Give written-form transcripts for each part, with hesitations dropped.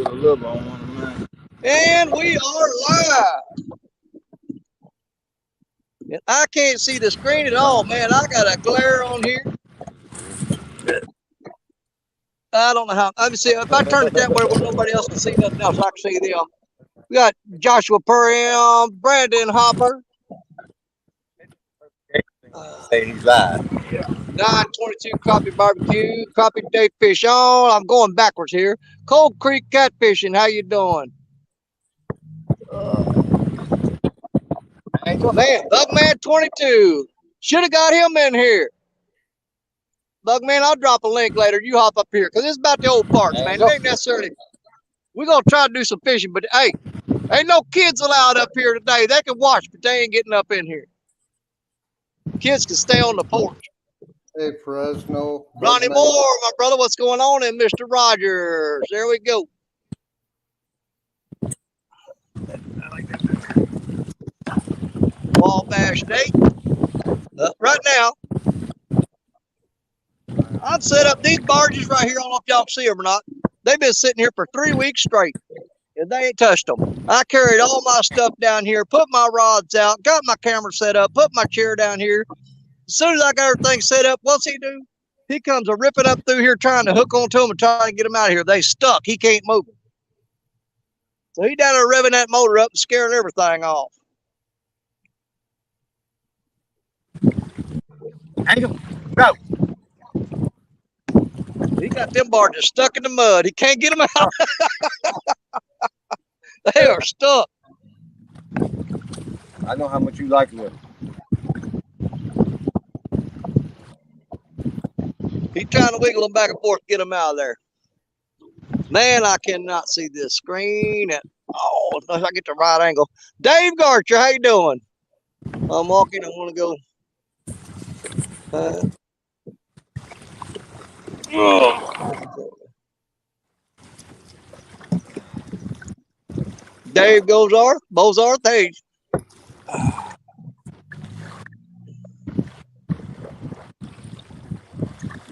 Put a little on one of mine. And we are live. And I can't see the screen at all, man. I got a glare on here. I don't know how. Let me see. If I turn it that way where nobody else can see nothing else, I can see them. We got Joshua Perry, Brandon Hopper. Say he's live. 922 Crappie Barbecue, Crappie Day Fish on. I'm going backwards here. Cold Creek Catfishing. How you doing? Man, Bugman 22. Should have got him in here. Bugman, I'll drop a link later. You hop up here because it's about the old parks, man. It ain't necessarily. We're going to try to do some fishing, but hey, ain't no kids allowed up here today. They can watch, but they ain't getting up in here. Kids can stay on the porch. Hey, Fresno. Ronnie Moore, my brother, what's going on? And Mr. Rogers. There we go. Wabash Day. Right now, I've set up these barges right here. I don't know if y'all see them or not. They've been sitting here for 3 weeks straight, and they ain't touched them. I carried all my stuff down here, put my rods out, got my camera set up, put my chair down here. As soon as I got everything set up, what's he do? He comes a ripping up through here trying to hook onto them and trying to get them out of here. They stuck. He can't move them. So he down there revving that motor up and scaring everything off. Angle, go. He got them barges stuck in the mud. He can't get them out. They are stuck. I know how much you like them. He's trying to wiggle them back and forth to get them out of there. Man, I cannot see this screen. Oh, unless I get the right angle. Dave Garcher, how you doing? I'm walking. I want to go. Dave Bozarth, hey.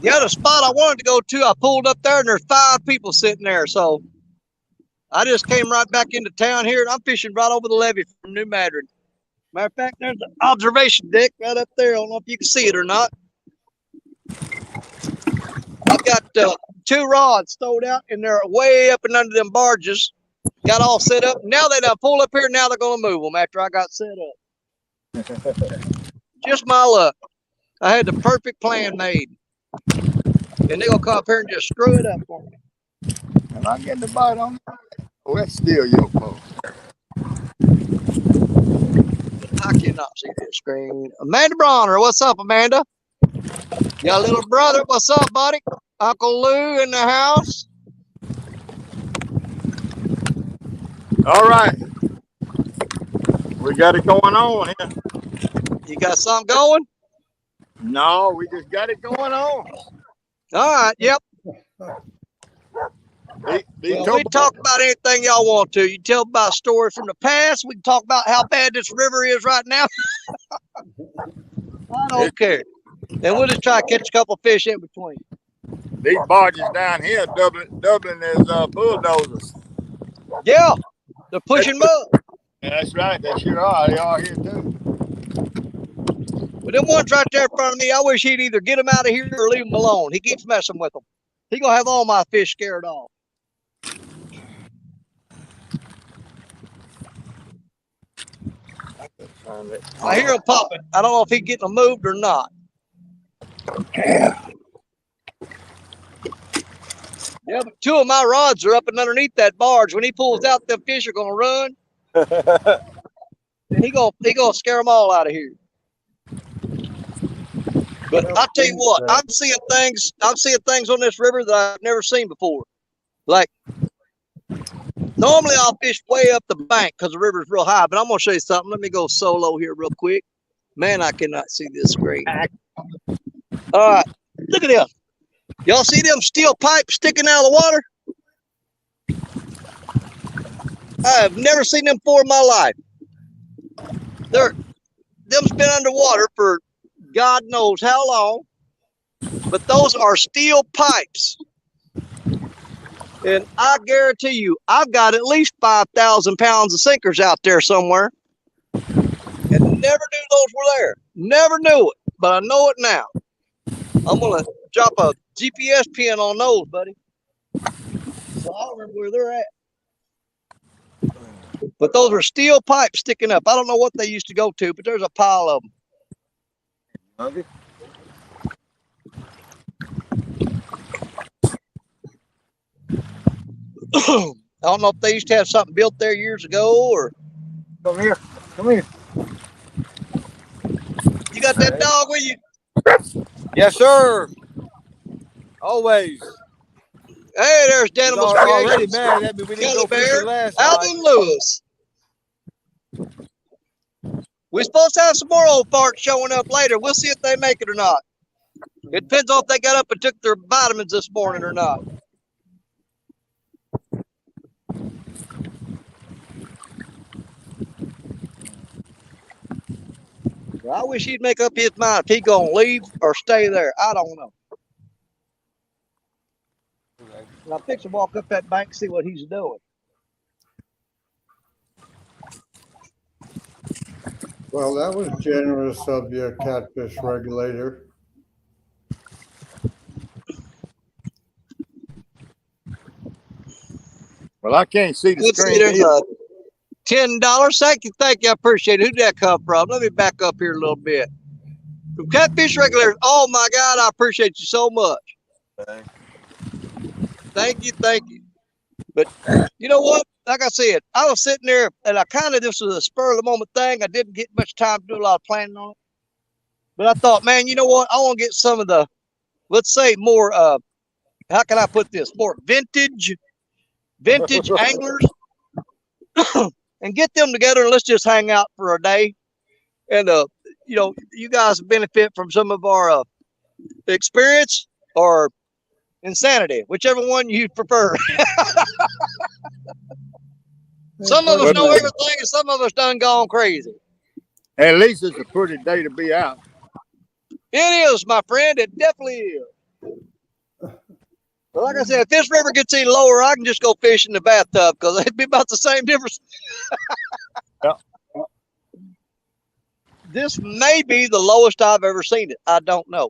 The other spot I wanted to go to, I pulled up there and there's 5 people sitting there. So I just came right back into town here and I'm fishing right over the levee from New Madrid. Matter of fact, there's an observation deck right up there. I don't know if you can see it or not. I've got 2 rods stowed out and they're way up and under them barges. Got all set up. Now they done pull up here. Now they're going to move them after I got set up. Just my luck. I had the perfect plan made. And they're going to come up here and just screw it up for me. Am I getting the bite on it? Oh, that's still your fault. I cannot see this screen. Amanda Bronner, what's up, Amanda? Got a little brother. What's up, buddy? Uncle Lou in the house. All right. We got it going on here. You got something going? No, we just got it going on. All right, yep. We talk about anything y'all want to. You tell about stories from the past. We can talk about how bad this river is right now. I don't care. And we'll just try to catch a couple fish in between. These barges down here doubling as bulldozers. Yeah, they're pushing mud. That's right. They sure are. They are here too. But them ones right there in front of me, I wish he'd either get them out of here or leave them alone. He keeps messing with them. He gonna have all my fish scared off. I hear him popping. I don't know if he's getting them moved or not. Yeah, but 2 of my rods are up and underneath that barge. When he pulls out, them fish are gonna run. And he gonna scare them all out of here. But I'll tell you what, I'm seeing things on this river that I've never seen before. Like, normally I'll fish way up the bank because the river's real high, but I'm going to show you something. Let me go solo here real quick. Man, I cannot see this screen. All right, look at this. Y'all see them steel pipes sticking out of the water? I have never seen them before in my life. Them's been underwater for God knows how long, but those are steel pipes. And I guarantee you, I've got at least 5,000 pounds of sinkers out there somewhere. And never knew those were there. Never knew it, but I know it now. I'm going to drop a GPS pin on those, buddy. So I don't remember where they're at. But those are steel pipes sticking up. I don't know what they used to go to, but there's a pile of them. Okay. I don't know if they used to have something built there years ago or. Come here. Come here. You got that dog with you? Yes, sir. Always. Hey, there's He's Danimal's already Creations. mad at me. We didn't Kelly go Bear, fishing last night. Alvin Lewis. We're supposed to have some more old farts showing up later. We'll see if they make it or not. It depends on if they got up and took their vitamins this morning or not. I wish he'd make up his mind if he gonna leave or stay there. I don't know. And I'm fixing to walk up that bank and see what he's doing. Well, that was generous of you, catfish regulator. Well, I can't see the Let's see, screen. there's either. a $10. Thank you. I appreciate it. Who'd that come from? Let me back up here a little bit. From Catfish Regulators. Oh my God, I appreciate you so much. Thank you. But you know what? Like I said, I was sitting there and this was a spur of the moment thing. I didn't get much time to do a lot of planning on it. But I thought, man, you know what? I want to get some of the, let's say more, how can I put this? More vintage anglers and get them together and let's just hang out for a day. And, you know, you guys benefit from some of our experience or insanity, whichever one you prefer. Some of us know everything and some of us done gone crazy. At least it's a pretty day to be out. It is, my friend. It definitely is. But like I said, if this river gets any lower, I can just go fish in the bathtub because it'd be about the same difference. Yeah. This may be the lowest I've ever seen it. I don't know.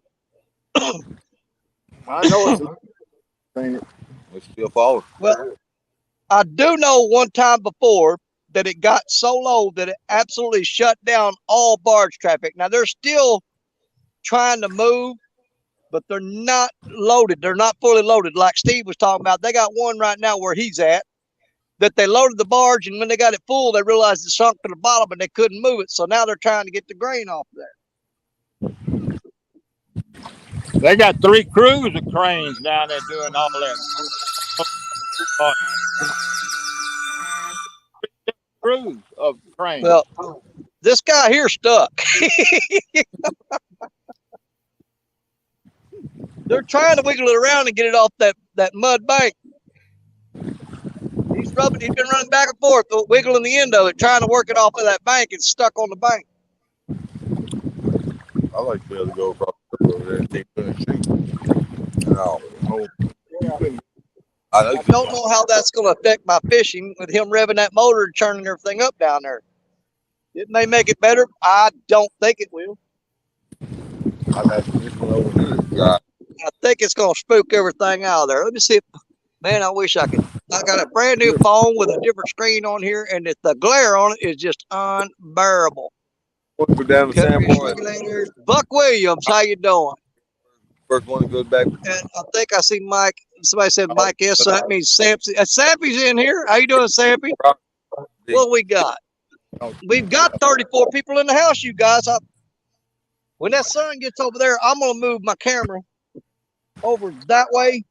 I know it's seen it. It's still falling. Well, I do know one time before that it got so low that it absolutely shut down all barge traffic. Now they're still trying to move, but they're not loaded. They're not fully loaded. Like Steve was talking about, they got one right now where he's at that they loaded the barge, and when they got it full, they realized it sunk to the bottom and they couldn't move it. So now they're trying to get the grain off there. They got 3 crews of cranes down there doing all that. Crews of cranes. Well, this guy here stuck. They're trying to wiggle it around and get it off that mud bank. He's been running back and forth, wiggling the end of it, trying to work it off of that bank. It's stuck on the bank. I like to be able to go across over there and take the street. No. I don't know how that's going to affect my fishing with him revving that motor and turning everything up down there. It may make it better. I don't think it will. I think it's going to spook everything out of there. Let me see if, man, I wish I could. I got a brand new phone with a different screen on here, and the glare on it is just unbearable. Go down to Buck Williams, how you doing? First one that goes back. And I think I see Mike. Somebody said Mike S. So that means Sampy. Sampy's in here. How you doing, Sampy? What we got? We've got 34 people in the house, you guys. When that sun gets over there, I'm going to move my camera over that way,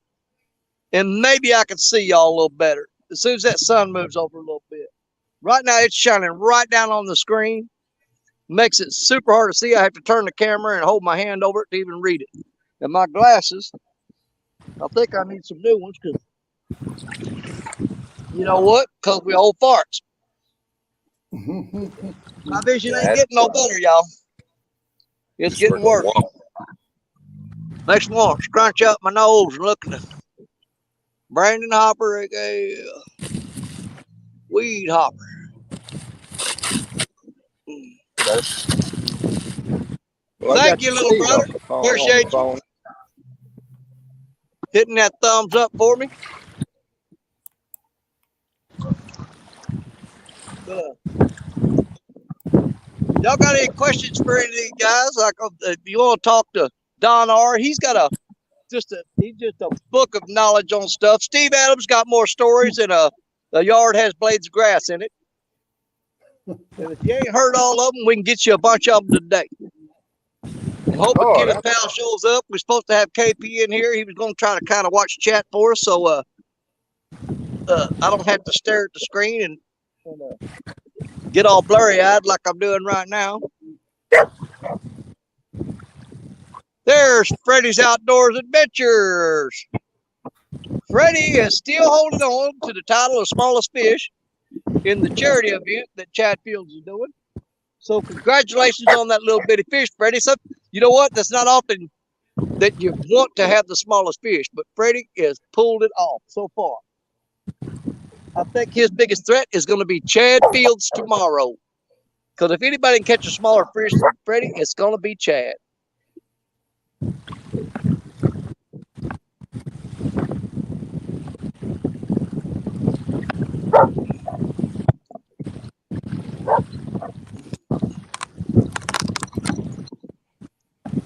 and maybe I can see y'all a little better as soon as that sun moves over a little bit. Right now, it's shining right down on the screen. Makes it super hard to see. I have to turn the camera and hold my hand over it to even read it. And my glasses, I think I need some new ones because, you know what? Because we old farts. My vision ain't getting no better, y'all. It's getting worse. Makes me want to scrunch up my nose and look at Brandon Hopper, aka Weed Hopper. Well, I Thank got you, the little Steve brother. on the phone. Appreciate you hitting that thumbs up for me. Y'all got any questions for any of these guys? Like, if you want to talk to Don R, he's just a book of knowledge on stuff. Steve Adams got more stories than a yard has blades of grass in it. And if you ain't heard all of them, we can get you a bunch of them today. I'm hoping Kenneth Powell shows up. We're supposed to have KP in here. He was going to try to kind of watch chat for us, so I don't have to stare at the screen and get all blurry-eyed like I'm doing right now. There's Freddie's Outdoors Adventures. Freddie is still holding on to the title of smallest fish in the charity event that Chad Fields is doing. So congratulations on that little bitty fish, Freddie. So, you know what? That's not often that you want to have the smallest fish, but Freddie has pulled it off so far. I think his biggest threat is going to be Chad Fields tomorrow. Because if anybody can catch a smaller fish than Freddie, it's going to be Chad.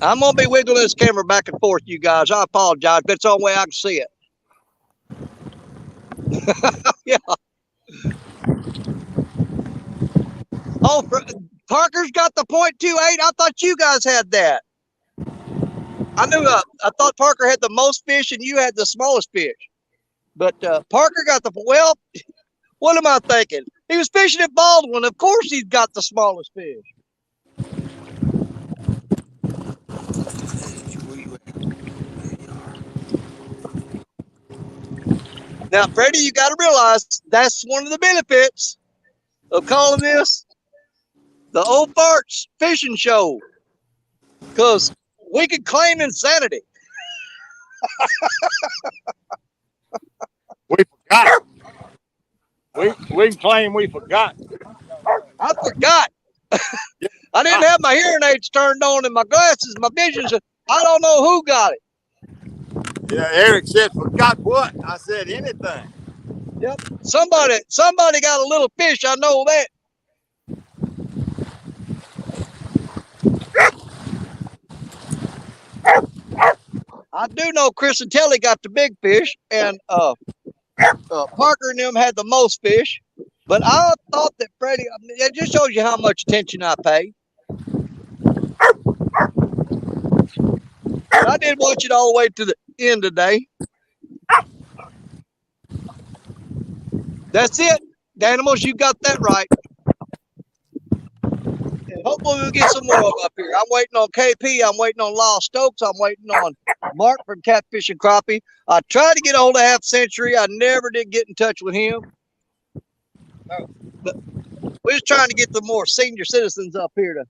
I'm going to be wiggling this camera back and forth, you guys. I apologize, but it's the only way I can see it. Yeah. Oh, Parker's got the .28. I thought you guys had that. I knew. I thought Parker had the most fish and you had the smallest fish. But Parker got the. Well, what am I thinking? He was fishing at Baldwin. Of course, he's got the smallest fish. Now, Freddie, you got to realize that's one of the benefits of calling this the Old Farts Fishing Show, because we can claim insanity. We forgot. We can claim we forgot. I forgot. I didn't have my hearing aids turned on and my glasses, my vision. I don't know who got it. Yeah, Eric said, forgot what? I said anything. Yep. Somebody got a little fish. I know that. I do know Chris and Telly got the big fish, and Parker and them had the most fish. But I thought that Freddie, it just shows you how much attention I pay. I did watch it all the way to the end today. That's it. The animals, you got that right. And hopefully we'll get some more of them up here. I'm waiting on KP. I'm waiting on Lyle Stokes. I'm waiting on Mark from Catfish and Crappie. I tried to get a hold of Half Century. I never did get in touch with him. But we're just trying to get the more senior citizens up here to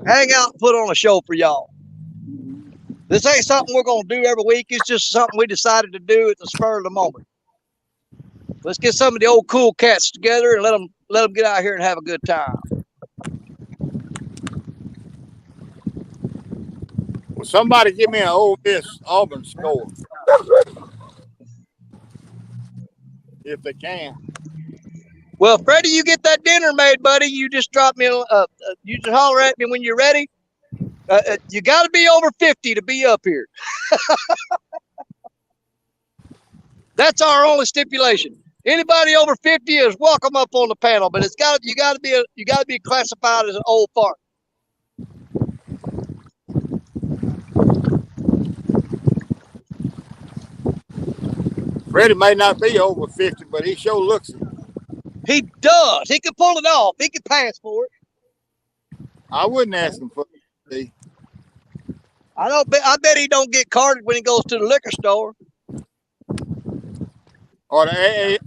hang out and put on a show for y'all. This ain't something we're going to do every week. It's just something we decided to do at the spur of the moment. Let's get some of the old cool cats together and let them get out here and have a good time. Well, somebody give me an Ole Miss Auburn score, if they can. Well, Freddie, you get that dinner made, buddy. You just drop me. You just holler at me when you're ready. You got to be over 50 to be up here. That's our only stipulation. Anybody over 50 is welcome up on the panel, but you got to be classified as an old fart. Freddie may not be over 50, but he sure looks it. He does. He can pull it off. He can pass for it. I wouldn't ask him for it. I bet he don't get carded when he goes to the liquor store. Or the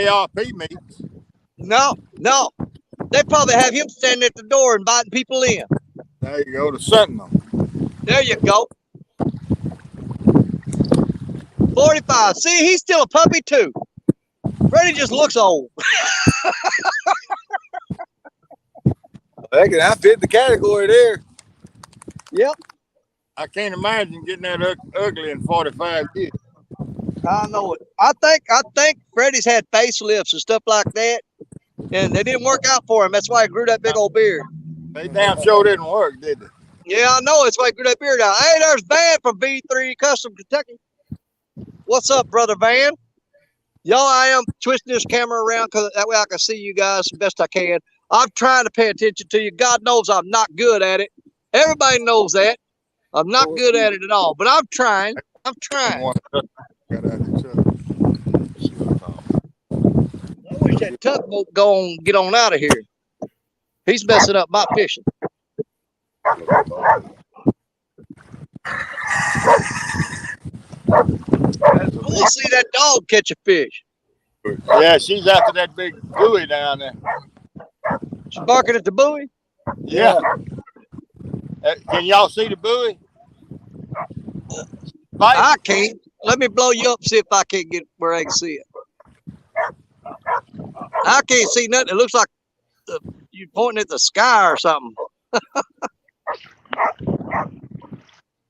ARP meetings. No. They probably have him standing at the door inviting people in. There you go, the Sentinel. There you go. 45. See, he's still a puppy too. Freddie just looks old. I fit the category there. Yep, I can't imagine getting that ugly in 45 years. I know it. I think Freddie's had facelifts and stuff like that, and they didn't work out for him. That's why he grew that big old beard. They damn sure didn't work, did they? Yeah, I know. That's why he grew that beard out. Hey, there's Van from V3 Custom Kentucky. What's up, brother Van? Y'all, I am twisting this camera around because that way I can see you guys the best I can. I'm trying to pay attention to you. God knows I'm not good at it. Everybody knows that. I'm not good at it at all, but I'm trying. I'm trying. Got out of the truck. See what I'm I wish that tugboat get on out of here. He's messing up my fishing. I want to see that dog catch a fish. Yeah, she's after that big buoy down there. She's barking at the buoy. Yeah. Can y'all see the buoy? I can't. Let me blow you up, see if I can't get where I can see it. I can't see nothing. It looks like you're pointing at the sky or something.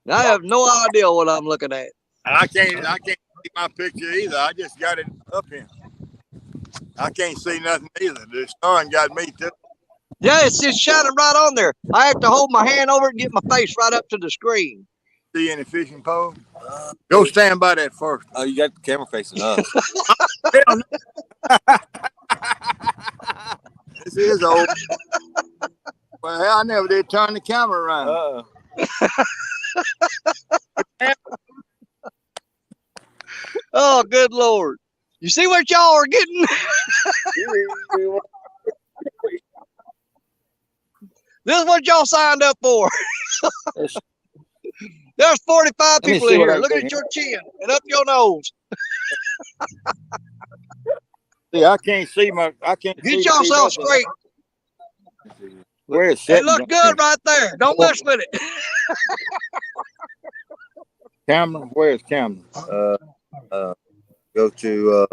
I have no idea what I'm looking at. I can't see my picture either. I just got it up here. I can't see nothing either. The sun got me too. Yeah, it's just shining right on there. I have to hold my hand over it and get my face right up to the screen. See any fishing pole? Go stand by that first. Oh, you got the camera facing us. This is old. Well, hell, I never did turn the camera around. Oh, good Lord. You see what y'all are getting? This is what y'all signed up for. There's 45 people in here. Look at your chin and up your nose. See, I can't see. Get yourself straight. Where is it? Look good right there. Don't mess with it. Camera? Where's camera? Go to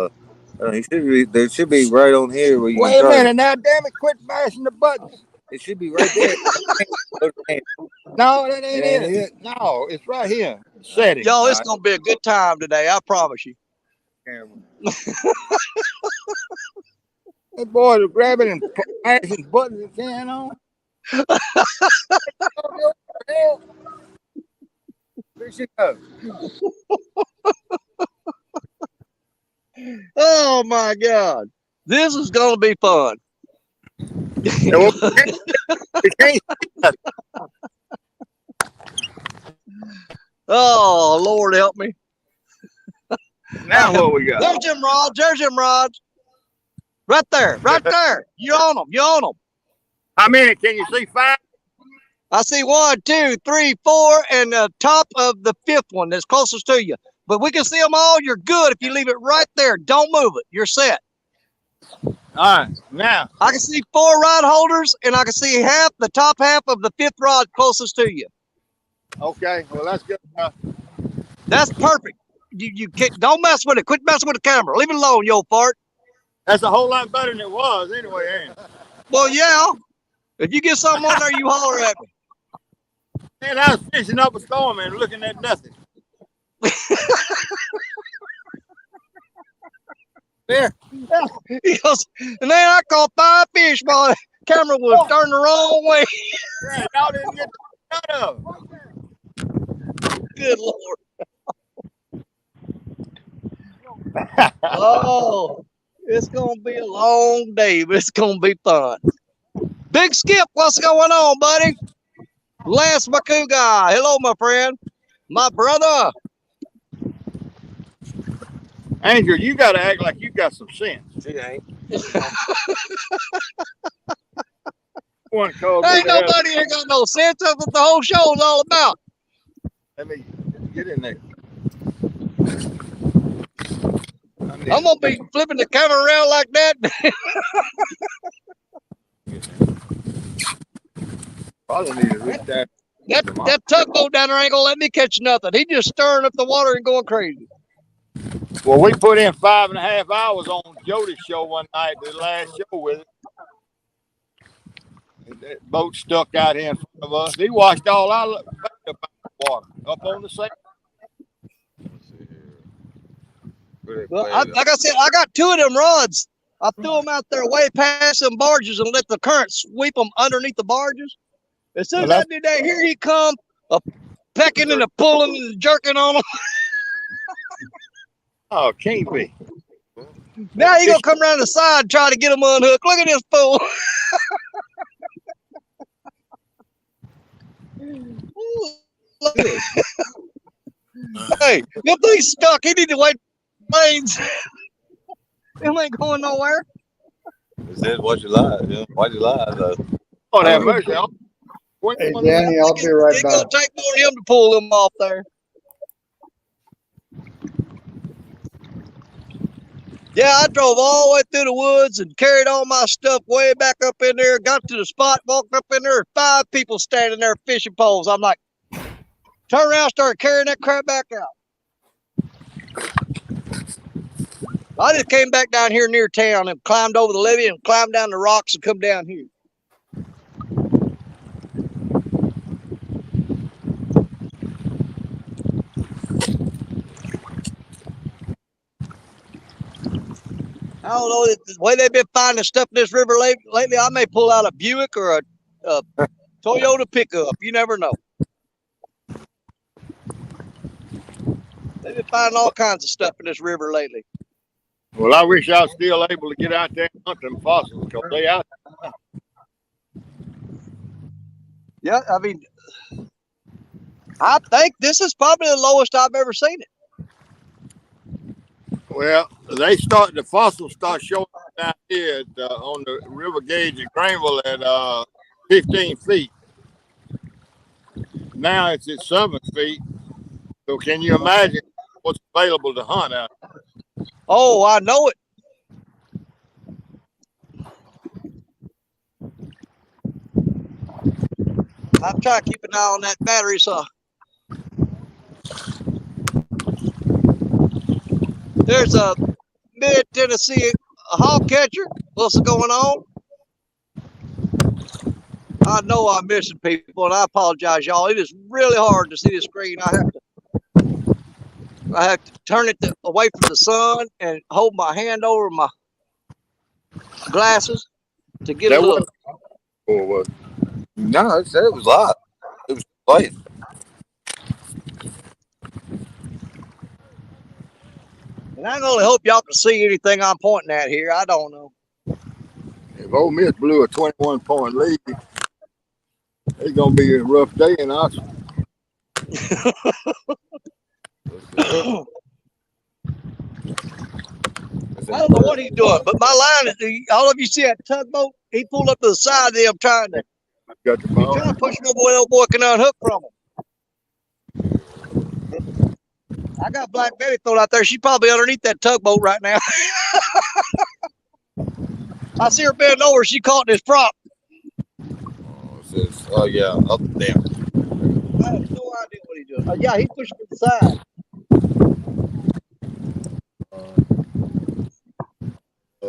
there should be right on here where you Wait a minute now, damn it, quit mashing the buttons. It should be right there. No, that ain't it. No, it's right here. Setting. Yo, it's gonna be a good time today, I promise you. That boy is grabbing and mashing buttons and carrying on. Where she go? Oh my God. This is gonna be fun. Oh, Lord help me. Now what we got? There's them rods. There's them rods. Right there. Right there. You on them. You on them. How many? Can you see 5? I see 1, 2, 3, 4, and the top of the 5th one that's closest to you. But we can see them all. You're good if you leave it right there. Don't move it. You're set. All right. Now. I can see 4 rod holders, and I can see the top half of the 5th rod closest to you. Okay. Well, that's good enough. That's perfect. You can't, don't mess with it. Quit messing with the camera. Leave it alone, yo fart. That's a whole lot better than it was anyway, ain't it? Well, yeah. If you get something on there, you holler at me. Man, I was fishing up a storm and looking at nothing. There. He goes, and then I caught 5 fish, boy. Camera was turned the wrong way. Yeah, y'all didn't get none of them. Good Lord. Oh, it's going to be a long day, but it's going to be fun. Big Skip, what's going on, buddy? Lance Makuga. Hello, my friend. My brother. Andrew, you got to act like you got some sense. She ain't. Ain't nobody ain't got no sense. That's what the whole show's all about. Let me get in there. I'm going to be flipping the camera around like that. Probably need to reach that. That tugboat down there ain't going to let me catch nothing. He just stirring up the water and going crazy. Well, we put in 5.5 hours on Jody's show one night, the last show with it. That boat stuck out here in front of us. He washed all our back up out the water up on the sand. Let's see here. Well, like I said, I got 2 of them rods. I threw them out there way past some barges and let the current sweep them underneath the barges. As soon as I did that, here he come, pecking and pulling and jerking on them. Oh, can't be. Now he gonna come around the side and try to get them unhooked. Look at this fool. Hey, that thing's stuck. He need to wait lanes. It ain't going nowhere. It says watch your live. Yeah. Watch your live though. Oh, have mercy. Hey, Danny, I'll be right It's back. gonna take more than him to pull them off there. Yeah, I drove all the way through the woods and carried all my stuff way back up in there. Got to the spot, walked up in there, 5 people standing there fishing poles. I'm like, turn around, started carrying that crap back out. I just came back down here near town and climbed over the levee and climbed down the rocks and come down here. I don't know, the way they've been finding stuff in this river lately, I may pull out a Buick or a Toyota pickup. You never know. They've been finding all kinds of stuff in this river lately. Well, I wish I was still able to get out there and hunt them fossils because they out there. Yeah, I mean, I think this is probably the lowest I've ever seen it. Well, the fossils start showing up down here on the river gauge at Greenville at 15 feet. Now it's at 7 feet. So can you imagine what's available to hunt out there? Oh, I know it. I'm trying to keep an eye on that battery, so there's a mid-Tennessee hog catcher. What's going on? I know I'm missing people, and I apologize, y'all. It is really hard to see the screen. I have to turn it away from the sun and hold my hand over my glasses to get a look. Or what? No, it said it was live. It was live. And I can only hope y'all can see anything I'm pointing at here. I don't know. If Ole Miss blew a 21-point lead, it's going to be a rough day in Oxford. I don't know what he's doing, but my line is, all of you see that tugboat? He pulled up to the side of them trying to push him over where old boy can unhook from him. I got Black Betty thrown out there. She's probably underneath that tugboat right now. I see her bend over. She caught this prop. Oh, yeah. Oh, damn. I have no idea what he's doing. Yeah, he's pushing to the side.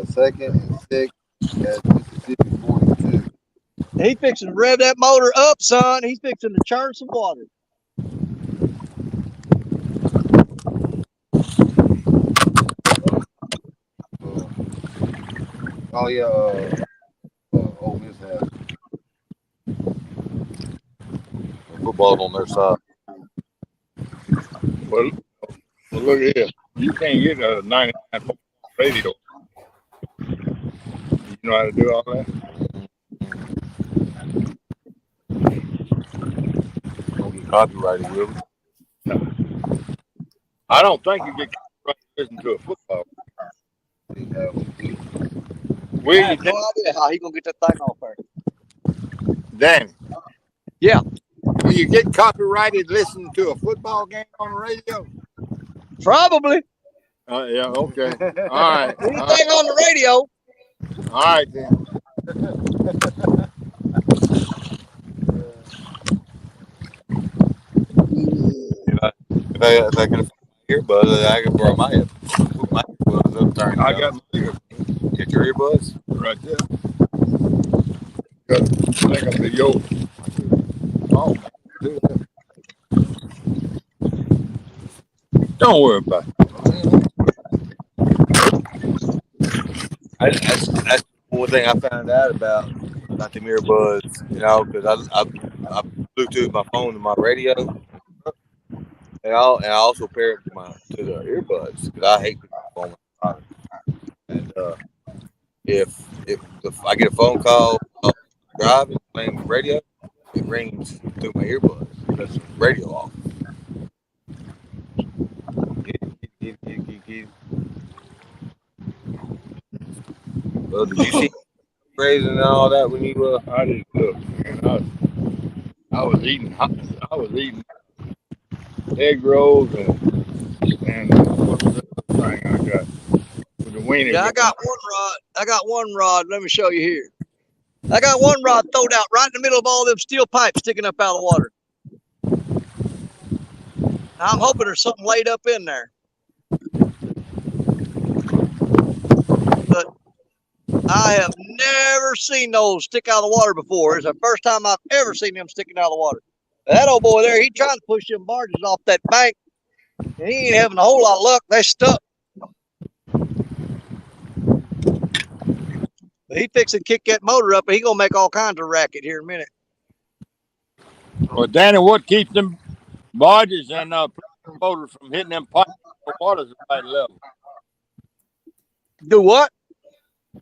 Second and 6 at Mississippi 42. He's fixing to rev that motor up, son. He's fixing to churn some water. Oh, yeah. Ole Miss has football on their side. Well, look at here. You can't get a 99 radio. You know how to do all that? Don't get copyrighted, will we? No. I don't think you get copyrighted listening to a football. I have no idea how he's going to get that thing off there. Danny. Yeah. Do you get copyrighted listening to a football game on the radio? Probably. Yeah, okay. All right. Anything on the radio. All right, then. If I can earbuds. I can borrow my earbuds up there. I got my Get your earbuds right there. Got to make up the yoke. Oh, do that. Don't worry about it. That's one thing I found out about them earbuds. You know, because I Bluetooth my phone to my radio, and I also pair it to the earbuds because I hate people phone. And if I get a phone call driving playing radio, it rings through my earbuds because the radio off. Well, did you see raising and all that when you I didn't look, man. I was eating egg rolls and what's the other thing I got with the weenie. Yeah, I got one rod. I got one rod. Let me show you here. I got one rod thrown out right in the middle of all them steel pipes sticking up out of the water. Now, I'm hoping there's something laid up in there. But I have never seen those stick out of the water before. It's the first time I've ever seen them sticking out of the water. That old boy there, he trying to push them barges off that bank, and he ain't having a whole lot of luck. They're stuck. But he fixing to kick that motor up, and he gonna make all kinds of racket here in a minute. Well, Danny, what keeps them barges and motors from hitting them pipes? The water's at the right level. Do what?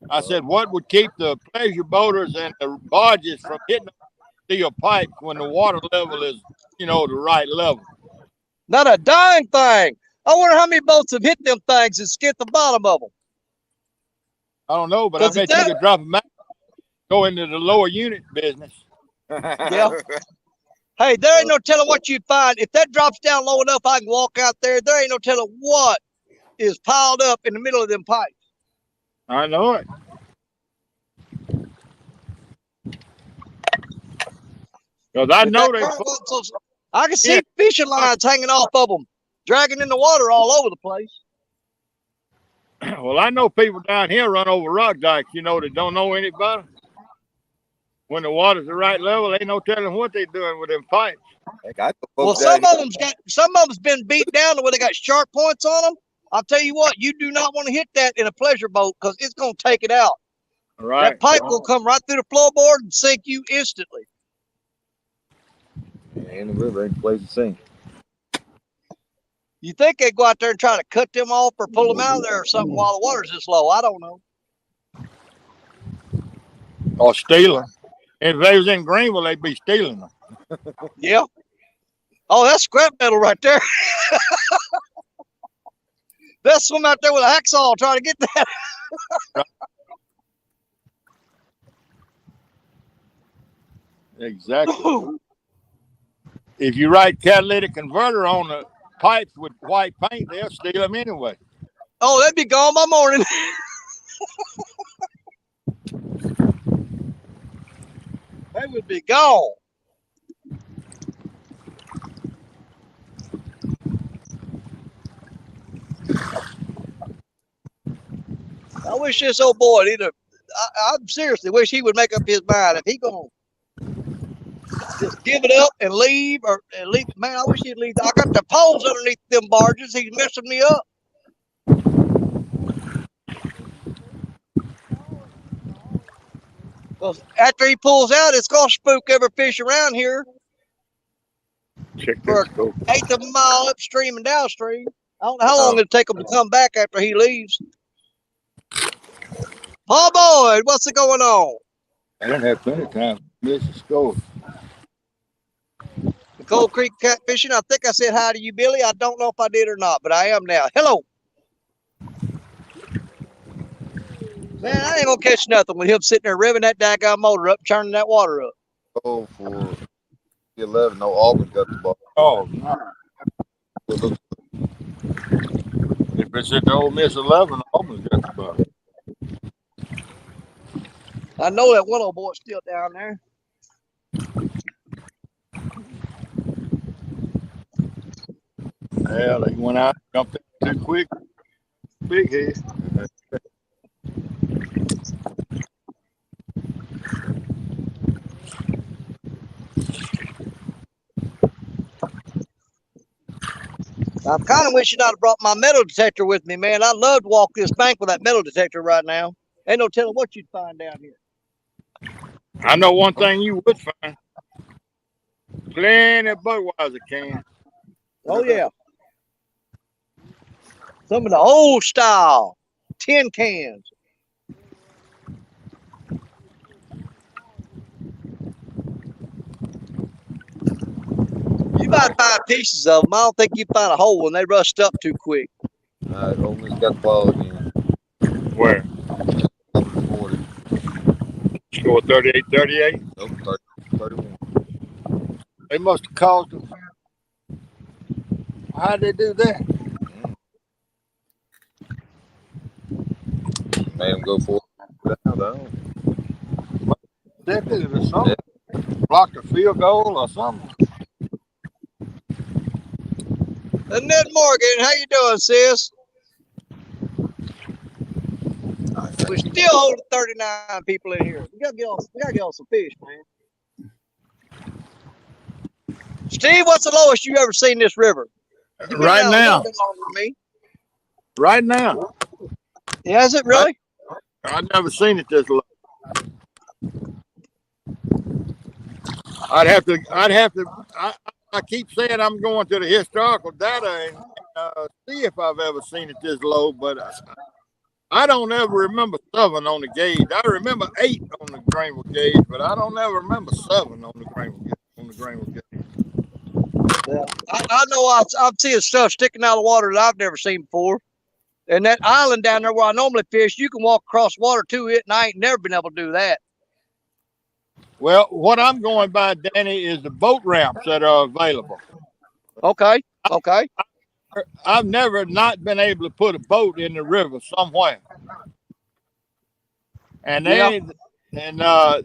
I said, what would keep the pleasure boaters and the barges from hitting the steel pipes when the water level is, the right level? Not a dime thing. I wonder how many boats have hit them things and skipped the bottom of them. I don't know, but I bet you could drop them out, go into the lower unit business. Yeah. Hey, there ain't no telling what you'd find. If that drops down low enough, I can walk out there. There ain't no telling what is piled up in the middle of them pipes. I know it. Because I know they. I can see fishing lines hanging off of them, dragging in the water all over the place. Well, I know people down here run over rock dikes, that don't know any better. When the water's the right level, ain't no telling what they're doing with them pipes. Well, some of them's been beat down to where they got sharp points on them. I'll tell you what, you do not want to hit that in a pleasure boat because it's going to take it out. Right. That pipe will come right through the floorboard and sink you instantly. And the river ain't a place to sink. You think they go out there and try to cut them off or pull them out of there or something while the water's this low? I don't know. Or steal them. If they was in Greenville, they'd be stealing them. Yeah. Oh, that's scrap metal right there. They'll swim out there with a hacksaw trying to get that. Exactly. If you write catalytic converter on the pipes with white paint, they'll steal them anyway. Oh, they'd be gone by morning. They would be gone. I wish this old boy I seriously wish he would make up his mind if he gonna just give it up and leave or leave. Man, I wish he'd leave. I got the poles underneath them barges. He's messing me up. Because after he pulls out, it's gonna spook every fish around here. For an eighth of a mile upstream and downstream. I don't know how long it'll take him to come back after he leaves. Paul Boyd, what's it going on? I didn't have plenty of time to miss the score. The Cold Creek catfishing. I think I said hi to you, Billy. I don't know if I did or not, but I am now. Hello. Man, I ain't gonna catch nothing with him sitting there revving that daggone motor up, churning that water up. Oh, for 11, no, Auburn got the ball. Oh, no. If it's at the Ole Miss 11, Auburn's got the ball. I know that one old boy's still down there. Yeah, they went out, jumped in too quick. Big head. I'm kind of wishing I'd have brought my metal detector with me, man. I'd love to walk this bank with that metal detector right now. Ain't no telling what you'd find down here. I know one thing you would find. Plenty of Budweiser cans. Oh, yeah. Some of the old style tin cans. You might find pieces of them. I don't think you find a whole one. They rust up too quick. Almost got the ball again. Where? 40. Score 38-38. Nope, 31. They must have caused them. How'd they do that? Made him go for it. Definitely or something. Yeah. Blocked a field goal or something. Annette Morgan, how you doing, sis? We're still holding 39 people in here. We gotta get on some fish, man. Steve, what's the lowest you ever seen this river? Right now. Me. Right now. Yeah, is it really? I've never seen it this low. I keep saying I'm going to the historical data and see if I've ever seen it this low, but I don't ever remember 7 on the gauge. I remember 8 on the Greenville gauge, but I don't ever remember 7 on the Greenville gauge. Yeah. I know I've seen stuff sticking out of the water that I've never seen before. And that island down there where I normally fish, you can walk across water to it, and I ain't never been able to do that. Well, what I'm going by, Danny, is the boat ramps that are available. Okay. I've never not been able to put a boat in the river somewhere. And they had to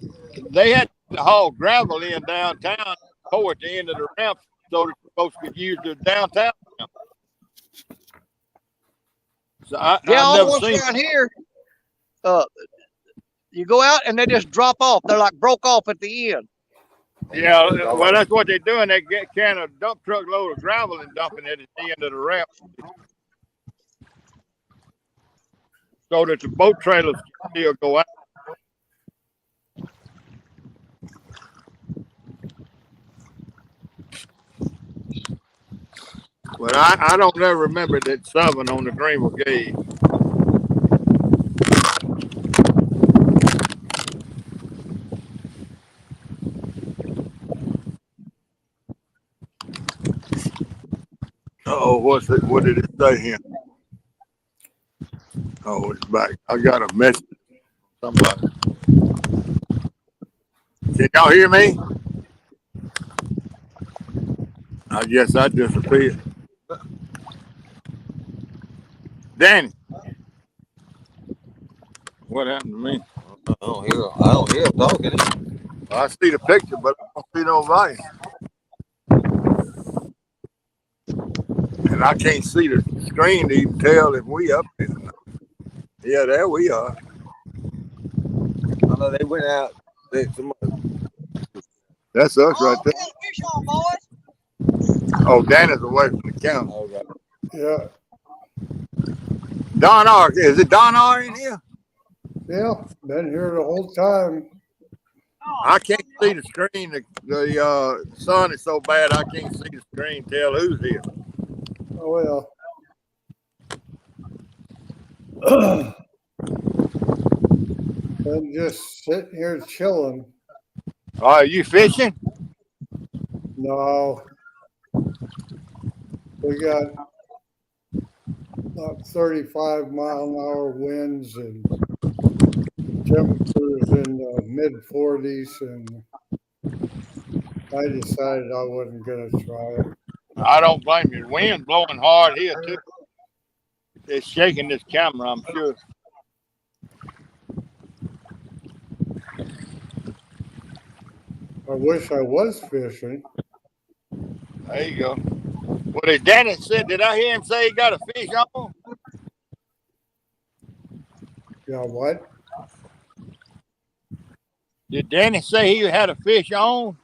haul gravel in downtown toward the end of the ramp so the folks could use the downtown ramp. So I've never seen around here. You go out and they just drop off. They're like broke off at the end. Yeah, well, that's what they're doing. They can a dump truck load of gravel and dumping it at the end of the ramp, so that the boat trailers can still go out. But I don't ever remember that 7 on the Greenville gauge. Oh, what did it say here? Oh, it's back. I got a message from somebody. Can y'all hear me? I guess I disappeared. Danny, what happened to me? I don't hear him talking. I see the picture, but I don't see nobody. And I can't see the screen to even tell if we up there. Yeah, there we are. I know they went out. That's us right there. Fish on, boys. Oh, Danny's away from the camera. Okay. Yeah, Don R. Is it Don R in here? yeah, been here the whole time. I can't see the screen. The sun is so bad I can't see the screen. Tell who's here. Oh, well. I'm just sitting here chilling. Are you fishing? No. We got about 35-mile-an-hour winds and temperatures in the mid-40s, and I decided I wasn't going to try it. I don't blame you. The wind blowing hard here too. It's shaking this camera, I'm sure. I wish I was fishing. There you go. What did Danny said? Did I hear him say he got a fish on? Yeah, what? Did Danny say he had a fish on?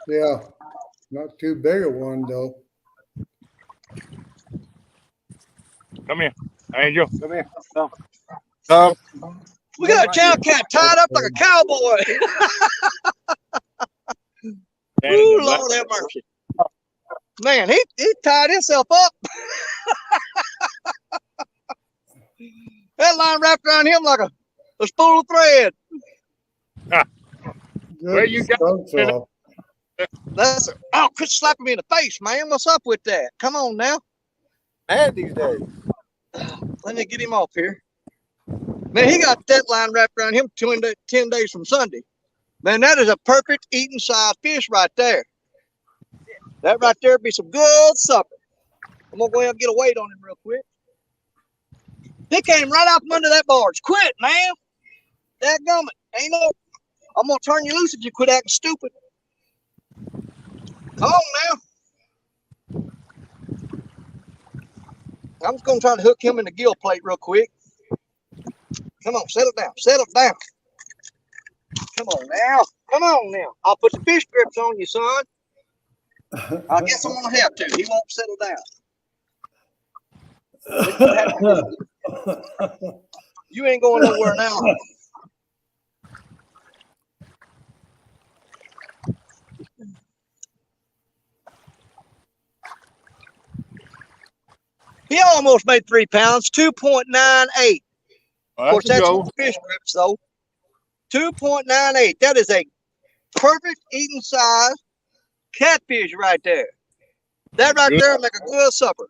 Yeah, not too big a one though. Come here, Angel. Come here. We got a channel cat tied up like a cowboy. Danny Ooh, done left. Lord have mercy. Man, he tied himself up. That line wrapped around him like a spool of thread. Where you got it? Off. That's oh, quit slapping me in the face, man. What's up with that? Come on now. Man, these days. Let me get him off here. Man, he got that line wrapped around him 10 days from Sunday. Man, that is a perfect eating size fish right there. That right there be some good supper. I'm gonna go ahead and get a weight on him real quick. He came right out from under that barge. Quit, man. Dadgummit. Ain't no. I'm gonna turn you loose if you quit acting stupid. Come on now. I'm just gonna try to hook him in the gill plate real quick. Come on, settle down. Settle down. Come on now. Come on now. I'll put the fish grips on you, son. I guess I'm gonna have to. He won't settle down. You ain't going nowhere now. He almost made 3 pounds, 2.98. Of course, that's with fish grips, though. 2.98. That is a perfect eating size catfish right there. That right there make a good supper.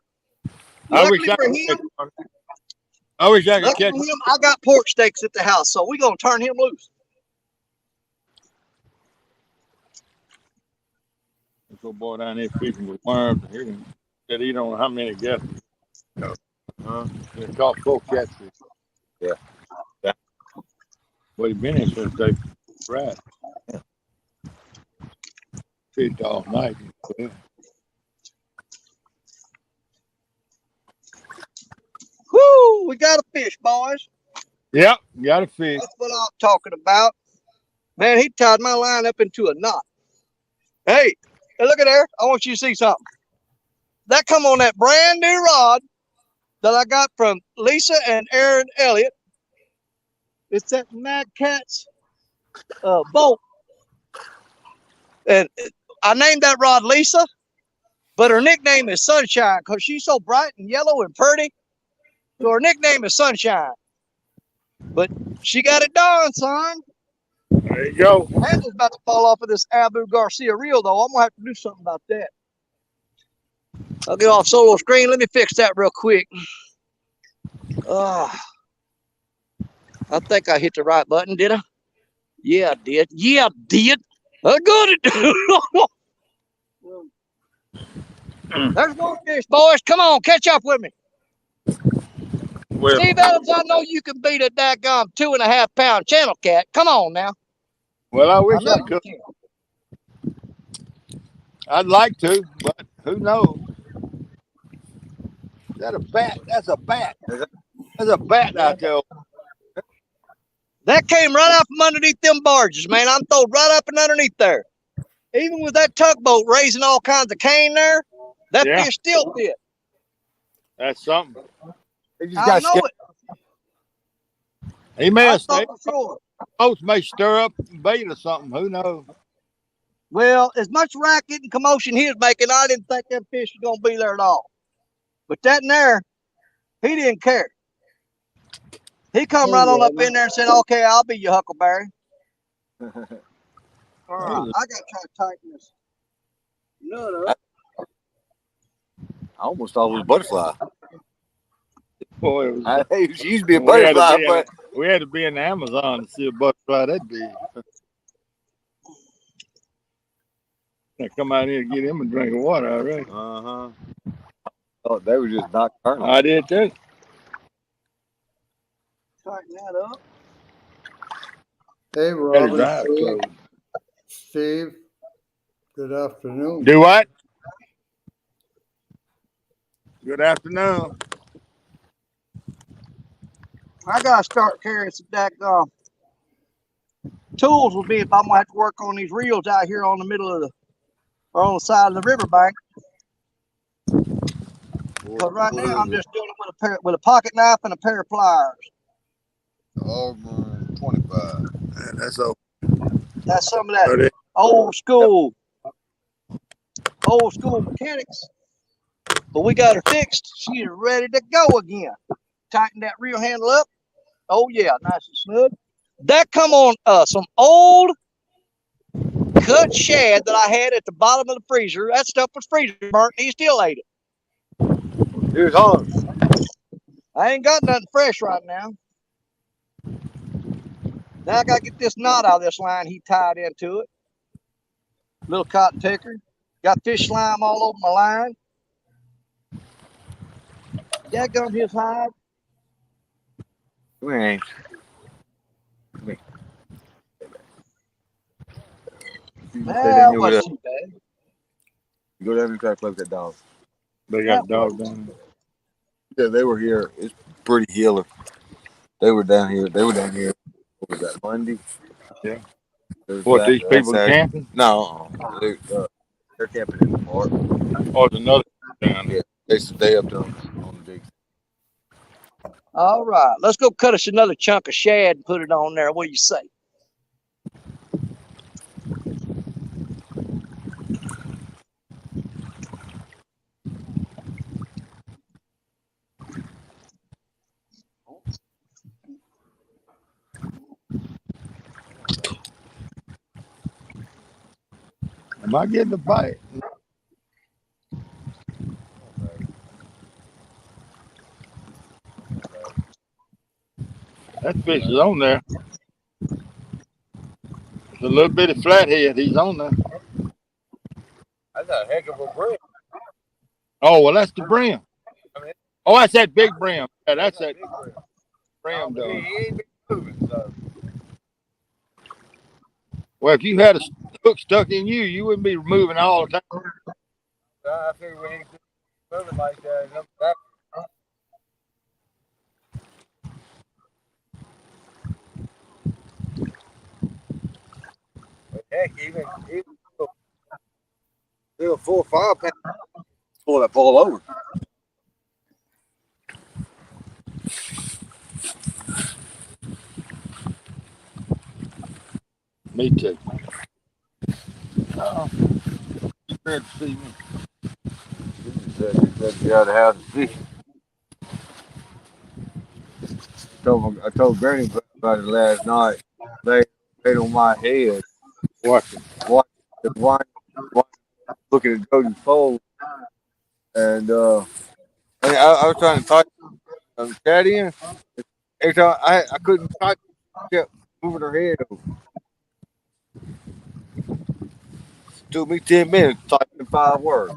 Luckily for him, I wish I could catch him. I got pork steaks at the house, so we're gonna turn him loose. This little boy down there fishing with worms. He said he don't know how many guests. He caught 4 catfish. Yeah. But he been in since they right. Fished all night. Whoo! We got a fish, boys. Yep, got a fish. That's what I'm talking about. Man, he tied my line up into a knot. Hey, look at there. I want you to see something. That come on that brand new rod that I got from Lisa and Aaron Elliott. It's that Mad Cat's boat. And I named that rod Lisa, but her nickname is Sunshine because she's so bright and yellow and pretty. So her nickname is Sunshine. But she got it done, son. There you go. Handle's about to fall off of this Abu Garcia reel, though. I'm going to have to do something about that. I'll get off solo screen. Let me fix that real quick. I think I hit the right button, did I? Yeah, I did. Yeah, I did. I got it. There's more fish, boys. Come on, catch up with me. Well, Steve Adams, I know you can beat a daggone 2.5 pound channel cat. Come on now. well, I wish I you could. can. I'd like to, but who knows? Is that a bat? That's a bat. There's a bat out there. That came right out from underneath them barges, man. I'm throwed right up and underneath there. Even with that tugboat raising all kinds of cane there, that fish still fit. That's something. They just I got know scared. it. He may I have stayed. thought for sure. Boats may stir up bait or something. Who knows? Well, as much racket and commotion he was making, I didn't think that fish was going to be there at all. But that in there, he didn't care. He come right on up in there and said, okay, I'll be your Huckleberry. All right, I got to try to tighten this nut up. I almost thought it was a butterfly. Boy, It used to be a butterfly, but we had to be in the Amazon to see a butterfly that big. I come out here and get him a drink of water already. oh, they were just not turning. I did too. Tighten that up. Hey, Better drive, Robert. Steve. Good afternoon. Do what? Good afternoon. I gotta start carrying some daggone tools with me if I'm gonna have to work on these reels out here on the middle of the or on the side of the riverbank. Because right now I'm just doing it with a pocket knife and a pair of pliers. Auburn 25. Man, that's okay. That's some of that old school mechanics. But we got her fixed. She is ready to go again. Tighten that reel handle up. Oh yeah, nice and smooth. That come on some old cut shad that I had at the bottom of the freezer. That stuff was freezer burnt and he still ate it. Here's home. I ain't got nothing fresh right now. Now I gotta get this knot out of this line he tied into it. Little cotton picker. Got fish slime all over my line. Daggum his hide. Man. Well, what's too bad? Go down and try to play with that dog. They got a dog down Yeah, they were here. It's pretty healer. They were down here. What was that, Monday? Yeah. What, these people camping? No. They're camping in the park. Oh, there's another down there. They stay up there on the digs. All right, let's go cut us another chunk of shad and put it on there. What do you say? Am I getting a bite? That fish is on there. It's a little bitty flathead. He's on there. That's a heck of a brim. Oh, well, that's the brim. Oh, that's that big brim. Yeah, that's that brim He dog. ain't been moving, so. Well, if you had a hook stuck in you, you wouldn't be moving all the time. I figured when he moving like that, heck, even a 4 or 5 pound pull that pole over. Me too. Oh, you better see me. He said get out of the house and fish. I told Bernie about it last night. They laid on my head. Watching. The wine looking at Jody's pole. And I was trying to type that in. Every time I couldn't type, she kept moving her head over. Took me 10 minutes typing 5 words.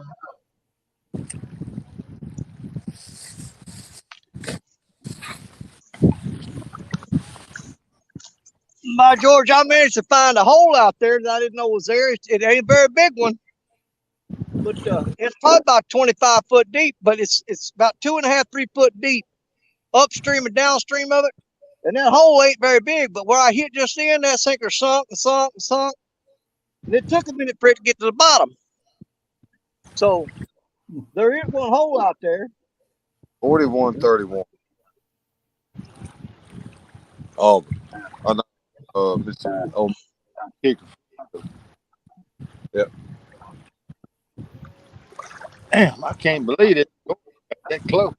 By George, I managed to find a hole out there that I didn't know was there. It ain't a very big one, but it's probably about 25 foot deep. But it's about 2.5, 3 foot deep, upstream and downstream of it. And that hole ain't very big. But where I hit just then, that sinker sunk and sunk and sunk, and it took a minute for it to get to the bottom. So there is one hole out there. 41-31. Auburn. Mississippi. Oh, Kicker. Yep. Damn, I can't believe it. That close.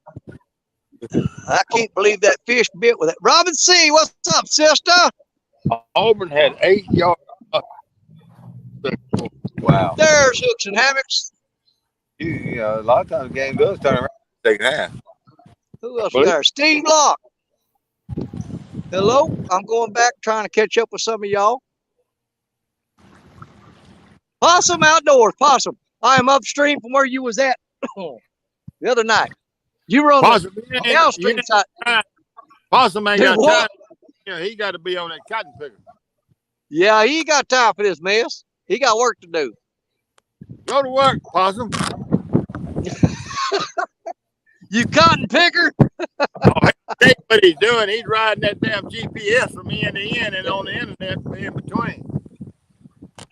I can't believe that fish bit with it. Robin C., what's up, sister? Auburn had 8 yards. wow. There's hooks and hammocks. You know, a lot of times the game does turn around in the second half. Who else is there? Steve Locke. Hello. I'm going back trying to catch up with some of y'all. Possum Outdoors. Possum. I am upstream from where you was at the other night. You were on Possum, the downstream side. Possum ain't got What? time. Yeah, he got to be on that cotton picker. Yeah, he got time for this mess. He got work to do. Go to work, Possum. You cotton picker? That's what he's doing. He's riding that damn GPS from end to end and on the internet in between.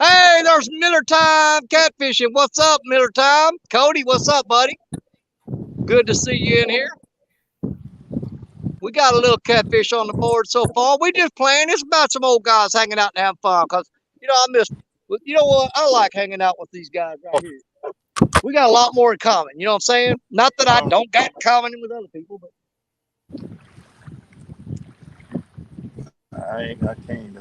Hey, there's Miller Time catfishing. What's up, Miller Time? Cody, what's up, buddy? Good to see you in here. We got a little catfish on the board so far. We just playing. It's about some old guys hanging out and having fun. Cause you know what? I like hanging out with these guys right here. We got a lot more in common. You know what I'm saying? Not that I don't got in common with other people, but I can't.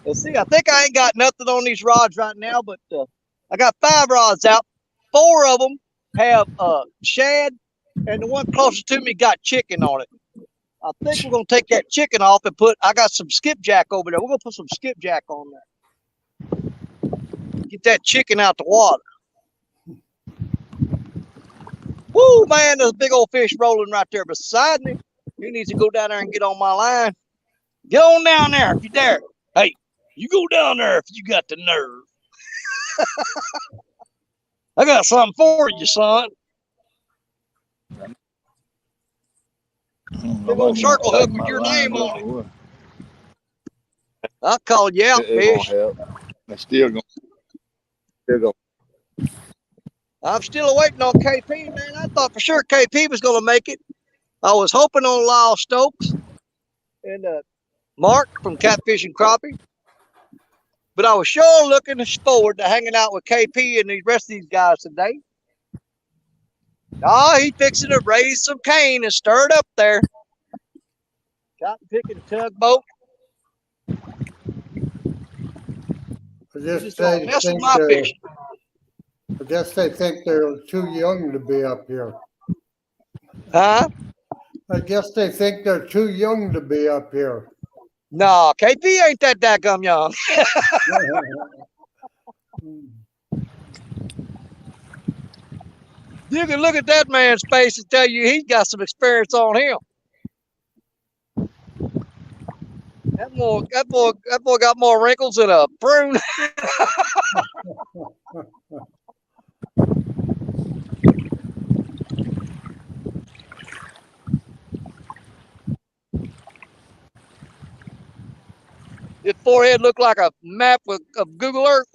let's see. I think I ain't got nothing on these rods right now, but I got 5 rods out. 4 of them have shad, and the one closest to me got chicken on it. I think we're gonna take that chicken off and I got some skipjack over there. We're gonna put some skipjack on there. Get that chicken out the water. Woo, man, there's a big old fish rolling right there beside me. He needs to go down there and get on my line. Get on down there if you dare. Hey, you go down there if you got the nerve. I got something for you, son. Big old circle hook with your name on it. I'll call you out, fish. It's still going. I'm still waiting on KP, man. I thought for sure KP was going to make it. I was hoping on Lyle Stokes and Mark from Catfishing Crappie. But I was sure looking forward to hanging out with KP and the rest of these guys today. Oh, he fixing to raise some cane and stir it up there. Cotton picking a tugboat. I guess they think they're too young to be up here. Huh? I guess they think they're too young to be up here. No, KP ain't that daggum young. You can look at that man's face and tell you he's got some experience on him. That boy got more wrinkles than a prune. His forehead looked like a map of Google Earth.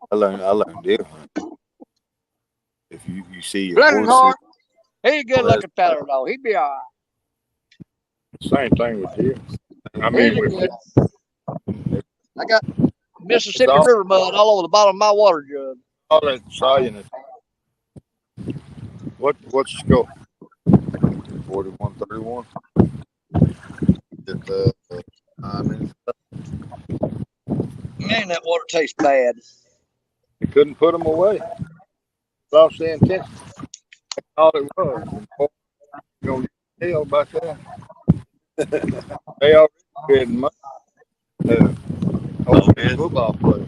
I learned different. If you see your Blended horse, heart. He's a good looking fella though. He'd be all right. Same thing with you. I mean, I got Mississippi River mud all over the bottom of my water jug. all that salient. What's the score? 41-31. Man, that water tastes bad. You couldn't put them away. Lost the intention. That's all it was. You're going to tell about that. They already getting money. Football player.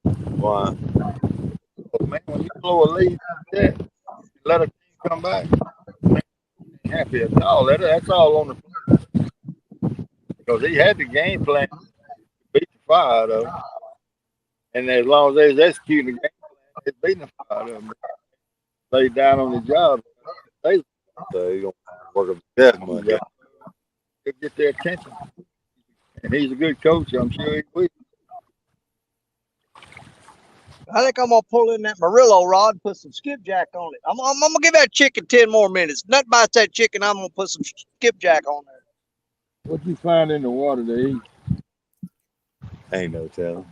Why? But man, when you blow a lead like that, you let a team come back. Man, ain't happy at all. That's all on the player. Because he had the game plan to beat the fire out of them. And as long as they was executing the game plan, they beating the fire out of them. Laid down on the job. So you don't work up that much. Yeah. He'll get their attention. And he's a good coach, I'm sure he will. I think I'm gonna pull in that Murillo rod and put some skipjack on it. I'm gonna give that chicken 10 more minutes. Nothing bites that chicken. I'm gonna put some skipjack on there. What'd you find in the water to eat? Ain't no telling.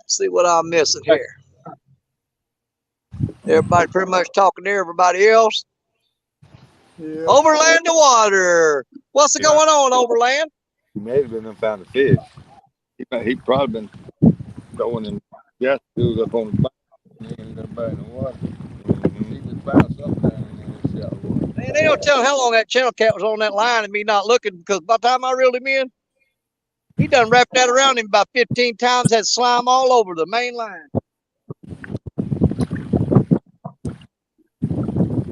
See what I'm missing here. Everybody pretty much talking to everybody else. Yeah. Overland to water. What's going on, Overland? He may have been and found a fish. He probably been throwing in gas tubes up on the bank. He ended up back in the water. He just found something down in there. Man, they don't tell how long that channel cat was on that line and me not looking, because by the time I reeled him in, he done wrapped that around him about 15 times, had slime all over the main line.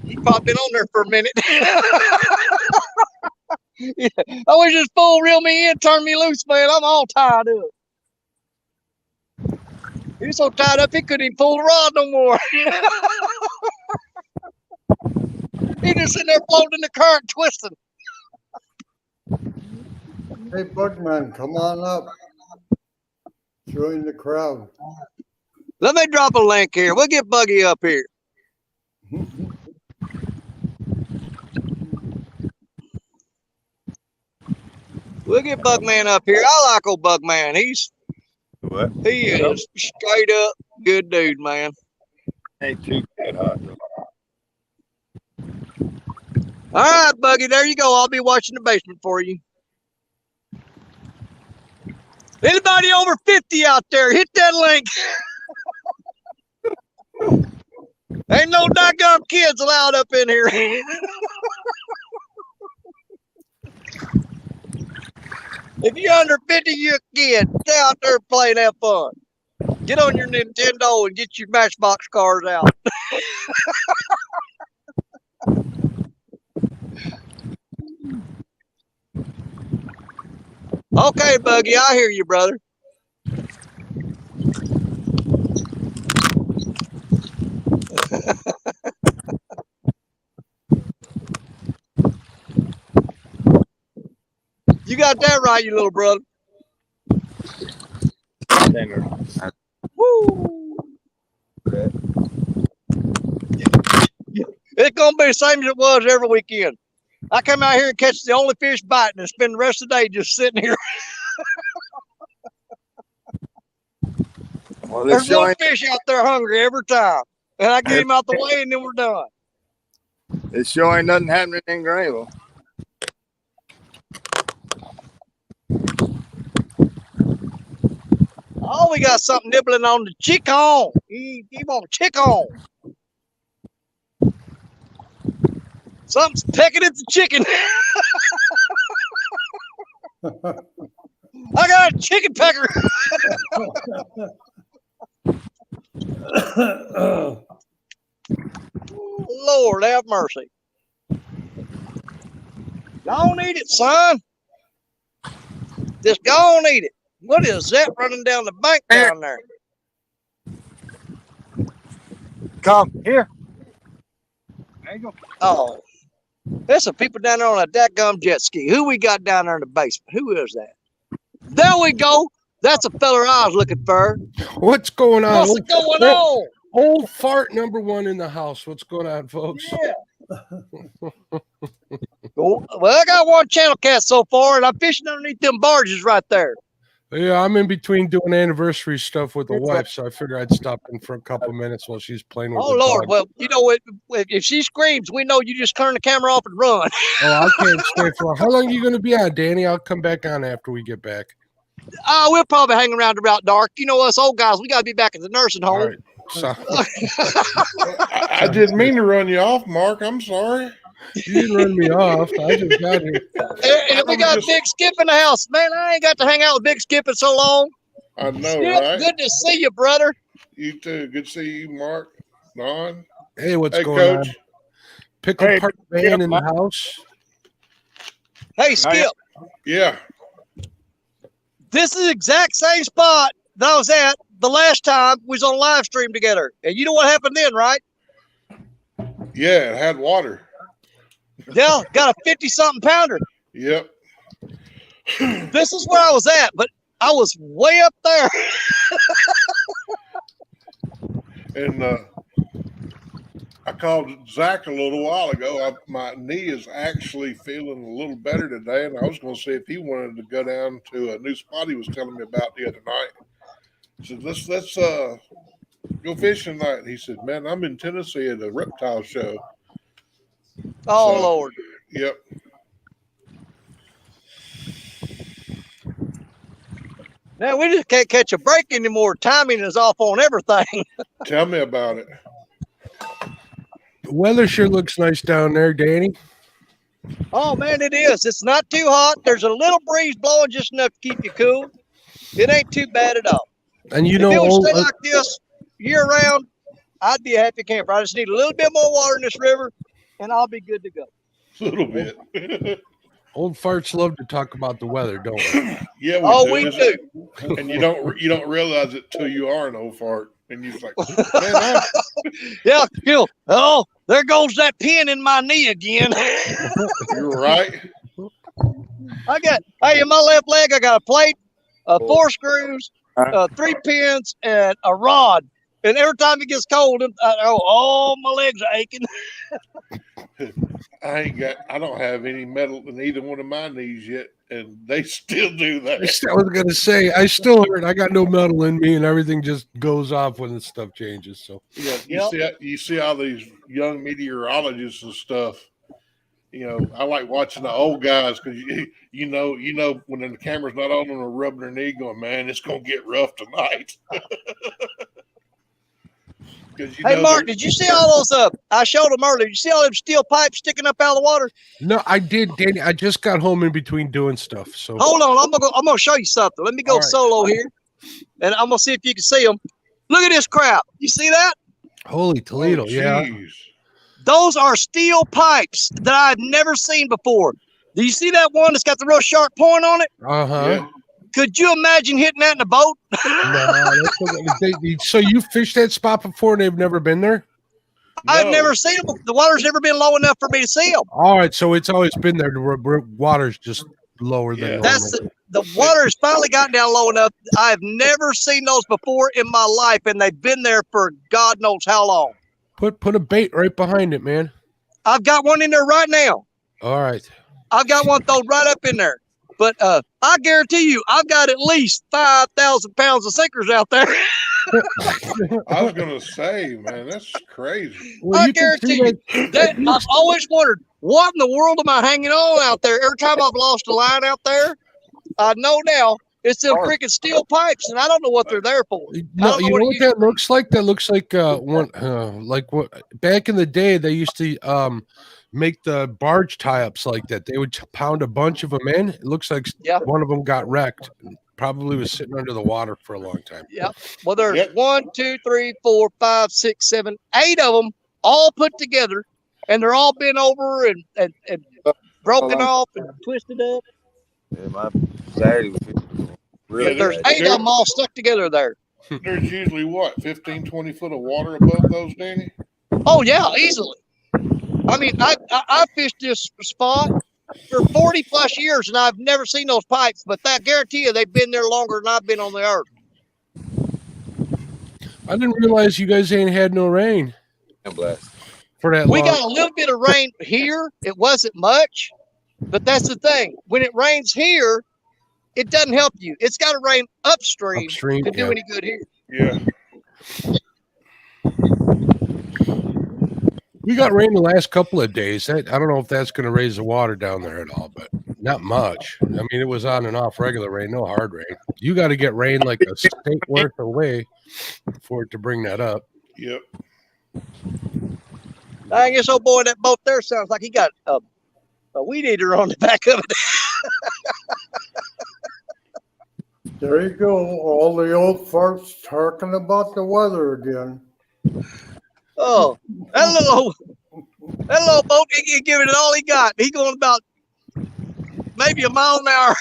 He probably been on there for a minute. Yeah. I wish this fool reel me in, turn me loose, man. I'm all tied up. He's so tied up he couldn't even pull the rod no more. He just sitting there floating in the current, twisting. Hey, Bugman, come on up. Join the crowd. Let me drop a link here. We'll get Buggy up here. We'll get Bugman up here. I like old Bugman. He is straight up good dude, man. Ain't too bad hot. All right, Buggy, there you go. I'll be watching the basement for you. Anybody over 50 out there, hit that link. Ain't no doggone kids allowed up in here. If you're under 50, you're a kid. Stay out there playing, have fun. Get on your Nintendo and get your Matchbox cars out. Okay, Buggy, I hear you, brother. You got that right, you little brother. Woo! It's gonna be the same as it was every weekend. I come out here and catch the only fish biting and spend the rest of the day just sitting here. Well, There's one fish out there hungry every time. And I get him out the way and then we're done. It sure ain't nothing happening in Greenville. Oh, we got something nibbling on the chicken. He want chicken. Something's pecking at the chicken. I got a chicken pecker. Lord have mercy. Don't eat it, son. Just go on eat it. What is that running down the bank down there? Come here. There you go. Oh, there's some people down there on a dadgum jet ski. Who we got down there in the basement? Who is that? There we go. That's a feller I was looking for. What's going on? What's going on? Old fart number one in the house. What's going on, folks? Yeah. Well, I got one channel cast so far, and I'm fishing underneath them barges right there. Yeah, I'm in between doing anniversary stuff with the wife, so I figured I'd stop in for a couple minutes while she's playing with Oh, the Lord. dog. Well, you know what? If she screams, we know you just turn the camera off and run. Oh, I can't stay for. How long are you going to be on, Danny? I'll come back on after we get back. We'll probably hang around about dark. You know us old guys, we got to be back at the nursing home. All right. So, I didn't mean to run you off, Mark. I'm sorry. you didn't run me off. I just got here. And we got Big Skip in the house. Man, I ain't got to hang out with Big Skip in so long. I know, Skip, right? good to see you, brother. You too. Good to see you, Mark. Don. Hey, what's Hey, going Coach. on? Pickle Hey, Park Van in the house. Hey, Skip. Yeah. This is the exact same spot that I was at the last time we was on live stream together. And you know what happened then, right? Yeah, it had water. Yeah, got a 50-something pounder. Yep. This is where I was at, but I was way up there. And I called Zach a little while ago. My knee is actually feeling a little better today, and I was going to see if he wanted to go down to a new spot he was telling me about the other night. I said, let's go fishing tonight. And he said, man, I'm in Tennessee at a reptile show. Oh, So, Lord. Yep. Now, we just can't catch a break anymore. Timing is off on everything. Tell me about it. The weather sure looks nice down there, Danny. Oh, man, it is. It's not too hot. There's a little breeze blowing just enough to keep you cool. It ain't too bad at all. And you If know, it would stay like this year-round, I'd be a happy camper. I just need a little bit more water in this river, and I'll be good to go. A little bit. Old farts love to talk about the weather, don't we? Yeah, We do. do. And you don't realize it till you are an old fart, and you're like, man, Yeah, Gil. Oh, there goes that pin in my knee again. you're right. Hey, in my left leg, I got a plate, 4 screws, 3 pins, and a rod. And every time it gets cold, my legs are aching. I don't have any metal in either one of my knees yet, and they still do that. I was gonna say I still hurt. I got no metal in me, and everything just goes off when the stuff changes. So Yeah, you see all these young meteorologists and stuff. I like watching the old guys because you know when the camera's not on and they're rubbing their knee, going, man, it's gonna get rough tonight. Hey, Mark, did you see all those? I showed them earlier. Did you see all them steel pipes sticking up out of the water? No, I did, Danny. I just got home in between doing stuff. So hold on, I'm gonna show you something. Let me go solo here, and I'm gonna see if you can see them. Look at this crap. You see that? Holy Toledo! Yeah. Those are steel pipes that I've never seen before. Do you see that one that's got the real sharp point on it? Yeah. Could you imagine hitting that in a boat? No, so you fished that spot before and they've never been there? No. I've never seen them. The water's never been low enough for me to see them. All right, so it's always been there. The water's just lower than normal. The water has finally gotten down low enough. I've never seen those before in my life, and they've been there for God knows how long. Put a bait right behind it, man. I've got one in there right now. All right. I've got one thrown right up in there. But I guarantee you, I've got at least 5,000 pounds of sinkers out there. I was going to say, man, that's crazy. Well, I guarantee you that I've always wondered, what in the world am I hanging on out there? Every time I've lost a line out there, I know now it's them freaking steel pipes, and I don't know what they're there for. No, you know what that looks like? That looks like like what back in the day they used to make the barge tie-ups like that. They would pound a bunch of them in. It looks like one of them got wrecked. Probably was sitting under the water for a long time. Yeah. Well, there's 1, 2, 3, 4, 5, 6, 7, 8 of them all put together, and they're all bent over and broken off and twisted up. Yeah, my Saturday was really there's 8 of them all stuck together there. There's usually 15, 20 foot of water above those, Danny? Oh yeah, easily. I mean, I fished this spot for 40 plus years, and I've never seen those pipes. But I guarantee you, they've been there longer than I've been on the earth. I didn't realize you guys ain't had no rain. Blessed. For that we got a little bit of rain here. It wasn't much, but that's the thing. When it rains here, it doesn't help you. It's got to rain upstream to do any good here. Yeah. We got rain the last couple of days. I don't know if that's going to raise the water down there at all, but not much. I mean, it was on and off regular rain, no hard rain. You got to get rain like a state worth away for it to bring that up. Yep. I guess, oh boy, that boat there sounds like he got a weed eater on the back of it. There you go. All the old farts talking about the weather again. Oh, that little boat, he giving it all he got. He going about maybe a mile an hour.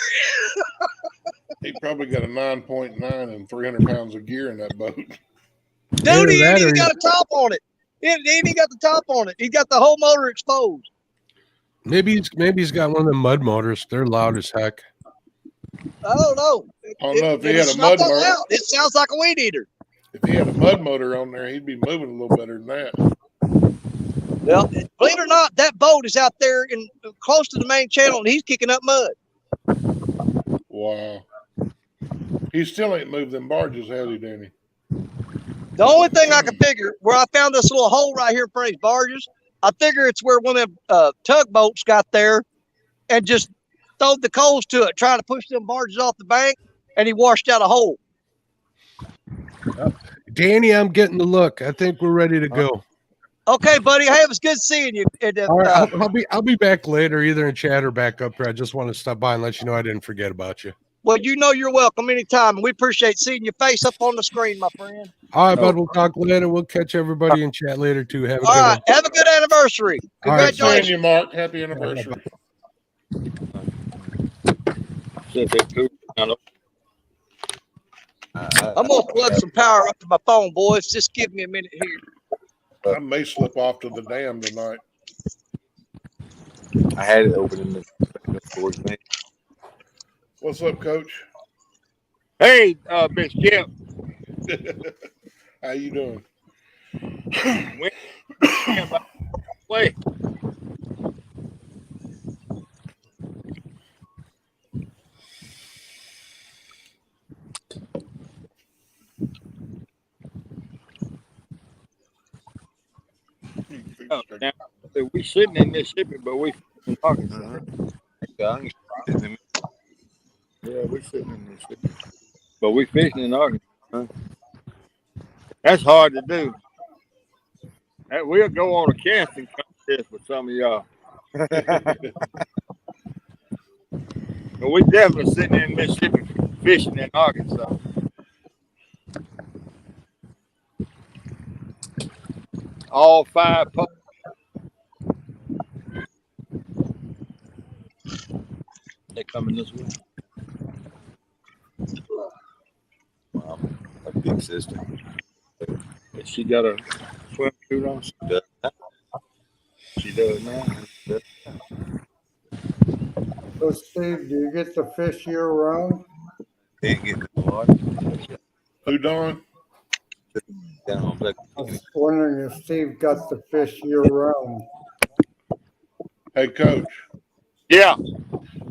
He probably got a 9.9 and 300 pounds of gear in that boat. Dude, he ain't even got a top on it. He ain't even got the top on it. He got the whole motor exposed. Maybe he's got one of the mud motors. They're loud as heck. I don't know. I don't know if he had a mud motor. It sounds like a weed eater. If he had a mud motor on there, he'd be moving a little better than that. Well, believe it or not, that boat is out there in close to the main channel, and he's kicking up mud. Wow. He still ain't moved them barges, has he, Danny? The only thing I can figure, where I found this little hole right here in front of these barges, I figure it's where one of them tugboats got there and just throwed the coals to it, trying to push them barges off the bank, and he washed out a hole. Danny, I'm getting the look. I think we're ready to go. Okay, buddy. Hey, it was good seeing you. And, all right, I'll be back later, either in chat or back up here. I just want to stop by and let you know I didn't forget about you. Well, you know you're welcome anytime, and we appreciate seeing your face up on the screen, my friend. All right, bud. We'll talk later. We'll catch everybody in chat later too. Have a good one. Have a good anniversary. Congratulations, you, Mark. Happy anniversary. since it cooled down. I'm gonna plug some power up to my phone, boys. Just give me a minute here. I may slip off to the dam tonight. I had it open in the storage bin. What's up, Coach? Hey, Miss Skip. How you doing? Wait. Oh, now, we sitting in Mississippi, but we in Arkansas. Yeah, We sitting in Mississippi, but we fishing in Arkansas. That's hard to do. We'll go on a casting contest with some of y'all. But we definitely sitting in Mississippi fishing in Arkansas. All 5 posts. They coming this way. wow, a big sister. She got a swimsuit on. She does now. So, Steve, do you get to fish year round? Didn't get in the water. Who, Don? Down on Black. I was wondering if Steve got to fish year round. Hey, Coach. Yeah.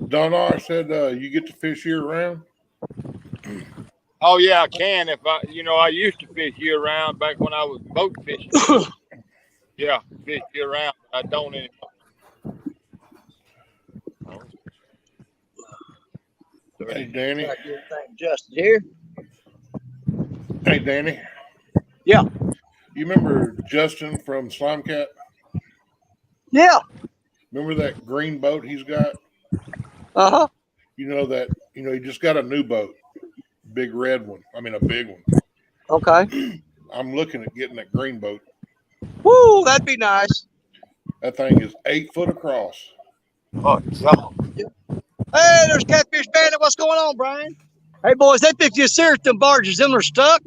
Don R said you get to fish year round. Oh yeah, I can. If I used to fish year round back when I was boat fishing. Yeah, fish year round. But I don't anymore. Hey, Danny. Justin here. Hey, Danny. Yeah. You remember Justin from Slime Cat? Yeah. Remember that green boat he's got? Uh-huh. You know that, he just got a new boat. Big red one. I mean, a big one. Okay. I'm looking at getting that green boat. Woo, that'd be nice. That thing is 8 foot across. Oh, so. Hey, there's Catfish Bandit. What's going on, Brian? Hey, boys, they picked you serious, them barges. Them are stuck.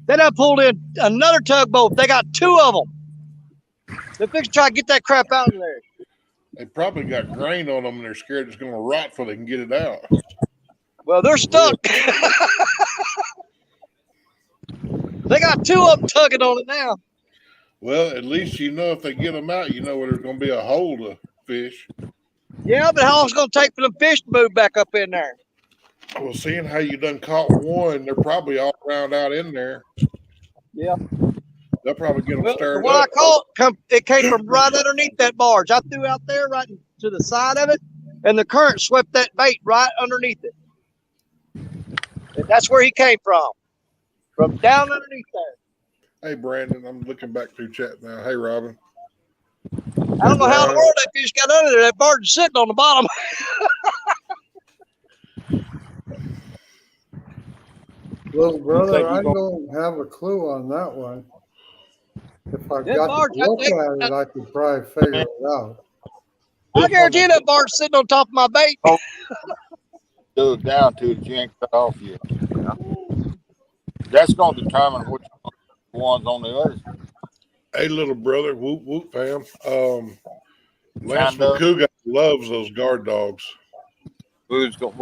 Then I pulled in another tugboat. They got 2 of them. They're fixing to try to get that crap out of there. They probably got grain on them and they're scared it's going to rot before they can get it out. Well, they're stuck. They got 2 of them tugging on it now. Well, at least if they get them out, where there's going to be a hole to fish. Yeah, but how long is it going to take for them fish to move back up in there? Well, seeing how you done caught one, they're probably all round out in there. Yeah. They'll probably get them stirred what up. I caught, it came from right underneath that barge. I threw out there right to the side of it, and the current swept that bait right underneath it. And that's where he came from down underneath there. Hey, Brandon, I'm looking back through chat now. Hey, Robin. I don't know how in the world that fish got under there. That barge is sitting on the bottom. Little brother, I don't have a clue on that one. If I got to look at it, I could probably figure it out. I guarantee you that barge sitting on top of my bait. Dug down to it, you ain't cut off yet. That's going to determine which one's on the other. Hey, little brother. Whoop, whoop, fam. Lance McCougar loves those guard dogs. I'm going to take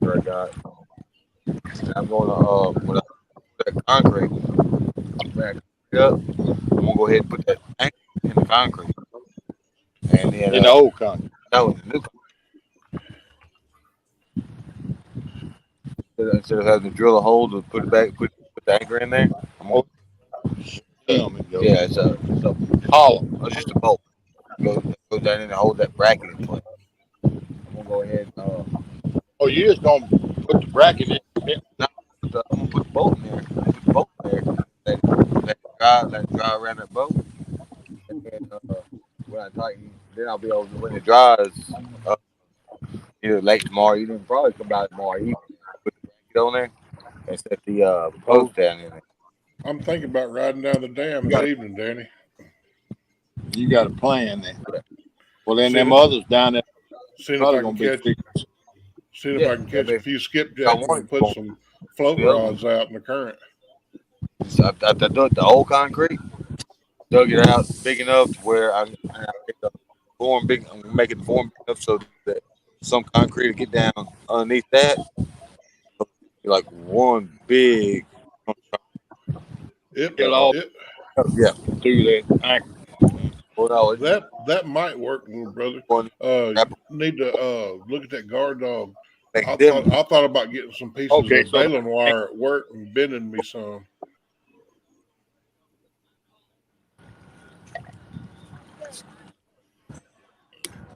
I got. And I'm going to with that concrete. Back up. I'm gonna go ahead and put that tank in the concrete. And then in the old concrete. No, in the new concrete. Instead of having to drill a hole to put it back, put the anchor in there. Yeah, it's a hollow. It's just a bolt. Go down in and hold that bracket in place. I'm gonna go ahead. You just gonna put the bracket in? No, I'm gonna put the bolt in there. Put the bolt in there. Let it dry around that bolt. And then when I tighten, then I'll be able to, when it dries, either late tomorrow evening, probably come out tomorrow evening. Put the bracket on there and set the post down in there. I'm thinking about riding down the dam this evening, Danny. You got a plan then. Well, then See them it. others down there Seeing if probably I gonna can be catch, fixed. seeing if I can catch a few skipjacks and put some float rods out in the current. I dug the old concrete, dug it out big enough to where I get the form big. I'm making the form big enough so that some concrete will get down underneath that. Like one big. It, Get all it, Yeah. through that. Well, no, that might work, little brother. Need to look at that guard dog. I thought about getting some pieces of baling wire at work and bending me some.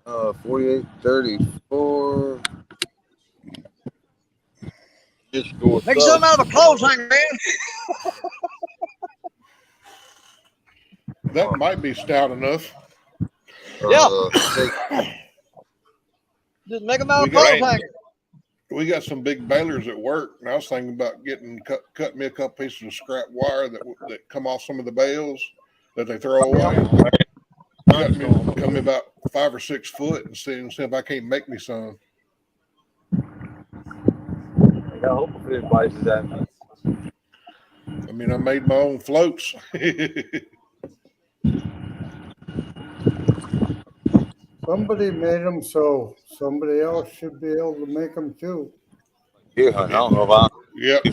uh, 48, 34. Just go Make something out of a clothes hanger, man. That might be stout enough. Yeah. Just make them out of clothes hanger. We got some big balers at work, and I was thinking about getting cut me a couple pieces of scrap wire that come off some of the bales that they throw away. Cut me about 5 or 6 foot and see if I can't make me some. I hope everybody's that. I mean, I made my own floats. Somebody made them, so somebody else should be able to make them too. Yeah, I don't know about. Yep.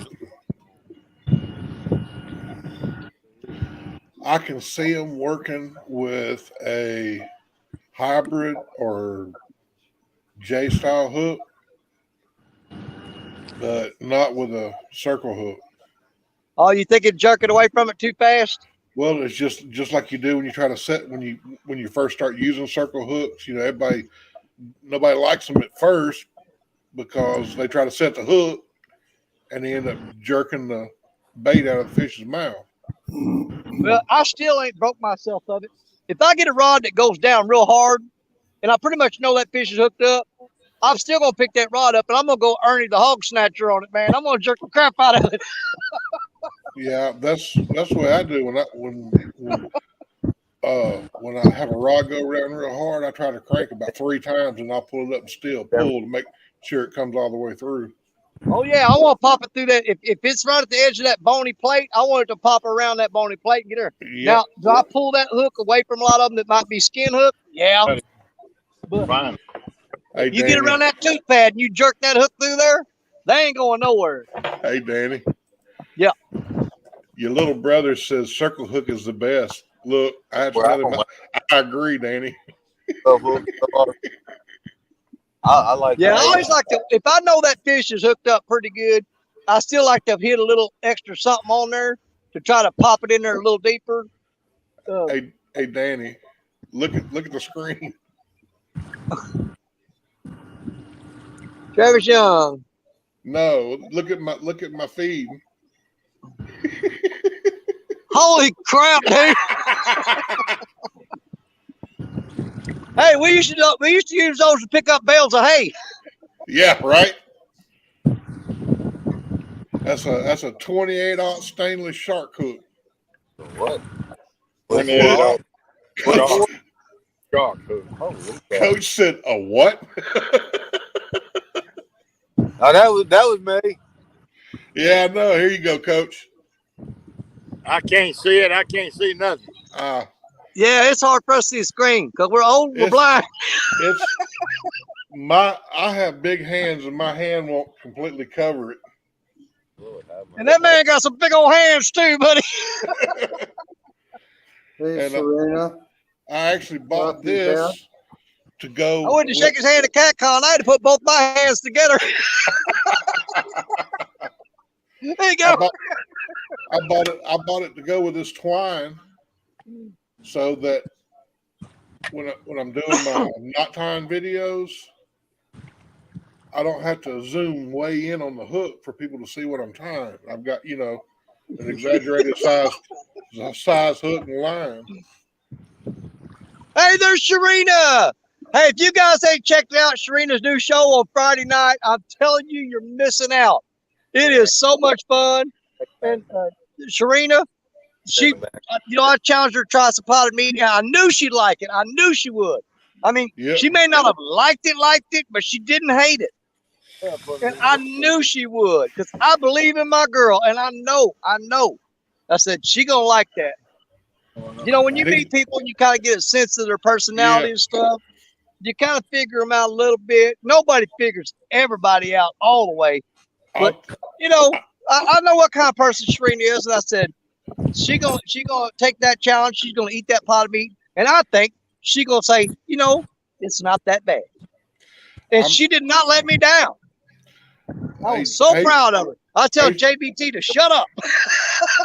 I can see them working with a hybrid or J-style hook, but not with a circle hook. Oh, you think it jerk it away from it too fast? Well, it's just like you do when you try to set when you first start using circle hooks. You know, nobody likes them at first because they try to set the hook and they end up jerking the bait out of the fish's mouth. Well, I still ain't broke myself of it. If I get a rod that goes down real hard, and I pretty much know that fish is hooked up, I'm still gonna pick that rod up and I'm gonna go Ernie the hog snatcher on it, man. I'm gonna jerk the crap out of it. Yeah, that's the way I do when I have a rod go around real hard. I try to crank about 3 times and I'll pull it up and still pull to make sure it comes all the way through. Oh yeah, I want to pop it through that. If it's right at the edge of that bony plate, I want it to pop around that bony plate and get her. Yep. Now, do I pull that hook away from a lot of them that might be skin hook? Yeah. But fine. Hey, you get around that tooth pad and you jerk that hook through there, they ain't going nowhere. Hey, Danny. Yeah. Your little brother says circle hook is the best. Look, I agree, Danny. I like. Yeah, I always like to. If I know that fish is hooked up pretty good, I still like to hit a little extra something on there to try to pop it in there a little deeper. Hey, Danny, look at the screen. Travis Young. No, look at my feed. Holy crap, dude! Hey, we used to use those to pick up bales of hay. Yeah, right. That's a 28-aught stainless shark hook. What? 28-aught shark hook. Coach said a what? Oh, that was me. Yeah, I know. Here you go, Coach. I can't see it. I can't see nothing. Yeah, it's hard for us to see the screen because we're old, we're blind. I have big hands and my hand won't completely cover it. And that man got some big old hands too, buddy. Hey, Serena. I actually bought this to go. I wouldn't shake his hand at CatCon. I had to put both my hands together. There you go. I bought it to go with this twine, so that when I'm doing my knot tying videos, I don't have to zoom way in on the hook for people to see what I'm tying. I've got an exaggerated size hook and line. Hey, there's Sharina. Hey, if you guys ain't checked out Sharina's new show on Friday night, I'm telling you, you're missing out. It is so much fun. And Sharina, she, I challenged her to try some potted meat, and I knew she'd like it. I knew she would. I mean, she may not have liked it, but she didn't hate it. And I knew she would, because I believe in my girl, and I know. I said, she gonna like that. When you meet people and you kind of get a sense of their personality and stuff, you kind of figure them out a little bit. Nobody figures everybody out all the way. But, I know what kind of person Sharina is, and I said, she gonna take that challenge. She's gonna eat that pot of meat, and I think she gonna say, it's not that bad. And she did not let me down. I was so proud of her. I tell JBT to shut up.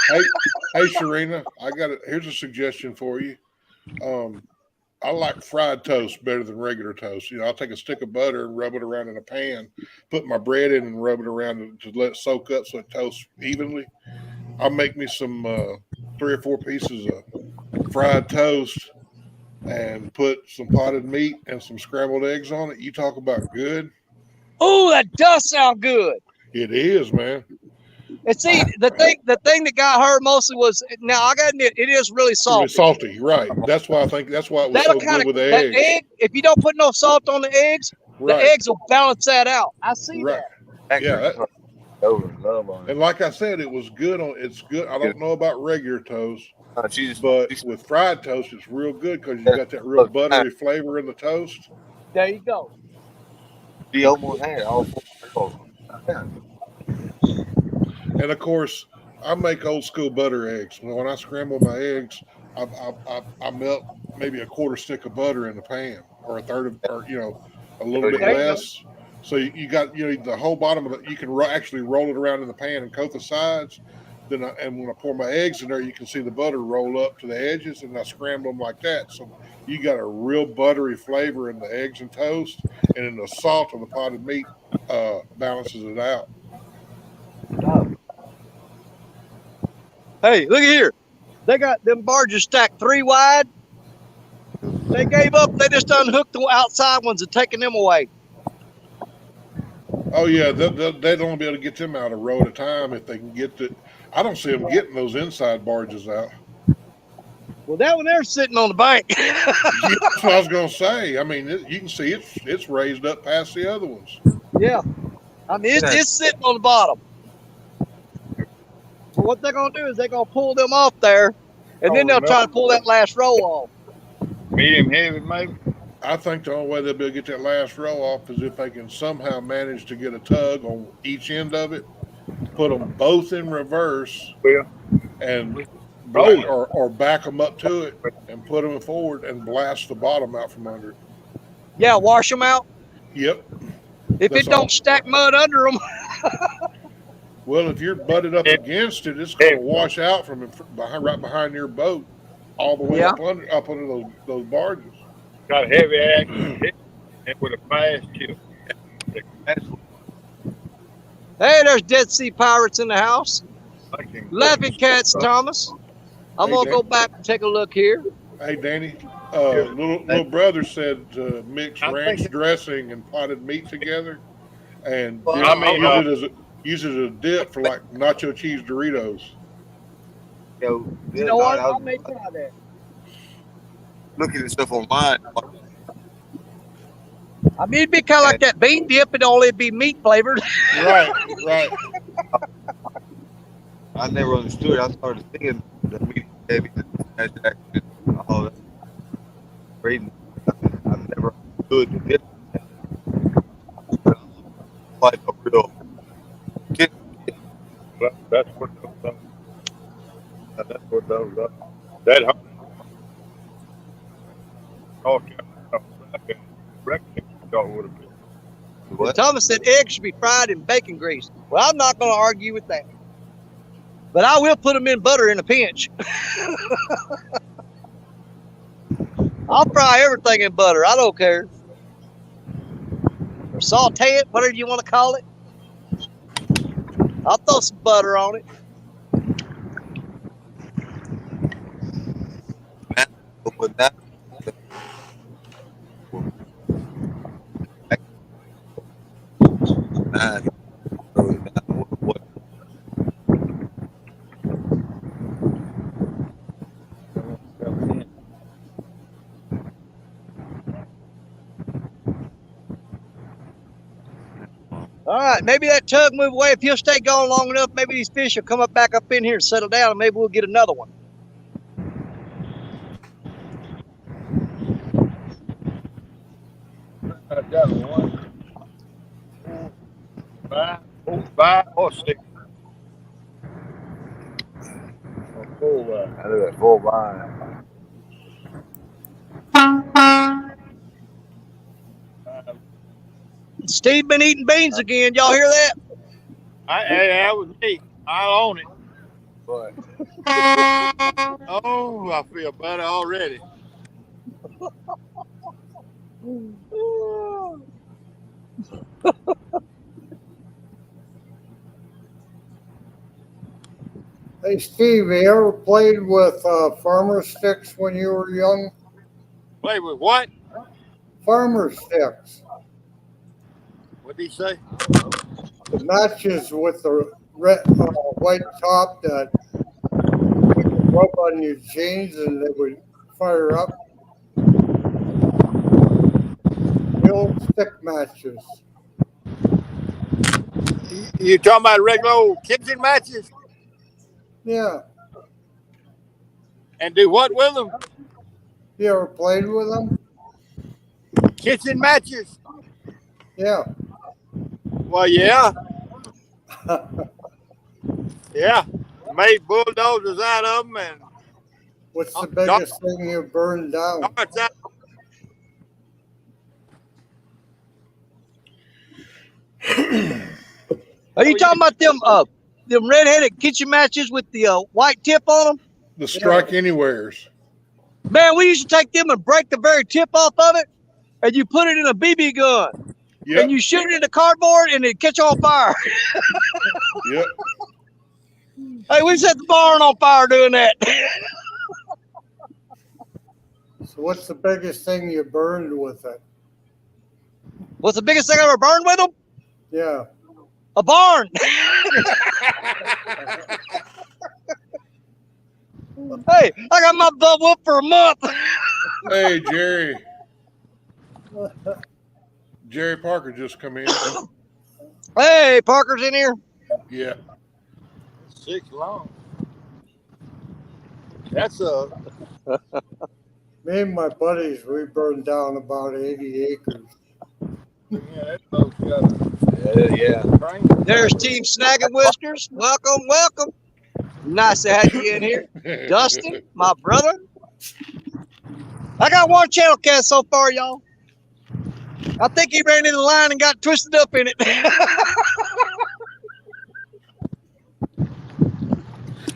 hey, Sharina, here's a suggestion for you. I like fried toast better than regular toast. I'll take a stick of butter and rub it around in a pan, put my bread in and rub it around to let it soak up so it toasts evenly. I'll make me some 3 or 4 pieces of fried toast and put some potted meat and some scrambled eggs on it. You talk about good. Oh, that does sound good. It is, man. And see, the thing that got her mostly was, now I gotta admit, it is really salty. It's salty, right? That's why it was so good with the eggs. Egg, if you don't put no salt on the eggs, the eggs will balance that out. I see that. Yeah. And like I said, it was good it's good. I don't know about regular toast, but with fried toast, it's real good because you got that real buttery flavor in the toast. There you go. He almost had all 4. And of course, I make old school butter eggs. When I scramble my eggs, I melt maybe a 1/4 stick of butter in the pan, or a third of, or a little bit less. So you got the whole bottom of it. You can actually roll it around in the pan and coat the sides. And when I pour my eggs in there, you can see the butter roll up to the edges, and I scramble them like that. So you got a real buttery flavor in the eggs and toast, and then the salt of the potted meat balances it out. Hey, look at here. They got them barges stacked 3 wide. They gave up. They just unhooked the outside ones and taken them away. Oh, yeah. They'd only be able to get them out a row at a time if they can get it. I don't see them getting those inside barges out. Well, that one there's sitting on the bank. That's what I was going to say. I mean, you can see it's raised up past the other ones. Yeah. I mean, it's sitting on the bottom. But what they're going to do is they're going to pull them off there, and then they'll try to pull that last row off. Medium heavy, maybe? I think the only way they'll be able to get that last row off is if they can somehow manage to get a tug on each end of it, put them both in reverse, and or back them up to it and put them forward and blast the bottom out from under it. Yeah, wash them out. Yep. If it don't stack mud under them. Well, if you're butted up against it, it's going to wash out from right behind your boat all the way up under those barges. Got a heavy action and with a fast chip. Hey, there's Dead Sea Pirates in the house. Laughing Cats, Thomas. I'm going to go back and take a look here. Hey, Danny. Little brother said mix ranch dressing and potted meat together, and use it as a dip for like nacho cheese Doritos. You know what? I may try that. Looking at stuff online. I mean, it'd be kind of like that bean dip, and only be meat flavored. Right. I never understood. I started thinking the meat heavy, all that. Reading, I never understood the dip. Like a real kid. That's what those are. That's what those are. That Thomas said eggs should be fried in bacon grease. Well, I'm not going to argue with that. But I will put them in butter in a pinch. I'll fry everything in butter. I don't care. Or saute it, whatever you want to call it. I'll throw some butter on it. All right, maybe that tug move away. If he'll stay gone long enough, maybe these fish will come back up in here and settle down, and maybe we'll get another one. I've got 1, 4, 5 or 6. Or 4. I do that full line. Steve been eating beans again. Y'all hear that? That was me. I own it. But Oh, I feel better already. Hey, Steve, you ever played with farmer sticks when you were young? Play with what? Farmer sticks. What did he say? The matches with the red, white top that you could rub on your jeans and they would fire up. The old stick matches. You talking about regular old kitchen matches? Yeah. And do what with them? You ever played with them? Kitchen matches? Yeah. Well, yeah. Yeah. Made bulldozers out of them and What's the biggest thing you burned down? Are you talking about them red-headed kitchen matches with the white tip on them? The Strike Anywheres. Man, we used to take them and break the very tip off of it, and you put it in a BB gun. Yep. And you shoot it into cardboard, and it catch on fire. Yep. Hey, we set the barn on fire doing that. So what's the biggest thing you burned with it? What's the biggest thing I ever burned with them? Yeah. A barn. Hey, I got my butt whooped for a month. Hey, Jerry. Jerry Parker just come in. Hey, Parker's in here. Yeah. 6 long. That's Me and my buddies, we burned down about 80 acres. yeah, that folks got yeah. train. There's Team Snagging Whiskers. Welcome, welcome. Nice to have you in here. Dustin, my brother. I got one channel cast so far, y'all. I think he ran in the line and got twisted up in it.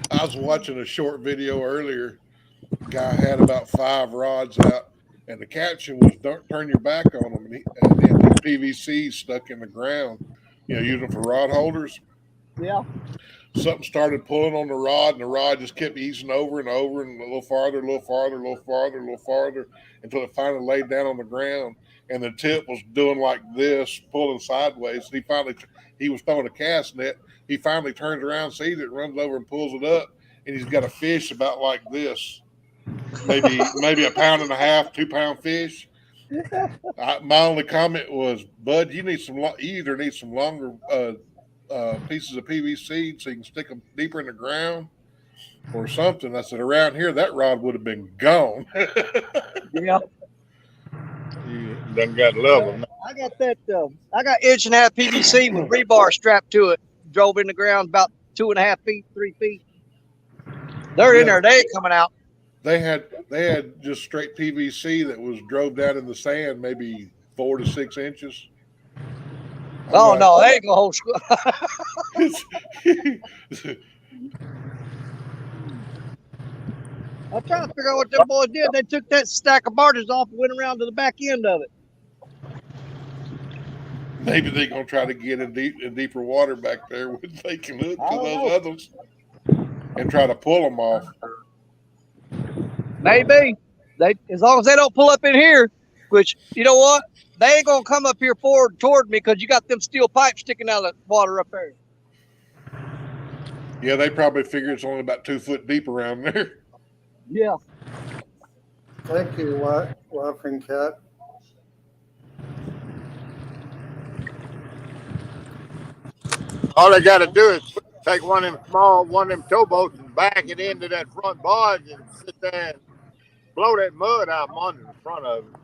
I was watching a short video earlier. Guy had about 5 rods out, and the caption was "Don't turn your back on them." And then the PVC stuck in the ground, using for rod holders. Yeah. Something started pulling on the rod, and the rod just kept easing over and over, and a little farther, a little farther, a little farther, a little farther, until it finally laid down on the ground. And the tip was doing like this, pulling sideways. He was throwing a cast net. He finally turns around, sees it, runs over and pulls it up, and he's got a fish about like this, maybe a pound and a half, 2 pound fish. My only comment was, Bud, you either need some longer pieces of PVC so you can stick them deeper in the ground or something. I said, around here, that rod would have been gone. Yeah. You done got level. I got that. I got 1.5 inch PVC with rebar strapped to it. Drove in the ground about 2.5 feet, 3 feet. They're in there. They ain't coming out. They had just straight PVC that was drove down in the sand, maybe 4 to 6 inches. No, they ain't gonna hold school. I'm trying to figure out what them boys did. They took that stack of barges off and went around to the back end of it. Maybe they're gonna try to get in deeper water back there where they can hook to those others and try to pull them off. Maybe as long as they don't pull up in here, which you know what, they ain't gonna come up here forward toward me because you got them steel pipes sticking out of the water up there. Yeah, they probably figure it's only about 2 foot deep around there. Yeah. Thank you, Laughing Cat. All they got to do is take one of them towboats and back it into that front barge and sit there and blow that mud out from under the front of it.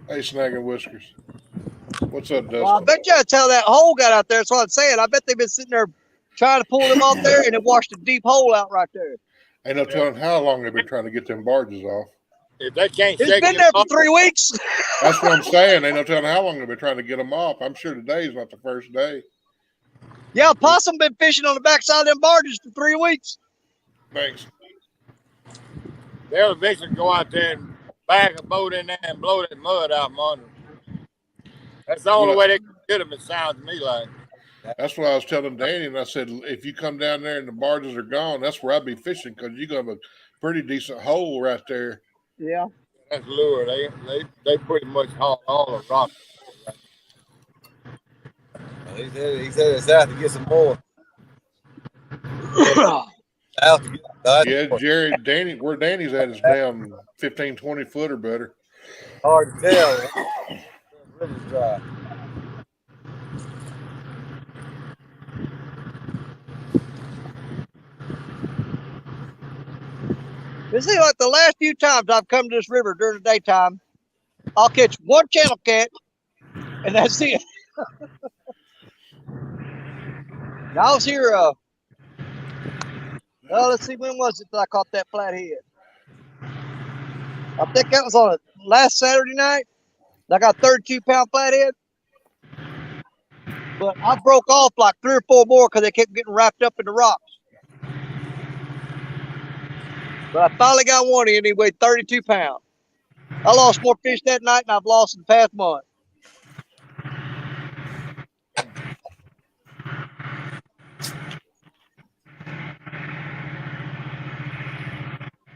Hey, Snagging Whiskers. What's up, Dustin? Well, I bet you that's how that hole got out there. That's what I'm saying. I bet they've been sitting there trying to pull them off there, and it washed a deep hole out right there. Ain't no telling how long they've been trying to get them barges off. If they can't It's shake been it there for off, 3 weeks. That's what I'm saying. Ain't no telling how long they've been trying to get them off. I'm sure today's not the first day. Yeah, possum been fishing on the backside of them barges for 3 weeks. Thanks. they'll eventually go out there and back a boat in there and blow that mud out from under them. That's the only way they can get them, it sounds to me like. That's what I was telling Danny, and I said, if you come down there and the barges are gone, that's where I'd be fishing because you're going to have a pretty decent hole right there. Yeah. That's lure. They pretty much haul all the rock. He said it's out to get some more. Out to get Yeah, Jerry, Danny, where Danny's at is down 15, 20 foot or better. hard to tell. River's dry. It seems like the last few times I've come to this river during the daytime, I'll catch one channel cat, and that's it. Now, I was here, well, let's see, when was it that I caught that flathead? I think that was on last Saturday night. I got a 32-pound flathead. But I broke off like 3 or 4 more because they kept getting wrapped up in the rocks. But I finally got one in. He weighed 32 pounds. I lost more fish that night than I've lost in the past month.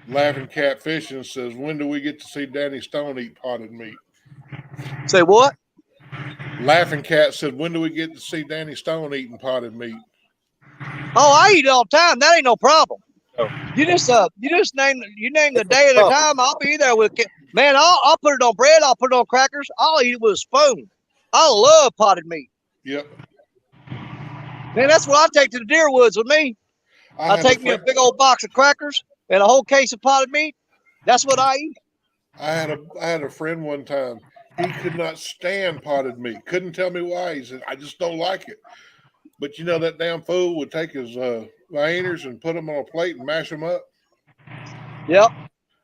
Laughing Cat Fishing says, when do we get to see Danny Stone eat potted meat? Say what? Laughing Cat said, when do we get to see Danny Stone eating potted meat? Oh, I eat it all the time. That ain't no problem. Oh. You just name the day and the time. I'll be there with it. Man, I'll put it on bread. I'll put it on crackers. I'll eat it with a spoon. I love potted meat. Yep. Man, that's what I take to the deer woods with me. I take me a big old box of crackers and a whole case of potted meat. That's what I eat. I had a friend one time. He could not stand potted meat. Couldn't tell me why. He said, I just don't like it. But you know, that damn fool would take his liners and put them on a plate and mash them up. Yep.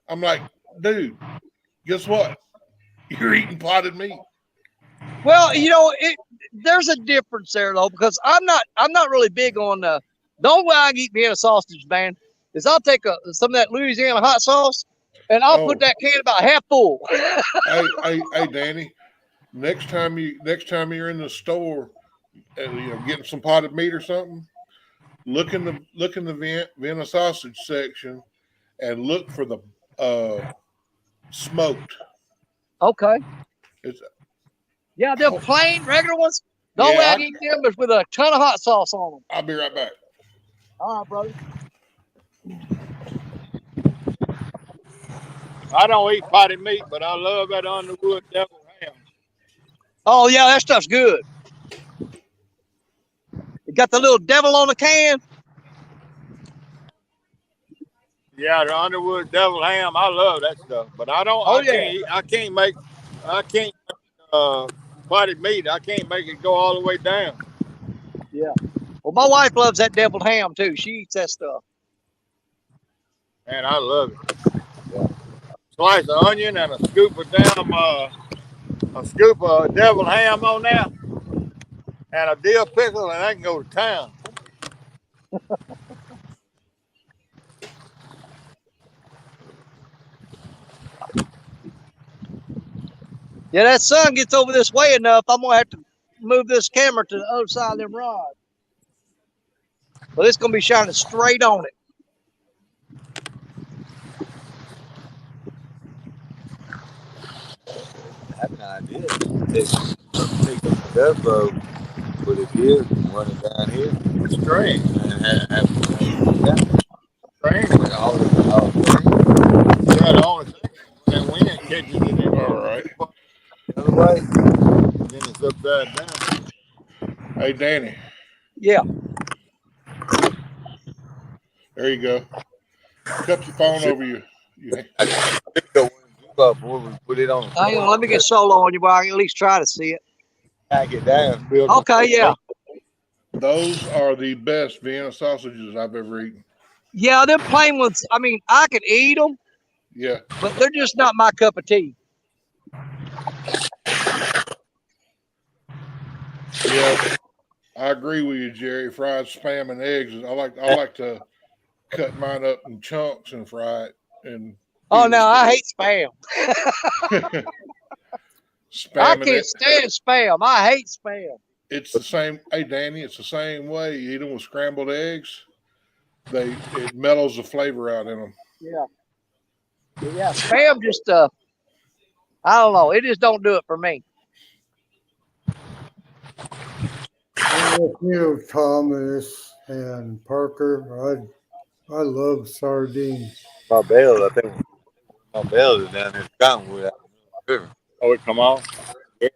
I'm like, dude, guess what? You're eating potted meat. Well, you know, there's a difference there though, because I'm not really big on the only way I can eat Vienna sausage, man, is I'll take some of that Louisiana hot sauce and I'll put that can about half full. hey, Danny, next time you're in the store and getting some potted meat or something, look in the Vienna sausage section and look for the smoked. Okay. Yeah, they're plain regular ones. The only way I can eat them is with a ton of hot sauce on them. I'll be right back. All right, brother. I don't eat potted meat, but I love that Underwood devil ham. Oh yeah, that stuff's good. You got the little devil on the can. Yeah, the Underwood devil ham. I love that stuff, but I don't. I can't make potted meat. I can't make it go all the way down. Yeah. Well, my wife loves that deviled ham too. She eats that stuff. Man, I love it. Yeah. Slice of onion and a scoop of deviled ham on there, and a dill pickle, and I can go to town. Yeah, that sun gets over this way enough, I'm gonna have to move this camera to the other side of them rods. But it's gonna be shining straight on it. I have an idea. Take the GoPro, put it here, run it down here, Strange. and have Strange. all the Yeah, the only thing that wind catches it in All right. other way. Then it's up upside down. Hey, Danny. Yeah. There you go. Cut your phone over you. Before we put it on. Hang on, let me get solo on you, where I can at least try to see it. Pack it down. Okay, yeah. Those are the best Vienna sausages I've ever eaten. Yeah, them plain ones, I mean, I can eat them, Yeah. but they're just not my cup of tea. Yeah. I agree with you, Jerry. Fried spam and eggs. I like to cut mine up in chunks and fry it. And Oh no, I hate spam. Spam I and can't stand spam. I hate spam. It's the same. Hey, Danny, it's the same way. You eat them with scrambled eggs. It mellows the flavor out in them. Yeah. Yeah, spam just I don't know. It just don't do it for me. I'm with you, Thomas and Parker. I love sardines. My bells, I think my bells is down there in Cottonwood. Oh, it come on? Yeah.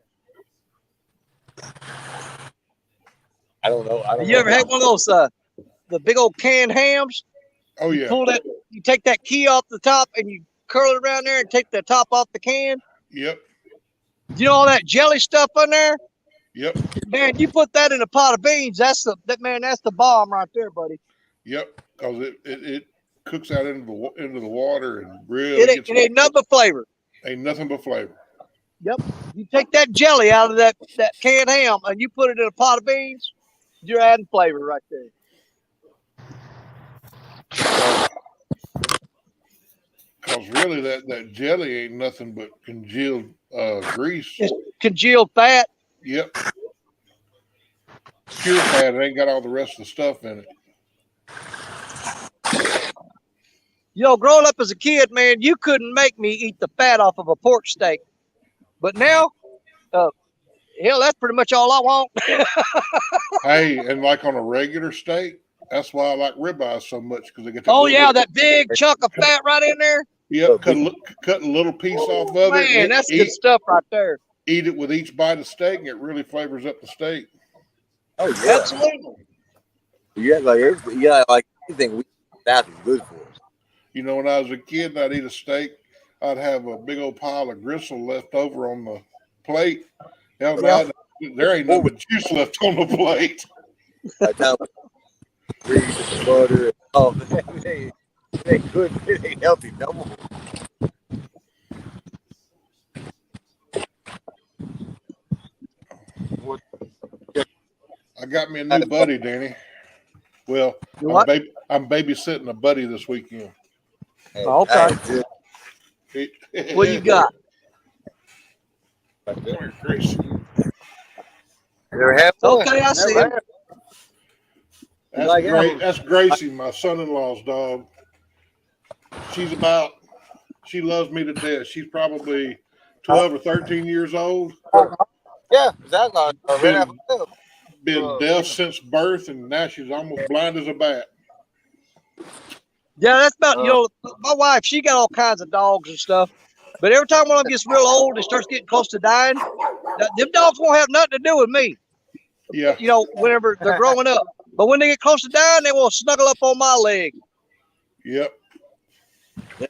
I don't know. You ever had one of those the big old canned hams? Oh You yeah. pull that, you take that key off the top and you curl it around there and take the top off the can. Yep. You know all that jelly stuff in there? Yep. Man, you put that in a pot of beans, that's the bomb right there, buddy. Yep. Because it cooks out into the water and really It ain't nothing but flavor. Ain't nothing but flavor. Yep. You take that jelly out of that canned ham and you put it in a pot of beans, you're adding flavor right there. Because really that jelly ain't nothing but congealed grease. It's congealed fat. Yep. Pure fat. It ain't got all the rest of the stuff in it. You know, growing up as a kid, man, you couldn't make me eat the fat off of a pork steak. But now, hell, that's pretty much all I want. Hey, and like on a regular steak, that's why I like ribeyes so much, because they get that big chunk of fat right in there. Yep, cut a little piece off of it. Man, that's good stuff right there. Eat it with each bite of steak, and it really flavors up the steak. Oh yeah, absolutely. Yeah, like anything that is good for us. You know, when I was a kid and I'd eat a steak, I'd have a big old pile of gristle left over on the plate. Hell, now there ain't no juice left on the plate. That time, grease and butter. Oh, it ain't good. It ain't healthy no more. I got me a new buddy, Danny. Well, I'm babysitting a buddy this weekend. Okay. What you got? Gracie. Okay, I see him. That's great. That's Gracie, my son-in-law's dog. She loves me to death. She's probably 12 or 13 years old. Yeah, exactly. Been deaf since birth, and now she's almost blind as a bat. Yeah, that's about, my wife, she got all kinds of dogs and stuff. But every time one of them gets real old and starts getting close to dying, them dogs won't have nothing to do with me. Yeah. You know, whenever they're growing up. But when they get close to dying, they will snuggle up on my leg. Yep. Yeah,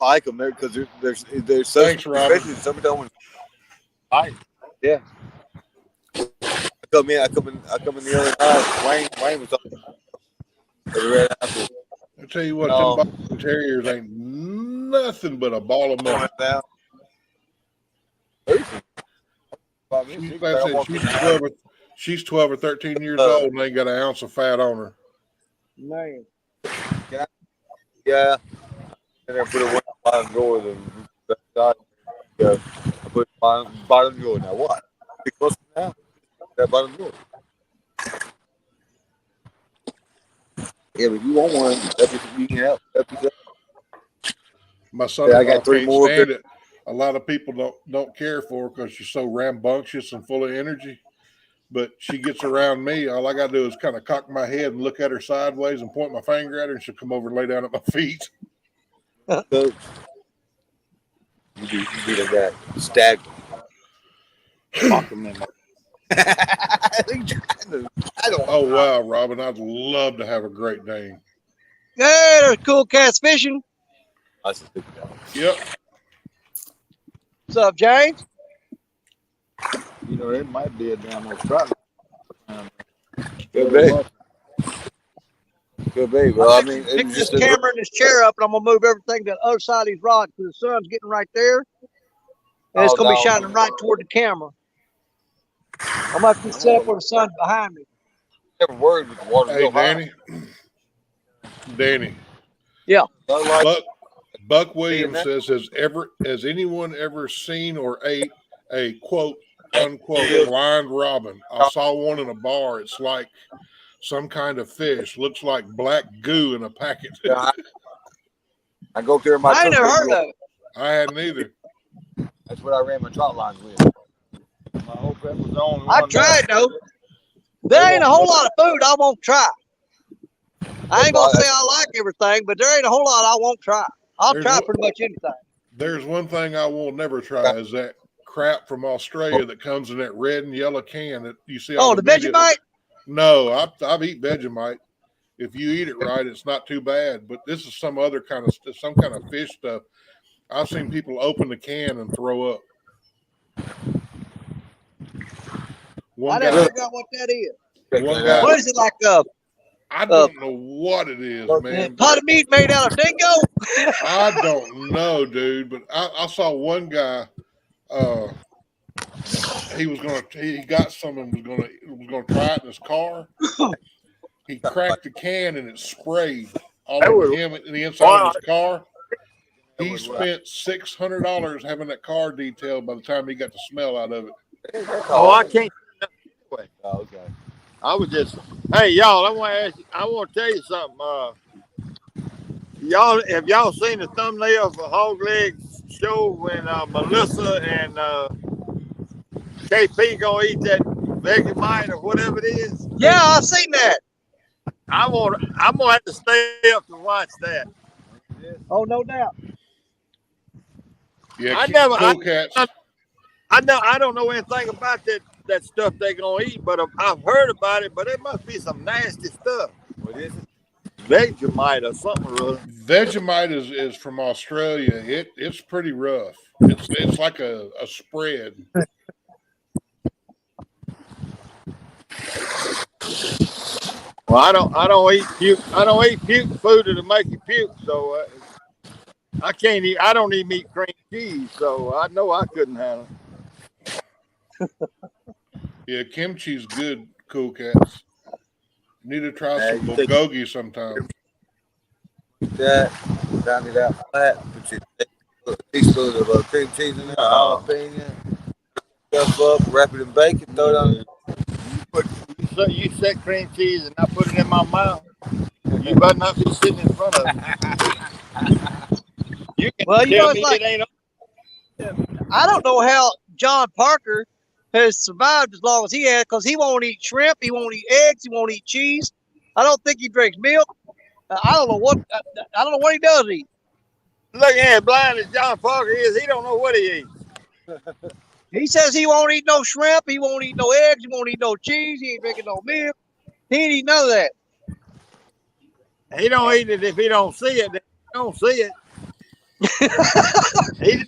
I like them there because they're so. Thanks, Robert. Especially some of them. Yeah. I come in the other night. Wayne was talking about the red apple. I tell you what, them Boston Terriers ain't nothing but a ball of money. She's 12 or 13 years old and ain't got an ounce of fat on her. Man. Yeah. And then put it bottom drawer. I put bottom drawer. Now what? Because now that bottom drawer. Yeah, but you want one, you can help yourself. My son-in-law can't stand it. A lot of people don't care for her because she's so rambunctious and full of energy. But she gets around me. All I got to do is kind of cock my head and look at her sideways and point my finger at her, and she'll come over and lay down at my feet. So, you be like that. Stag. I don't. Oh wow, Robin, I'd love to have a Great Dane. Yeah, there's cool cats fishing. That's a big guy. Yep. What's up, James? You know, it might be a damn old truck. Could be. Could be. Well, I mean, it Pick was this just camera and this chair up, and I'm gonna move everything to the other side of these rods because the sun's getting right there, and it's gonna be shining right toward the camera. I'm gonna have to set up where the sun's behind me. Never worried with the water. Hey, Danny. Danny. Yeah. Buck Williams says, has anyone ever seen or ate a quote unquote blind robin? I saw one in a bar. It's like some kind of fish. Looks like black goo in a packet. I go through my. I ain't never heard of it. I hadn't either. That's what I ran my trot lines with. I hope that was the only I one. tried though. There ain't a whole lot of food I won't try. I ain't gonna say I like everything, but there ain't a whole lot I won't try. I'll try pretty much anything. There's one thing I will never try is that crap from Australia that comes in that red and yellow can that you see. Oh, the Vegemite? No, I've eaten Vegemite. If you eat it right, it's not too bad. But this is some other kind of fish stuff. I've seen people open the can and throw up. I never figured out what that is. One guy, What is it like? I don't know what it is, man. Pot of meat made out of dingo? I don't know, dude. But I saw one guy. He got some and was gonna try it in his car. He cracked the can and it sprayed all over him in the inside of his car. He spent $600 having that car detailed by the time he got the smell out of it. Oh, I can't. Anyway. Oh, okay. I was just, hey y'all, I want to tell you something. Have y'all seen the thumbnail for Hog Leg's show when Melissa and KP gonna eat that Vegemite or whatever it is? Yeah, I've seen that. I'm gonna have to stay up to watch that. Oh, no doubt. Yeah, I don't know anything about that stuff they gonna eat, but I've heard about it. But it must be some nasty stuff. What is it? Vegemite or something or other. Vegemite is from Australia. It's pretty rough. It's like a spread. Well, I don't eat puke. I don't eat puke food that'll make you puke. So I can't eat. I don't even eat cream cheese. So I know I couldn't handle it. Yeah, kimchi's good, cool cats. Need to try some bulgogi sometime. That, round it out flat, put a teaspoon of cream cheese in there, jalapeno, stuff up, wrap it in bacon, throw it on. You set cream cheese and I put it in my mouth. You better not be sitting in front of me. You can tell me it ain't. I don't know how John Parker has survived as long as he has, because he won't eat shrimp, he won't eat eggs, he won't eat cheese. I don't think he drinks milk. I don't know what he does eat. Look at blind as John Parker is, he don't know what he eats. He says he won't eat no shrimp, he won't eat no eggs, he won't eat no cheese, he ain't drinking no milk. He ain't eat none of that. He don't eat it if he don't see it. He don't see it.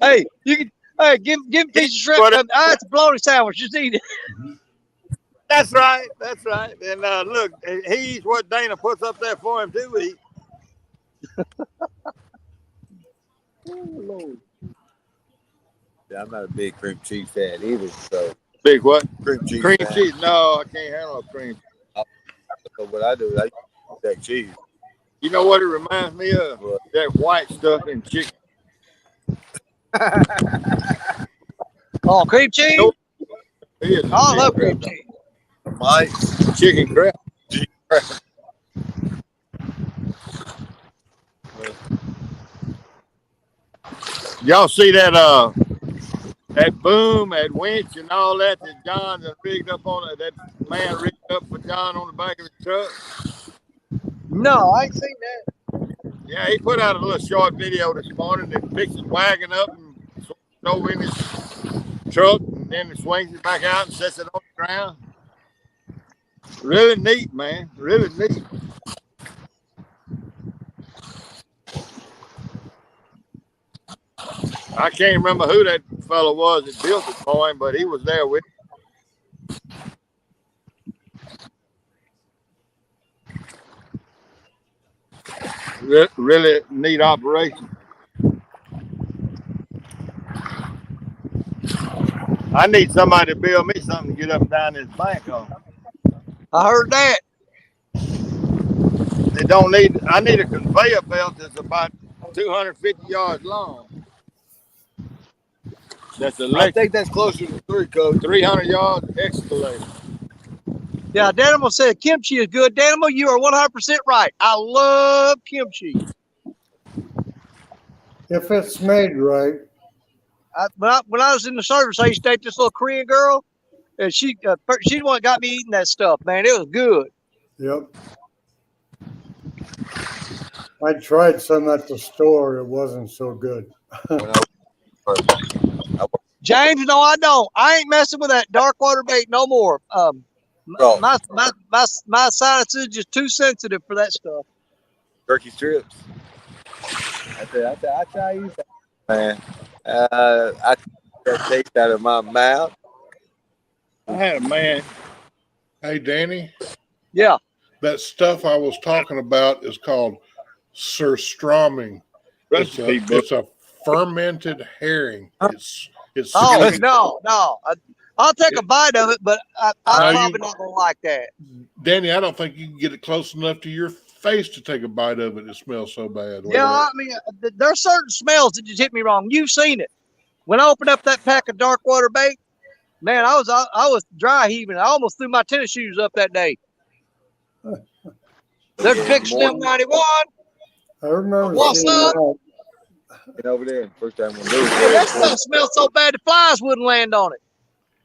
Hey, you can give him a piece of shrimp. It's a bologna sandwich. Just eat it. That's right. That's right. And look, he eats what Dana puts up there for him to eat. Yeah, I'm not a big cream cheese fan either. So big what? Cream cheese. Cream cheese? No, I can't handle cream. So what I do, I eat that cheese. You know what it reminds me of? What? That white stuff in chicken. Oh, cream cheese? I love cream cheese. Mike, chicken crab. Y'all see that boom, that winch, and all that John rigged up on it? That man rigged up for John on the back of the truck. No, I ain't seen that. Yeah, he put out a little short video this morning that picks his wagon up and swings it over in his truck, and then he swings it back out and sets it on the around. Really neat, man. Really neat. I can't remember who that fellow was that built it for him, but he was there with him. Really neat operation. I need somebody to build me something to get up and down this bank on. I heard that. They don't need. I need a conveyor belt that's about 250 yards long. That's I electric. think that's closer to 3 coach. 300 yards excavator. Yeah, Danimal said kimchi is good. Danimal, you are 100% right. I love kimchi. If it's made right. When I was in the service, I used to date this little Korean girl, and she the one that got me eating that stuff. Man, it was good. Yep. I tried some at the store. It wasn't so good. James, no, I don't. I ain't messing with that dark water bait no more. My sinuses is just too sensitive for that stuff. Turkey strips. I try you, man. I took that taste out of my mouth. I had a man. Hey, Danny. Yeah. That stuff I was talking about is called surströmming. It's a fermented herring. It's no. I'll take a bite of it, but I'm probably not gonna like that. Danny, I don't think you can get it close enough to your face to take a bite of it. It smells so bad. Yeah, I mean, there's certain smells that just hit me wrong. You've seen it. When I opened up that pack of dark water bait, man, I was dry heaving. I almost threw my tennis shoes up that day. There's Big Slim 91. I remember What's seeing up? that. Get over there. First time when That stuff smells so bad the flies wouldn't land on it.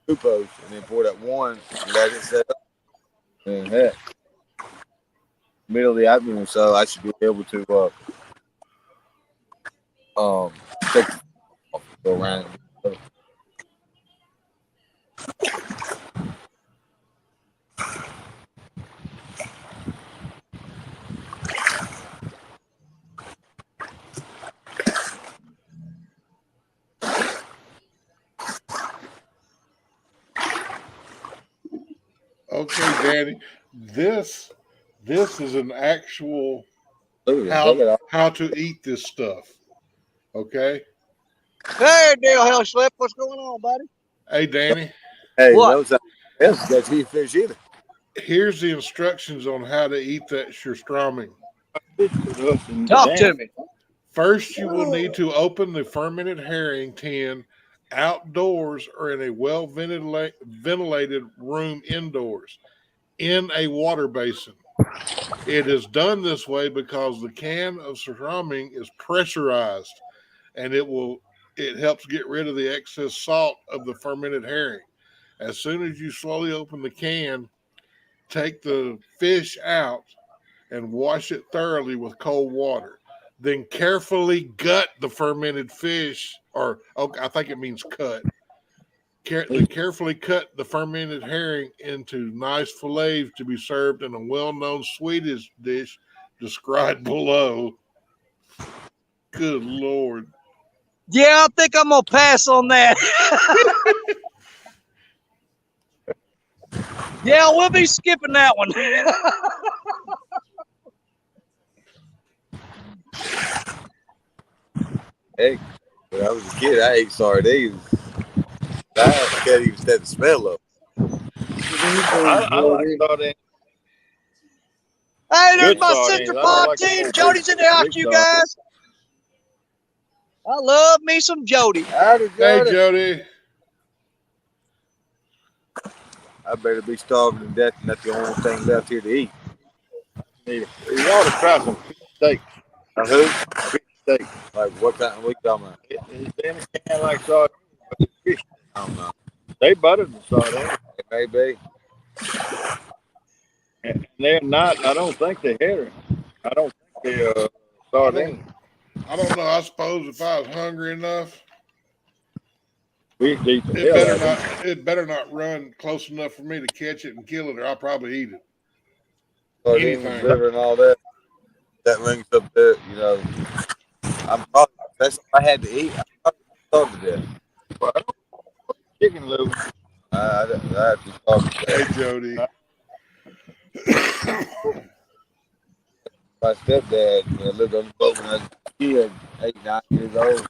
2 posts, and then pour that one, and let it set up. And heck, middle of the afternoon, so I should be able to take go around. Okay, Danny. This is an actual how to eat this stuff. Okay. Hey, Dale Hellslip, what's going on, buddy? Hey, Danny. Hey, what? That's eat fish either. Here's the instructions on how to eat that surströmming. Talk to me. First, you will need to open the fermented herring tin outdoors or in a well-ventilated room indoors in a water basin. It is done this way because the can of surströmming is pressurized, and it helps get rid of the excess salt of the fermented herring. As soon as you slowly open the can, take the fish out and wash it thoroughly with cold water. Then carefully gut the fermented fish, I think it means cut. Carefully cut the fermented herring into nice fillets to be served in a well-known Swedish dish described below. Good Lord. Yeah, I think I'm going to pass on that. Yeah, we'll be skipping that one. Hey, when I was a kid, I ate sardines. I can't even stand the smell of them. I like sardines. Hey, there's Good my sardines. sister I don't Bob like them team. old Jody's in the house, big you sardines. guys. I love me some Jody. Hey, Jody. I better be starving to death, and that's the only thing left here to eat. You ought to try some fish steak. Who? Fish steak. Like what kind? What you talking about? It's in a can like sardines, but it's fish. I don't know. They butter the sardines. It may be. And they're not. I don't think they're herring. I don't think they're sardines. I don't know. I suppose if I was hungry enough. We eat the It hell better out of not. them. It better not run close enough for me to catch it and kill it, or I'll probably eat it. Sardines, Anything. liver, and all that. That rings up there. You know, I'm probably that's if I had to eat. I'd probably starve to death. Well, chicken liver. I'd have to starve to Hey, death. Jody. My stepdad lived on the boat when I was a kid, 8, 9 years old.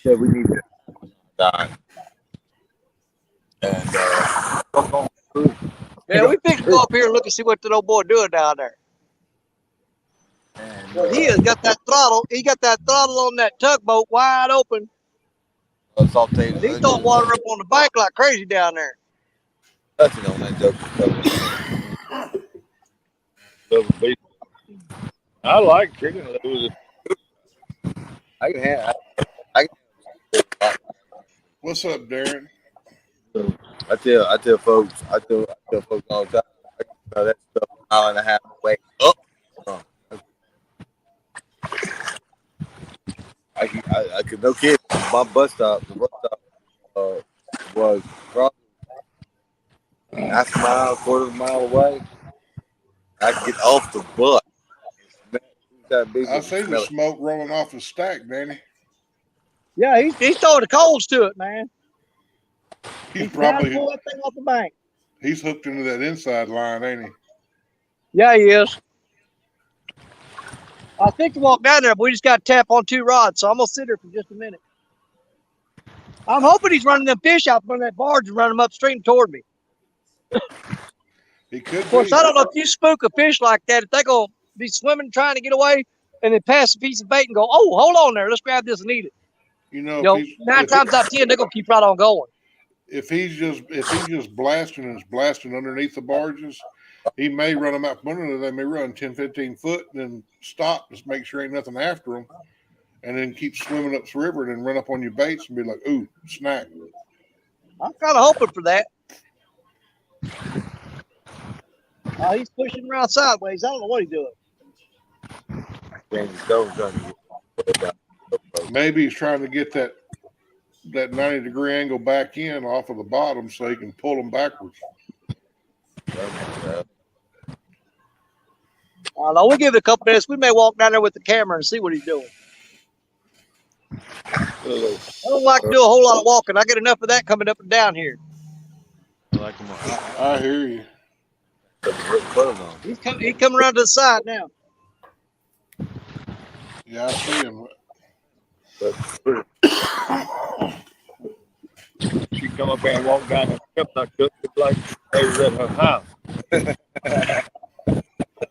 Said we need to die. And Yeah, we fixed to go up here and look and see what that old boy doing down there. Well, he has got that throttle. He got that throttle on that tugboat wide open. sauteed And he's throwing water up on the bank like crazy down there. touching on that joke. Liver beef. I like chicken livers. I can have. What's up, Darren? I tell folks all the time. I can smell that stuff an hour and a half away up. I could no kid. My bus stop, the bus stop was probably half a mile, quarter of a mile away. I could get off the bus. I see the smoke rolling off the stack, Danny. Yeah, he's throwing the coals to it, man. He's trying probably to pull that thing off the bank. he's hooked into that inside line, ain't he? Yeah, he is. I think to walk down there, but we just got to tap on 2 rods, so I'm gonna sit here for just a minute. I'm hoping he's running them fish out from that barge and running them upstream toward me. He could Of course, be. I don't know if you spook a fish like that, if they're gonna be swimming trying to get away and then pass a piece of bait and go, oh, hold on there, let's grab this and eat it. You know, You know, 9 times out of 10, they're gonna keep right on going. if he's just blasting and is blasting underneath the barges, he may run them out from under there. They may run 10, 15 foot and then stop, just make sure ain't nothing after them, and then keep swimming up the river and then run up on your baits and be like, ooh, snack. I'm kind of hoping for that. Oh, he's pushing around sideways. I don't know what he's doing. Maybe he's trying to get that 90-degree angle back in off of the bottom so he can pull them backwards. I don't know. We'll give it a couple minutes. We may walk down there with the camera and see what he's doing. I don't like to do a whole lot of walking. I get enough of that coming up and down here. I hear you. He's coming around to the side now. Yeah, I see him. She come up here and walk down the steps. I cooked it like they was at her house.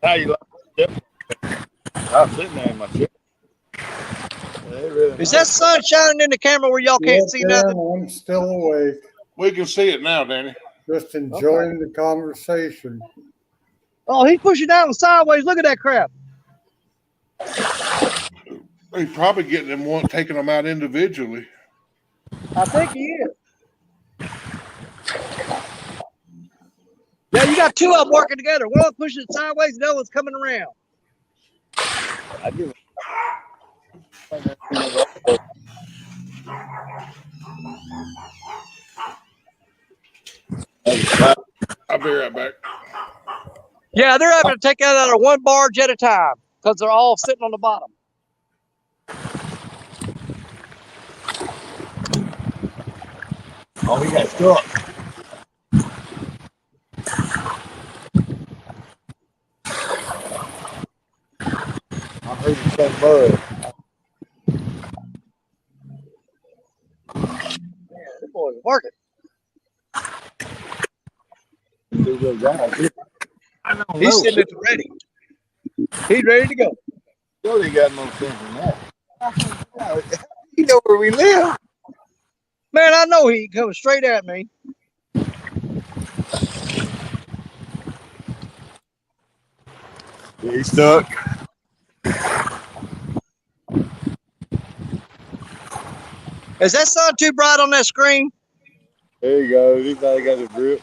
How you like the steps? I was sitting there in my chair. Is that sun shining in the camera where y'all can't see nothing? I'm still awake. We can see it now, Danny. Just enjoying the conversation. Oh, he's pushing down sideways. Look at that crap. He's probably getting them taking them out individually. I think he is. Yeah, you got 2 of them working together. One pushing it sideways, the other one's coming around. I give it. I'll be right back. Yeah, they're having to take that out of one barge at a time because they're all sitting on the bottom. Oh, we got stuck. I heard you say mud. Man, this boy's working. I don't He's know. sitting at the ready. He's ready to go. Surely got no sense in that. You know where we live. Man, I know he comes straight at me. He's stuck. Is that sun too bright on that screen? There you go. He probably got a grip.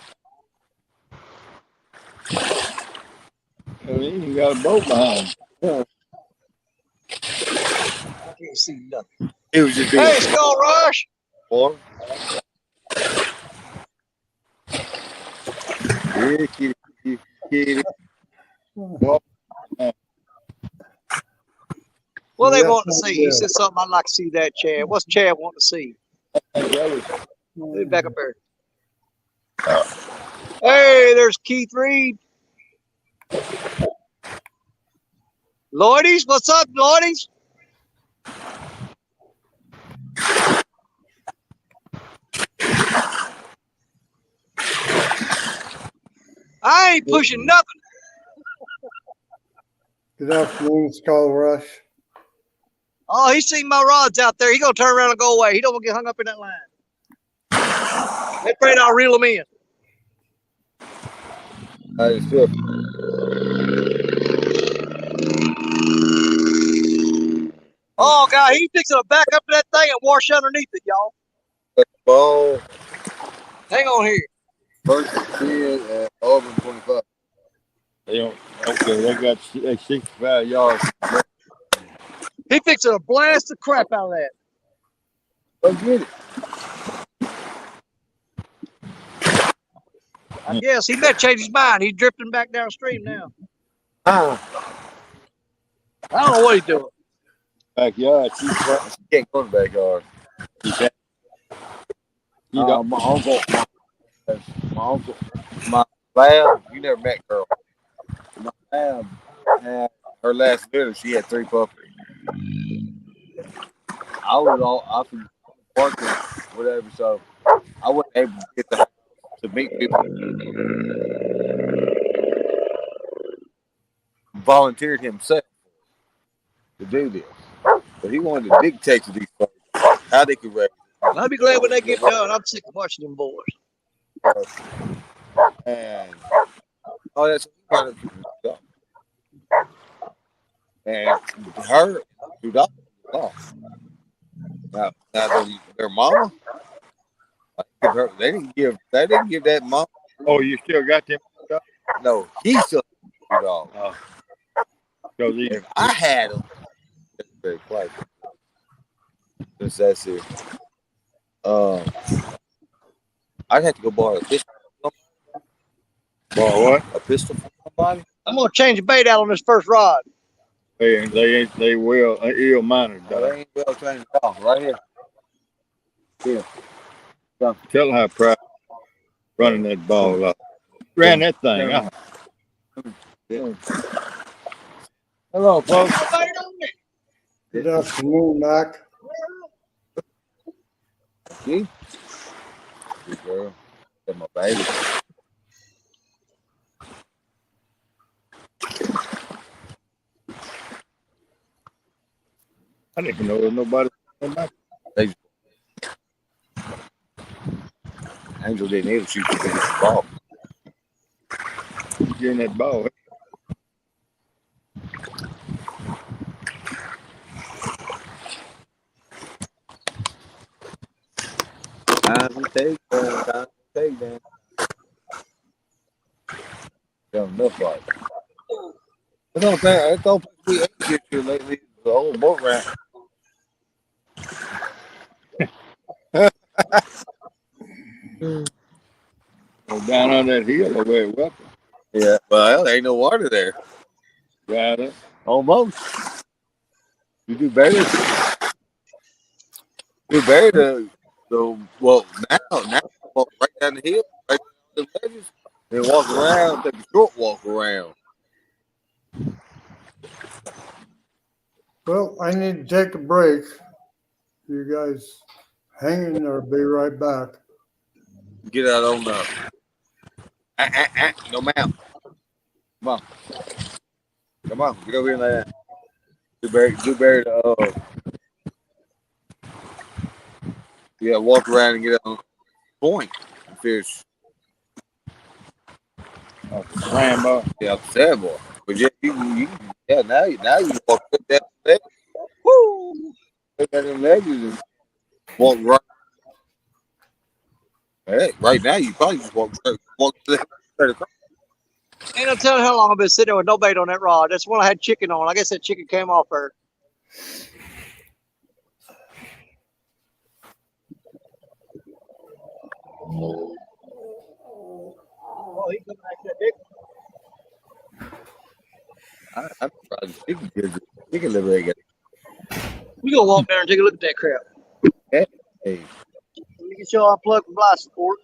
And he even got a boat behind. Yeah. I can't see nothing. It was just Hey, Skull Rush. Water. Yeah, kitty. Well, What they Yes, want to I see? He do. said something I'd like to see that, Chad. What's Chad want to see? that was Let me back up here. Hey, there's Keith Reed. Lloydies, what's up, Lloydies? I ain't pushing nothing. Good afternoon, Skull Rush. Oh, he seen my rods out there. He gonna turn around and go away. He don't want to get hung up in that line. They're afraid I'll reel him in. I just feel Oh, God, he fixing to back up to that thing and wash underneath it, y'all. the ball. Hang on here. First and 10 at Auburn 25. they don't. Okay, they got 65 yards. He fixing to blast the crap out of that. Go get it. I guess he better change his mind. He's drifting back downstream now. Ah, I don't know what he's doing. Backyard. you can't go to the backyard. You don't. My uncle, my lab, you never met girl. My lab had her last litter, she had 3 puppies. I was working, whatever, so I wasn't able to get the house to meet people. Volunteered himself to do this. But he wanted to dictate to these folks how they could raise. I'll be glad when they get done. I'm sick of watching them boys. And that's and her 2 dollars lost. Now their mama, they didn't give that mom. Oh, you still got them? No, he still had $2. Oh. Because If I had them, that's very quiet. Since that's it. I'd have to go borrow a pistol. Borrow what? A pistol from somebody. I'm gonna change the bait out on this first rod. They will ill mannered. No, they ain't well trained at all. Right here. Here. Tell how proud running that ball up. Ran that thing out. Yeah. Hello, folks. Good afternoon, Mac. See? Good girl. That's my baby. I didn't even know there was nobody. Angel didn't even shoot the ball. Getting that ball. Time to take that. Don't look like. I don't think we ate this year lately. The whole boat ramp. Down on that hill over there, welcome. Yeah, well, there ain't no water there. Got it. Almost. You do better. Do better to well now walk right down the hill, right down the ledges, then walk around, take a short walk around. Well, I need to take a break. You guys hang in there. Be right back. Get out on the no mount. Come on, get over here and lay down. Do better to walk around and get on the point and fish. Rambo. Yeah, sandbar. But yeah, now you walk up that leg. Woo! Look at them legs and walk right. Hey, right now you probably just walk to the across. Ain't no telling how long I've been sitting there with no bait on that rod. That's one I had chicken on. I guess that chicken came off her. Oh, he coming back that dick. I'm surprised chicken liver ain't got. We gonna walk down and take a look at that crap. Hey, We can show our plug for life support.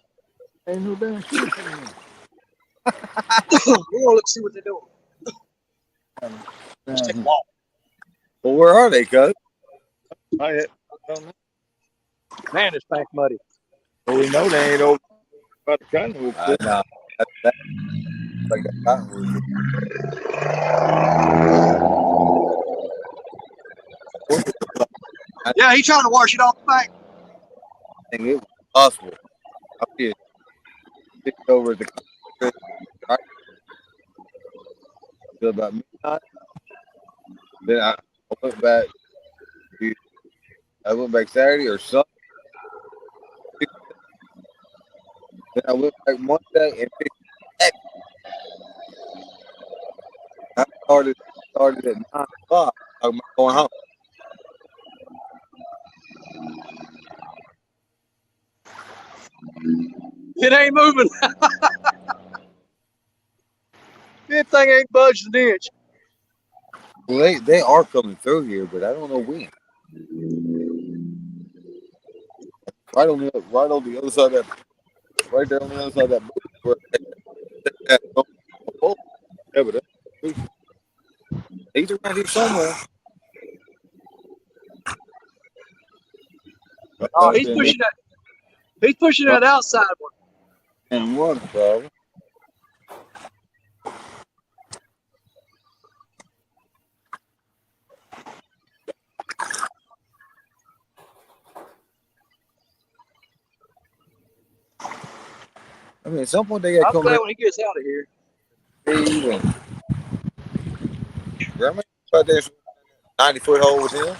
Ain't no damn shit. We're gonna look see what they're doing. Let's take a walk. well, where are they, cuz? I don't know. Man, it's back muddy. Well, we know they ain't over by the cottonwood. Nah, that's like that cottonwood. Yeah, he's trying to wash it off the bank. I think it was possible. I did pick over the right till about midnight. Then I went back. I went back Saturday or Sunday. Then I went back Monday and picked back. I started at 9 o'clock. I'm going home. It ain't moving. That thing ain't budged an inch. Well, they are coming through here, but I don't know when. Right on the other side of that, right there on the other side of that book. Yeah, but he's around here somewhere. Oh, he's pushing that. He's pushing that outside one. And one problem. I mean, at some point they got to I'm come glad back. when he gets out of here. Grandma, out there, 90-foot hole with him.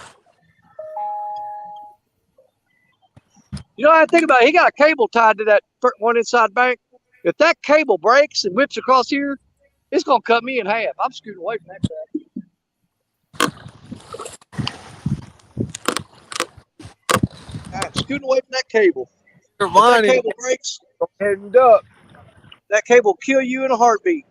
You know, I think about it. He got a cable tied to that one inside bank. If that cable breaks and whips across here, it's gonna cut me in half. I'm scooting away from that crap. I'm scooting away from that cable. If that cable breaks, go ahead and duck. That cable will kill you in a heartbeat.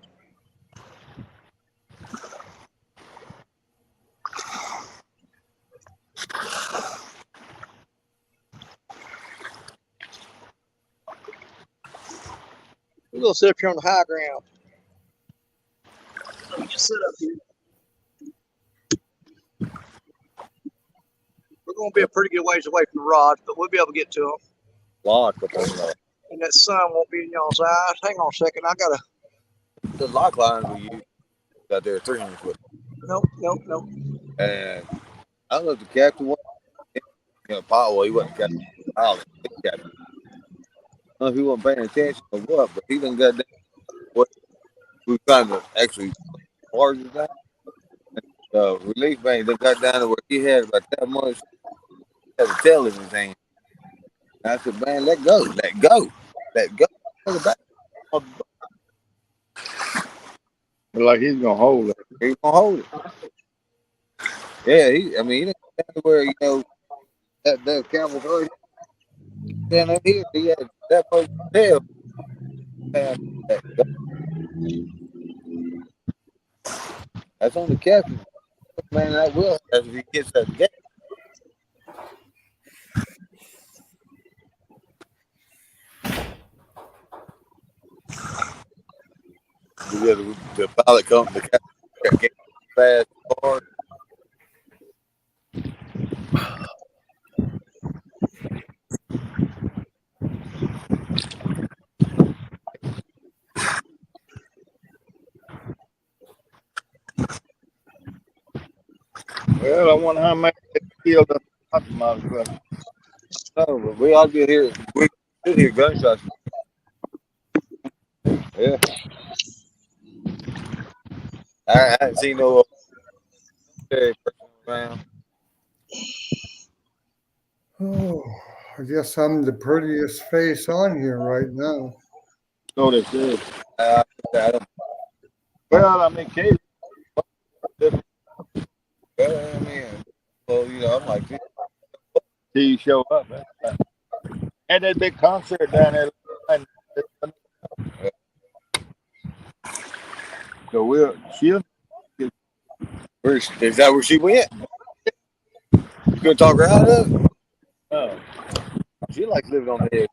We're gonna sit up here on the high ground. Let me just sit up here. We're gonna be a pretty good ways away from the rods, but we'll be able to get to them. Lock up on that. And that sun won't be in y'all's eyes. Hang on a second. I gotta. The lock lines we use out there 300 foot. Nope. And I don't know if the captain was, Powell, he wasn't captain. I don't know if he wasn't paying attention or what, but he done got down. What we trying to actually larger than the relief bank that got down to where he had about that much had a tail in his hand. And I said, man, let go. Like he's gonna hold it. He's gonna hold it. Yeah, he didn't get down to where, that camel bird down up here, he had that much tail. That's on the captain. Man, that will if he gets that gap. The pilot comes, the captain get fast hard. Well, I wonder how many they killed the motherfucker. No, but we all get here. We did hear gunshots. Yeah. I haven't seen no person around. Oh, I guess I'm the prettiest face on here right now. So they said. I don't. Well, I mean, Casey. Well, I mean, well, I'm like, He show up. Man. Had that big concert down there So is that where she went? You couldn't talk her out of it? Oh. She likes living on the edge.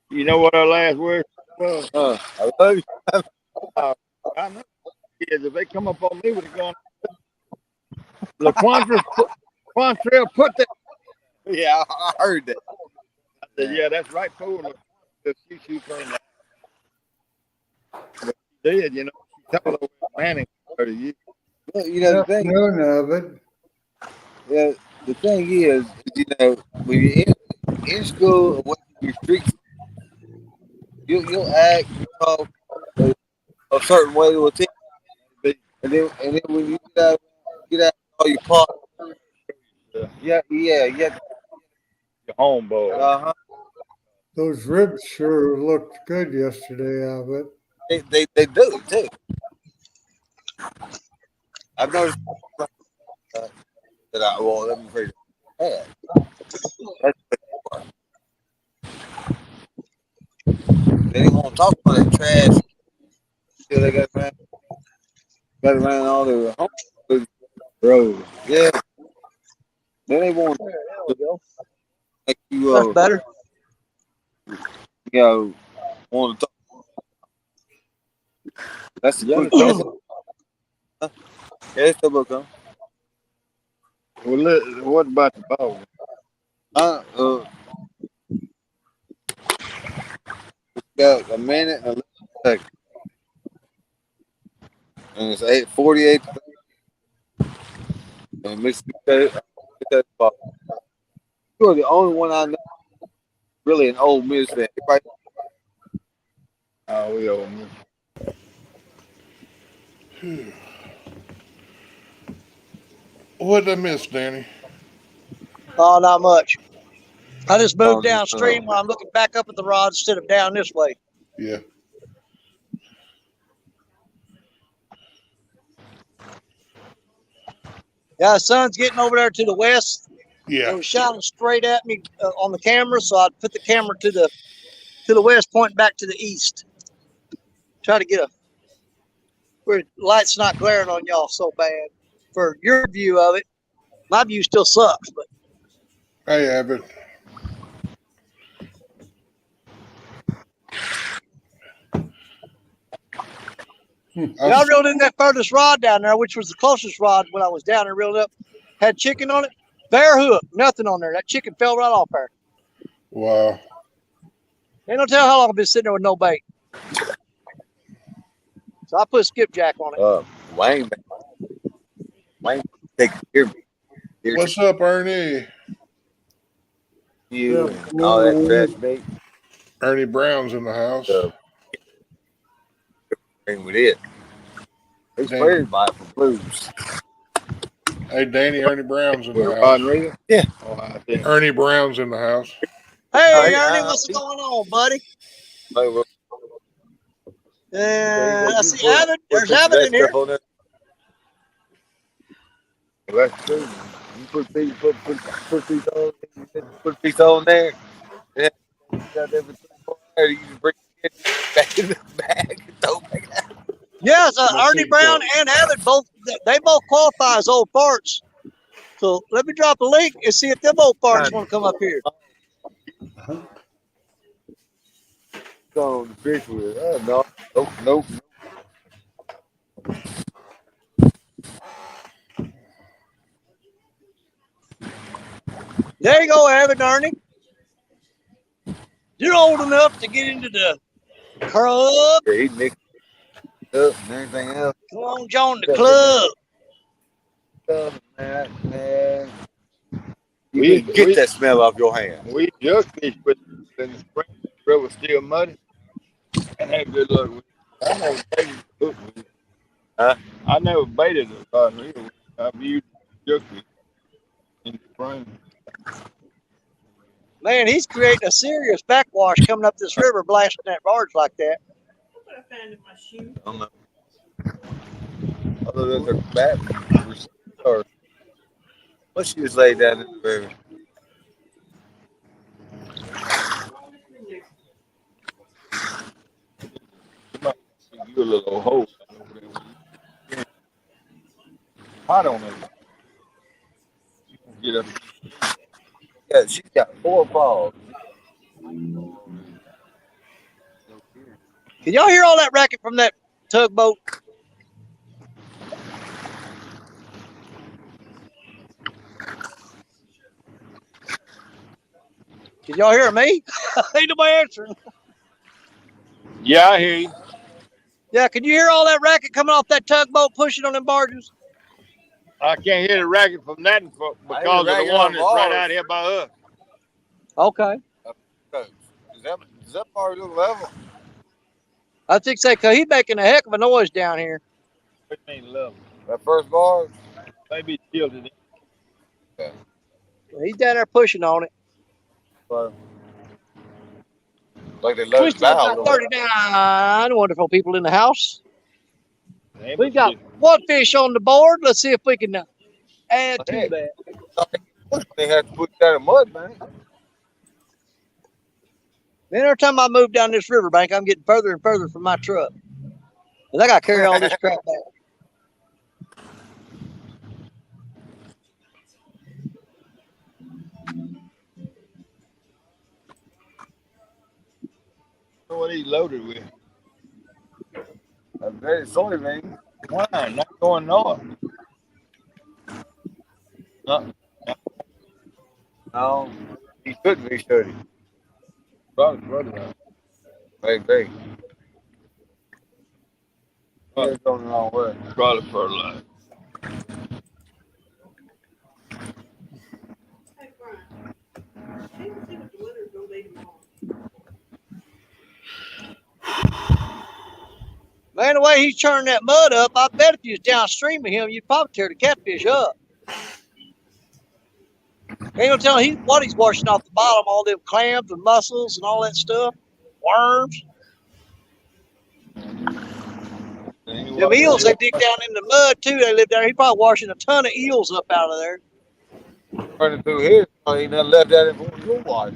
You know what our last word was? I love you. I know kids, if they come up on me with a gun, LaQuantrell put that. Yeah, I heard that. I said, yeah, that's right, fool. She from that. But she did, you know. She told her Manning 30 years. Well, you know, None of it. yeah, the thing is, you know, when you're in school, what you're strict, you'll act, you talk a certain way to a team, and then when you get out all your part, yeah, yeah. Your homeboy. Uh-huh. Those ribs sure looked good yesterday, Albert. They do too. I've noticed that let me phrase it. That's the part. They didn't want to talk about that trash till they got around all the home roads. Yeah. Then they want There to we go. make you That's better. you know want to talk. That's the Yeah, quick. Yeah, it's the book, huh? well, what about the ball? Got a minute and 11 seconds, and it's 8:48. And Mississippi State, that ball. You're the only one I know really an Ole Miss fan. Everybody, Oh, we owe me. What did I miss, Danny? Oh, not much. I just moved just, downstream while I'm looking back up at the rod instead of down this way. Yeah. Yeah, the sun's getting over there to the west. Yeah. It was shining straight at me on the camera, so I put the camera to the west, pointing back to the east. Try to get where the light's not glaring on y'all so bad. For your view of it, my view still sucks, but Hey, Abbott. I reeled in that furthest rod down there, which was the closest rod when I was down there, reeled up. Had chicken on it, bare hook, nothing on there. That chicken fell right off there. Wow. Ain't no tell how long I've been sitting there with no bait. So I put a skipjack on it. Wayne, take care of me. What's up, Ernie? You and all that trash bait. Ernie Brown's in the house. And with it. It's played by for blues. Hey, Danny, Ernie Brown's in the house. Yeah. Oh, I think. Ernie Brown's in the house. Hey, Ernie, what's going on, buddy? I see Abbott. There's Abbott in here. That's true. You put these on there. Yeah. You got everything there. You can bring it back in the bag and throw it back out. Yes, Ernie Brown and Abbott both qualify as old farts. So let me drop a link and see if them old farts want to come up here. Go on the fish with it. Nope. There you go, Abbott and Ernie. You're old enough to get into the club. Yeah, he mixed it up and everything else. Come on, join the club. Man. You get that smell off your hand. We just fished with in the spring. The river was still muddy. And had good luck with it. I never baited the hook with it. Huh? I never baited the rod and reel. I've used just in the spring. Man, he's creating a serious backwash coming up this river, blasting that barge like that. I found in my shoe. I don't know. Other than their bat or what she was laid down in the river. a little old hole. I don't know. Get up. Yeah, she's got 4 balls. Can y'all hear all that racket from that tugboat? Can y'all hear me? Ain't nobody answering. Yeah, I hear you. Yeah, can you hear all that racket coming off that tugboat pushing on them barges? I can't hear the racket from that because of the one that's right out here by us. Okay. Does that part look level? I think so, because he's making a heck of a noise down here. It ain't level. That first bar? Maybe it's tilted. Yeah. He's down there pushing on it. But, like they let it bow. 39 wonderful people in the house. Ain't We've got shit. one fish on the board. Let's see if we can add to Hey. that. They had to put that in mud, man. Man, every time I move down this riverbank, I'm getting further and further from my truck. Because I got to carry all this crap back. What he's loaded with. I bet it's soybean. Why? Not going north. No, he couldn't be 30. Probably further. Maybe. He's going the wrong way. Probably fertilizer. Hey, Brian. Check and see what the weather's gonna be tomorrow. Man, the way he's churning that mud up, I bet if you was downstream of him, you'd probably tear the catfish up. Ain't no telling what he's washing off the bottom, all them clams and mussels and all that stuff. Worms. Them eels, they dig down in the mud too. They live down there. He's probably washing a ton of eels up out of there. Running through here, he never left that in your water.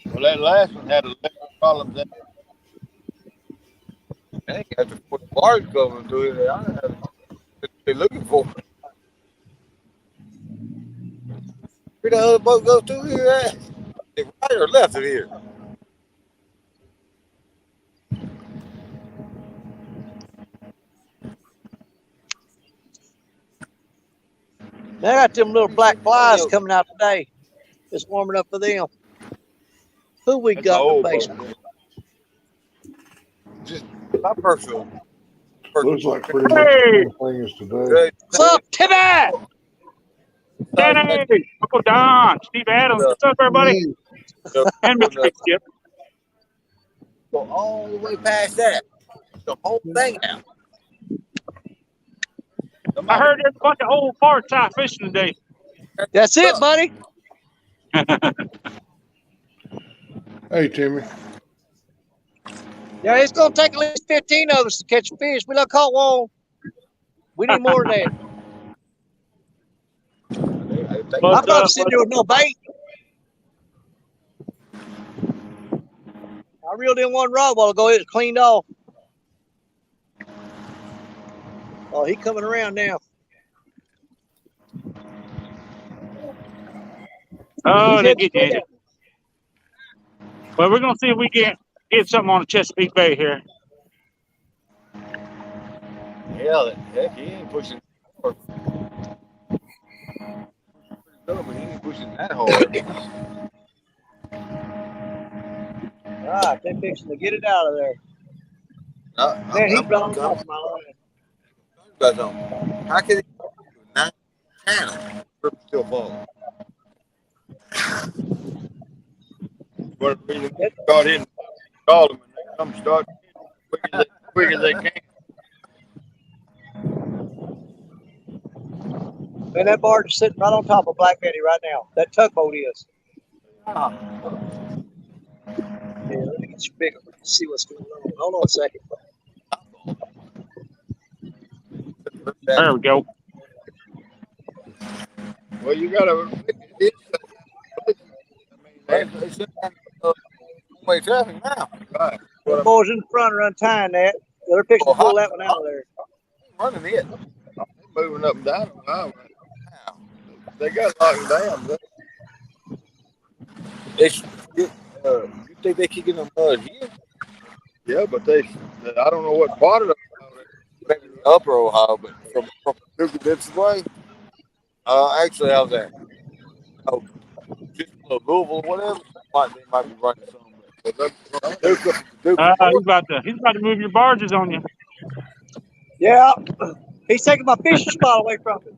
Well, that last one had a lot of problems. I ain't got to put bars coming through here. I don't know what they're looking for. Where the other boat goes through here at? They right or left of here? They got them little black flies coming out today. It's warming up for them. Who we got in the basement? Just my personal. Looks like pretty much the same thing as today. What's up, Timmy? Danny, Uncle Don, Steve Adams. What's up, everybody? And Mr. Big Skip. Go all the way past that. The whole thing out. I heard there's a bunch of old parts tie fishing today. That's it, buddy. Hey, Timmy. Yeah, it's going to take at least 15 of us to catch a fish. We done caught one. We need more than that. I'm not sitting there with no bait. I reeled in one rod while ago. It was cleaned off. Oh, he coming around now. Oh, they're getting it. Well, we're going to see if we can get something on the Chesapeake Bay here. Yeah, heck, he ain't pushing hard. But he ain't pushing that hard. Ah, they're fixing to get it out of there. Man, he blown off my line. How can he 9 channel still falling? What the reason they start in, call them and they come start quick as they can. Man, that barge is sitting right on top of Black Betty right now. That tugboat is. Ah. Yeah, let me get you bigger. See what's going on. Hold on a second. There we go. Well, you gotta. They shut down one-way traffic now. Right. The boys in front are untying that. They're fixing to pull that one out of there. Running it. Moving up and down the highway. They got locked down. You think they kicking them here? Yeah, but I don't know what part of the Maybe Upper Ohio, but from this way. Actually, I was at just below Louisville or whatever. They might be running some. He's about to move your barges on you. Yeah. He's taking my fishing spot away from me.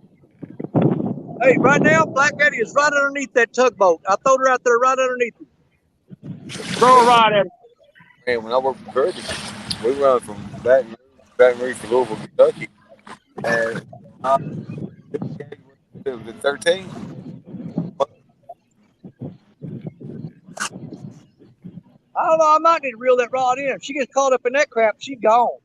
Hey, right now, Black Betty is right underneath that tugboat. I throwed her out there right underneath him. Throw a rod at him. Man, when I worked for Curtis, we run from Baton Rouge to Louisville, Kentucky, and it was at 13. I don't know. I might need to reel that rod in. If she gets caught up in that crap, she's gone.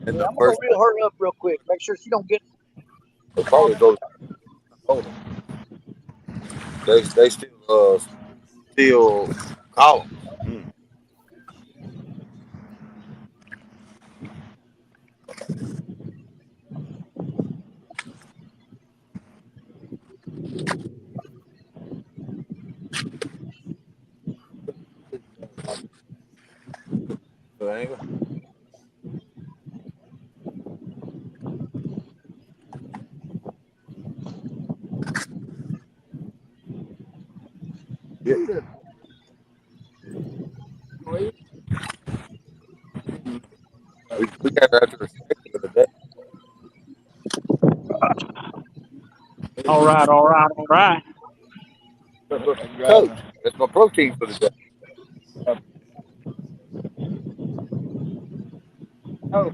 And I'm gonna reel her up real quick. Make sure she don't get. Probably goes. They still column. Yeah. We got out there the other day. All right. Coach, that's my protein for the day. Oh.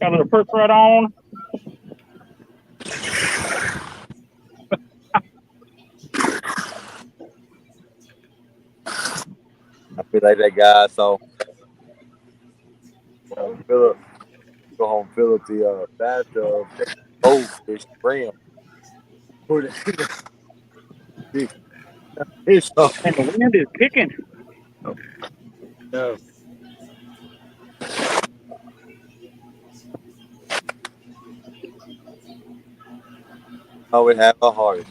Got a little perk right on. I feel like that guy I saw Philip go home, fill up the bathtub, goldfish, brim. Put it it's And the wind is kicking. No. I would have a heart.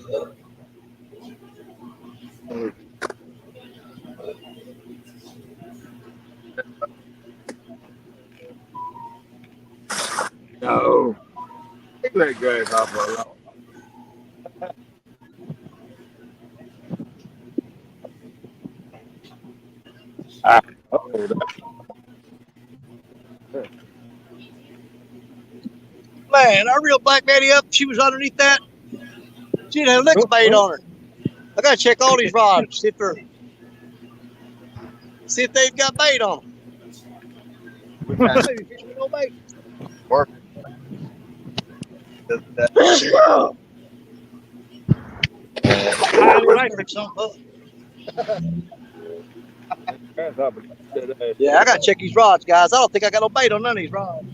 No. Take that grasshopper alone. Man, I reeled Black Betty up. She was underneath that. She didn't have a lick of bait on her. I gotta check all these rods, see if they've got bait on them. Maybe fish with no bait. Work. Highly likely. Yeah, I gotta check these rods, guys. I don't think I got no bait on none of these rods.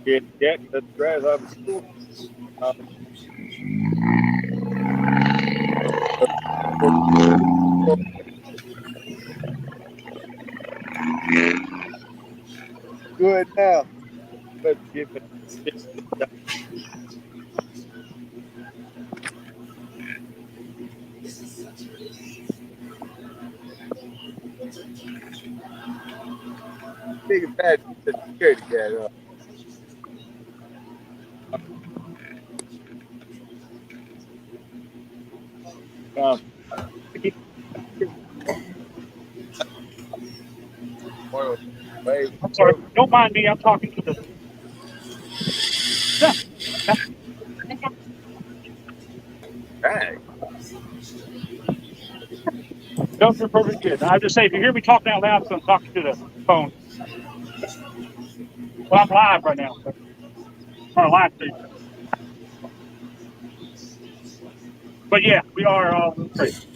Get the grasshopper. Good now. Let's give it. Big and bad security cat. I'm sorry. Don't mind me. I'm talking to the. Nope, you're perfectly good. I just say if you hear me talking out loud, I'm talking to the phone. Well, I'm live right now. So on a live stream. But yeah, we are all great.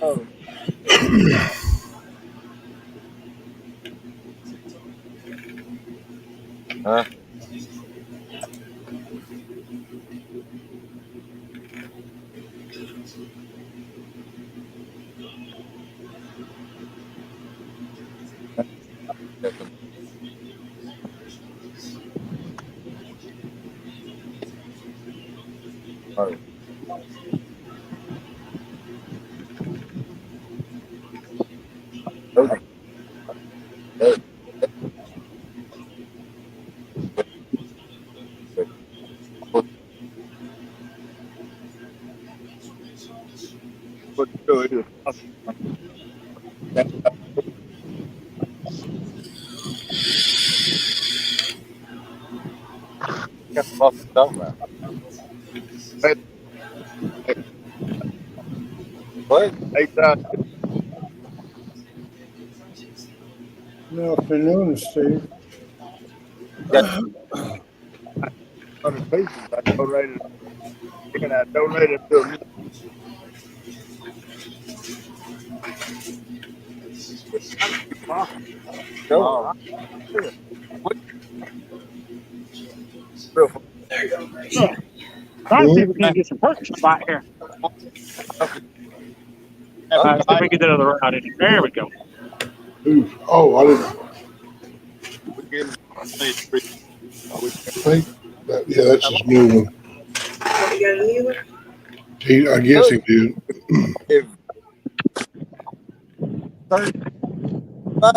Oh. Huh? Oh. Okay. What to do is What the fuck you talking about? What? 8,000 Good afternoon, Steve. pieces. I donated to a No. What? Real fuck. Trying to see if we can get some purchase spot here. See if we get that other route in. There we go. Ooh, oh, I didn't We get him three. think that. Yeah, that's his new one. Oh, you got a new one? I guess he did. If 35,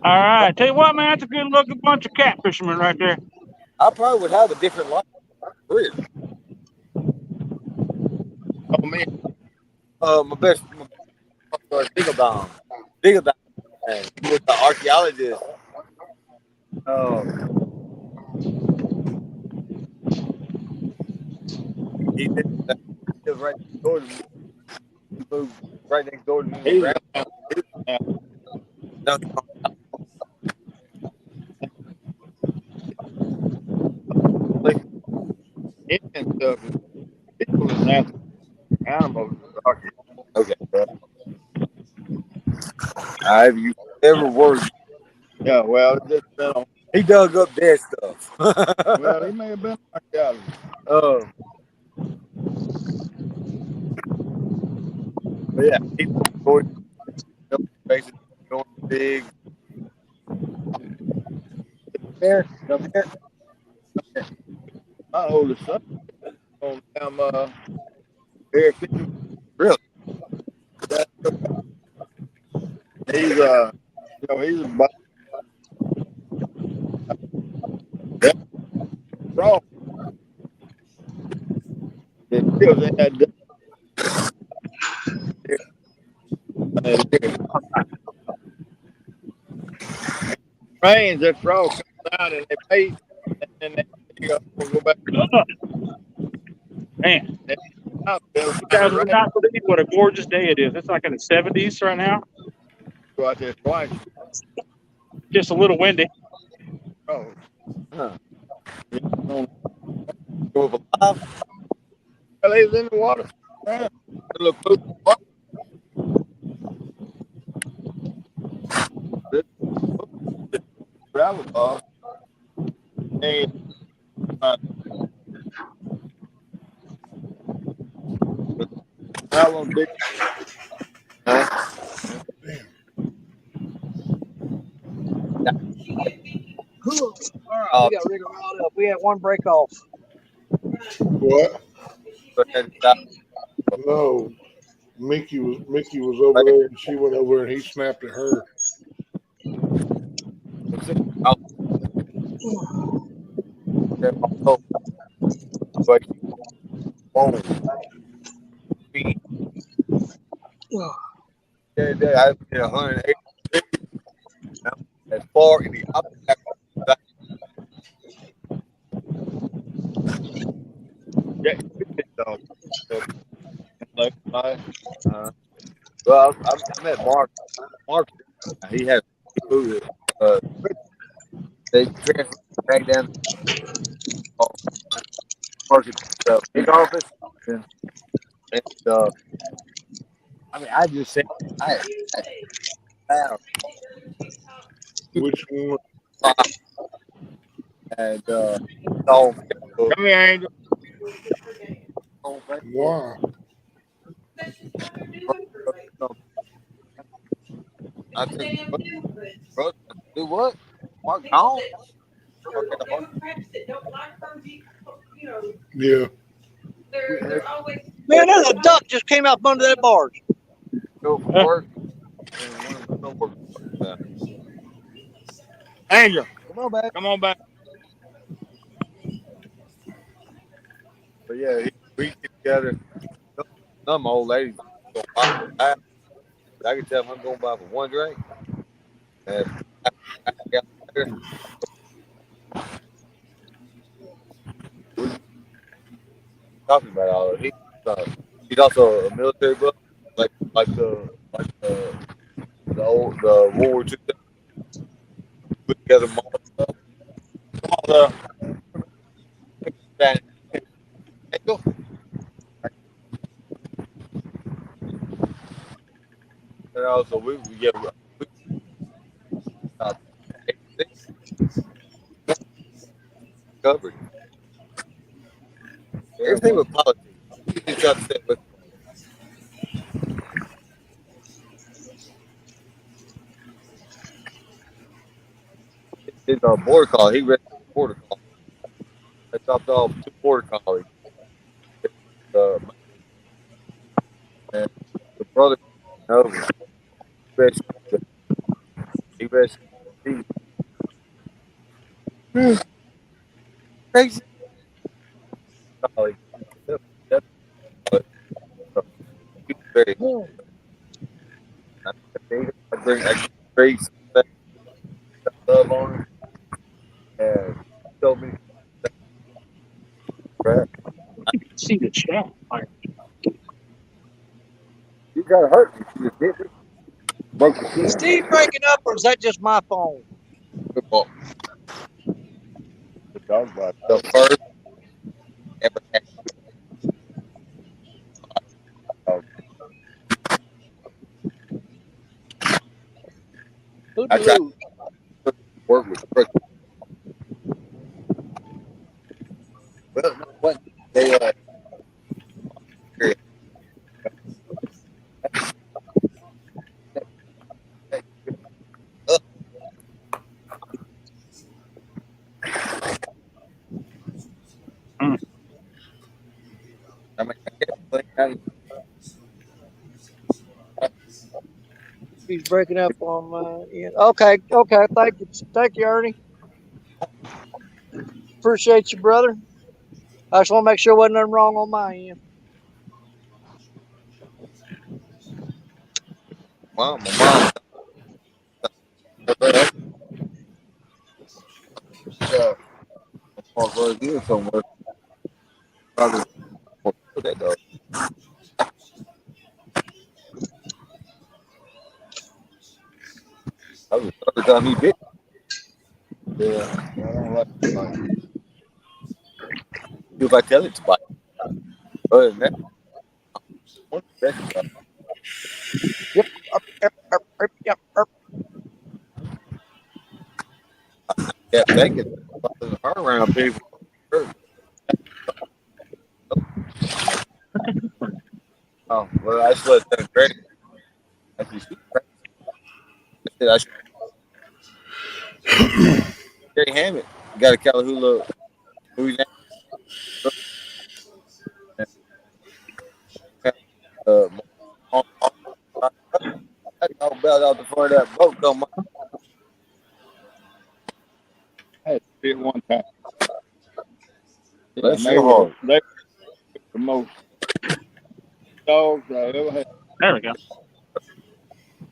All right. Tell you what, man, that's a good looking bunch of cat fishermen right there. I probably would have a different life. Weird. Oh man, My best Diggle Diggle he was the archaeologist. He did that. He was right next door to me. He moved right next door to me. he was No, Indian stuff. People is natural animals. okay. Have you ever worked? Yeah, well, it's just been on. He dug up dead stuff. Well, he may have been archaeologist. But yeah, he's going basically going big. There, up there. My oldest son on damn Eric. Really? He's he's about wrong. It feels in that rains, that frog comes out and they bait, and then they go back Man, out. They'll you guys would not believe what a gorgeous day it is. It's like in the 70s right now. go out there twice. Just a little windy. Oh, Go alive. well, he's in the water. A little poop. Gravel ball. And how long big? All right, we got to rig them all up. We had one break off. What? No, Mickey was over there, and she went over and he snapped at her. But won't be. I did 180. far in the opposite. Yeah, so, well, I met Mark. Mark, he had food. They transferred back down to Mark at the big office, and I mean, I just said I found Which one? and on Facebook, Come here, Angel. on Facebook, Wow. I said, brother, do what? Mark gone? Mark had a heart. Yeah. Man, there's a duck just came out from under that barge. Go for work. And one of the coworkers, Angel, come on back. come on back. But yeah, we get together. Some old ladies go by. I can tell them I'm going by for one drink. And I got there. We talking about all of it. He's also a military buff, like the old World War II put together mall stuff. All the that angle. And also we get uh, covered. Everything with politics. You try to stay with his border collie. He read the border collie. They dropped off 2 border collies. Uh, and the brother over. He rescued. He rescued. Crazy collie. That's very. I bring great love on him, and he told me crap. You can see the chat. You gotta hurt me. You did it. Broke the Is kid. Steve breaking up, or is that just my phone? Football. The dog bite. The first ever had dog. I tried Hootaloo. to work with Cricket. Well, no, what? They I mean, I guess He's breaking up on my end. Okay. Thank you, Ernie. Appreciate you, brother. I just want to make sure wasn't nothing wrong on my end. my mom. Park right here somewhere. Probably for that dog. That was the third time he bit. Yeah, I don't like it. If I tell it to bite. Other than that, one second. Yeah, thinking her around people. Oh, well, I just let them crazy. I said I should. Jerry Hammett got a Callahoola, Louisiana. I bailed out the front of that boat. Come on. I had to see it one time. That's they so were hard. the most dogs I ever had. There we go.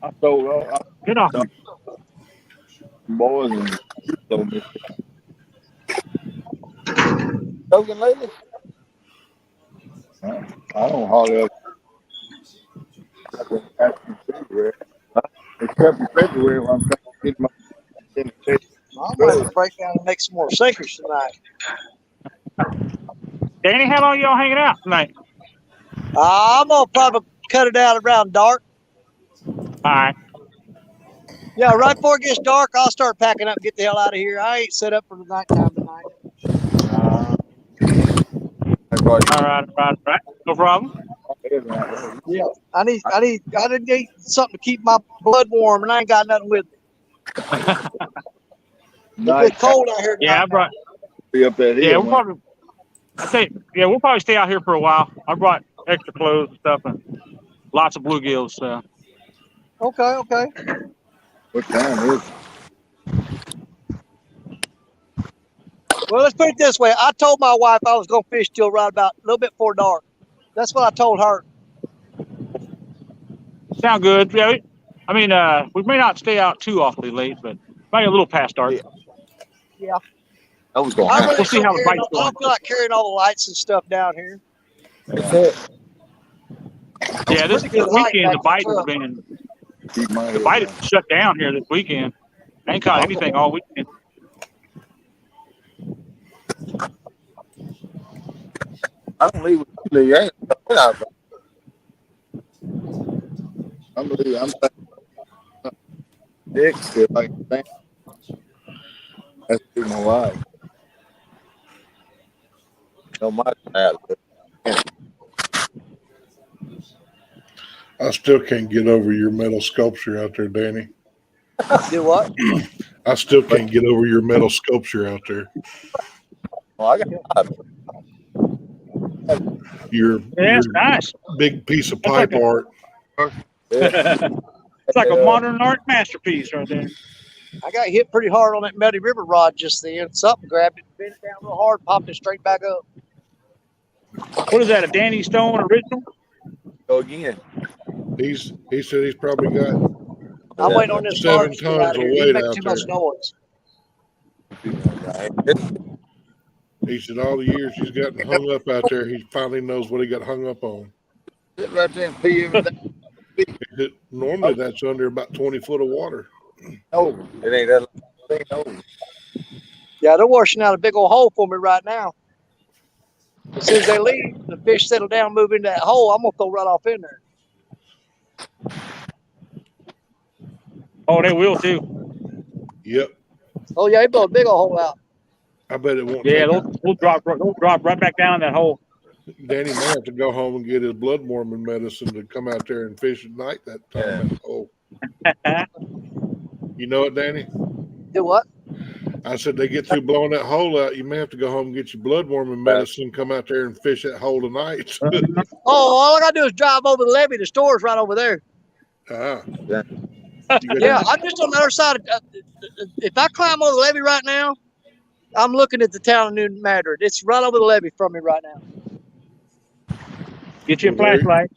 I sold all. Get off me. boys and so many. Choking lately? I don't hardly ever. Except for February when I'm trying to get my I might have to break down and make some more sinkers tonight. Danny, how long y'all hanging out tonight? I'm gonna probably cut it out around dark. All right. Yeah, right before it gets dark, I'll start packing up and get the hell out of here. I ain't set up for the nighttime tonight. All right. No problem. Yeah, I need something to keep my blood warm, and I ain't got nothing with me. It's cold out here. Yeah, I brought. Be up that hill, Yeah, we'll man. probably. We'll probably stay out here for a while. I brought extra clothes and stuff and lots of bluegills. So. Okay. What time is it? Well, let's put it this way. I told my wife I was gonna fish till right about a little bit before dark. That's what I told her. Sound good. Yeah. We may not stay out too awfully late, but maybe a little past dark. Yeah. I was going I to really We'll see how the bite's I don't feel like carrying all the lights and stuff down here. Yeah, this Pretty good light weekend the back bite in the has truck. been the bite is shut down here this weekend. I ain't caught anything all weekend. I don't leave with you, Lee. I ain't I'm leaving. I'm Dick still like that. That's my wife. No, my dad. I still can't get over your metal sculpture out there, Danny. Do what? I still can't get over your metal sculpture out there. Well, I got Your it's nice. Big piece of pipe art. It's like a modern art masterpiece right there. I got hit pretty hard on that Muddy River rod just then. Something grabbed it, bent it down real hard, popped it straight back up. What is that? A Danny Stone original? Go again. He said he's probably got I'm waiting on this 7 barge to get out tons of of here. He weight makes out too there. much noise. He said all the years he's gotten hung up out there, he finally knows what he got hung up on. Sit right there and pee every day. Normally that's under about 20 foot of water. No, it ain't that thing. No. Yeah, they're washing out a big old hole for me right now. As soon as they leave, the fish settle down, move into that hole, I'm going to throw right off in there. Oh, they will too. Yep. Oh, yeah, they blow a big old hole out. I bet it won't Yeah, take they'll drop right back down in that hole. Danny may have to go home and get his blood warming medicine to come out there and fish at night that time. Oh. You know it, Danny? Do what? I said they get through blowing that hole out, you may have to go home and get your blood warming medicine, come out there and fish that hole tonight. Oh, all I got to do is drive over the levee. The store's right over there. Ah. Yeah, I'm just on the other side. If I climb over the levee right now, I'm looking at the town of New Madrid. It's right over the levee from me right now. Get you a flashlight.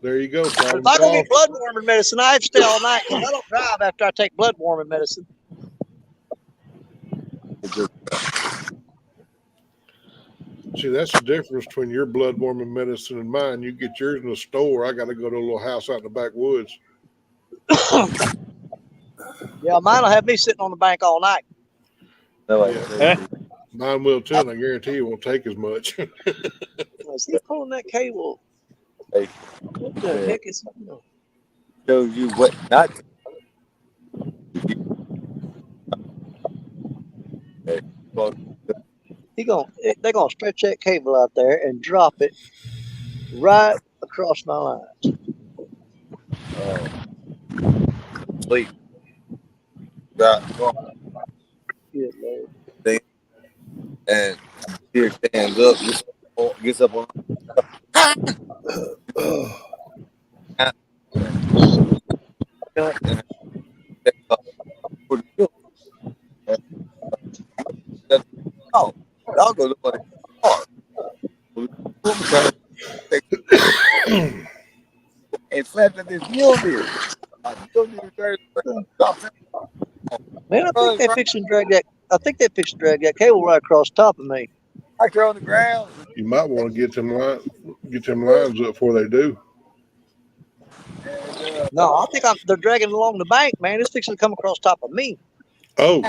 There you go. But if I go get blood warming medicine, I have to stay all night because I don't drive after I take blood warming medicine. See, that's the difference between your blood warming medicine and mine. You get yours in the store. I got to go to a little house out in the backwoods. Yeah, mine will have me sitting on the bank all night. Mine will too, and I guarantee you won't take as much. Is he pulling that cable? Hey. What the heck is he doing? Shows you what not to. They're gonna stretch that cable out there and drop it right across my lines. Sleep. Got Good Lord. and here stands up, gets up on. Oh, I'll go look at the car. And slapped at this mule deer. Man, I think they fixing to drag that. I think they fixing to drag that cable right across the top of me. Right there on the ground. You might want to get them lines up before they do. No, I think they're dragging along the bank, man. It's fixing to come across top of me. Oh,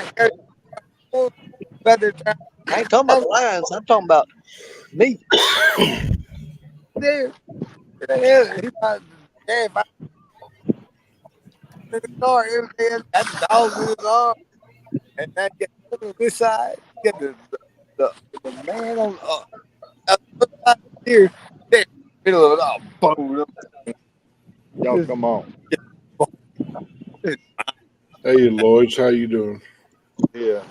But they're trying I ain't talking about the lines. I'm talking about me. to he might, yeah, if I in the car, everything got the dogs in his arm, and then get on this side, get the man on the side here, there, middle of it all, boom. Y'all come on. hey, Lloyds, how you doing? Yeah.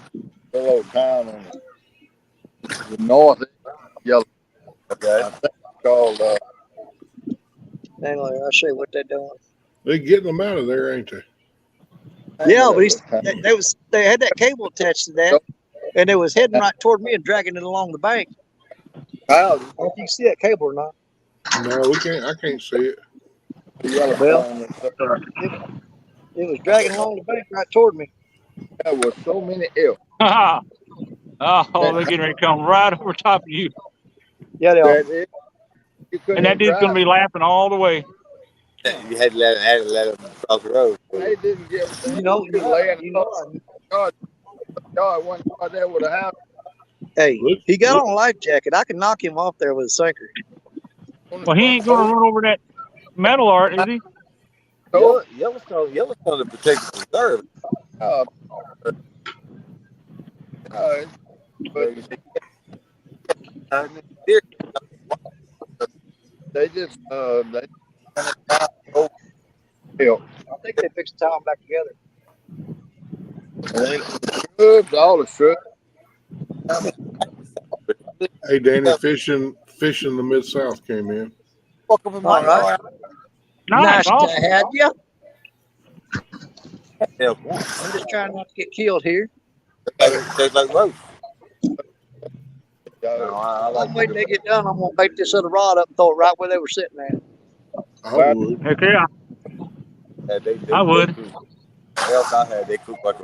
A little town on the north yellow. Okay. I think it's called Hang on, I'll show you what they're doing. They getting them out of there, ain't they? Yeah, but they had that cable attached to that, and it was heading right toward me and dragging it along the bank. I don't know if you can see that cable or not. No, we can't. I can't see it. Well, it was dragging along the bank right toward me. there was so many elk. Oh, they're getting ready to come right over top of you. Yeah, they are. And that dude's going to be laughing all the way. You had to let him cross the road. They didn't get. You know, Yard one yard there with a house. hey, he got on a life jacket. I can knock him off there with a sinker. Well, he ain't going to run over that metal art, is he? Yellowstone to protect the preserve. They just I think they fixed the town back together. shrubs, all the shrubs. Hey, Danny, fishing the Mid-South came in. Welcome in All right. Nice, to awesome. have you. Elk. I'm just trying not to get killed here. Tastes like roast. I'm waiting to get done. I'm gonna bait this other rod up and throw it right where they were sitting at. I would. Heck yeah, I would. Elk I had, they cook like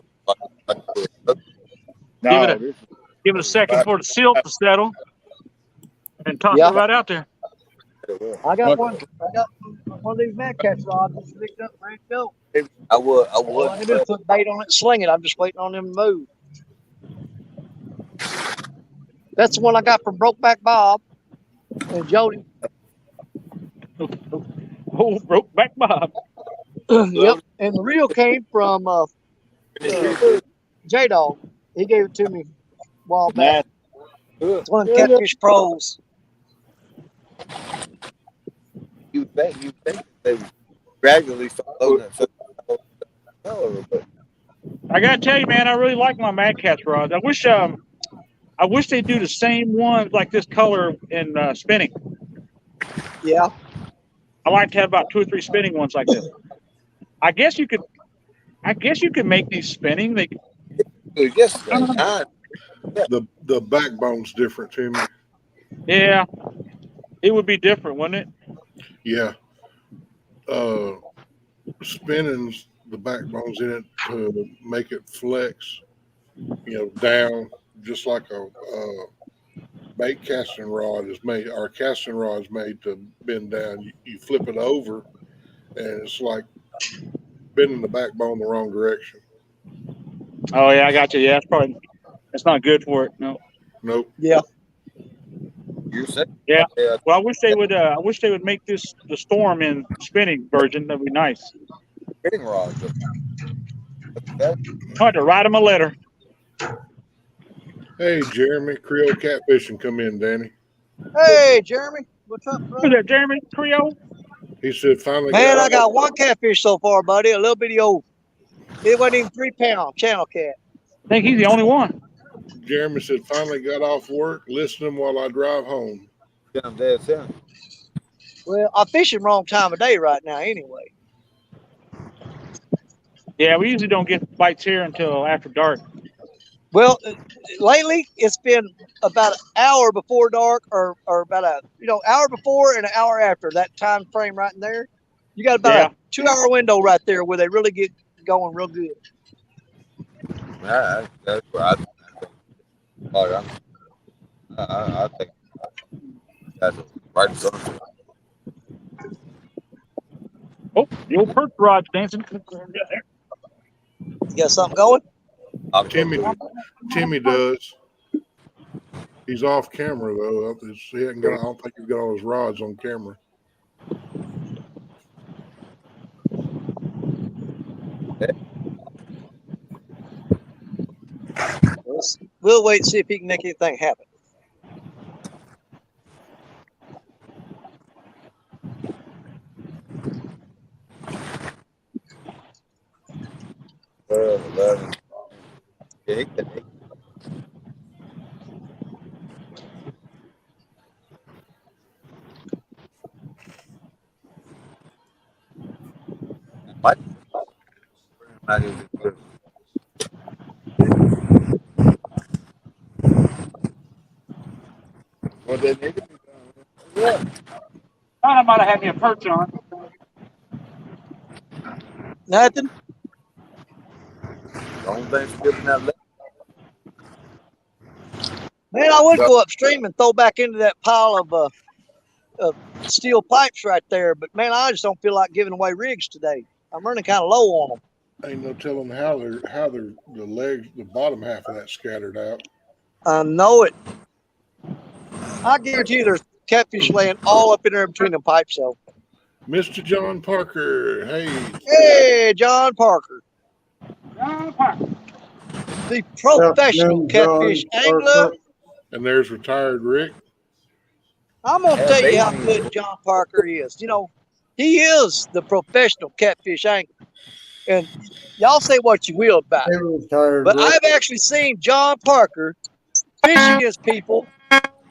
No, Give it a second for the silt to settle and toss Yeah. it right out there. I got one of these mad catch rods just picked up, ready to go. I would. All I can do is put bait on it and sling it. I'm just waiting on them to move. That's the one I got from Brokeback Bob and Jody. Oh, broke back Bob. Yep. And the reel came from J-Dog. He gave it to me a while back. It's one of the Catfish Pros. You think they would gradually start loading it. But I gotta tell you, man, I really like my Mad Catch rods. I wish they'd do the same ones like this color in spinning. Yeah. I like to have about 2 or 3 spinning ones like this. I guess you could make these spinning. They yes, The backbone's different to me. Yeah, it would be different, wouldn't it? Yeah. Spinning's the backbone's in it to make it flex, down, just like a bait casting rod is made. Our casting rod is made to bend down. You flip it over, and it's like bending the backbone the wrong direction. Oh yeah, I got you. Yeah, that's not good for it. No. Nope. Yeah. You're saying? Yeah. Well, I wish they would make this the Storm in spinning version. That'd be nice. Spinning rod. I had to write them a letter. Hey, Jeremy, Creole Catfishing, come in, Danny. Hey, Jeremy. What's up, bro? Who's that, Jeremy Creole? He said finally. Man, I got one catfish so far, buddy. A little bitty old. It wasn't even 3 pound channel cat. I think he's the only one. Jeremy said finally got off work, listening while I drive home. I'm dead soon. Well, I'm fishing wrong time of day right now anyway. Yeah, we usually don't get bites here until after dark. Well, lately it's been about an hour before dark or about a hour before and an hour after that time frame right in there. You got about a 2-hour window right there where they really get going real good. That's where I think. I think that's right assumption. Oh, the old perch rod's dancing. You got something going? Timmy does. He's off camera though. He hadn't got. I don't think he's got all his rods on camera. We'll wait and see if he can make anything happen. Yeah, what? What they need? Yeah. Thought I might have had me a perch on. Nothing. The only thing skipping that left. Man, I would go upstream and throw back into that pile of steel pipes right there, but man, I just don't feel like giving away rigs today. I'm running kind of low on them. Ain't no telling how the legs, the bottom half of that scattered out. I know it. I guarantee you there's catfish laying all up in there between the pipes, though. Mr. John Parker, hey. Hey, John Parker. The professional catfish angler. And there's retired Rick. I'm going to tell you how good John Parker is. You know, he is the professional catfish angler. And y'all say what you will about it. But I've actually seen John Parker fish against people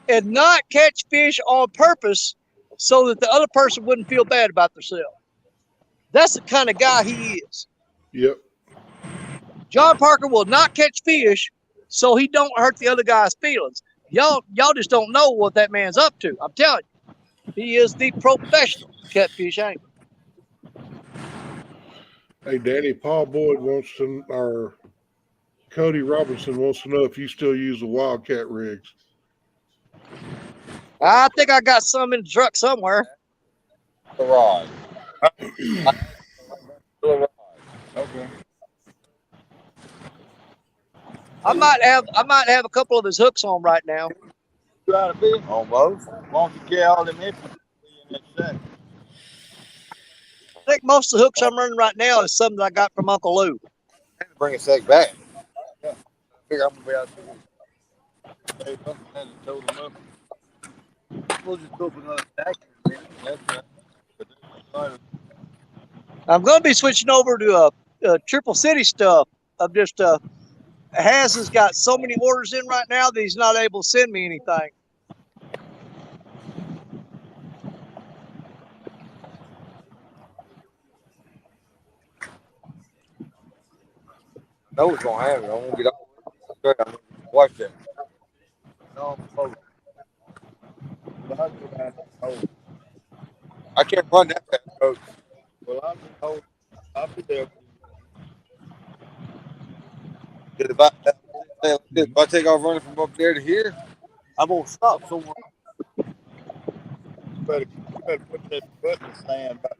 and not catch fish on purpose so that the other person wouldn't feel bad about themselves. That's the kind of guy he is. Yep. John Parker will not catch fish so he don't hurt the other guy's feelings. Y'all just don't know what that man's up to. I'm telling you. He is the professional catfish angler. Hey, Danny, Paul Boyd wants to, or Cody Robinson wants to know if you still use the Wildcat rigs. I think I got some in the truck somewhere. The rod. Okay. I might have a couple of his hooks on right now. Try to be. Almost. Won't you carry all them infants in that sack? I think most of the hooks I'm running right now is something that I got from Uncle Lou. I had to bring a sack back. Yeah. I figure I'm gonna be out there. Hey, something had to tow them up. We'll just open another sack in a minute. That's right. I'm going to be switching over to a Triple City stuff. I'm just has got so many orders in right now that he's not able to send me anything. I know it's gonna happen. I won't get off. Watch that. No, I can't run that fast, coach. Well, I'll be there. If I take off running from up there to here, I'm gonna stop somewhere. You better put that button stand back.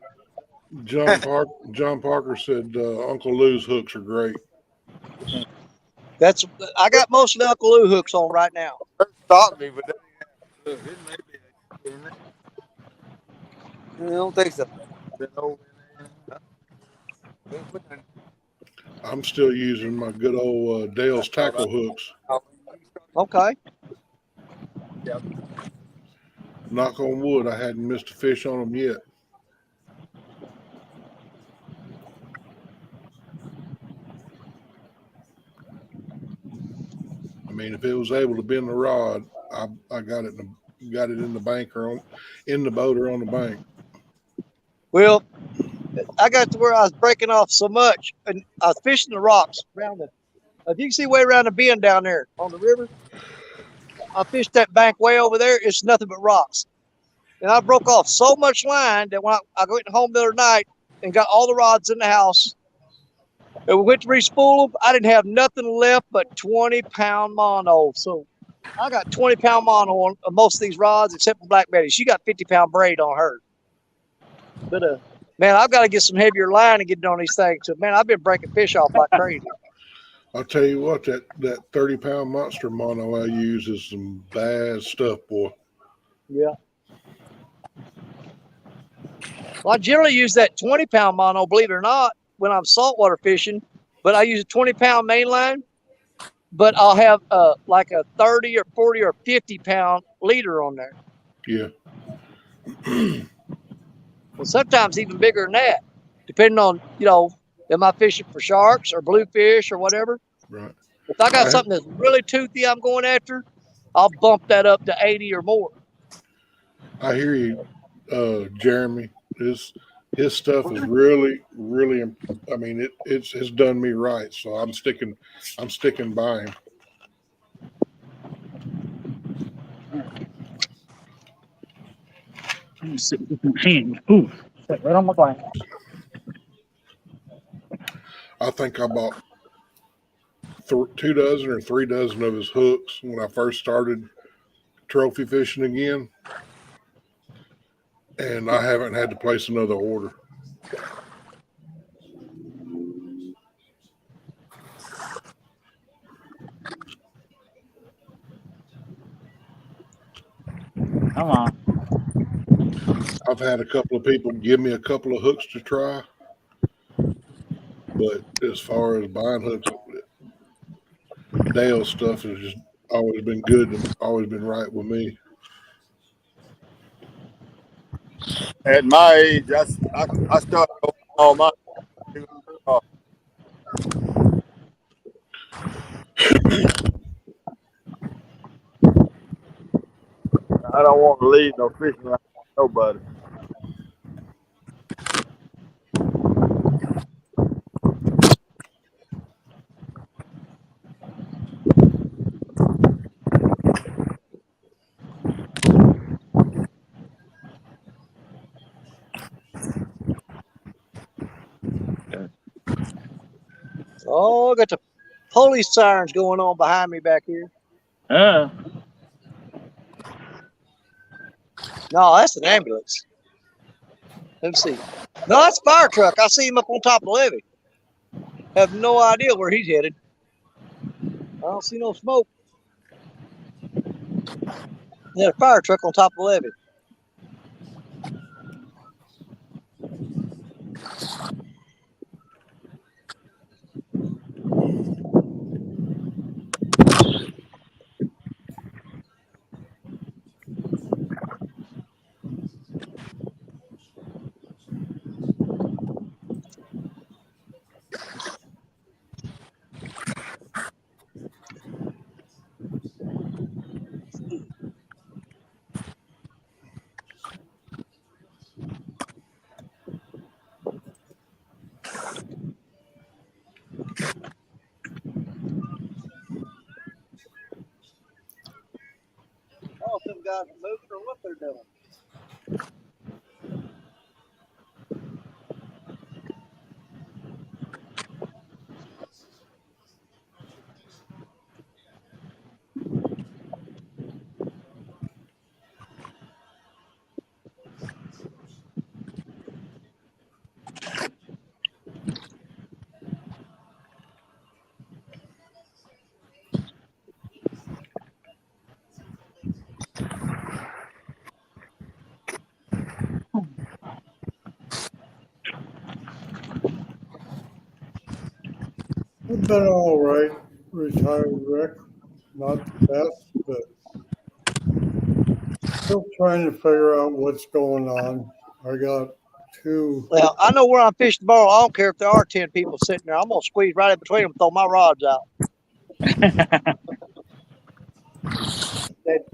John Parker said Uncle Lou's hooks are great. I got most of the Uncle Lou hooks on right now. Stop me, but that I don't think so. I'm still using my good old Dale's tackle hooks. Okay. Knock on wood, I hadn't missed a fish on them yet. I mean, if it was able to bend the rod, I got it in the bank or in the boat or on the bank. Well, I got to where I was breaking off so much, and I was fishing the rocks around it. If you can see way around the bend down there on the river, I fished that bank way over there. It's nothing but rocks. And I broke off so much line that when I went home the other night and got all the rods in the house, And we went to respool them. I didn't have nothing left but 20-pound mono. So I got 20-pound mono on most of these rods, except for Black Betty. She got 50-pound braid on her. But man, I've got to get some heavier line and get it on these things. So man, I've been breaking fish off like crazy. I'll tell you what, that 30-pound monster mono I use is some bad stuff, boy. Yeah. Well, I generally use that 20-pound mono, believe it or not, when I'm saltwater fishing. But I use a 20-pound mainline. But I'll have like a 30 or 40 or 50-pound leader on there. Yeah. And sometimes even bigger than that, depending on, am I fishing for sharks or bluefish or whatever? Right. If I got something that's really toothy I'm going after, I'll bump that up to 80 or more. I hear you, Jeremy. His stuff is really, really. I mean, it's done me right. So I'm sticking by him. Let me sit with my hand. Ooh, sit right on my glass. I think I bought 2 dozen or 3 dozen of his hooks when I first started trophy fishing again, and I haven't had to place another order. Come on. I've had a couple of people give me a couple of hooks to try, but as far as buying hooks, Dale's stuff has just always been good and always been right with me. At my age, I started all my. I don't want to leave no fishing line with nobody. Oh, I got the police sirens going on behind me back here. No, that's an ambulance. Let me see. No, that's a fire truck. I see him up on top of the levee. Have no idea where he's headed. I don't see no smoke. Yeah, a fire truck on top of the levee. Oh, some guys are moving or what they're doing. I've been all right, retired Rick. Not the best, but still trying to figure out what's going on. I got 2. Well, I know where I'm fishing tomorrow. I don't care if there are 10 people sitting there. I'm going to squeeze right in between them and throw my rods out.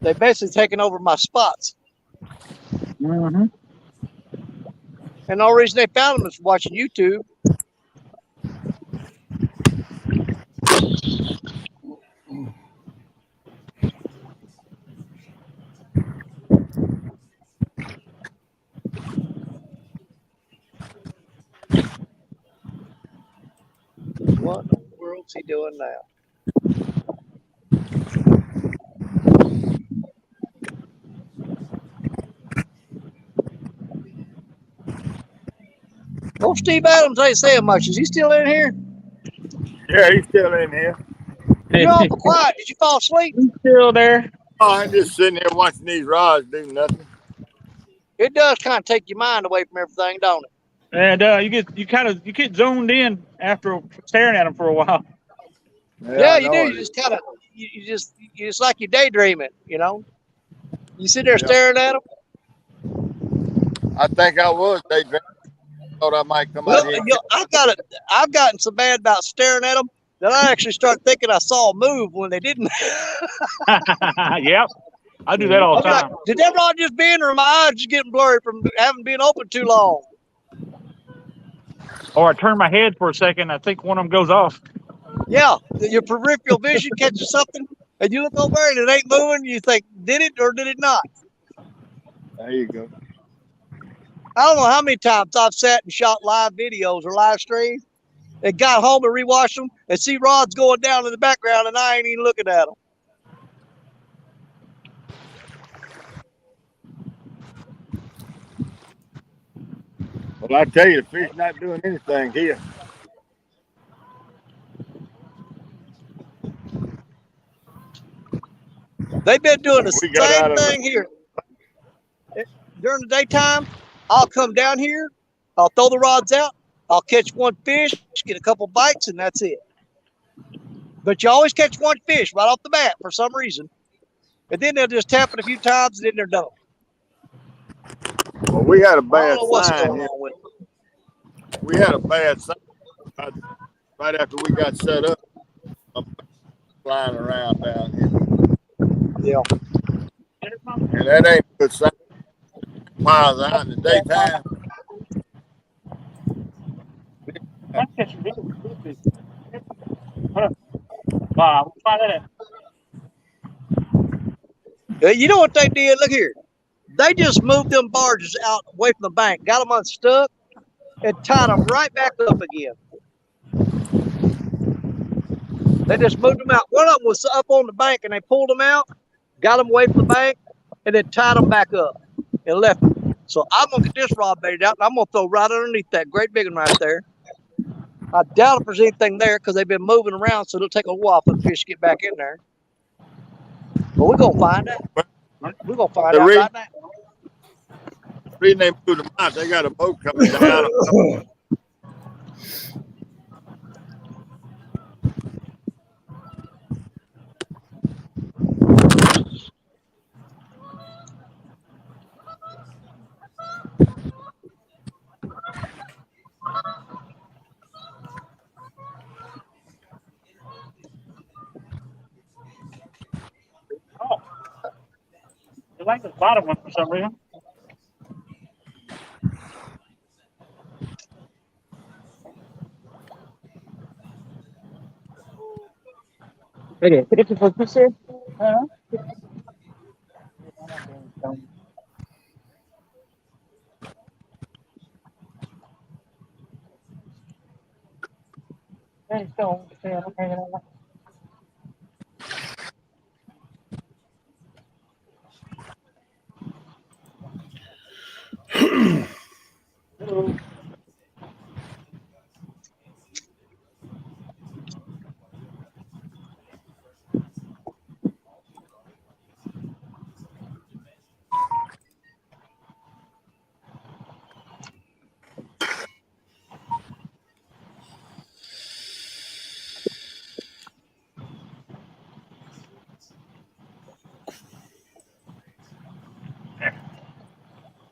They basically taking over my spots. Mm-hmm. And the only reason they found them is watching YouTube. What's he doing now? Oh, Steve Adams ain't saying much. Is he still in here? Yeah, he's still in here. You're awful quiet. Did you fall asleep? He's still there. Oh, I'm just sitting here watching these rods do nothing. It does kind of take your mind away from everything, don't it? And you get zoned in after staring at him for a while. Yeah, I you know do. it You is. just kind of, it's like you're daydreaming, you know? You sit there Yeah. staring at them. I think I was daydreaming. Thought I might come Well, out here. I've gotten so bad about staring at them that I actually start thinking I saw a move when they didn't. Yep. I do that all the I'm like, time. did that rod just be in, or my eyes just getting blurry from having been open too long? Or I turn my head for a second. I think one of them goes off. Yeah, your peripheral vision catches something, and you look over and it ain't moving. You think, did it or did it not? There you go. I don't know how many times I've sat and shot live videos or live streams and got home and rewatched them and see rods going down in the background and I ain't even looking at them. Well, I tell you, the fish not doing anything here. They've been doing the We got same out of it. thing here. During the daytime, I'll come down here, I'll throw the rods out, I'll catch one fish, get a couple bites, and that's it. But you always catch one fish right off the bat for some reason. And then they'll just tap it a few times and then they're done. Well, we had a I don't bad know what's sign going here. on with it. We had a bad sign right after we got set up. Flying around down here. Yeah. And that ain't a good sign. Miles out in the daytime. Wow, try that. You know what they did? Look here. They just moved them barges out away from the bank, got them unstuck, and tied them right back up again. They just moved them out. One of them was up on the bank, and they pulled them out, got them away from the bank, and then tied them back up and left them. So I'm going to get this rod baited out, and I'm going to throw right underneath that great big one right there. I doubt if there's anything there because they've been moving around, so it'll take a while for the fish to get back in there. But we're going to find out. We're going to find out right now. The reason they moved them out, they got a boat coming down. Oh. You like the bottom one for some reason. Okay, ¿qué te propuse?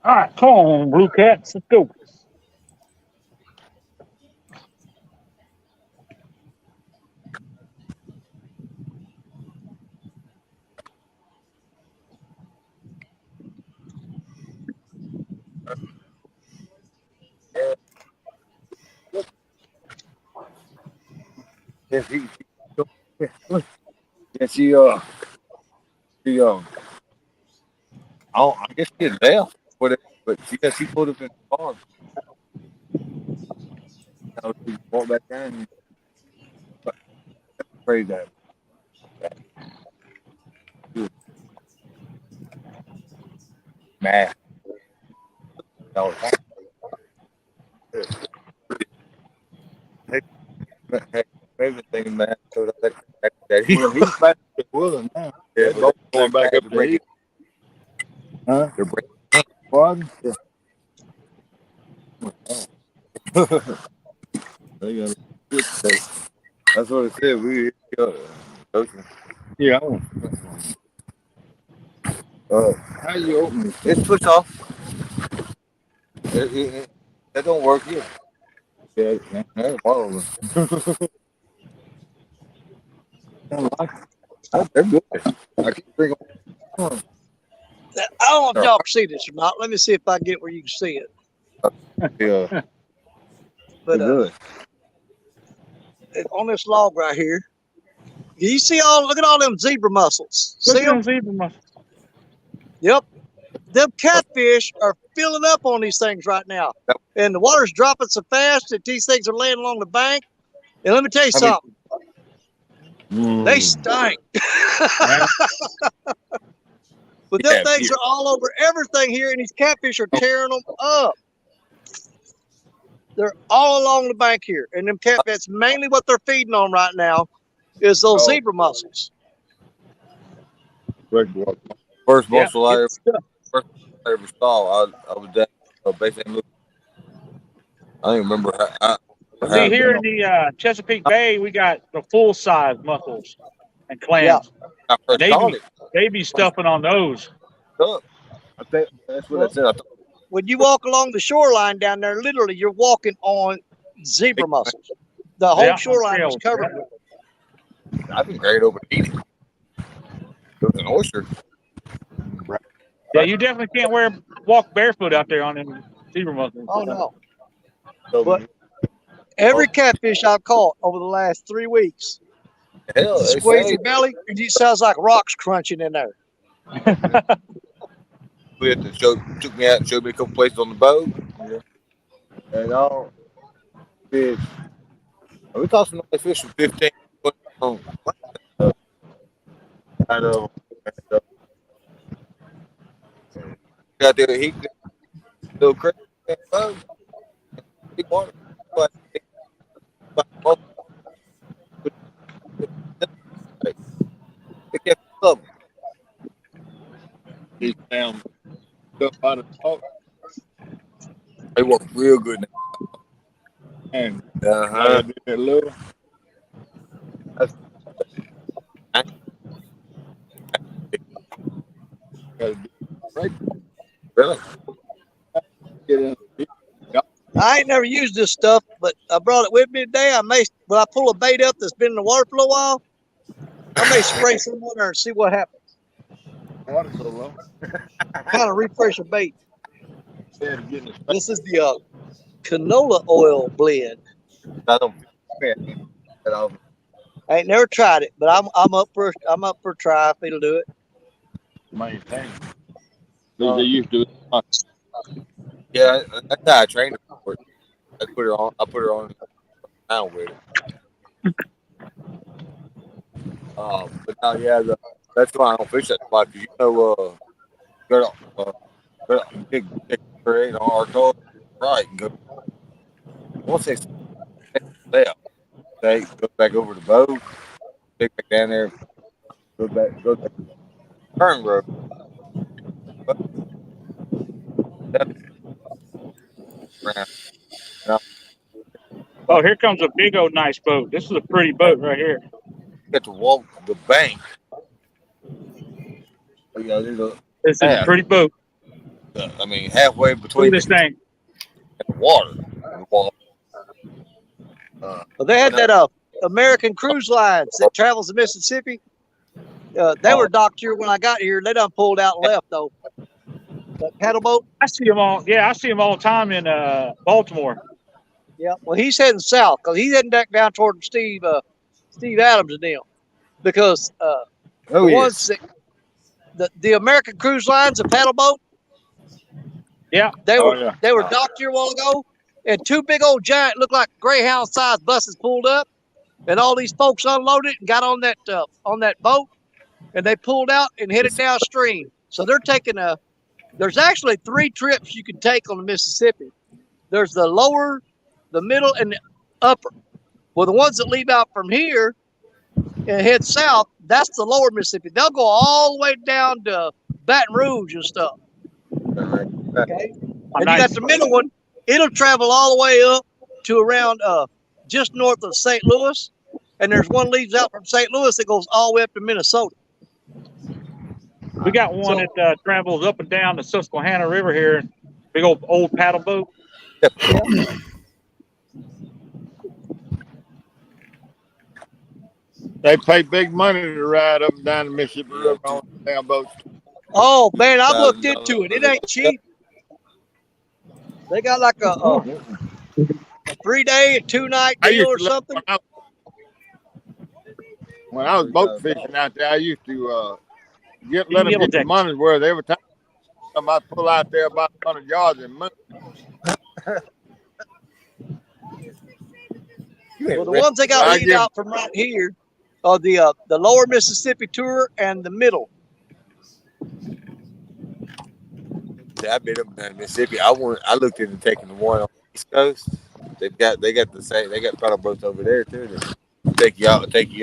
All right, come on, Blue Cats, let's go. Yes, I guess she had left, but she put it in the car. She walked back down. afraid that. Man. No. Hey, favorite thing, man. So that He's back to Willing now. yeah, They're both going back up to east. Huh? They're breaking. What? Yeah. They got a good state. That's what it said. We ocean. Yeah. Uh, How you open it? it's push off. That don't work here. Yeah, that's one of them. They're good. I keep thinking, I don't know if y'all can see this or not. Let me see if I get where you can see it. Yeah, But good. on this log right here, you see look at all them zebra mussels. Look See at them? them zebra mussels. Yep. Them catfish are filling up on these things right now. And the water's dropping so fast that these things are laying along the bank. And let me tell you something. They stink. But them things are all over everything here, and these catfish are tearing them up. They're all along the bank here. And them catfish, mainly what they're feeding on right now is those zebra mussels. First mussel I ever saw, I was down basically. I don't even remember how. See, here in the Chesapeake Bay, we got the full-size mussels and clams. I first caught it. They be stuffing on those. I think that's what I said. I thought, When you walk along the shoreline down there, literally you're walking on zebra mussels. The whole shoreline is covered with them. I've been great over eating. It was an oyster. Yeah, you definitely can't walk barefoot out there on them zebra mussels. Oh, no. So, But every catfish I've caught over the last 3 weeks, hell, you squeeze your belly, and it sounds like rocks crunching in there. we had to took me out and showed me a couple places on the boat. Yeah. And all fish. We caught some nice fish from 15. Out of got there, he little crazy boat. He wanted they kept up. he found stuff out of the boat. They work real good now. And Uh-huh. a little. Really? Get in. I ain't never used this stuff, but I brought it with me today. When I pull a bait up that's been in the water for a while, I may spray some on there and see what happens. Water so low. Kind of refresh a bait. Getting it. This is the canola oil blend. I don't at all. I ain't never tried it, but I'm up for a try if it'll do it. Main thing. They used to. Yeah, that's how I trained her for it. I put her on now with it. But now, yeah, that's why I don't fish that spot, because go big parade on our toe, right, and go. Once they left, they go back over the boat, take back down there, go back, turn road. Oh, here comes a big old nice boat. This is a pretty boat right here. Get to walk the bank. Yeah, This is a pretty boat. I mean, halfway Look between at this thing. the water. Well, they had that American Cruise Lines that travels to Mississippi. They were docked here when I got here. They done pulled out and left though. That paddle boat. I see them all. Yeah, I see them all the time in Baltimore. Yeah. Well, he's heading south because he's heading back down toward Steve Adams and them, because ones that the American Cruise Lines, the paddle boat. Yeah. They were docked here a while ago, and two big old giant, look like Greyhound-sized buses pulled up, and all these folks unloaded and got on that boat, and they pulled out and headed downstream. So they're taking there's actually 3 trips you can take on the Mississippi. There's the lower, the middle, and the upper. Well, the ones that leave out from here and head south, that's the lower Mississippi. They'll go all the way down to Baton Rouge and stuff. Okay. And you got the middle one. It'll travel all the way up to around just north of St. Louis. And there's one leaves out from St. Louis that goes all the way up to Minnesota. We got one that travels up and down the Susquehanna River here. Big old paddle boat. They pay big money to ride up and down the Mississippi River on damn boats. Oh man, I've looked into it. It ain't cheap. They got like a 3-day, a 2-night deal or something. When I was boat fishing out there, I used to let them get the money's worth every time I pull out there about 100 yards and move. Well, the ones they got lead out from right here are the lower Mississippi tour and the middle. Yeah, I've been up in Mississippi. I looked into taking the one on the East Coast. They got the same. They got paddle boats over there too. That take you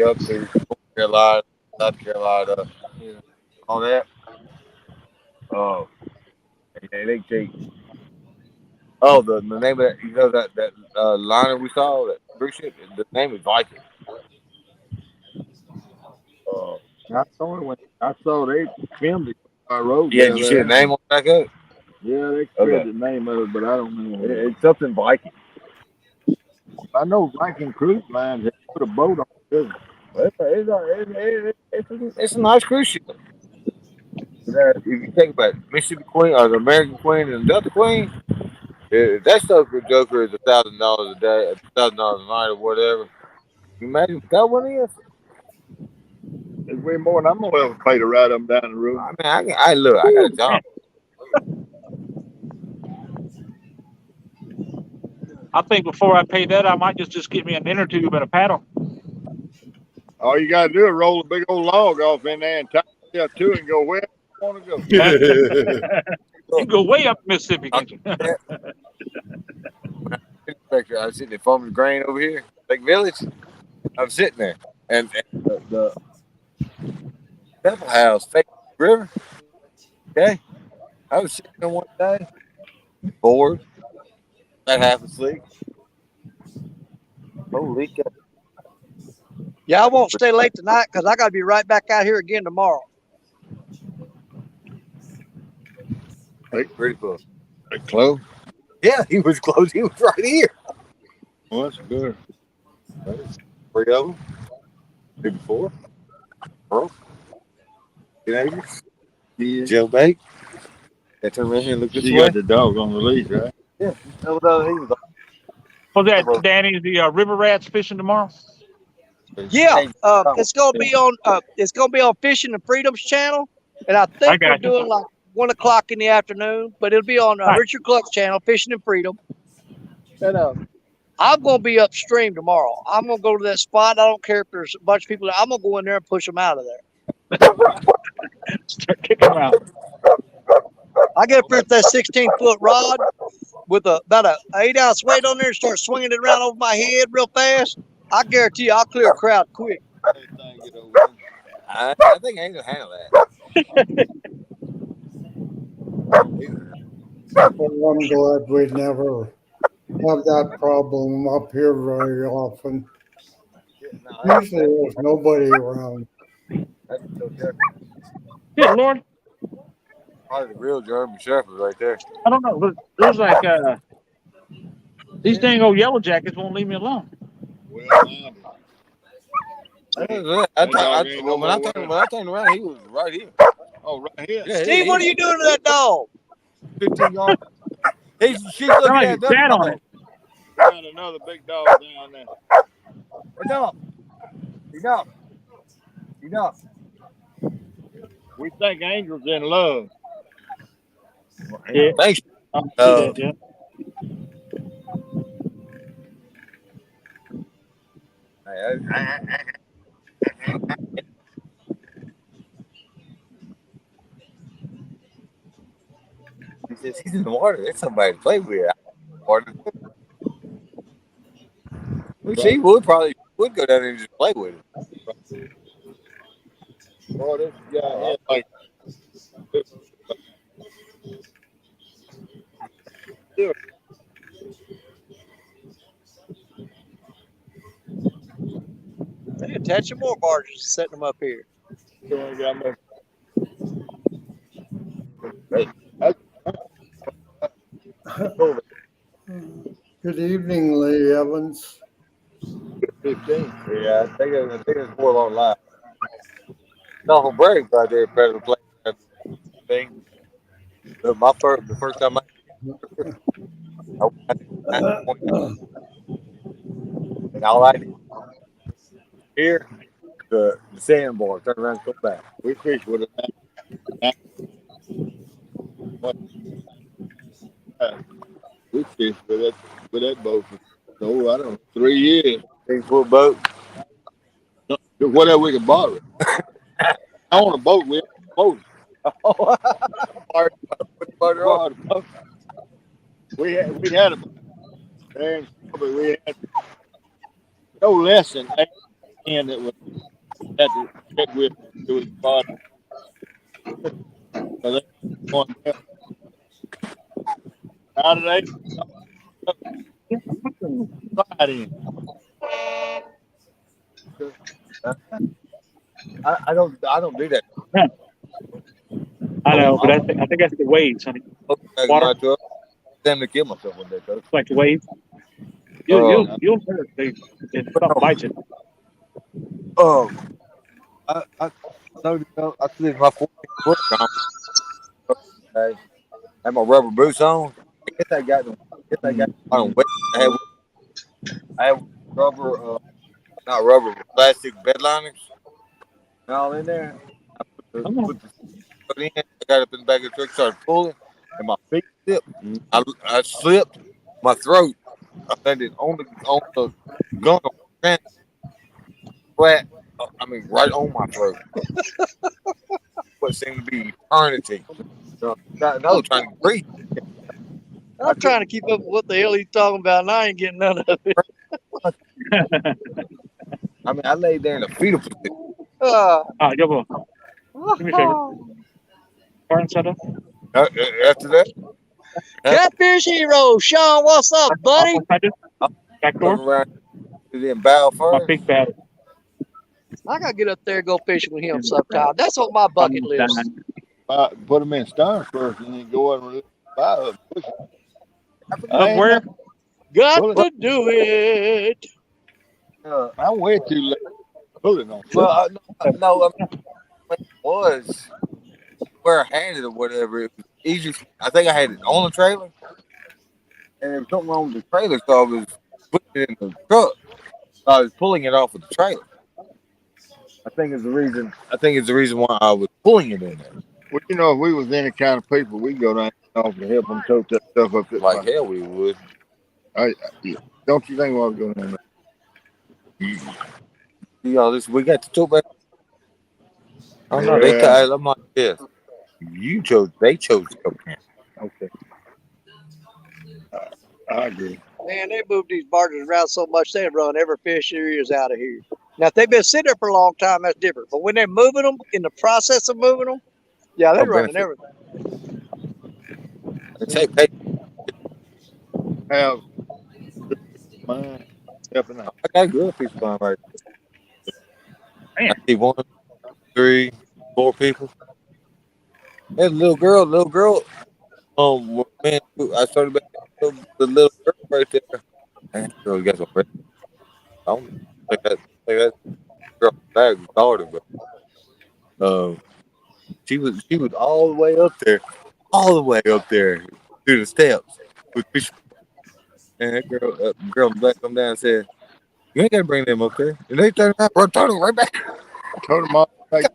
up to North Carolina, South Carolina, all that. Oh, yeah, they take. Oh, the name of that that liner we saw, that cruise ship. The name is Viking. I saw they filmed it. I wrote. Yeah, you see the name on the back of it? Yeah, they said the name of it, but I don't know. It's something Viking. I know Viking Cruise Lines. They put a boat on it. It's a nice cruise ship. If you think about it, Mississippi Queen or the American Queen and the Delta Queen, that stuff for Joker is $1,000 a day, $1,000 a night, or whatever. You imagine what that one is? It's way more than I'm gonna ever pay to ride them down the road. I mean, I look, I got a job. I think before I pay that, I might just get me an inner tube and a paddle. All you gotta do is roll a big old log off in there and tie yourself to it and go where you want to go. You can go way up Mississippi, can't you? I was sitting at Farmers Grain over here, Lake Village. I'm sitting there, and the Temple House, Fake River. Okay, I was sitting there one day, bored, not half asleep. Holy cow! Yeah, I won't stay late tonight because I got to be right back out here again tomorrow. Pretty close. Close? Yeah, he was close. He was right here. Well, that's good. 3 of them. Maybe 4. Earl. Teenagers. Yeah. Joe Bake. They turned around here and looked this You way. got the dog on the leash, right? Yeah. He was Was that Danny, the river rats fishing tomorrow? Yeah, it's gonna be on Fishing and Freedom's channel, and I think we're doing like 1 o'clock in the afternoon. But it'll be on Richard Cluck's channel, Fishing and Freedom. And I'm gonna be upstream tomorrow. I'm gonna go to that spot. I don't care if there's a bunch of people there. I'm gonna go in there and push them out of there. Start kicking them out. I get up here with that 16-foot rod with about an 8-ounce weight on there and start swinging it around over my head real fast. I guarantee you, I'll clear a crowd quick. I think I ain't gonna handle that. Well, I'm glad we never have that problem up here very often. Usually there's nobody around. Good Lord. Probably the real German Shepherd right there. I don't know. There's like these dang old yellow jackets won't leave me alone. When I turned around, he was right here. Oh, right here. Yeah, Steve, what are you doing to that dog? 15 yards. She's looking at that. Sat on it. Got another big dog down there. Enough. We think Angel's in love. Yeah. Thanks. Yeah. Hey, He says he's in the water. There's somebody to play with. Water. She would probably would go down there and just play with it. Boy, this guy here, like, They attaching more barges, setting them up here. Good evening, Lee Evans. 15. Yeah, I think it's more along the line. No, Bragg's out there trying to play that thing. But the first time and all I did here, the sandbar, turn around and come back. we fish with it. We fished with that boat for, oh, I don't know, 3 years. 6-foot boat. Whatever we could borrow it. I want a boat with a boat. We had a and we had no less than 8 men that was had to check with to his body. So they one how did they slide in? I don't do that. I know, but I think that's the waves, honey. Water. Damn to kill myself one day, coach. It's like the waves. You'll hurt. They stop biting. Oh, I slid my 14 foot on. I had my rubber boots on. I guess I got on wet. I had rubber, not rubber, but plastic bed liners and all in there. I put the foot in. I got up in the back of the truck, started pulling, and my feet slipped. I slipped. My throat. I landed on the gun flat. I mean, right on my throat. What seemed to be eternity. I was trying to breathe. I'm trying to keep up with what the hell he's talking about, and I ain't getting none of it. I mean, I laid there in a fetal position. Give me a favor. Pardon, Santa? After that, Catfish Hero, Sean, what's up, buddy? Back door. around to them bow My first. big bad. I gotta get up there and go fishing with him sometime. That's on my bucket list. Put them in stern first and then go over and buy Where? Got to do it. I'm way too late. Pulling on. Well, no, I mean, it was where I had it or whatever. It was easy. I think I had it on the trailer, and there was something wrong with the trailer, so I was putting it in the truck. So I was pulling it off of the trailer. I think it's the reason why I was pulling it in there. Well, you know, if we was any kind of people, we'd go down off to help them tote that stuff up. Like hell, we would. Don't you think I was going down there? You know, we got to talk about. Oh no, they tied. I'm like this. They chose to come here. Okay. I agree. Man, they move these barges around so much, they run every fish there is out of here. Now, if they've been sitting there for a long time, that's different. But when they're moving them, in the process of moving them, yeah, they're running everything. Take pay. Have mine helping out. I got a good piece of time right Man. I see 1, 3, 4 people. There's a little girl. Man, I started back the little girl right there. Man, girl, guess what? I don't think that girl bag was started, but she was all the way up there through the steps with fish. And that girl in the black come down and said, "You ain't gotta bring them up there." And they turned around, right back. Told them all. Like,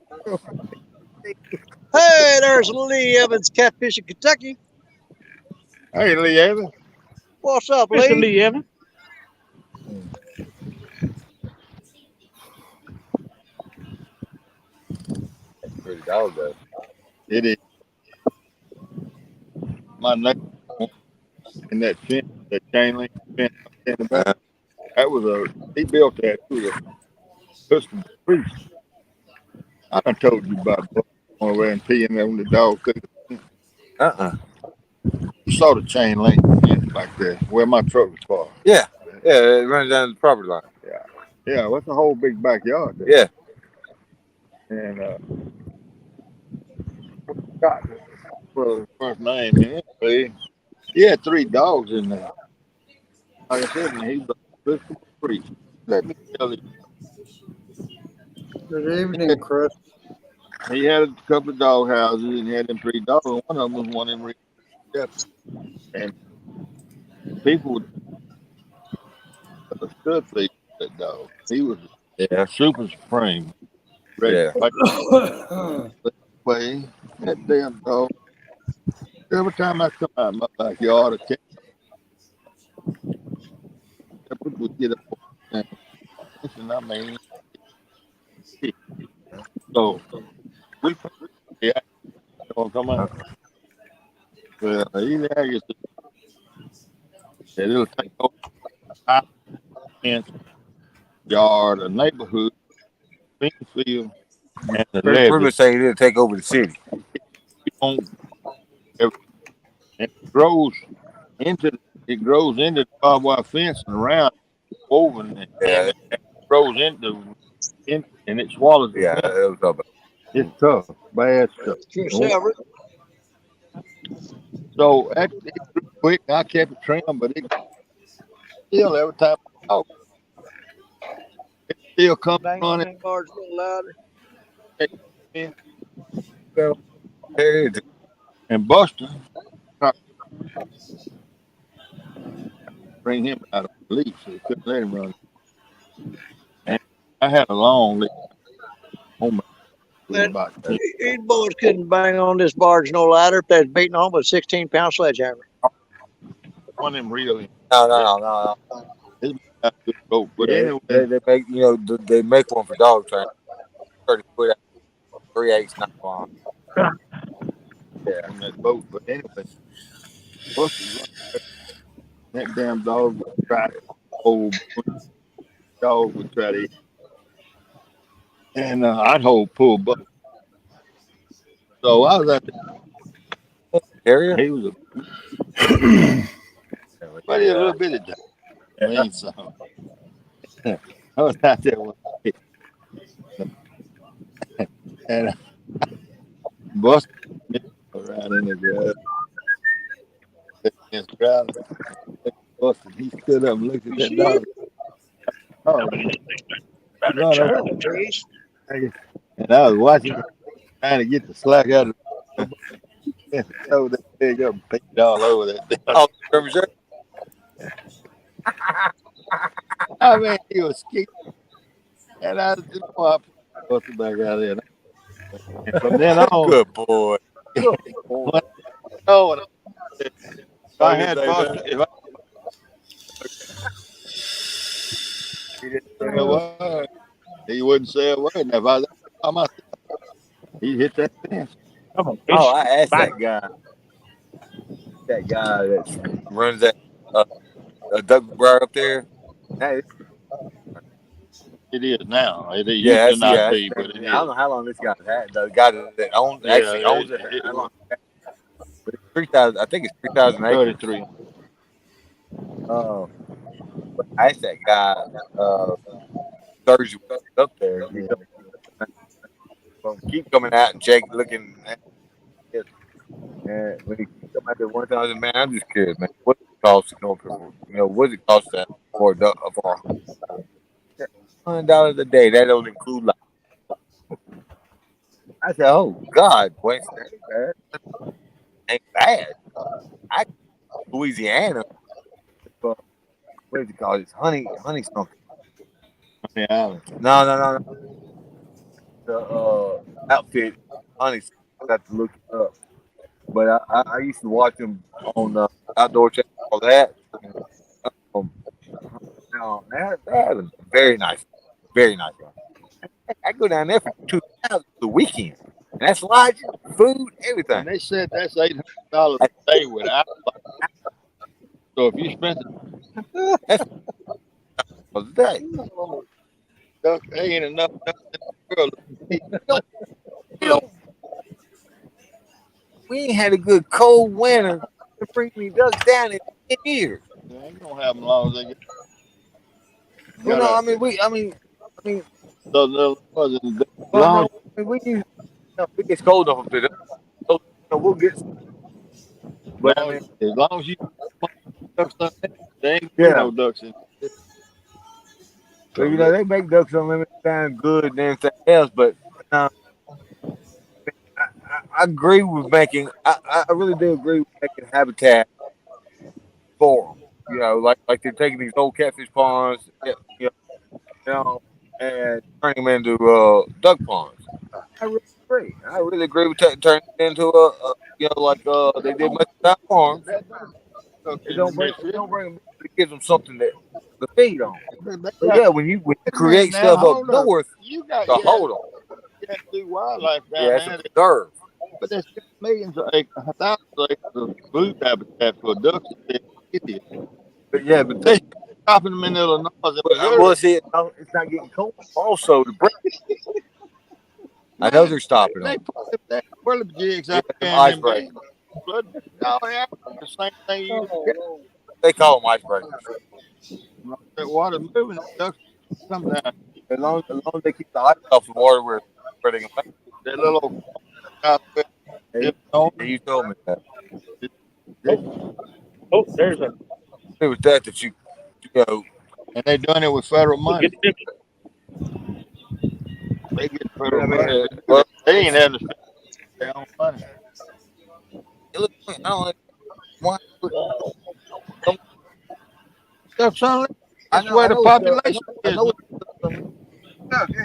Hey, there's Lee Evans, Catfishing Kentucky. hey, Lee Evans. What's up, Mr. Lee? Lee Evans. pretty dog though. It is. My neighbor in that fence, that chain link fence in the back. That was he built that. It was a custom priest. I done told you about going away and peeing on the dog. You saw the chain link back there where my truck was parked. Yeah, it runs down the property line. Yeah, what's the whole big backyard there? Yeah. And Scott was his first name. And anyway, he had 3 dogs in there. Like I said, he was a Christian priest. Let me tell you. Good evening, Chris. He had a couple of dog houses and he had them 3 dogs. And one of them was one in Rio. And people would stood for that dog. He was super supreme. Yeah. Way that damn dog. Every time I come out of my backyard, that would get up. And I mean, so we come out. Well, either I guess it'll take over the yard, a neighborhood, field, and the Pretty much saying it'll take over the city. It grows into the barbed wire fence and around, woven, and it grows and it swallows. Yeah, it was it's tough, bad stuff. So it grew quick. I kept it trimmed, but it still every time I talk, it still comes running. And Buster bring him out of the leash, so he couldn't let him run. And I had a long leash. These boys couldn't bang on this barge no ladder if they was beating on with a 16-pound sledgehammer. One of them really. No. But anyway, they make they make one for dog training. 30 foot out, 3/8 not long. Yeah, on that boat. But anyway, that damn dog would try to eat. And I'd hold pull buck. So I was at the area. He was but he a little bit of that. I mean, so I was out there one day. And busted around in the grass. Busted. He stood up and looked at that dog. Oh, and I was watching him, trying to get the slack out of it. Throw that pig up and picked it all over that thing. Oh, I mean, he was scared. And I just busted back out there. And from then on, good boy. If I had Buster, he didn't say a word. He wouldn't say a word. And if I was by myself, he'd hit that fence. I asked that guy that runs that duck bar up there. It is now. It used to not be, but it is. I don't know how long this guy had. The guy that owns it. How long? But it's 3,000. I think it's 3,033. But I asked that guy Thursday up there. Keep coming out and check, looking at it. And when he come out there one time, I said, man, I'm just curious, man. What's it cost to go for? What's it cost that for $100 a day? That don't include life. I said, oh God, boy, ain't bad. Louisiana. What is it called? It's honey something. Yeah. No. The outfit, honey. I have to look it up. But I used to watch them on Outdoor Channel, all that. Now that was very nice. I go down there for 2,000 the weekend. That's lodging, food, everything. And they said that's $800 a day without. So if you spend For the day. duck, there ain't enough ducks in the world. You know, we ain't had a good cold winter to bring me ducks down in 10 years. They ain't gonna have them long as they get. Well, no, I mean, well, no, we use, it gets cold enough up there. So, we'll get. But I mean, as long as you ducks on it, there ain't no ducks in. So, they make Ducks Unlimited sound good and everything else, but I agree with making. I really do agree with making habitat for them. Like they're taking these old catfish ponds, and turning them into duck ponds. I really agree. I really agree with turning it into they did Mexican farms. They don't bring them. It gives them something to feed on. But yeah, when you create stuff up north, you got to hold them. You have to do wildlife down Yeah, there. it's a preserve. But there's millions of acres, thousands of acres of food habitat for ducks. But yeah, but they stopping them in Illinois. Well, see, it's not getting cold. Also, the break. I know they're stopping them. They put that whirly jigs out there. Icebreakers. The same thing you They call them icebreakers. That water's moving, the ducks come down. As long as they keep the ice off the water where they can make that little outfit. You told me that. Oh, there's a. It was that you go. And they're doing it with federal money. They get federal money. Well, they ain't having to spend their own money. I don't know why. That's where the population is.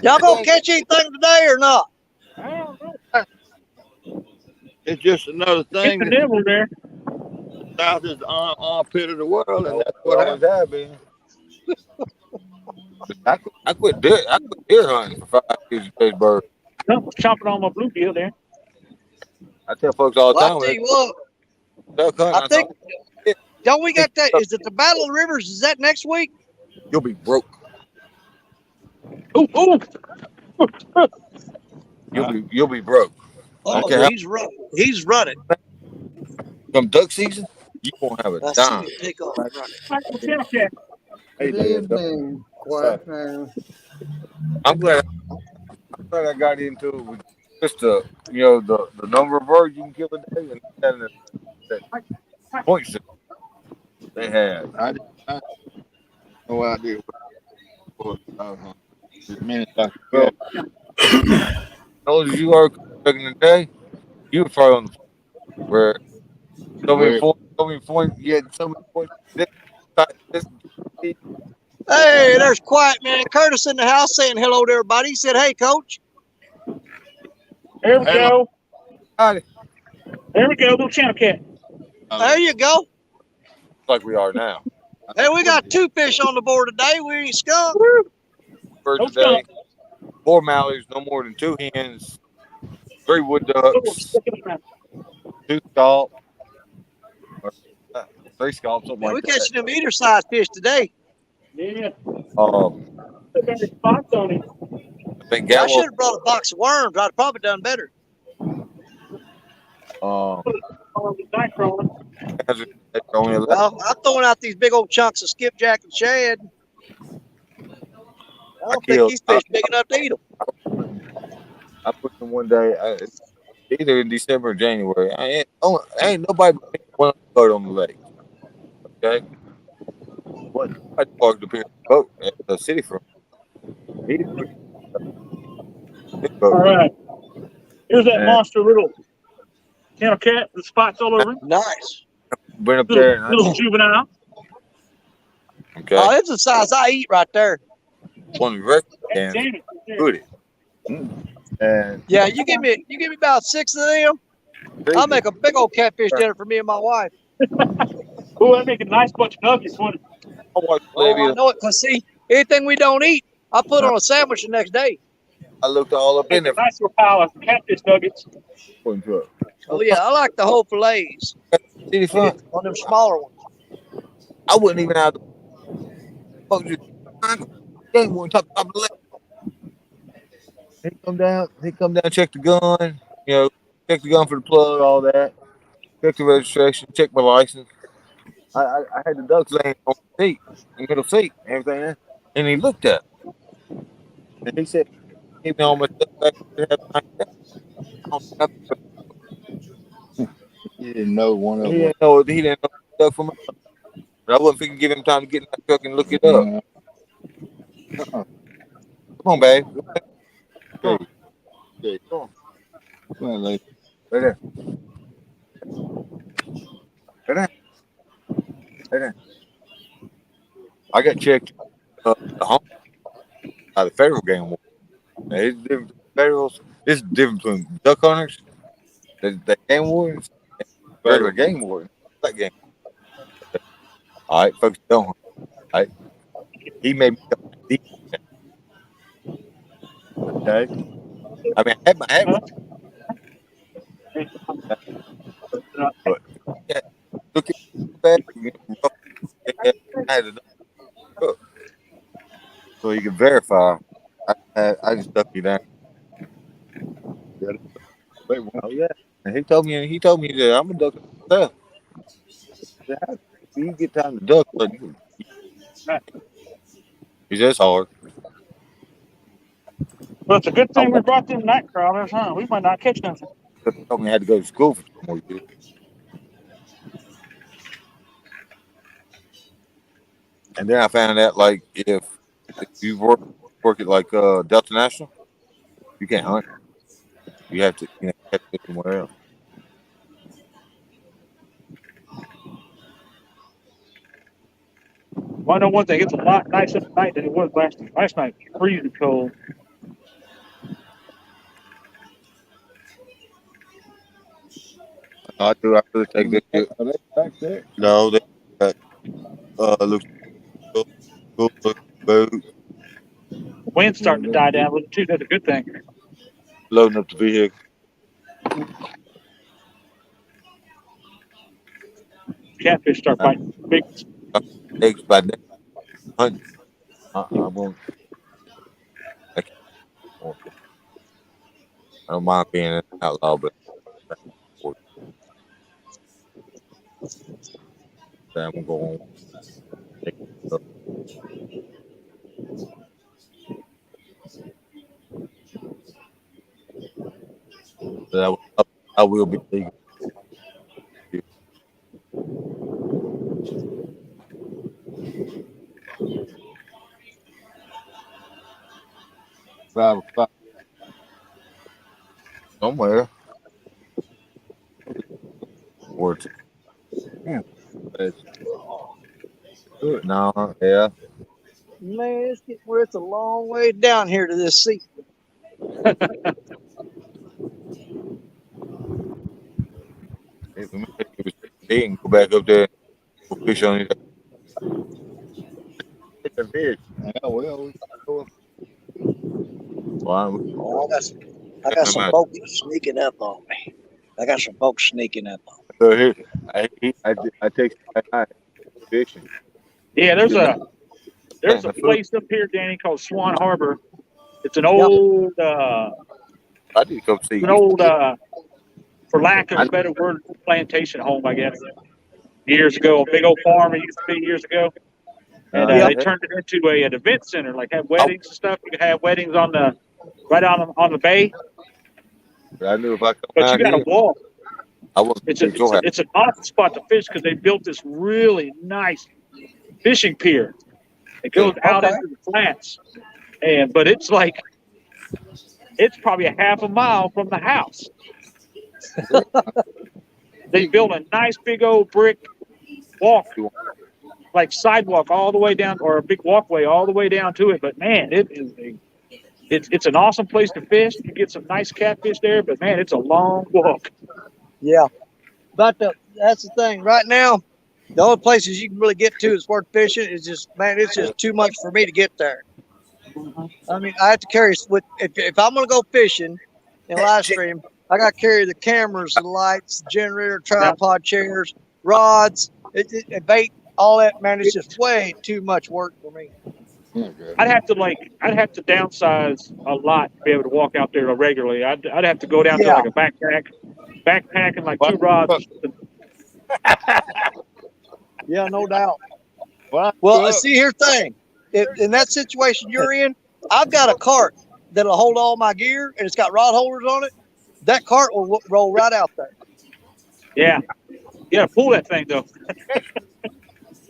Y'all gonna catch anything today or not? I don't know. It's just another thing. It's the devil there. South is the armpit of the world, and that's what what happened. I quit deer hunting for 5 years to chase birds. I was chomping on my bluegill there. I tell folks all the time. I'll tell you what. Duck hunting, I think. Don't we got that? Is it the Battle of the Rivers? Is that next week? You'll be broke. Ooh. You'll be broke. Oh, okay. He's running. From duck season, you won't have a dime. Take off Good evening, quiet man. I'm glad I got into it with just the number of birds you can kill a day and that point system they had. I had no idea what as many as I could. Those of you are back in the day, you were probably on the where so many points, you had so many points. Hey, there's quiet man Curtis in the house saying hello to everybody. He said, "Hey, coach." There we go. Howdy. There we go, little channel cat. There you go. Like we are now. Hey, we got 2 fish on the board today. We ain't skunk. Birds a day, 4 mallards, no more than 2 hens, 3 wood ducks, 2 scalp, 3 scalps, something like We're that. catching them eater-sized fish today. Yeah. Spots on it. I should have brought a box of worms. I'd probably done better. Well, I'm throwing out these big old chunks of skipjack and shad. I don't think these fish big enough to eat them. I put them one day, either in December or January. I ain't nobody want to boat on the lake. Okay? What? I parked up here boat at the city front. All right. Here's that monster little channel cat with spots all over him. Nice. Been up there. Little juvenile. Okay. Oh, it's the size I eat right there. One of the records and put it. And yeah, you give me about 6 of them. I'll make a big old catfish dinner for me and my wife. Oh, that make a nice bunch of nuggets, wouldn't it? Oh, I know it. Cause see, anything we don't eat, I put on a sandwich the next day. I looked all up in there. Nice little pile of catfish nuggets. Oh yeah, I like the whole fillets City front. on them smaller ones. I wouldn't even have to fuck you. Game one top of the left. He come down, check the gun, check the gun for the plug, all that. Check the registration, check my license. I had the ducks laying on the seat, in the middle seat, and everything. And he looked at it. And he said, give me all my stuff back. I don't have to- You didn't know one of He them. didn't know the duck from us. But I wasn't thinking give him time to get in that truck and look it up. Come on, babe. Okay. Okay. Come on, lady. Right there. Right there. Right there. I got checked the home by the federal game warden. Now, it's different between federals. It's different between duck hunters, the game wardens, and regular game warden. That game. All right, folks, don't. All right. He made me go deep. Okay. I mean, I had my hat with me, but yeah, look at that. I had a duck, so you can verify. I just ducked you down. Oh yeah, and he told me that I'm a duck myself. You get time to duck, but it's just hard. Well, it's a good thing we brought them night crawlers, huh? We might not catch nothing. They told me I had to go to school for 2 more years. And then I found out, like, if you work at like Delta National, you can't hunt. You have to, catch it somewhere else. Well, I know one thing. It's a lot nicer tonight than it was last night. Last night was freezing cold. I really take this shit. Are they back there? No, they looks cool, boot, The wind's starting to die down a little too. That's a good thing. loading up the vehicle. Catfish start biting big. Eggs by day. Hunt. I won't. I don't mind being an outlaw, but I'm gonna go on. But I will be legal. 5 o'clock. Somewhere. Or two. Yeah. No, yeah. Man, it's getting where it's a long way down here to this sea. He can go back up there and fish on it. It's a fish. Yeah, well, Oh, I got some folks sneaking up on me. I got some folks sneaking up on me. So here, I take fishing. Yeah, there's a place up here, Danny, called Swan Harbor. It's an old, I did come see an old, for lack of a better word, plantation home, I guess. Years ago, a big old farm it used to be years ago, and they turned it into an event center, like have weddings and stuff. You could have weddings on the the bay. I knew if I come But you out got to here, walk. I wasn't. It's an awesome spot to fish because they built this really nice fishing pier. It goes out into the flats, but it's probably a half a mile from the house. They built a nice big old brick walk, like sidewalk all the way down, or a big walkway all the way down to it. But man, it's an awesome place to fish. You get some nice catfish there, but man, it's a long walk. Yeah, but that's the thing. Right now, the only places you can really get to as far as fishing is just, man, it's just too much for me to get there. I mean, I have to carry with if I'm gonna go fishing and live stream, I got to carry the cameras, the lights, generator, tripod, chairs, rods, bait, all that. Man, it's just way too much work for me. Okay. I'd have to downsize a lot to be able to walk out there regularly. I'd have to go down to like a backpack and like 2 rods. Or something. Yeah, no doubt. Well, Well, see, here's the thing. If in that situation you're in, I've got a cart that'll hold all my gear, and it's got rod holders on it. That cart will roll right out there. Yeah, you got to pull that thing though.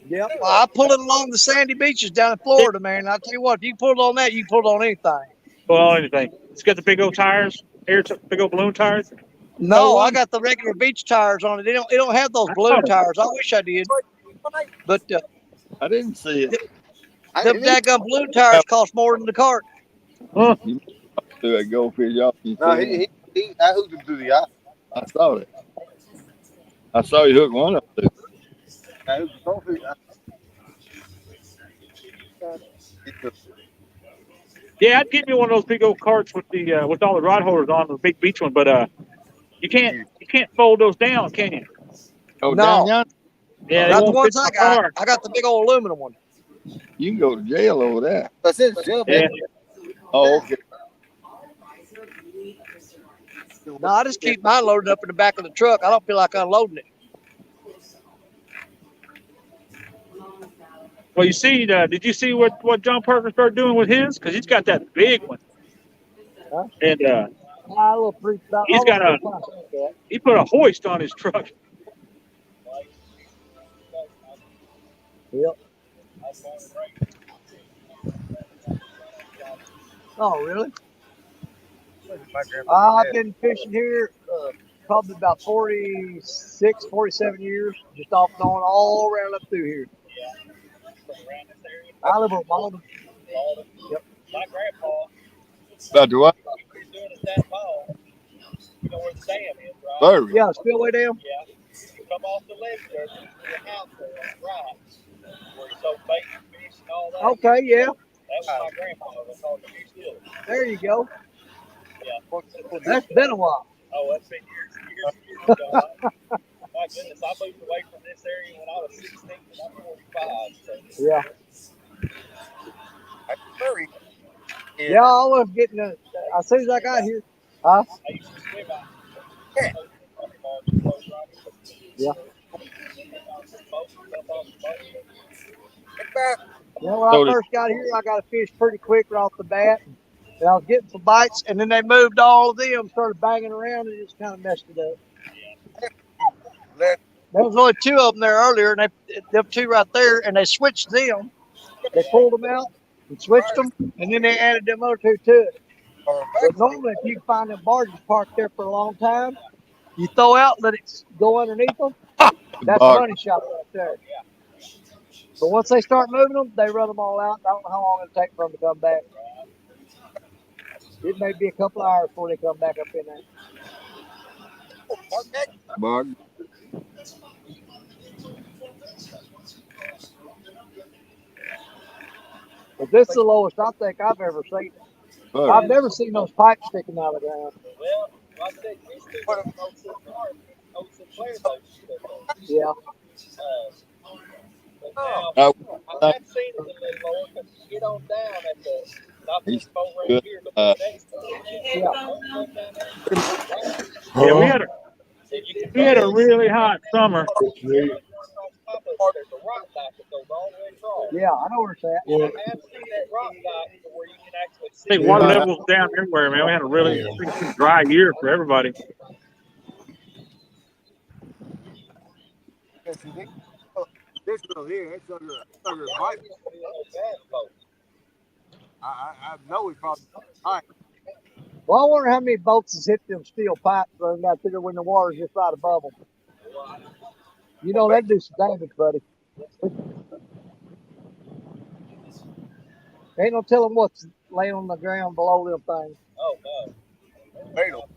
Yep. Well, I pull it along the sandy beaches down in Florida, man. I'll tell you what, if you pull it on that, you can pull it on anything. Well, anything. It's got the big old tires, big old balloon tires. No, I got the regular beach tires on it. It don't have those balloon tires. I wish I did. But I didn't see it. the daggum balloon tires cost more than the cart. Huh. Do a goldfish off. No, I hooked him through the eye. I saw it. I saw you hook one up there. I hooked the goldfish. Yeah, I'd get me one of those big old carts with the with all the rod holders on the big beach one, but you can't fold those down, can you? Oh, No. down yonder? Yeah, Not they the won't ones fit I my got. car. I got the big old aluminum one. You can go to jail over that. That's it, Shell, Yeah. man. Oh, okay. No, I just keep mine loaded up in the back of the truck. I don't feel like unloading it. Well, you see, did you see what John Parker started doing with his? Because he's got that big one, Huh? and He's got he put a hoist on his truck. Yep. Oh, really? I've been fishing here probably about 46, 47 years, just off and on, all around up through here. I live on Malden. Yep. My grandpa, About to what? he's doing a that ball. You know where the dam is, right? Burger. Yeah, Spillway Dam. Yeah. You come off the left there, there's a house there on the right, where he sold bait and fish and all that. Okay, yeah. That was my grandpa. That's called the fish dealer. There you go. Yeah. That's been a while. Oh, that's been years and years and years ago. My goodness, I moved away from this area when I was 16 and I'm 45. So. Yeah. Hurry. Yeah, I was getting as soon as I got here. Huh? I used to swim out. Yeah. Yeah. When I first got here, I got a fish pretty quick right off the bat. And I was getting some bites, and then they moved all of them, started banging around, and it just kind of messed it up. There was only 2 of them there earlier, and them 2 right there, and they switched them. They pulled them out and switched them, and then they added them other 2 to it. But normally, if you find them barges parked there for a long time, you throw out, let it go underneath them. That's a money shot right there. But once they start moving them, they run them all out. I don't know how long it'll take for them to come back. It may be a couple of hours before they come back up in there. Bug. But this is the lowest I think I've ever seen. Bug. I've never seen those pipes sticking out of the ground. Well, like I said, used to put them on some player boats. Yeah. But now, Oh, I have seen it a little more because you get on down at the not this boat right here, but the next one. Yeah, we had a really hot summer. There's a rock dock that goes all the way across. Yeah, I know where it's at. I have seen that rock dock where you can actually I see. think water levels down everywhere, man. We had a really dry year for everybody. This one here, it's under a pipe. I know it's probably high. Well, I wonder how many boats has hit them steel pipes running out there when the water's just right above them. You know, that'd do some damage, buddy. Ain't no telling what's laying on the ground below them things. Oh no. Fatal.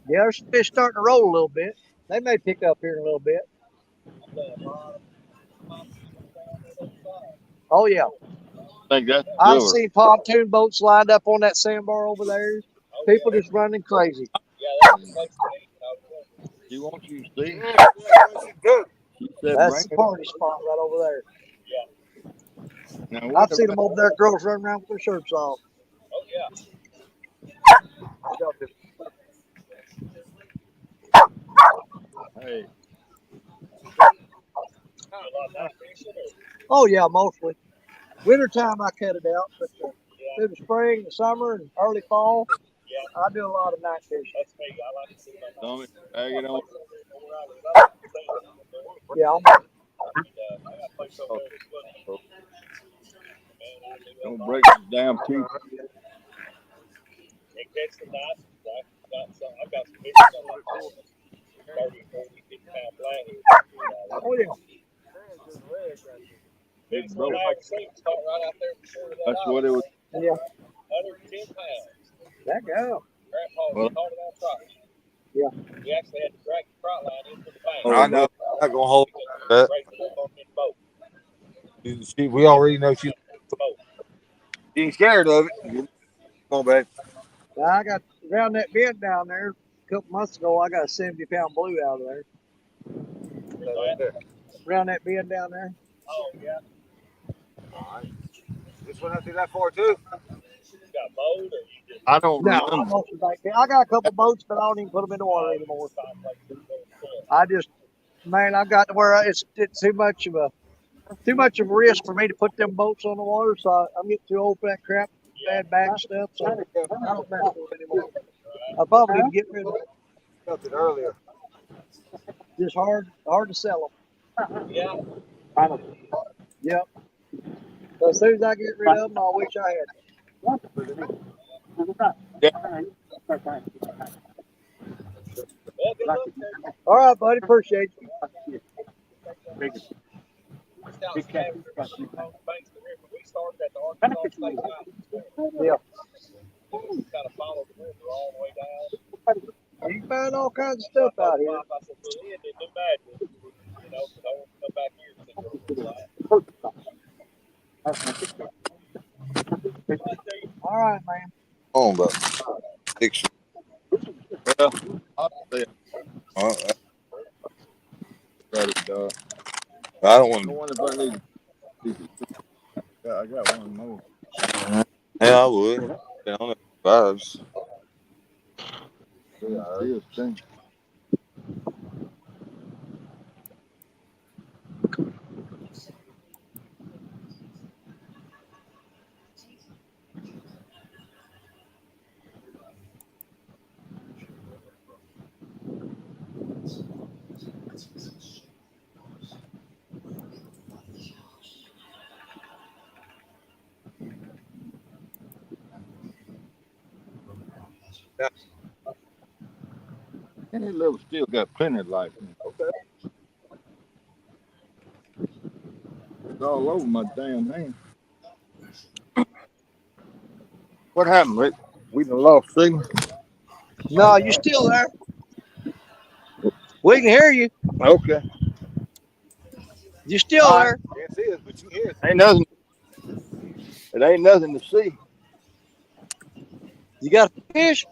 Yeah, there's some fish starting to roll a little bit. They may pick up here in a little bit. Oh, yeah. I think that's I've silver. seen pontoon boats lined up on that sandbar over there. People just running crazy. Yeah, that's the place to be. She wants you to see. Yeah, she good. She said, That's bring the it. party spot right over there. Now, I've what seen about- them over there, girls running around with their shirts off. Oh yeah. Hey, Oh yeah, mostly. Wintertime I cut it out, but through the spring, the summer, and early fall, I do a lot of night fishing. That's me. I like to see my Tommy, tag it on. Yeah, I got a place over there that's good. Man, I do Don't break the damn teeth. and catch the nice. I've got some big stuff like 30, 40, 50 pound flathead. oh yeah. Biggest one I ever seen was caught right out there before that. That's what it was. Yeah, 110 pounds. that go. Grandpa Well- caught it on trot. Yeah. We actually had to drag the trot line into the bank. I know. I'm not gonna hold that. Raise it up on his boat. We already know she ain't scared of it. Come on, babe. Now, I got around that bend down there a couple months ago. I got a 70-pound blue out of there. Around that bend down there. Oh yeah. This one up to that far too. You got mowed or you just I don't No, I remember. mostly back there. I got a couple boats, but I don't even put them in the water anymore. I just, man, I got to where it's too much of a risk for me to put them boats on the water. So I'm getting too old for that crap, bad back stuff. So I don't mess with it anymore. I probably need to get rid of it. Felt it earlier. Just hard to sell them. yeah. Yep. So as soon as I get rid of them, I wish I had them. Well, good luck, Dave. All right, buddy. Appreciate you. Just out in Savage River, on the banks of the river. We started at the Arkansas State Line. Yeah. Kind of followed the river all the way down. You can find all kinds of stuff out here. I said, well, it didn't do bad. You know, because I want to come back here and see what it's like. All right, man. On, but picture. Well, I'll say it. I Dog. don't I want. wonder if I need to. Yeah, I got one more. Yeah, I would. Yeah, on the vibes. Yeah, this thing. Yeah. And that level still got plenty of life in it. Okay. It's all over my damn hand. What happened, Rick? We done lost signal. No, you still there? We can hear you. Okay. You still there? Can't see us, but you hear us. Ain't nothing. It ain't nothing to see. You got a fish?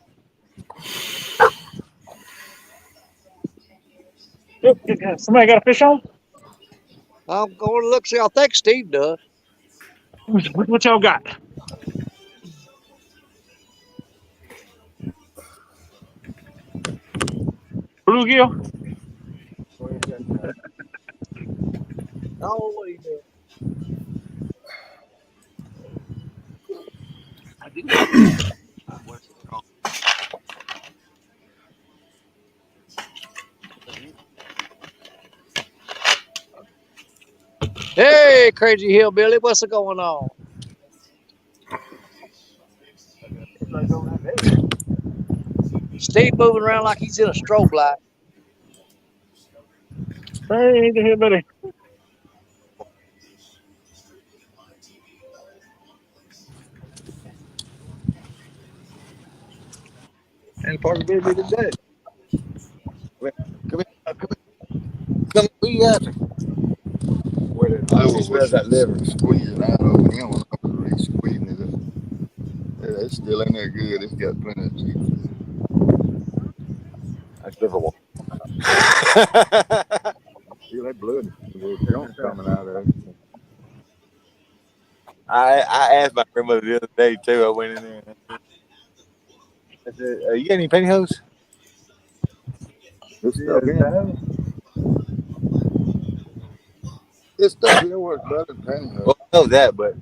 Somebody got a fish on? I'm going to look see. I think Steve does. What y'all got? Bluegill? Oh, what are you doing? Hey, crazy hillbilly, what's going on? Steve moving around like he's in a strobe light. Hey, the hillbilly. And part of it today. Come here. Come where you at? Where that liver was that liver squeezing out over him when I was squeezing it up. Yeah, it's still in there good. It's got plenty of juice. That's difficult. Feel that blood junk coming out of it. I asked my grandmother the other day too. I went in there. I said, "You got any pantyhose?" This stuff here, this stuff here works better than pantyhose. Well, I know that, but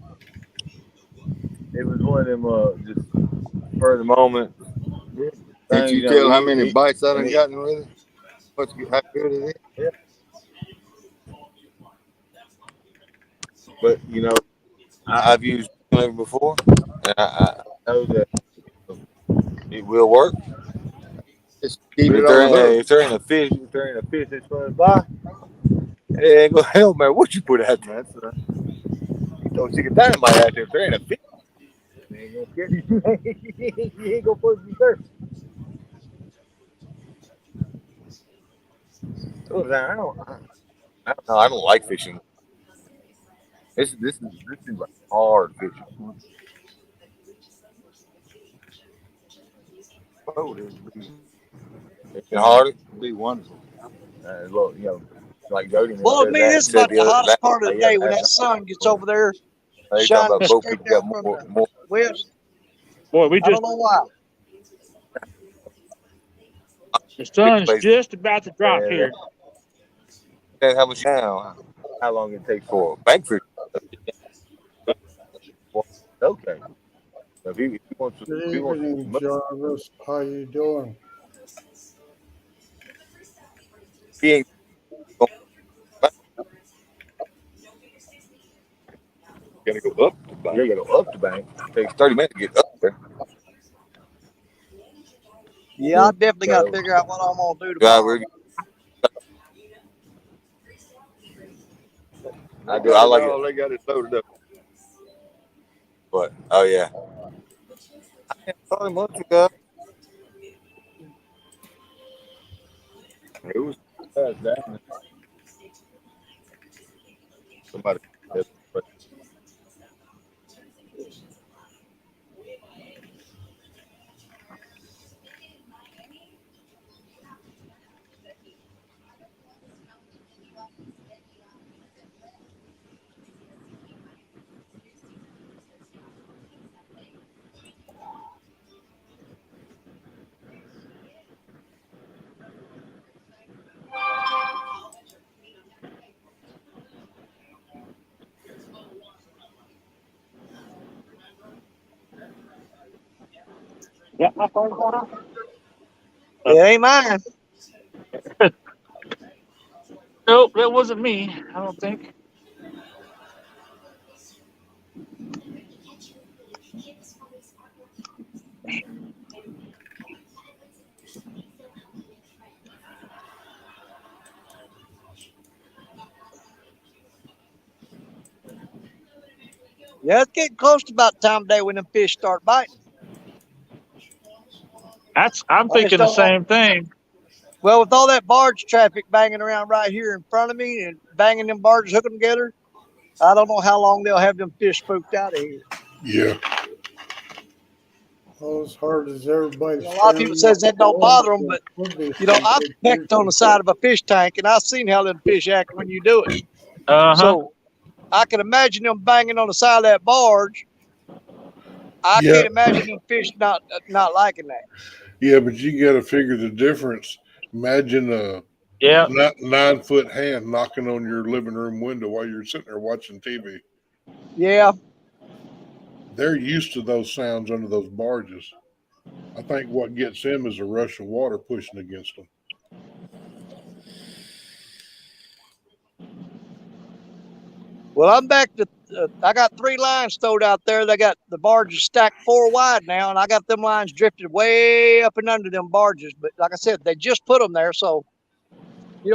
it was one of them just for the moment. Can't Thing, you tell how many he- bites I and done he- gotten with it? How good it is? yeah. But I've used it before, and I know that it will work. Just keep But it on the hook. if there ain't a fish that's running by, it ain't gonna help matter what you put out there. You throw a chicken dynamite out there. If there ain't a fish, it ain't gonna catch you. You ain't gonna put it there. So, I don't know. I don't like fishing. This seems like hard fishing. Oh, it'd It's harder. be wonderful. Look, like Jody Well, to me, this is said about the the other hottest part of the day when last that sun gets over there, night. They talking shining about both straight people down got from the more. west. Boy, we I just don't know why. the sun's Places. just about to drop here. That's how much now. How long it takes for a bank fish? Okay. If he wants to, Good if he wants evening, to, Jarvis. How you doing? he ain't gonna go up the bank. You gotta go up the bank. It takes 30 minutes to get up there. Yeah, I definitely got to So, figure out what I'm gonna do tomorrow. driver, I like it. All they got it loaded up. But oh yeah, probably months ago. It was fast down there. Somebody. Yeah, my phone's going off. It ain't mine. Nope, that wasn't me. I don't think. Yeah, it's getting close to about the time of day when them fish start biting. I'm I just thinking the don't know. same thing. Well, with all that barge traffic banging around right here in front of me and banging them barges hooking together, I don't know how long they'll have them fish spooked out of here. Yeah. Well, as hard as everybody's A lot of people says that don't bother them, but I've pecked on the side of a fish tank and I've seen how them fish act when you do it. So I can imagine them banging on the side of that barge. I Yeah. can't imagine them fish not liking that. Yeah, but you got to figure the difference. Imagine a Yeah. 9-foot hand knocking on your living room window while you're sitting there watching TV. Yeah. They're used to those sounds under those barges. I think what gets them is a rush of water pushing against them. Well, I'm back to. I got 3 lines stowed out there. They got the barges stacked 4 wide now, and I got them lines drifted way up and under them barges. But like I said, they just put them there, so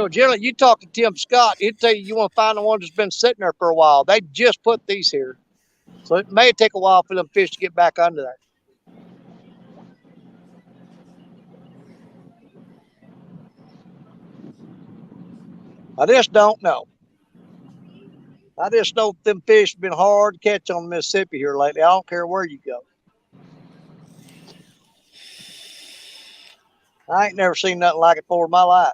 generally, you talk to Tim Scott, he'd tell you want to find the one that's been sitting there for a while. They just put these here, so it may take a while for them fish to get back under there. I just don't know. I just know them fish have been hard to catch on Mississippi here lately. I don't care where you go. I ain't never seen nothing like it before in my life.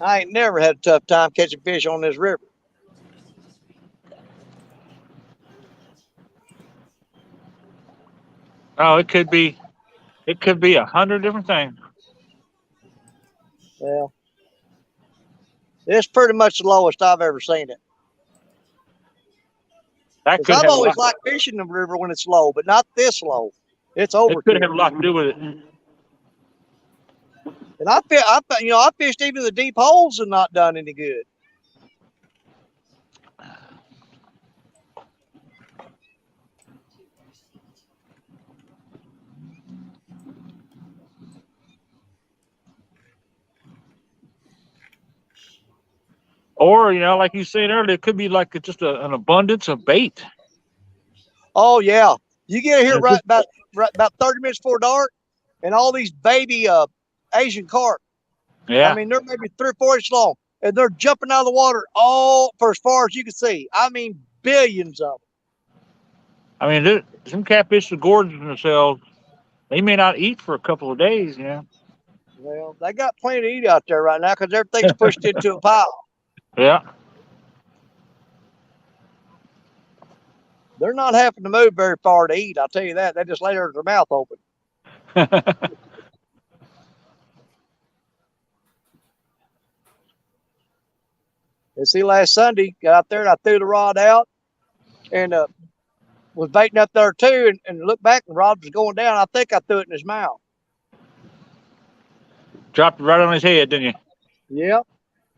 I ain't never had a tough time catching fish on this river. Oh, it could be 100 different things. Well, it's pretty much the lowest I've ever seen it. That Because could I've have a always lot. liked fishing the river when it's low, but not this low. It's It could overkill. have a lot to do with it. And I fished even the deep holes and not done any good. Or like you said earlier, it could be like just an abundance of bait. Oh yeah, you get here And right about 30 minutes before dark, and all these baby Asian carp. yeah, I mean, they're maybe 3 or 4 inches long, and they're jumping out of the water all for as far as you can see. I mean, billions of them. I mean, some catfish are gorging themselves. They may not eat for a couple of days. Well, they got plenty to eat out there right now because everything's pushed into a pile. Yeah. They're not having to move very far to eat. I'll tell you that. They just lay there with their mouth open. And see, last Sunday, got out there and I threw the rod out and was baiting up there too, and looked back and the rod was going down. I think I threw it in his mouth. Dropped it right on his head, didn't you? Yep.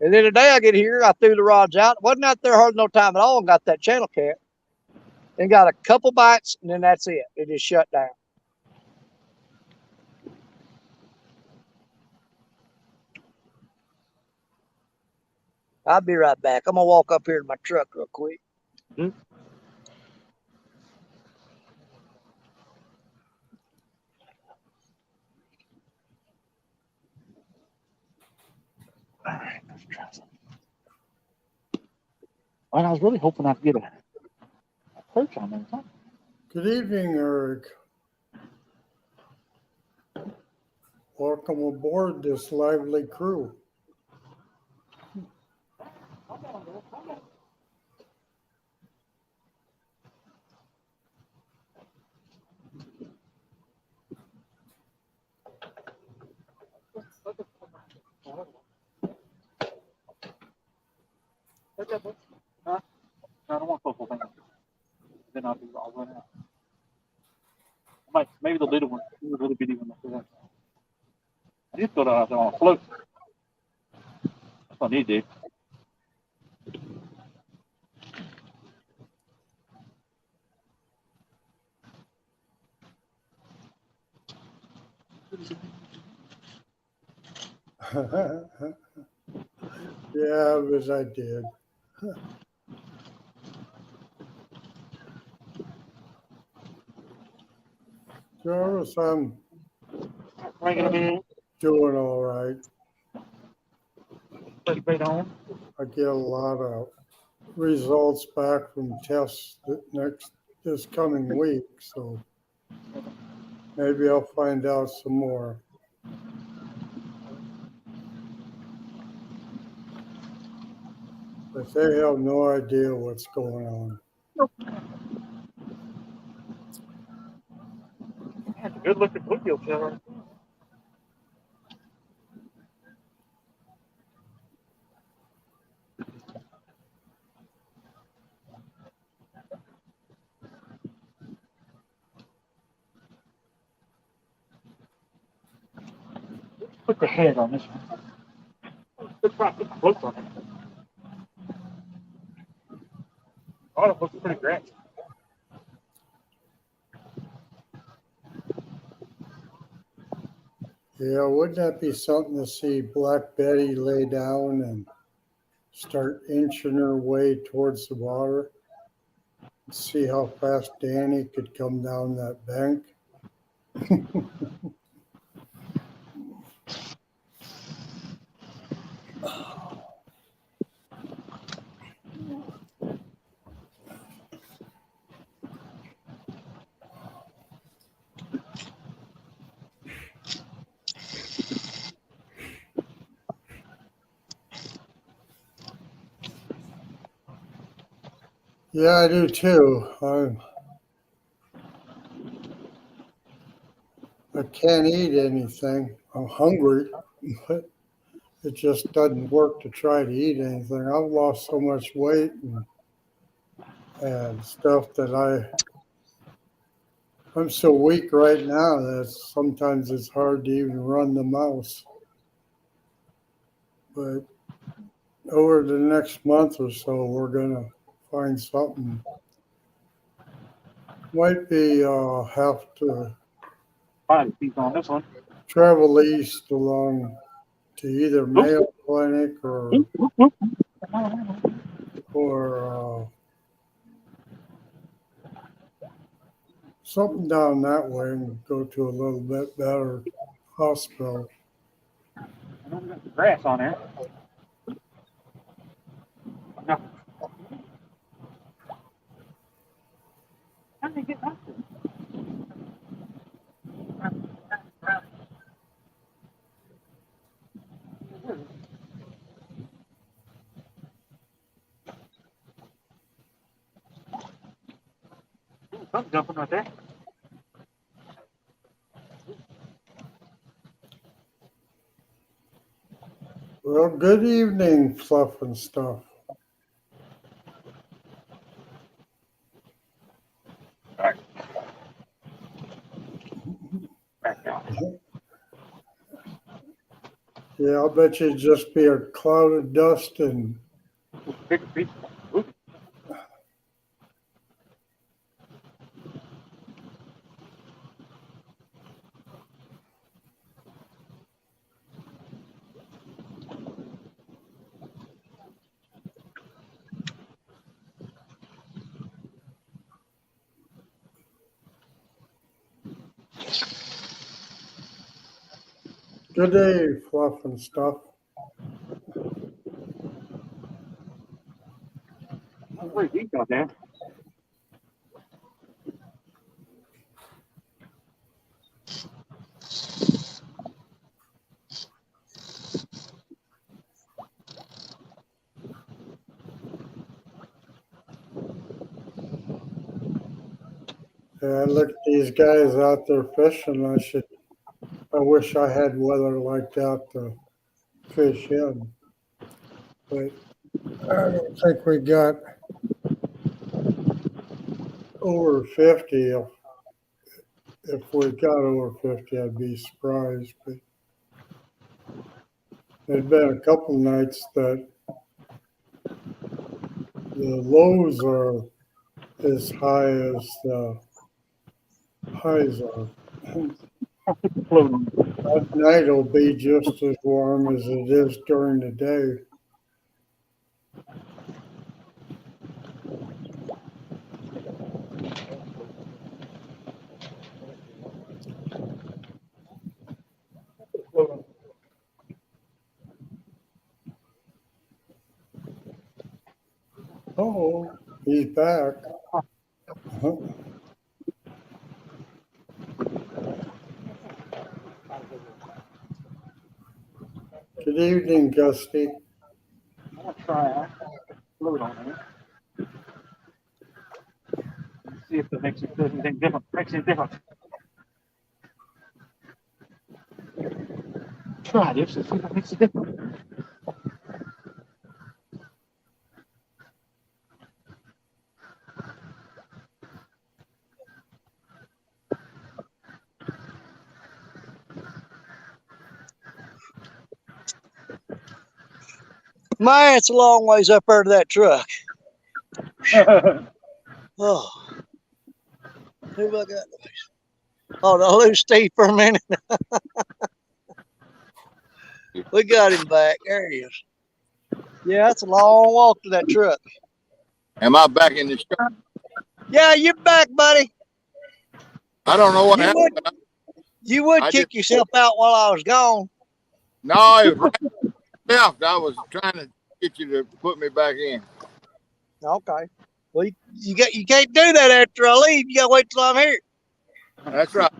And then the day I get here, I threw the rods out. Wasn't out there hardly no time at all and got that channel cat. And got a couple bites, and then that's it. It just shut down. I'll be right back. I'm going to walk up here to my truck real quick. Mm-hmm. All right, let's try some. Well, I was really hoping I'd get a perch on there. Good evening, Eric. Welcome aboard this lively crew. Huh? No, I don't want focal thing. Then I'll run out. Maybe the little one, the little bitty one. I just thought I was on a float. That's what I need to do. Yeah, as I did. Jarvis, I'm doing all right. I get a lot of results back from tests this coming week, so maybe I'll find out some more. But they have no idea what's going on. That's a good looking bluegill killer. Put the head on this one. Put the float on it. Oh, it looks pretty great. Yeah, wouldn't that be something to see Black Betty lay down and start inching her way towards the water? See how fast Danny could come down that bank. Yeah, I do too. I can't eat anything. I'm hungry, but it just doesn't work to try to eat anything. I've lost so much weight and stuff that I'm so weak right now that sometimes it's hard to even run the mouse. But over the next month or so, we're gonna find something. Might be have to Fine, he's on this one. travel east along to either Mayo Clinic or something down that way and go to a little bit better hospital. There's some grass on there. No. How did they get back there? Something jumping right there. Well, good evening, Fluff and Stuff. Back down. Yeah, I'll bet you it'd just be a cloud of dust and Bigger piece. Ooh. good day, Fluff and Stuff. Pretty deep out there. Yeah, I look at these guys out there fishing. I wish I had weather like that to fish in. But I don't think we got over 50. If we got over 50, I'd be surprised. But there's been a couple nights that the lows are as high as the highs are. That night will be just as warm as it is during the day. Oh, he's back. Uh-huh. Good evening, Gusty. I'm gonna try out. Float on there. Let's see if that makes it does anything different. Makes it different. Try this. See if that makes it different. Man, it's a long ways up there to that truck. Oh, who have I got? Oh, did I lose Steve for a minute? We got him back. There he is. Yeah, it's a long walk to that truck. Am I back in the shop? Yeah, you're back, buddy. I don't know what You happened. would, you would I kick yourself out while I was gone. No, it was right left. I was trying to get you to put me back in. Okay. Well, you can't do that after I leave. You gotta wait till I'm here. That's right.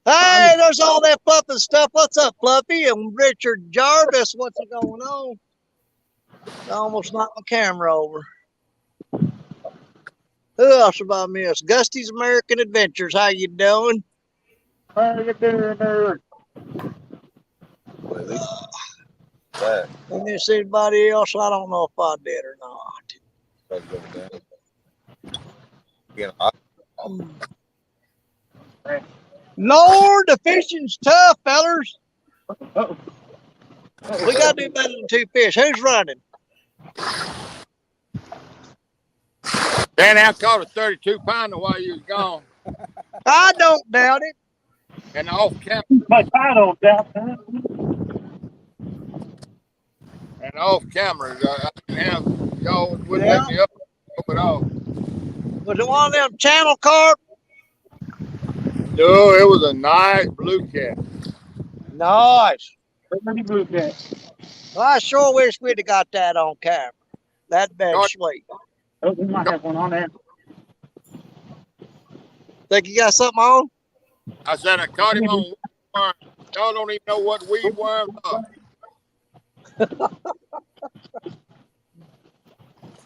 Hey, there's all that Fluffy stuff. What's up, Fluffy? And Richard Jarvis, what's going on? I almost knocked my camera over. Who else have I missed? Gusty's American Adventures. How you doing? How you doing there? Well, at least that. I miss anybody else? I don't know if I did or not. Gotta go down. Again, I, Lord, the fishing's tough, fellers. Uh-oh. We got to do better than 2 fish. Who's running? Danny, I caught a 32-pounder while you was gone, I don't doubt it. and off camera. My title doubt that. And off camera, I didn't have y'all wouldn't Yeah. let me up at all. Was it one of them channel carp? No, it was a nice blue cat. Nice. Pretty blue cat. Well, I sure wish we'd have got that on camera. That'd been God. sweet. Oh, we might have one on there. Think you got something on? I said I caught him on weed worm. Y'all don't even know what weed worms are.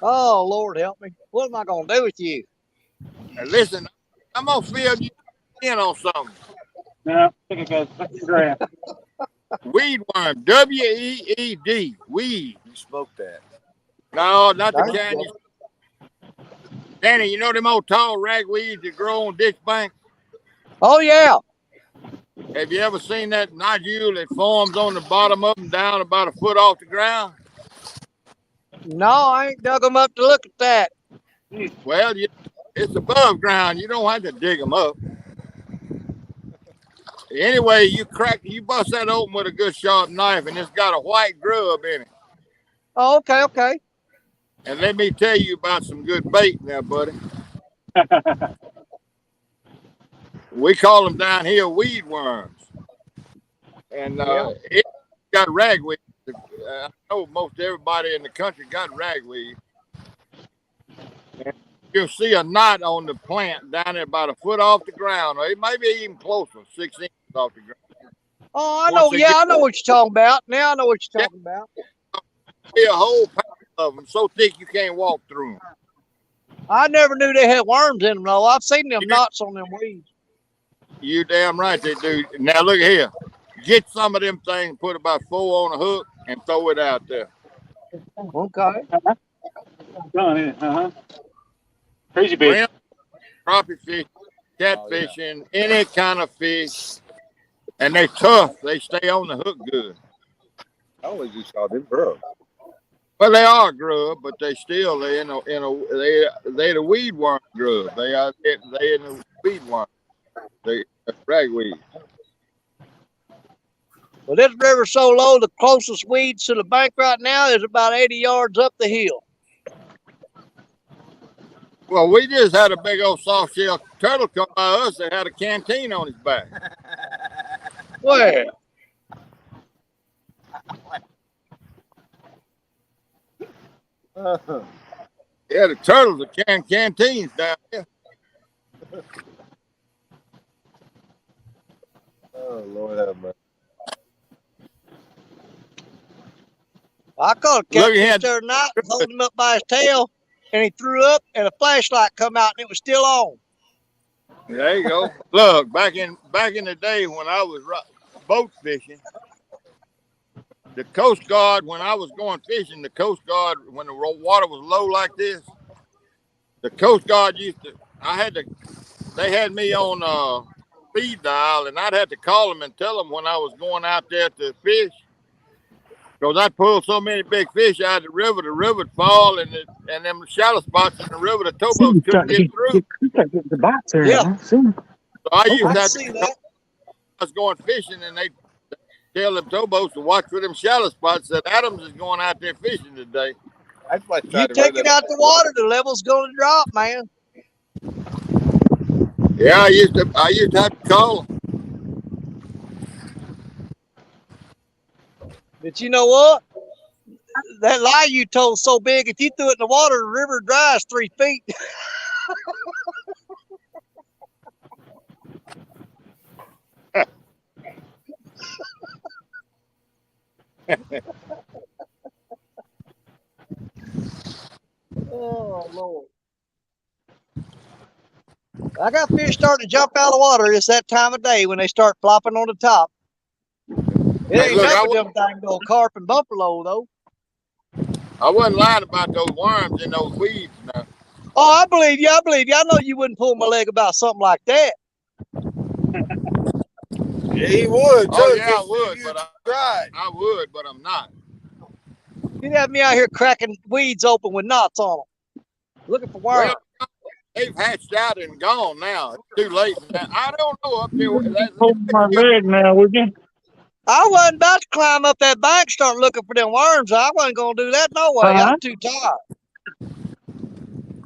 Oh, Lord help me. What am I going to do with you? And listen, I'm gonna fill you in on something. No, I think it goes back to grab. Weed worm, W-E-E-D, weed. you smoked that. No, not the There you kind. go. Danny, you know them old tall ragweeds that grow on ditch banks? Oh, yeah. Have you ever seen that nodule that forms on the bottom of them down about a foot off the ground? No, I ain't dug them up to look at that. Well, it's above ground. You don't have to dig them up. Anyway, you bust that open with a good sharp knife, and it's got a white grub in it. Oh, okay, okay. And let me tell you about some good bait now, buddy. We call them down here weed worms. And it got ragweed. I know most everybody in the country got ragweed. And you'll see a knot on the plant down there about a foot off the ground, or it may be even closer, 6 inches off the ground. Oh, I know. Yeah, I know what you're talking about. Now I know what you're talking about. Be a whole pack of them so thick you can't walk through them. I never knew they had worms in them, though. I've seen them knots on them weeds. You damn right they do. Now look here. Get some of them things, put about 4 on a hook, and throw it out there. Okay. Done it. Crazy big. Shrimp, crappie fish, catfishing, any kind of fish, and they tough. They stay on the hook good. I always just saw them grub. Well, they are grub, but they still they the weed worm grub. They in the weed worm. They ragweed. Well, this river's so low, the closest weeds to the bank right now is about 80 yards up the hill. Well, we just had a big old soft shell turtle come by us that had a canteen on his back. Where? Yeah, the turtles are carrying canteens down here. Oh, Lord have mercy. I caught a Look catfish ahead. the other night, holding him up by his tail, and he threw up, and a flashlight come out, and it was still on. There you go. Look, back in the day when I was boat fishing, the Coast Guard, when I was going fishing, the Coast Guard, when the water was low like this, the Coast Guard they had me on speed dial, and I'd have to call them and tell them when I was going out there to fish. Because I pulled so many big fish out of the river would fall, and them shallow spots in the river, the towboats couldn't get through. The bots there. Yeah. So I used to I have see to, that. I was going fishing, and they tell them towboats to watch for them shallow spots. That Adams is going out there fishing today. I just like You tried to take run it that. out the water, the level's going to drop, man. Yeah, I used to have to call them. But you know what? That lie you told so big, if you threw it in the water, the river dries 3 feet. Oh, Lord. I got fish starting to jump out of the water. It's that time of day when they start flopping on the top. It Hey, ain't look, nothing them dang old carp and buffalo though. I wasn't lying about those worms in those weeds now. Oh, I believe you. I believe you. I know you wouldn't pull my leg about something like that. Yeah, he would. Oh yeah, I would, but I would, but I'm not. You'd have me out here cracking weeds open with knots on them, looking for worms. Well, they've hatched out and gone now. It's too late now. I don't know up there. Pull my leg now, would you? I wasn't about to climb up that bank, start looking for them worms. I wasn't gonna do that no way. I'm too tired.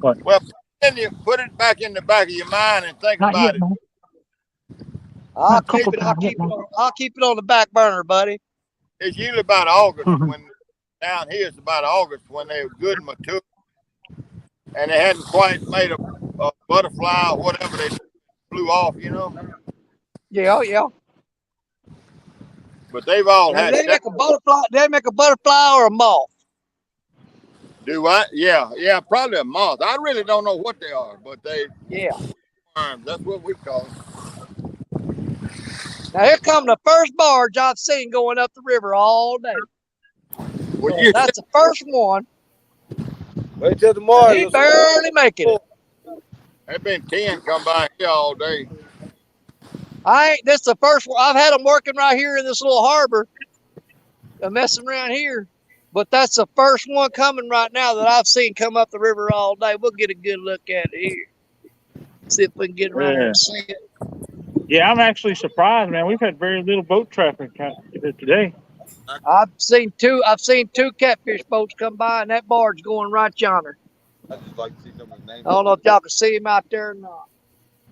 Well, then you put it back in the back of your mind and think Not about yet, it. man. I'll keep it on the back burner, buddy. It's usually about August when down here. It's about August when they're good and mature, and they hadn't quite made a butterfly or whatever they flew off, you know. Yeah, yeah. But they've all Now, had. they make a butterfly. They make a butterfly or a moth. Do what? Yeah, probably a moth. I really don't know what they are, but Yeah. worms. That's what we call them. Now here come the first barge I've seen going up the river all day. Well, So that's the first one. Wait till tomorrow. He barely making it. There's been 10 come by here all day. This is the first one. I've had them working right here in this little harbor, messing around here. But that's the first one coming right now that I've seen come up the river all day. We'll get a good look at it here. See if we can get around there and see it. Yeah, I'm actually surprised, man. We've had very little boat traffic today. I've seen two catfish boats come by, and that barge going right yonder. I just like to see some of the names. I don't know if y'all can see him out there or not.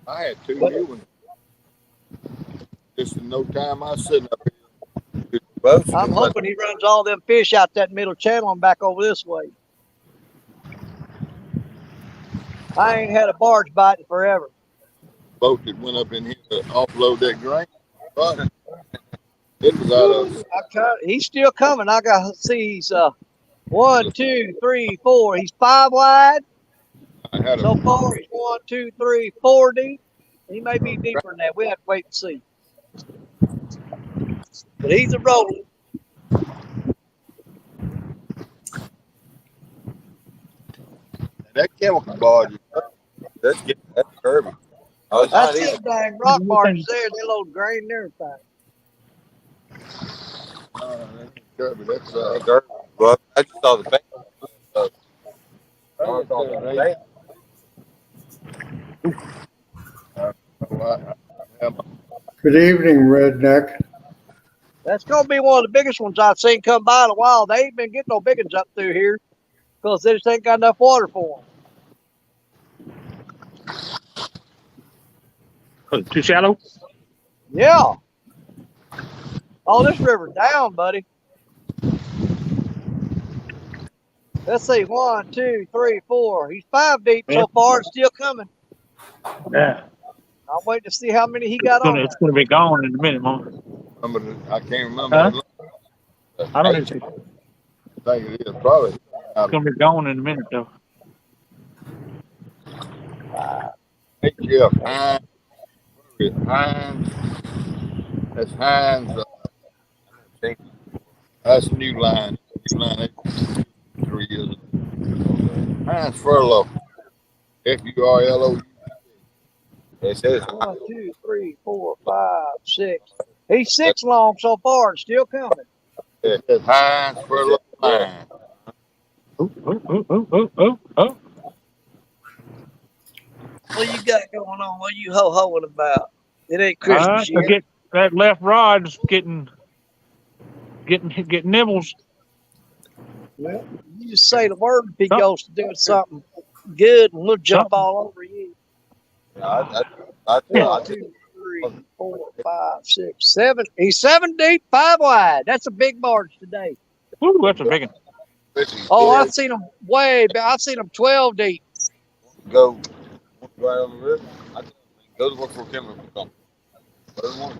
I had 2 new ones. Just in no time I was sitting up here. I'm hoping he runs all them fish out that middle channel and back over this way. I ain't had a barge biting forever. Boat that went up in here to offload that grain. But it was out of. He's still coming. I got to see. He's 1, 2, 3, 4. He's 5 wide. So far, he's 1, 2, 3, 4 deep. He may be deeper than that. We have to wait and see. But he's a rolling. That chemical barge. That's Kirby. That's it, dang rock barges there. They load grain and everything. Kirby, that's Kirby. Well, I just saw the face. Good evening, Redneck. That's going to be one of the biggest ones I've seen come by in a while. They ain't been getting no big ones up through here because they just ain't got enough water for them. Too shallow? Yeah. Oh, this river down, buddy. Let's see. 1, 2, 3, 4. He's 5 deep so far and still coming. Yeah. I'm waiting to see how many he got on. It's going to be gone in a minute, Mom. I can't remember. Huh? I don't think it is probably. It's going to be gone in a minute, though. Jeff Hines. That's Hines. That's New Line. New Line. 3 years ago. Hines Furlow. Furlo. It says 1, 2, 3, 4, 5, 6. He's 6 long so far and still coming. It says Hines Furlow Line. Oh. What you got going on? What you ho-hoing about? It ain't Christmas yet. Get that left rod's getting nibbles. Well, you just say the word if he goes to doing something good and we'll jump all over you. 1, 2, 3, 4, 5, 6, 7. He's 7 deep, 5 wide. That's a big barge today. Ooh, that's a big one. Oh, I've seen them I've seen them 12 deep. Go right on the river. Go to work for a chemical company.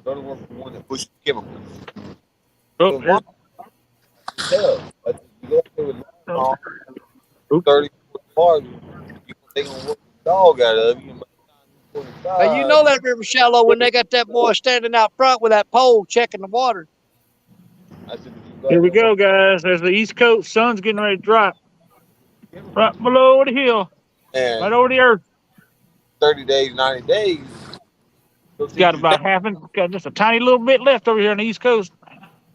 Go to work for one that pushes chemicals. Oh, yeah. You go there with 30 bars, they're going to work the dog out of you. Now, you know that river shallow when they got that boy standing out front with that pole checking the water. Here we go, guys. There's the East Coast. Sun's getting ready to drop. Right below the hill. And Right over the earth. 30 days, 90 days. It's got about got just a tiny little bit left over here on the East Coast.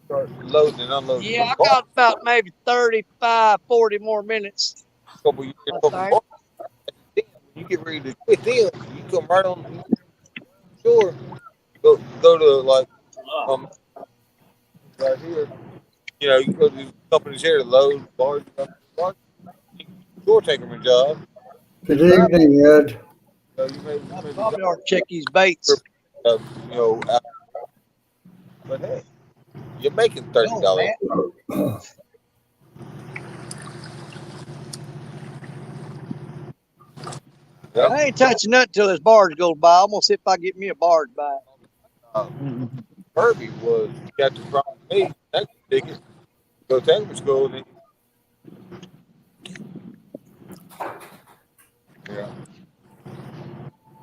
Start loading and unloading. Yeah, I got about maybe 35, 40 more minutes. Couple years before. You get ready to quit them, you come right on shore. Go to like right here. You know, you go to these companies here to load barge. Shore taker job. Good evening, Ed. I probably ought to check these baits. You know, but hey, you're making $30. Yep. I ain't touching nothing till this barge goes by. I'm gonna see if I get me a barge back. Herbie was Captain from me. That's ticket. Go to technical school. And yeah.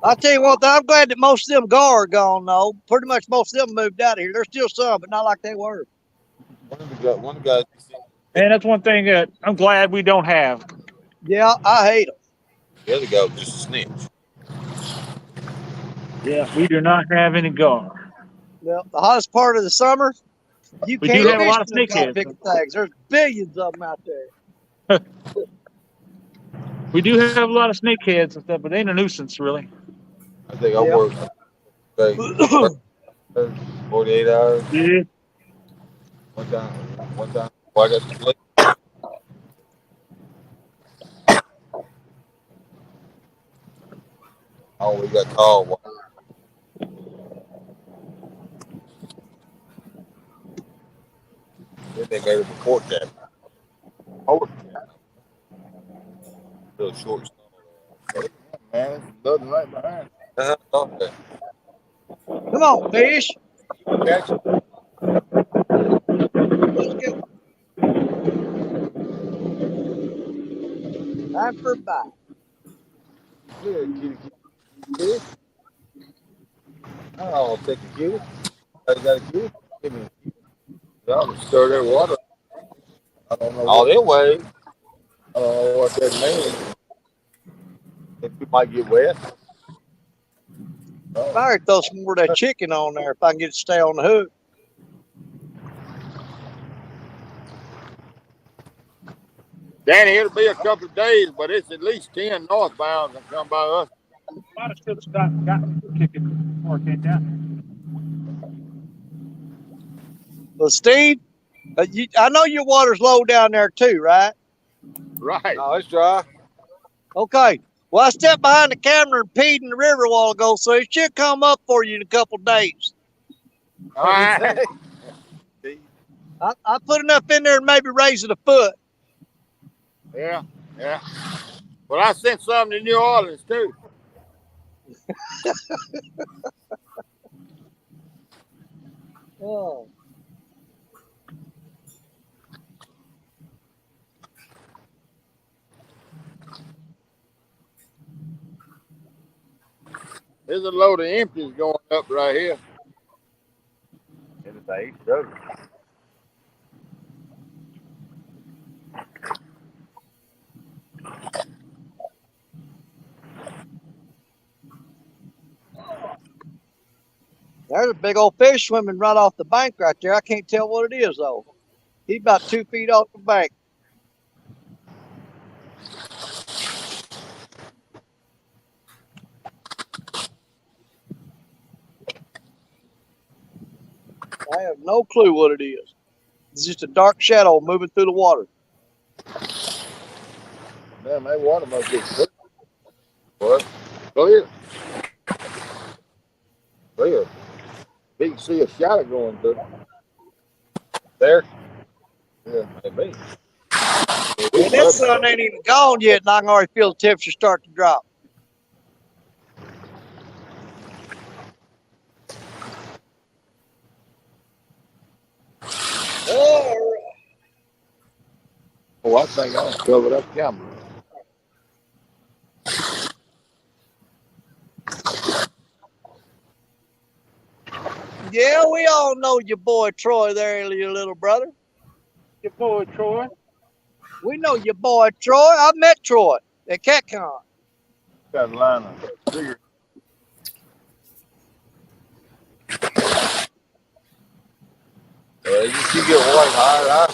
I'll tell you what, I'm glad that most of them gar are gone, though. Pretty much most of them moved out of here. There's still some, but not like they were. One of the guys. And that's one thing that I'm glad we don't have. Yeah, I hate them. The other guy was just a snitch. Yeah, we do not have any gar. Well, the hottest part of the summer, you We can't do have a fish lot of them snakeheads. big things. There's billions of them out there. We do have a lot of snakeheads and stuff, but they ain't a nuisance, really. I think I worked 48 hours. Yeah. One time. Well, I got to sleep. Oh, we got called. Then they made a report that. Oh, real short. Man, it's nothing right behind. Okay. Come on, fish. Catch it. Let's go. Time for a bite. Good, kitty. I'll take a kitty. I got a kitty. Give me a kitty. I'll stir that water. I don't know. All that way. I don't know what that means. It might get wet. I might throw some more of that chicken on there if I can get it to stay on the hook. Danny, it'll be a couple of days, but it's at least 10 northbound that come by us. Might have should have stopped, got kicking before it came down. Well, Steve, I know your water's low down there too, right? Right. No, it's dry. Okay. Well, I stepped behind the camera and peed in the river a while ago, so it should come up for you in a couple of days. All right. I put enough in there and maybe raise it a foot. Yeah. Well, I sent some to New Orleans too. Oh. There's a load of empties going up right here. It's the 8th road. There's a big old fish swimming right off the bank right there. I can't tell what it is, though. He's about 2 feet off the bank. I have no clue what it is. It's just a dark shadow moving through the water. Man, that water must be clear. What? Clear. Clear. You can see a shadow going through. There? Yeah, maybe. And that sun ain't even gone yet, and I can already feel the temperature start to drop. Oh, I think I'll cover up camera. Yeah, we all know your boy Troy there, your little brother. Your boy Troy. We know your boy Troy. I met Troy at CatCon. Carolina. Bigger. You get one high.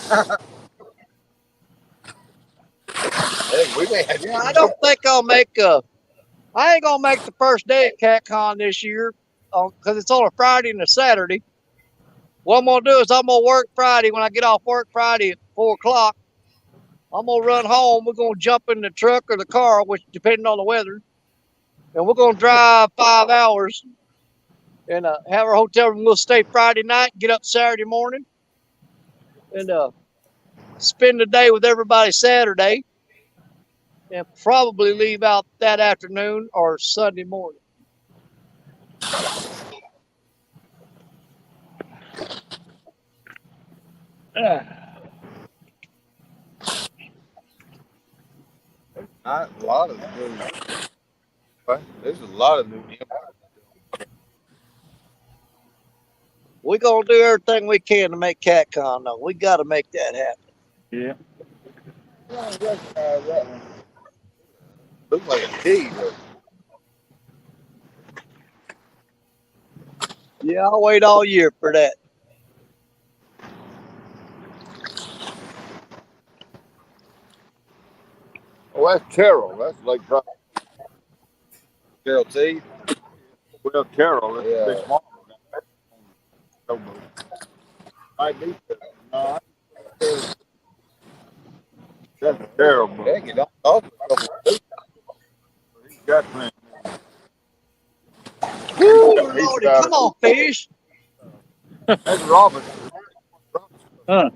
Hey, we may have to Yeah, I don't think I'll make I ain't gonna make the first day at CatCon this year because it's on a Friday and a Saturday. What I'm gonna do is I'm gonna work Friday. When I get off work Friday at 4 o'clock, I'm gonna run home. We're gonna jump in the truck or the car, which depending on the weather, and we're gonna drive 5 hours and have our hotel room. We'll stay Friday night, get up Saturday morning, and spend the day with everybody Saturday, and probably leave out that afternoon or Sunday morning. a lot of new. What? There's a lot of new. We're gonna do everything we can to make CatCon though. We gotta make that happen. Yeah. I don't recognize that one. Looks like a key though. Yeah, I'll wait all year for that. Oh, that's Carol. That's like Carol T. well, Carol. That's Yeah. a big mom. I need that. No, that's terrible. Dang it, don't talk to a couple of He's got plenty. Woo, He's Lordy, got come on, fish. That's Robinson. Huh.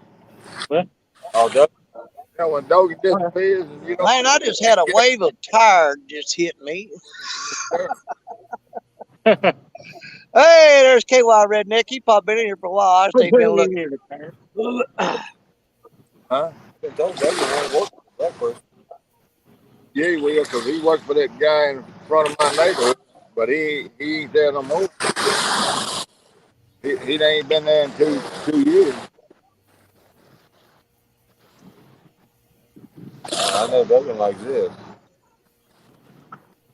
Oh, Doug. You know, when Doggy disappears and you don't. Man, I just had a wave of tire just hit me. Hey, there's KY Redneck. He probably been in here for a while. I just ain't been looking. Huh? Don't work for that person. Yeah, he will, because he worked for that guy in front of my neighborhood, but he ain't there no more. He ain't been there in two years. I know Doug like this.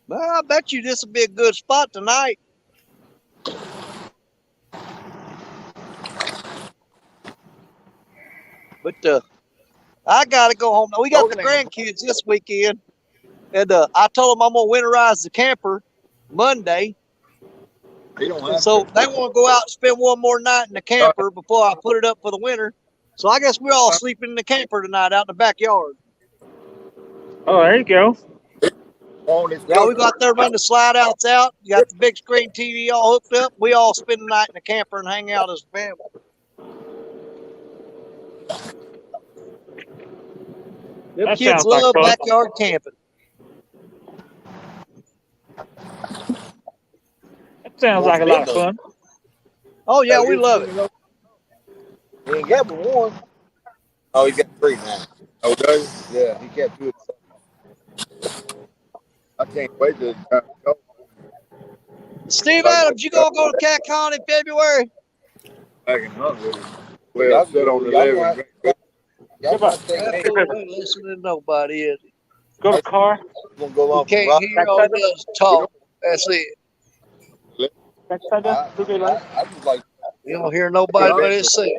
Well, I bet you this will be a good spot tonight. But I gotta go home. We got the grandkids this weekend, and I told them I'm gonna winterize the camper Monday. He don't And have so to. they want to go out and spend one more night in the camper before I put it up for the winter. So I guess we're all sleeping in the camper tonight out in the backyard. Oh, there you go. On his Yeah, we got there running the slide outs out. You got the big screen TV all hooked up. We all spend the night in the camper and hang out as a family. Them That kids sounds like love fun. backyard camping. That sounds like a lot of fun. Oh yeah, we love it. He ain't got but one. Oh, he's got 3 now. Oh, does he? Yeah, he kept 2. I can't wait to go. Steve Adams, you gonna go to CatCon in February? Back and hunt with him. Well, sit on the levee. Y'all Goodbye. Ain't listening to nobody, is he? Go to car. gonna go You along can't hear all he does is talk. That's it. I just like You don't hear nobody but himself.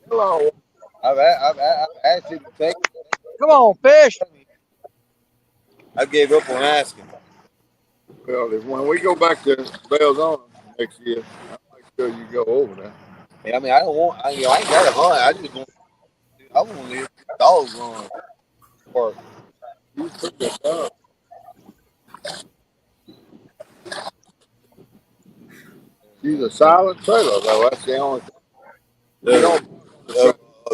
Hello. I've asked him to take. Come on, fish. I gave up on asking. Well, when we go back to Belzona next year, I'll make sure you go over there. I mean, I don't want. I ain't got a hunt. I just want. I want to hear dogs run. Or You put this up. She's a silent trailer, though. That's the only thing. You don't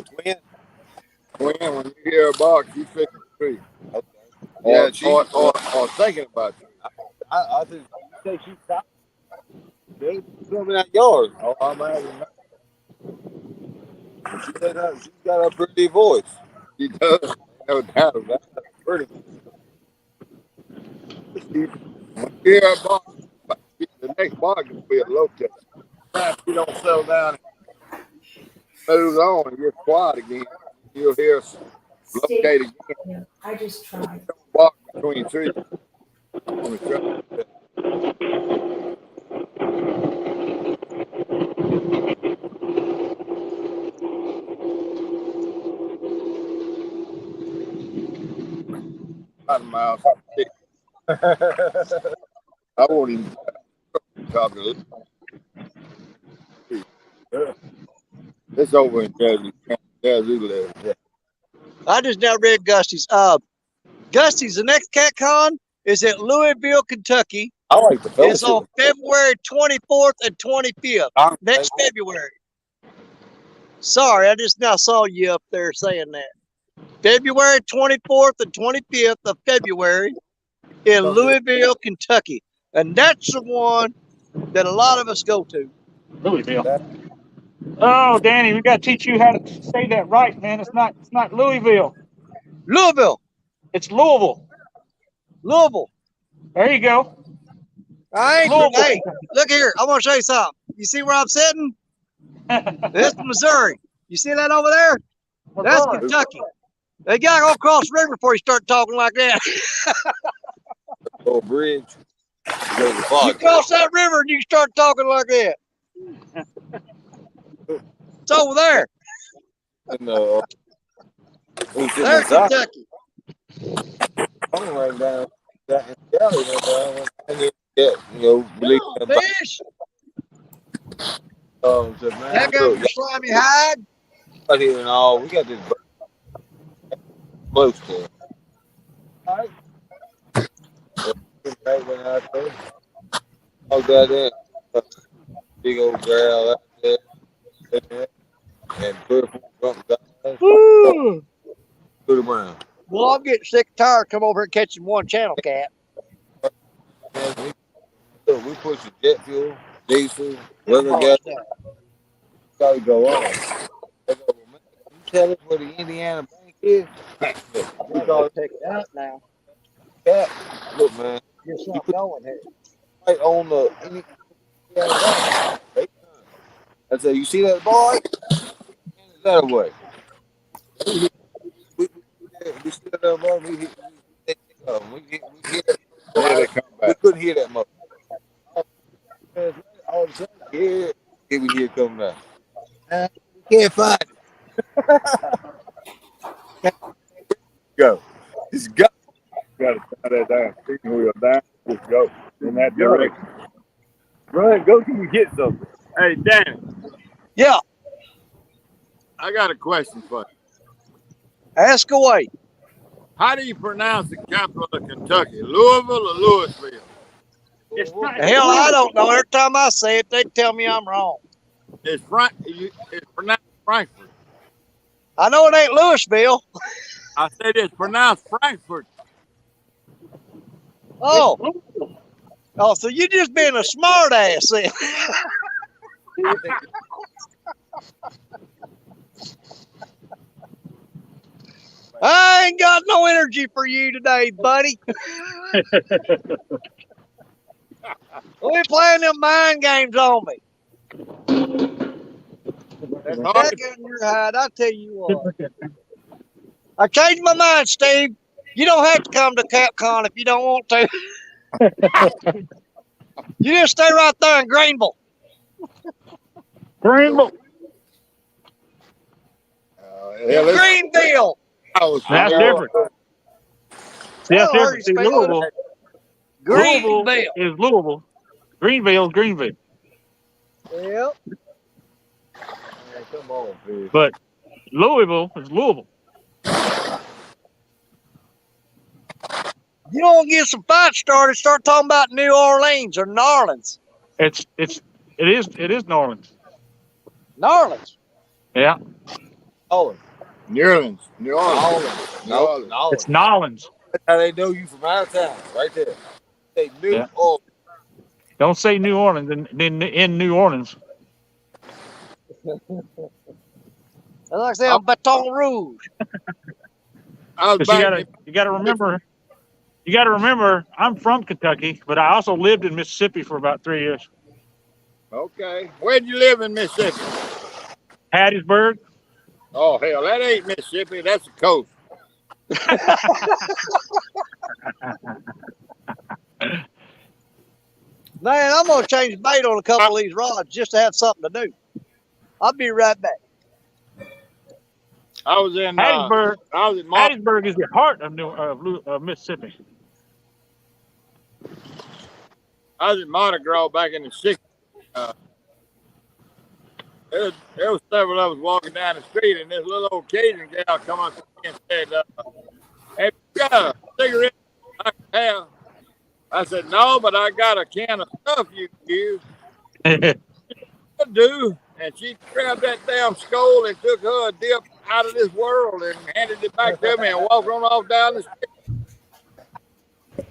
twin. when you hear a bark, you fix the tree. Okay. Yeah, Yeah, or thinking about you. I think you say she's top. She's in that yard. Oh, I'm having She's got a pretty voice. She does. No doubt about it. Pretty. Yeah, the next barge will be a locator. If you don't settle down and move on and get quiet again, you'll hear us locate again. I just tried. Bark between trees on the track. Out of miles. I won't even talk to it. It's over in Jersey. I just now read Gusty's. Gusty's, the next cat con is at Louisville, Kentucky. I like the It's fellowship. on February 24th and 25th. Next February. Sorry, I just now saw you up there saying that. February 24th and 25th of February in Louisville, Kentucky. And that's the one that a lot of us go to. Louisville. Oh, Danny, we got to teach you how to say that right, man. It's not Louisville. Louisville. It's Louisville. Louisville. There you go. Hey, Louisville. look here. I want to show you something. You see where I'm sitting? That's Missouri. You see that over there? That's Kentucky. You got to go across the river before you start talking like that. Little bridge. You cross that river and you can start talking like that. It's over there. And There's Kentucky. I'm right down that in the alley. Yeah, Fish. Just, man, That got your slimy hide. Right here and all. We got this close to it. All right. Right when I say, oh, that big old barrel out there. And 3 or 4 guys. Woo. Put them around. Well, I'm getting sick and tired. Come over here and catching one channel cat. We push the jet fuel, diesel, weather gas. Got to go on. They go, man, you tell us where the Indiana Bank is? We got to take it out now. Yeah. Look, man. Just not going here. Right on the Indiana Bank. I said, you see that boy? That away. We see that boy. We hit we couldn't hear that much. All of a sudden, here we hear it coming down. We can't find it. Go. Just go. Got to tie that down. Steering wheel down. Just go in that direction. Run, go till you get something. Hey, Danny. Yeah. I got a question for you. Ask away. How do you pronounce the capital of Kentucky? Louisville or Louisville? Hell, I don't know. Every time I say it, they tell me I'm wrong. It's pronounced Frankfurt. I know it ain't Louisville. I said it's pronounced Frankfurt. Oh, so you just being a smart ass then. I ain't got no energy for you today, buddy. Quit playing them mind games on me. Back in your hide, I'll tell you what. I changed my mind, Steve. You don't have to come to CapCon if you don't want to. You just stay right there in Greenville. Greenville. Greenville. That's different. See, that's different. See, Louisville. Greenville is Louisville. Greenville is Greenville. Yep. Man, come on, please. But Louisville is Louisville. You don't get some fights started, start talking about New Orleans or New Orleans. It is New Orleans. New Orleans. Yeah. Oh, New Orleans. New Orleans. It's Nolans. That's how they know you from out of town, right there. Say New Orleans. Don't say New Orleans in New Orleans. Like I said, Baton Rouge. You got to remember, You got to remember, I'm from Kentucky, but I also lived in Mississippi for about 3 years. Okay. Where'd you live in Mississippi? Hattiesburg. Oh, hell, that ain't Mississippi. That's the coast. Man, I'm gonna change bait on a couple of these rods just to have something to do. I'll be right back. I was in Hattiesburg. I was in Hattiesburg is the heart of Mississippi. I was in Mardi Gras back in the 60s. There was several of us walking down the street, and this little old Cajun gal come up to me and said, "Hey, you got a cigarette I can have?" I said, "No, but I got a can of stuff you can use." I do. And she grabbed that damn skull and took her a dip out of this world and handed it back to me and walked on off down the street.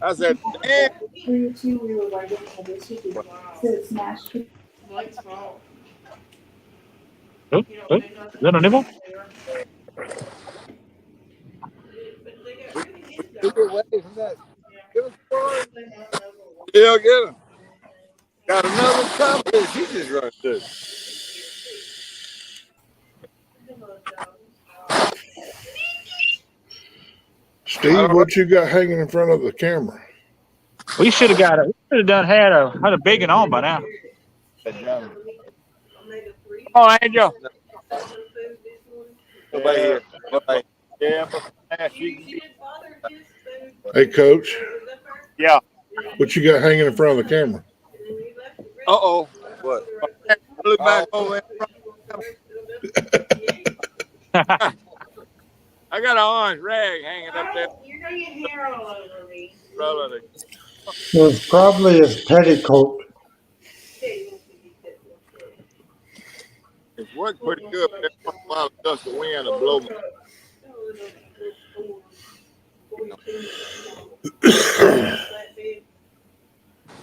I said, "Damn." Is that a nibble? Still get him. Got another competition she just run through. Steve, what you got hanging in front of the camera? We should have got it. We should have had a big and on by now. Oh, Angel. Nobody here. Nobody. Yeah, Hey, Coach. yeah. What you got hanging in front of the camera? Uh-oh. What? Look back over in front. I got an orange rag hanging up there. You're gonna get hair all over me. Brother. It was probably his petticoat. It's worked pretty good, but every once in a while it does the wind to blow me.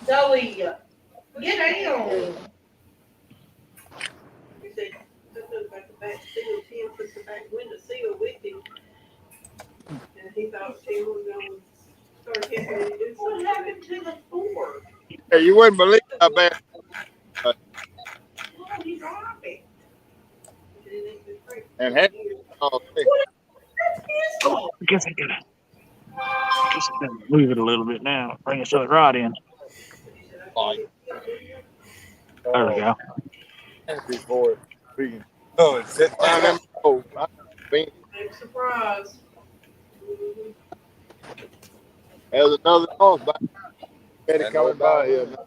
Zoe, get down. He said, about the back seal, Tim put the back window seal with him. And he thought Tim was going to start helping him do something. What happened to the Ford? Hey, you wouldn't believe how bad. Oh, he dropped it. And had all day. I guess I gotta move it a little bit now. Bring this other rod in. There we go. Before it. Oh, it's it. Big surprise. There's another northbound. Eddie coming by here now.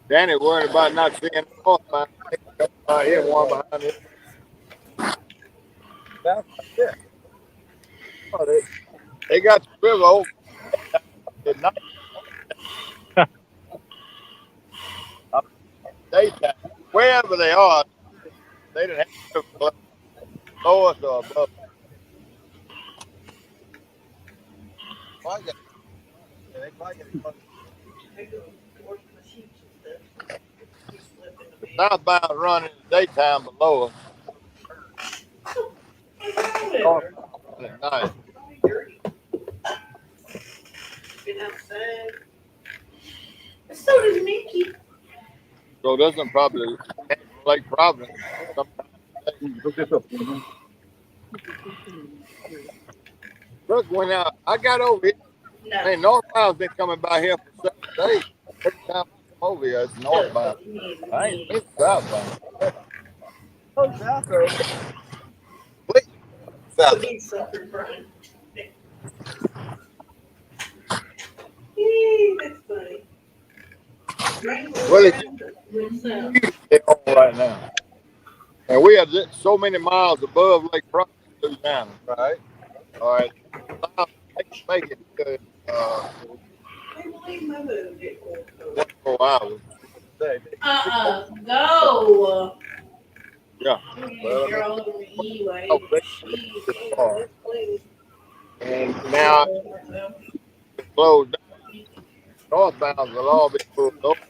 Danny worried about not seeing the northbound. By here, one behind him. That's it. Oh, they got the river open at night. Daytime, wherever they are, they didn't have to below us or above. Southbound running in the daytime below us. At night. Been outside. So does Mickey. So this one probably Lake Providence. Look, when I got over here, No. man, northbound's been coming by here for 7 days. Every time I come over here, it's northbound. I ain't been southbound. Oh, southbound. South. He suffered from. Yee, that's funny. Well, it's on right now. And we are just so many miles above Lake Providence, Louisiana. Right. All right. Make it good. 4 hours. Go. Yeah. Well, You're all over me, right? and now it's closed down. Northbound will all be closed open.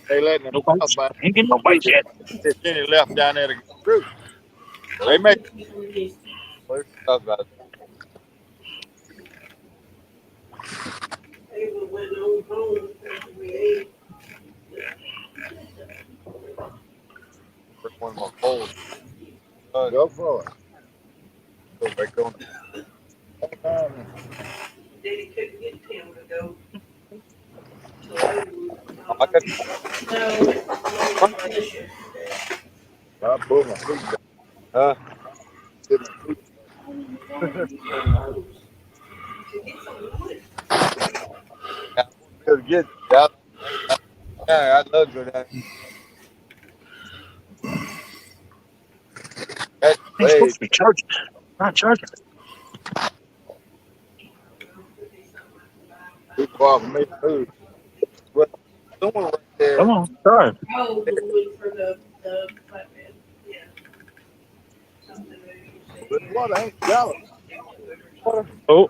They letting them southbound. Ain't getting no bites yet. There's any left down there to get through. They may. Let's talk about it. went on home after we ate. Bring one of my poles. Go for it. Go back on. Daddy couldn't get Tim to go. So I got no, I pulled my feet back. huh? Get my feet I won't be able to get out. Yeah, I'd love to go down. That's They're way supposed to be charging. Not charging. too far for me to move. well, someone right there. Come on, drive. Oh, the wood for the flatbed. Yeah. Something But what ain't yellow? Oh,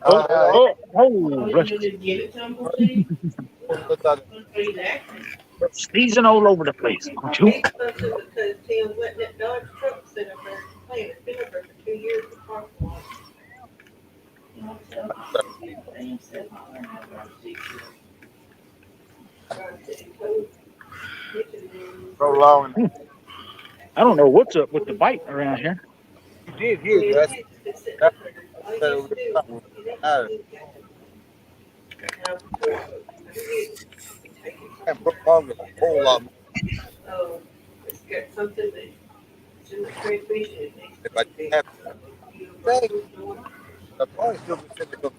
Uh, rest. you did give it to him, Steve? Sneezing all over the place. Aren't you? It's something because Tim letting that Dodge truck sit up there playing. It's been up there for 2 years. The parking lot. So long. I don't know what's up with the bite around here. You did hear that's and prolong it a whole lot more. Oh, it's got something that it's in the transmission. It needs If I didn't have I'd probably still be sitting there going,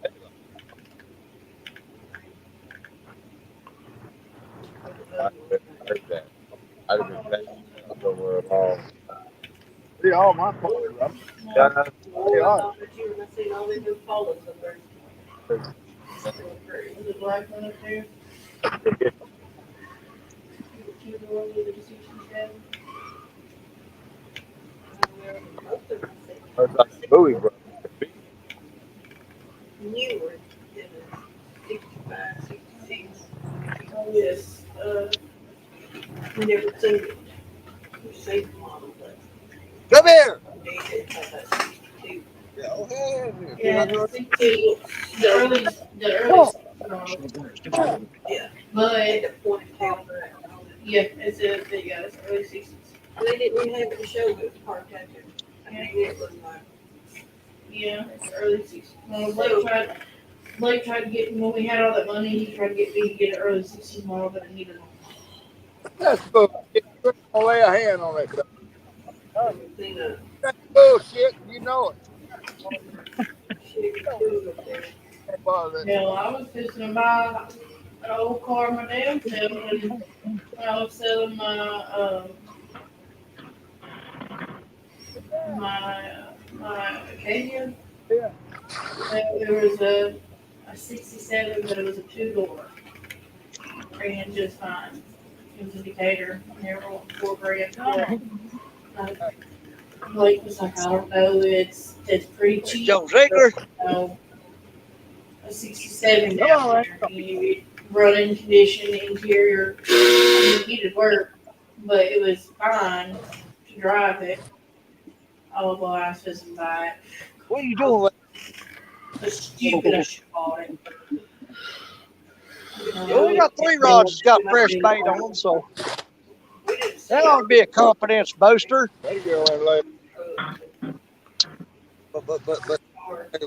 I'd have been back somewhere along. See all my clothes. Yeah, I thought that you were missing all these new follows up there. Was the black one up there? You the one with the 67? Most of them say it's like a movie, bro. newer than a 65, 66. Yes, never seen it. You say the model, but Come here. they said about 62. Yeah, oh, hey. Yeah, the early, yeah. But the point counter. Yeah, it's a they got it's early 60s. They didn't even have it to show it was part tattoo. I mean, it was like. Yeah, it's early 60s. Well, Blake tried to get when we had all that money. He tried to get me to get an early 60s model, but I needed one. That's bullshit. You're gonna lay a hand on that stuff. That's bullshit. You know it. Hell, I was fixing to buy an old car my damn self, and I was selling my Acadia. Yeah. There was a 67, but it was a 2-door. Ran just fine. It was a Decatur. Never went $4,000. Blake was like, I don't know, it's pretty cheap. Joe Ziegler. No, a 67 down there. You running condition, interior, it needed work, but it was fine to drive it. Oh boy, I was supposed to buy it. What are you doing? The stupid I should have bought it. Well, we got 3 rods that's got fresh paint on them, so that ought to be a confidence booster. That girl ain't like But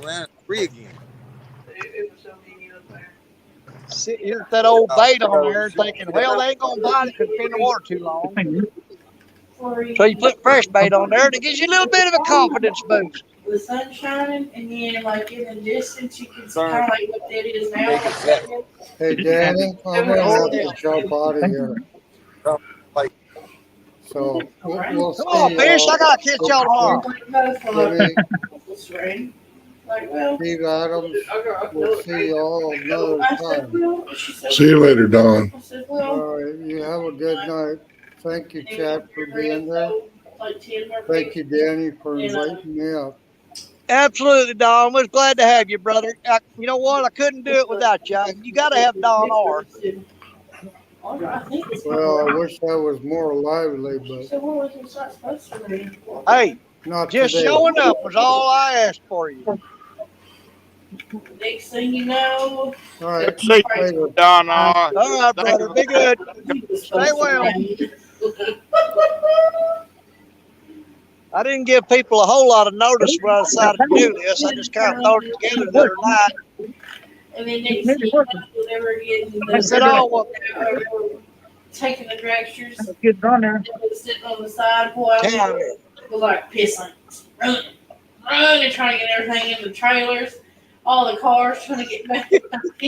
around 3 again. It was so many up there. Sitting here with that old bait on there thinking, well, they ain't gonna bite it because it's in the water too long. So you put fresh bait on there and it gives you a little bit of a confidence boost. The sun shining, and then like in the distance, you can see kind of like what that is now. Hey, Danny, I'm gonna have to jump out of here. So we'll see. Come on, fish, I gotta catch y'all tomorrow. Steve Adams, we'll see y'all another time. See you later, Don. All right, you have a good night. Thank you, Chad, for being there. Thank you, Danny, for inviting me up. Absolutely, Don. Was glad to have you, brother. You know what? I couldn't do it without you. You got to have Don R. Well, I wish I was more lively, but Hey, not just today. showing up was all I asked for you. Next thing you know, All right. See, Later. Donna. All right, brother. Be good. Stay well. I didn't give people a whole lot of notice when I decided to do this. I just kind of thrown it together the other night. And then next thing you know, whenever getting I said, oh, well, taking the dragsters, Get on there. sitting on the side, while damn it. was like pissing, running, trying to get everything in the trailers, all the cars trying to get back.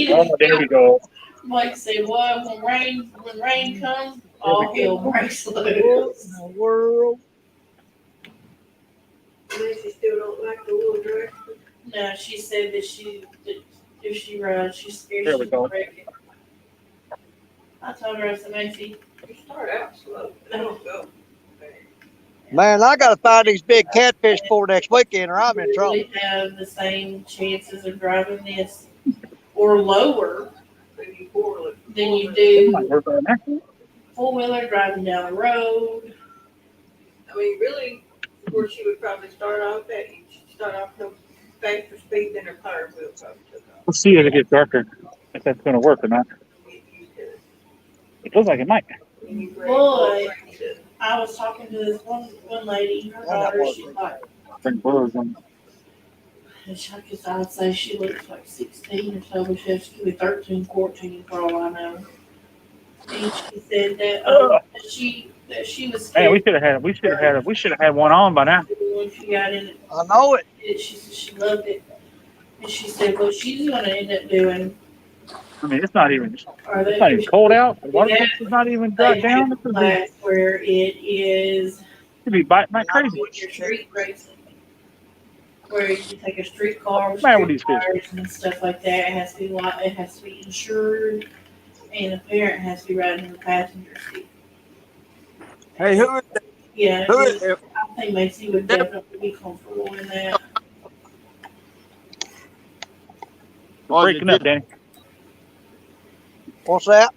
Oh, there we go. Like I said, what when rain comes, all hell breaks What loose. in the world? She still don't like the little dress. No, she said that if she rides, she's scared There we she's go. gonna break it. I told her, I said, Macy, you start out slow, don't go. Man, I got to find these big catfish for next weekend or I'm in trouble. You really have the same chances of driving this or lower than you do four-wheeler driving down the road. I mean, really, where she would probably start off at, she'd start off no faster speed than her power wheel probably took off. We'll see as it gets darker if that's going to work or not. It looks like it might. But I was talking to this one lady, her daughter, she's like, Bring birds on. I guess I would say she looks like 16 or so, but she could be 13, 14 for all I know. And she said that she was scared. Man, we should have had one on by now. When she got in it, I know it. she said she loved it. And she said what she's going to end up doing. I mean, it's not even It's cold out. The water temperature's not even dropped down. It could be, where it is. could be biting like crazy. Your street racing, where you take a street car with Man, with street these fish. tires and stuff like that. It has to be it has to be insured, and the parent has to be riding in the passenger seat. Hey, who is that? Yeah, Who is I think Macy would definitely be comfortable in that. Breaking up, Danny. What's that?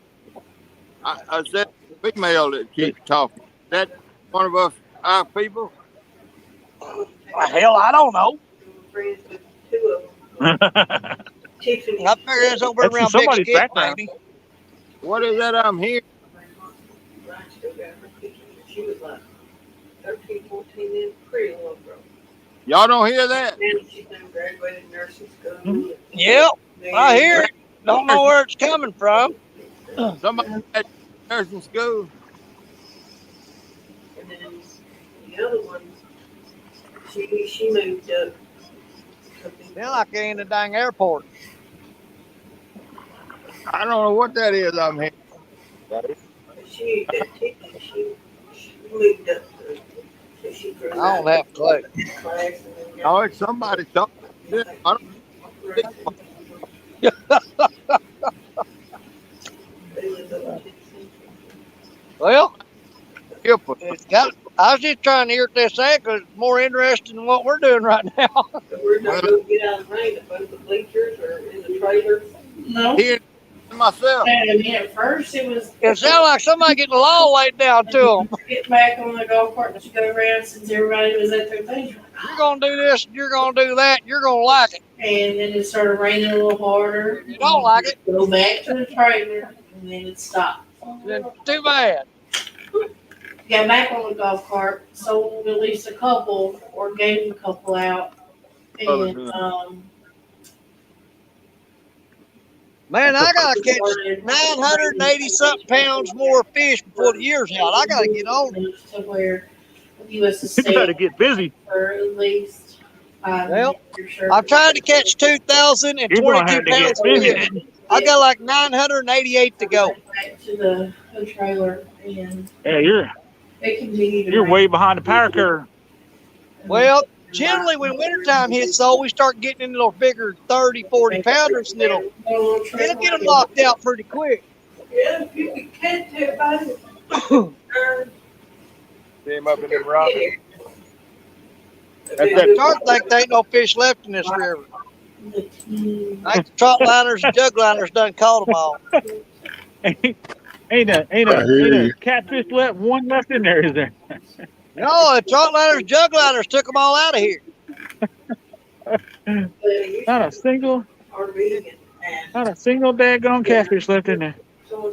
I said female that keeps talking. Is that one of us, our people? Hell, I don't know. Friends with two of them. Tiffany. I figure it's over That's around Big somebody's Stick, background. maybe. What is that I'm hearing? Ryan still got her picture. She was like 13, 14 then, pretty little girl. Y'all don't hear that? And she's done graduated nursing school. Yep, I hear it. Don't know where it's coming from. Somebody at nursing school. And then the other one, she moved up. They're like they're in the dang airport. I don't know what that is I'm hearing. She moved up. So she grew I don't have a clue. Oh, it's somebody talking. I don't Well, hear for I was just trying to hear what they're saying because it's more interesting than what we're doing right now. We're not going to get out of the rain up under the bleachers or in the trailer. No. hearing myself. And at first it was It sounded like somebody getting the law laid down to them. get back on the golf cart and she go around since everybody was at their thing. You're going to do this, you're going to do that, you're going to like it. And then it started raining a little harder. You don't like it, Go back to the trailer and then it stopped. then too bad. Got back on the golf cart, sold at least a couple or gave a couple out. And Man, I got to catch 980 something pounds more fish before the year's out. I got to get on it. to where the U.S. You better get busy. for at least 5 Well, years. Sure. I'm trying to catch 2,022 You're gonna have to get pounds of busy. fish. I got like 988 to go. Back to the trailer and Yeah, it can be even. you're way behind the power curve. Well, generally when wintertime hits, though, we start getting into those bigger 30, 40 pounders, and it'll get them locked out pretty quick. Yeah, you can't tell by it. See him up in them rocks. I think there ain't no fish left in this river. I think the trot liners and jug liners done caught them all. Ain't a catfish left, one left in there, is there? No, the trot liners and jug liners took them all out of here. Not a single. RV and Not a single daggone catfish left in there.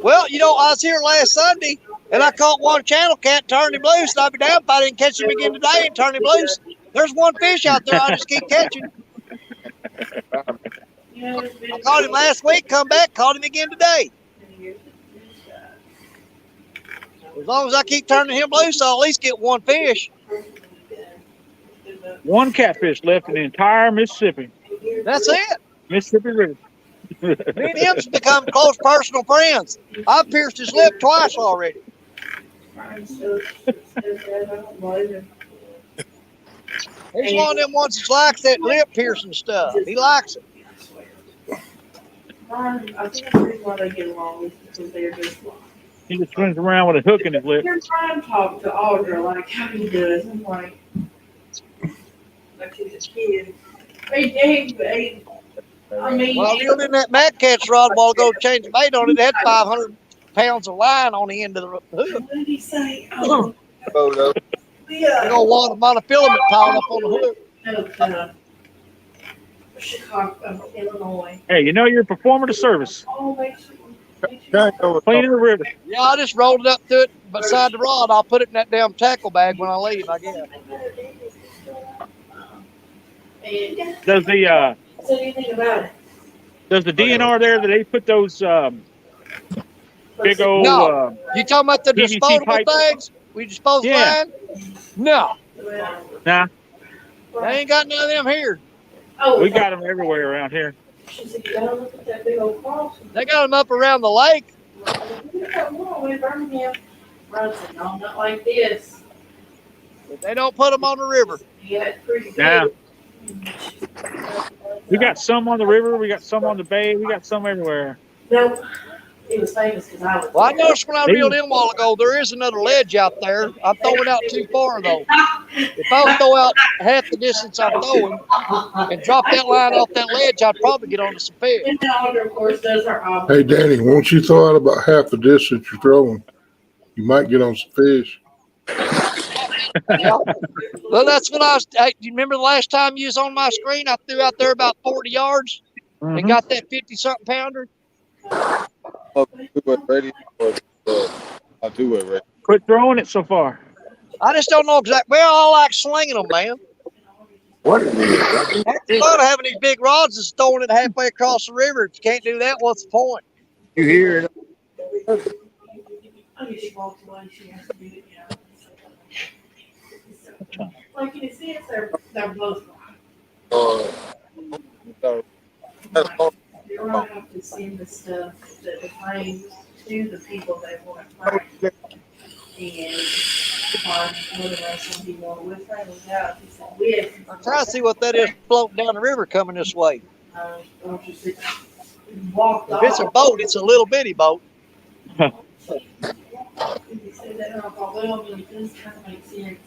Well, you know, I was here last Sunday and I caught one channel cat, turned him loose, and I'd be damned if I didn't catch him again today and turn him loose. There's one fish out there I just keep catching. I caught him last week, come back, caught him again today. As long as I keep turning him loose, I'll at least get one fish. One catfish left in the entire Mississippi. That's it. Mississippi River. Me and him's become close personal friends. I've pierced his lip twice already. He's one of them ones that likes that lip piercing stuff. He likes it. I think that's the reason why they get along is because they're just like. He just runs around with a hook in his lip. You're trying to talk to Audra like how he does. I'm like he's a kid. Hey, I mean, Well, I reeled in that mad catch rod a while ago to change the bait on it. It had 500 pounds of line on the end of the hook. what did he say? Photo. Yeah. Big old wad of monofilament piled up on the hook. No, Chicago, Illinois. Hey, you know you're performing a service. Oh, Cleaning the river. Yeah, I just rolled it up to it beside the rod. I'll put it in that damn tackle bag when I leave, I guess. Does the So anything about it? does the DNR there that they put those big old No. You talking about the PVC disposable pipe? things? We dispose Yeah. line? No. Nah, They ain't got none of them here. Oh, we got them everywhere around here. She said, you gotta look at that big old cross. They got them up around the lake. We got one in Birmingham. Ron said, no, not like this. But they don't put them on the river. Yeah, it's pretty good. Yeah. We got some on the river. We got some on the bay. We got some everywhere. No, it was famous because I was Well, I there. noticed when I reeled in a while ago, there is another ledge out there. I'm throwing out too far, though. If I would throw out half the distance I'm throwing and drop that line off that ledge, I'd probably get onto some fish. And now, of course, does her Hey, Danny, won't you throw out about half the distance you're throwing? You might get on some fish. Yeah. Well, that's when I was. Hey, do you remember the last time you was on my screen? I threw out there about 40 yards and got that 50-something pounder. Oh, two-way radio. A two-way radio. Quit throwing it so far. I just don't know exactly. Well, I like slinging them, man. What is it? It's fun having these big rods and throwing it halfway across the river. If you can't do that, what's the point? You hear it? I knew she walked away. She has to do it, Like in a sense, they're both wrong. So, You're gonna have to send the stuff that the frames to the people they want to frame. And otherwise, some people want to frame them out. He said, with. I'm trying to see what that is floating down the river coming this way. Don't you sit walk If it's a boat, it's a little bitty boat. He said that, and I thought, well, it does kind of make sense.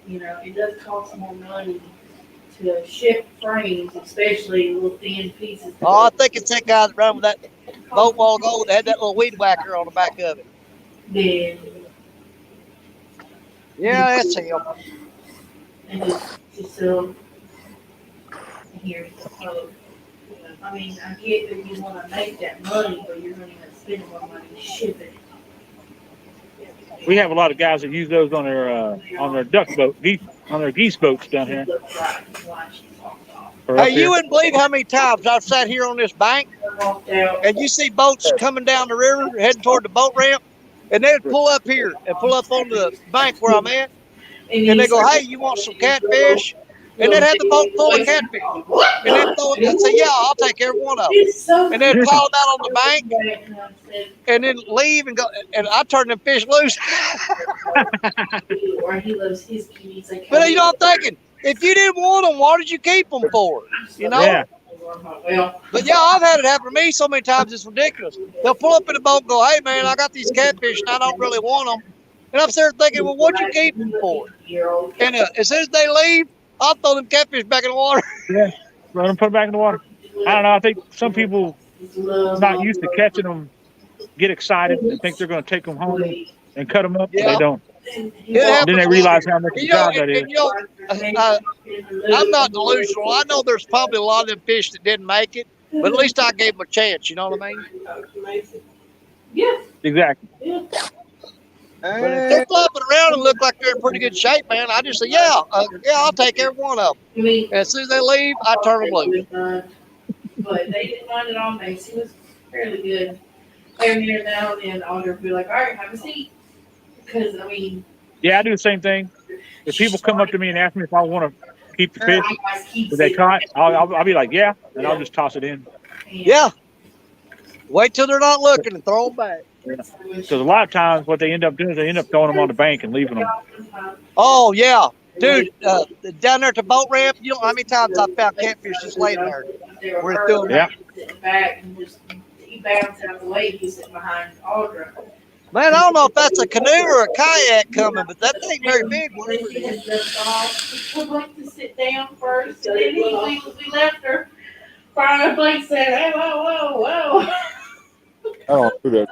You know, it does cost more money to ship frames, especially little thin pieces. Oh, I think it's that guy that ran with that boat while ago that had that little weed whacker on the back of it. Then, Yeah, that's him. and just here's the quote. You know, I mean, I get that you want to make that money, but you're going to spend more money shipping. We have a lot of guys that use those on their duck boat, on their geese boats down here. Or up Hey, you here. wouldn't believe how many times I've sat here on this bank and you see boats coming down the river heading toward the boat ramp, and they'd pull up here and pull up on the bank where I'm at, and they go, "Hey, you want some catfish?" And they'd have the boat full of catfish, and they'd throw it and say, "Yeah, I'll take every one of them." And they'd pile them out on the bank and then leave and go. And I turn them fish loose. Or he loves his kitties. But you know, I'm thinking, if you didn't want them, why did you keep them for? You know? Yeah. Well, But yeah, I've had it happen to me so many times, it's ridiculous. They'll pull up in the boat and go, "Hey, man, I got these catfish and I don't really want them." And I'm sitting there thinking, well, what'd you keep them for? And as soon as they leave, I'll throw them catfish back in the water. Yeah. Let them put them back in the water. I don't know. I think some people not used to catching them get excited and think they're going to take them home and cut them up. But Yeah. they don't. And It happens. Then they realize how much of a You know, job that is. I'm not delusional. I know there's probably a lot of them fish that didn't make it, but at least I gave them a chance. You know what I mean? Yeah. Exactly. Yeah. But if they're flopping around and look like they're in pretty good shape, man, I just say, yeah, I'll take every one of them. I mean, And as soon as they leave, I turn them loose. But they didn't mind it on base. He was fairly good. Every here now and then, Audrey would be like, all right, have a seat. Because, I mean, Yeah, I do the same thing. If people come up to me and ask me if I want to keep the fish that they caught, I'll be like, yeah, and I'll just toss it in. Yeah. Wait till they're not looking and throw them back. Because a lot of times what they end up doing is they end up throwing them on the bank and leaving them. Oh, yeah. Dude, down there at the boat ramp, you know how many times I found catfish just laying there. We're doing Yeah. Sitting back and just, he bounced out of the way. He's sitting behind Audra. Man, I don't know if that's a canoe or a kayak coming, but that ain't very big. He had left off. He would like to sit down first, and then we left her. Brian Blake said, hey, whoa, whoa, whoa. I don't do that.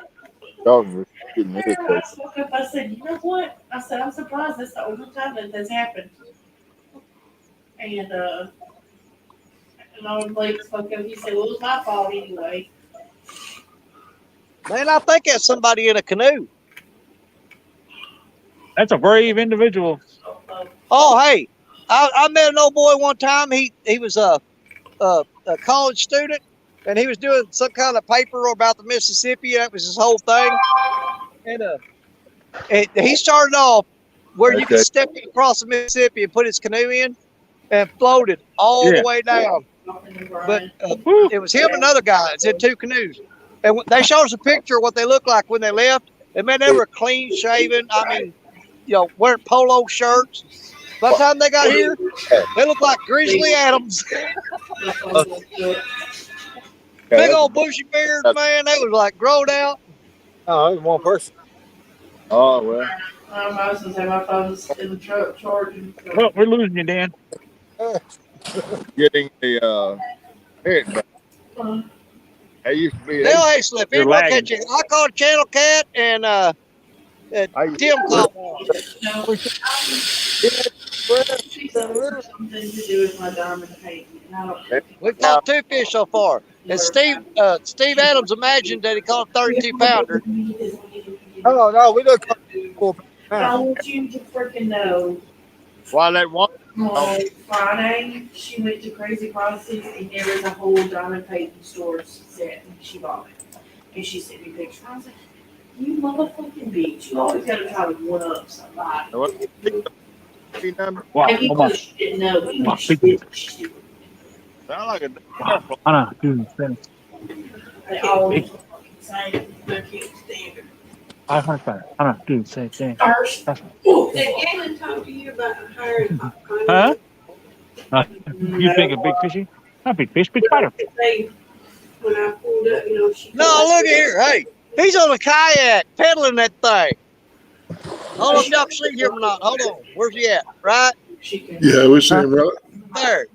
Dogs are getting I irritated. spoke up. I said, you know what? I said, I'm surprised that's the only time that that's happened. And Brian Blake spoke up. He said, well, it was my fault anyway. Man, I think that's somebody in a canoe. That's a brave individual. Oh, hey, I met an old boy one time. He was a college student, and he was doing some kind of paper about the Mississippi. That was his whole thing. And he started off where you could step across the Mississippi and put his canoe in and floated all the way down. But it was him and another guy. It's in two canoes. And they showed us a picture of what they looked like when they left. And man, they were clean shaven. I mean, you know, wearing polo shirts. By the time they got here, they looked like Grizzly Adams. Big old bushy beards, man. They was like growed out. Oh, it was one person. Oh, well. I was going to say my phone's in the truck charging. Well, we're losing you, Dan. Getting a head back. I used to be. They'll ain't slip. You're Anybody lagging. catch it? I caught a channel cat and Tim caught one. No. She said it was something to do with my diamond painting. And I don't We've caught 2 fish so far. And Steve Adams imagined that he caught a 32-pounder. Oh no, we look. I want you to freaking know. Why that one? On Friday, she went to Crazy Process and there was a whole diamond painting store set and she bought it. And she sent me pictures. I was like, you motherfucking bitch. You always gotta try to one up somebody. Wow, And he hold on. just didn't know. He Wow, was stupid. Sound like a Hold on, dude. They all same. They can't stand her. Hold on, dude. Say thing. First. Did Galen talk to you about hiring? Huh? You think a big fishy? Not big fish, big spider. When I pulled up, you know, she. No, look at here. Hey, he's on a kayak pedaling that thing. Hold on, if y'all can see him or not. Hold on. Where's he at? Right Yeah, we see him right. there.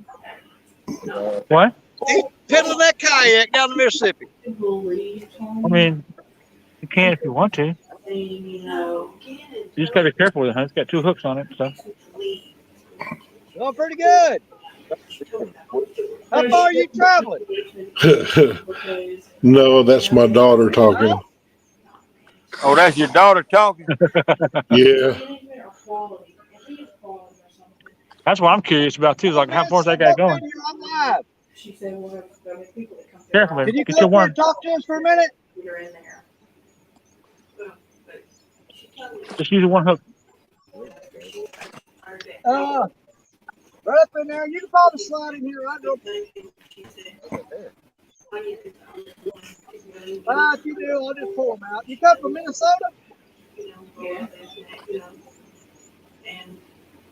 What? He's pedaling that kayak down the Mississippi. I mean, you can if you want to. You just gotta be careful with it, huh? It's got 2 hooks on it, so. Going pretty good. How far are you traveling? No, that's my daughter talking. Oh, that's your daughter talking? Yeah. That's what I'm curious about too. Like, how far's that guy going? I'm live. She said, well, there were people that come Careful, Can baby. you Get come your up here worm. and talk to us for a minute? You're in there. Just use 1 hook. Right up in there. You can probably slide in here. I don't think. If you do, I'll just pull them out. You come from Minnesota? Yeah.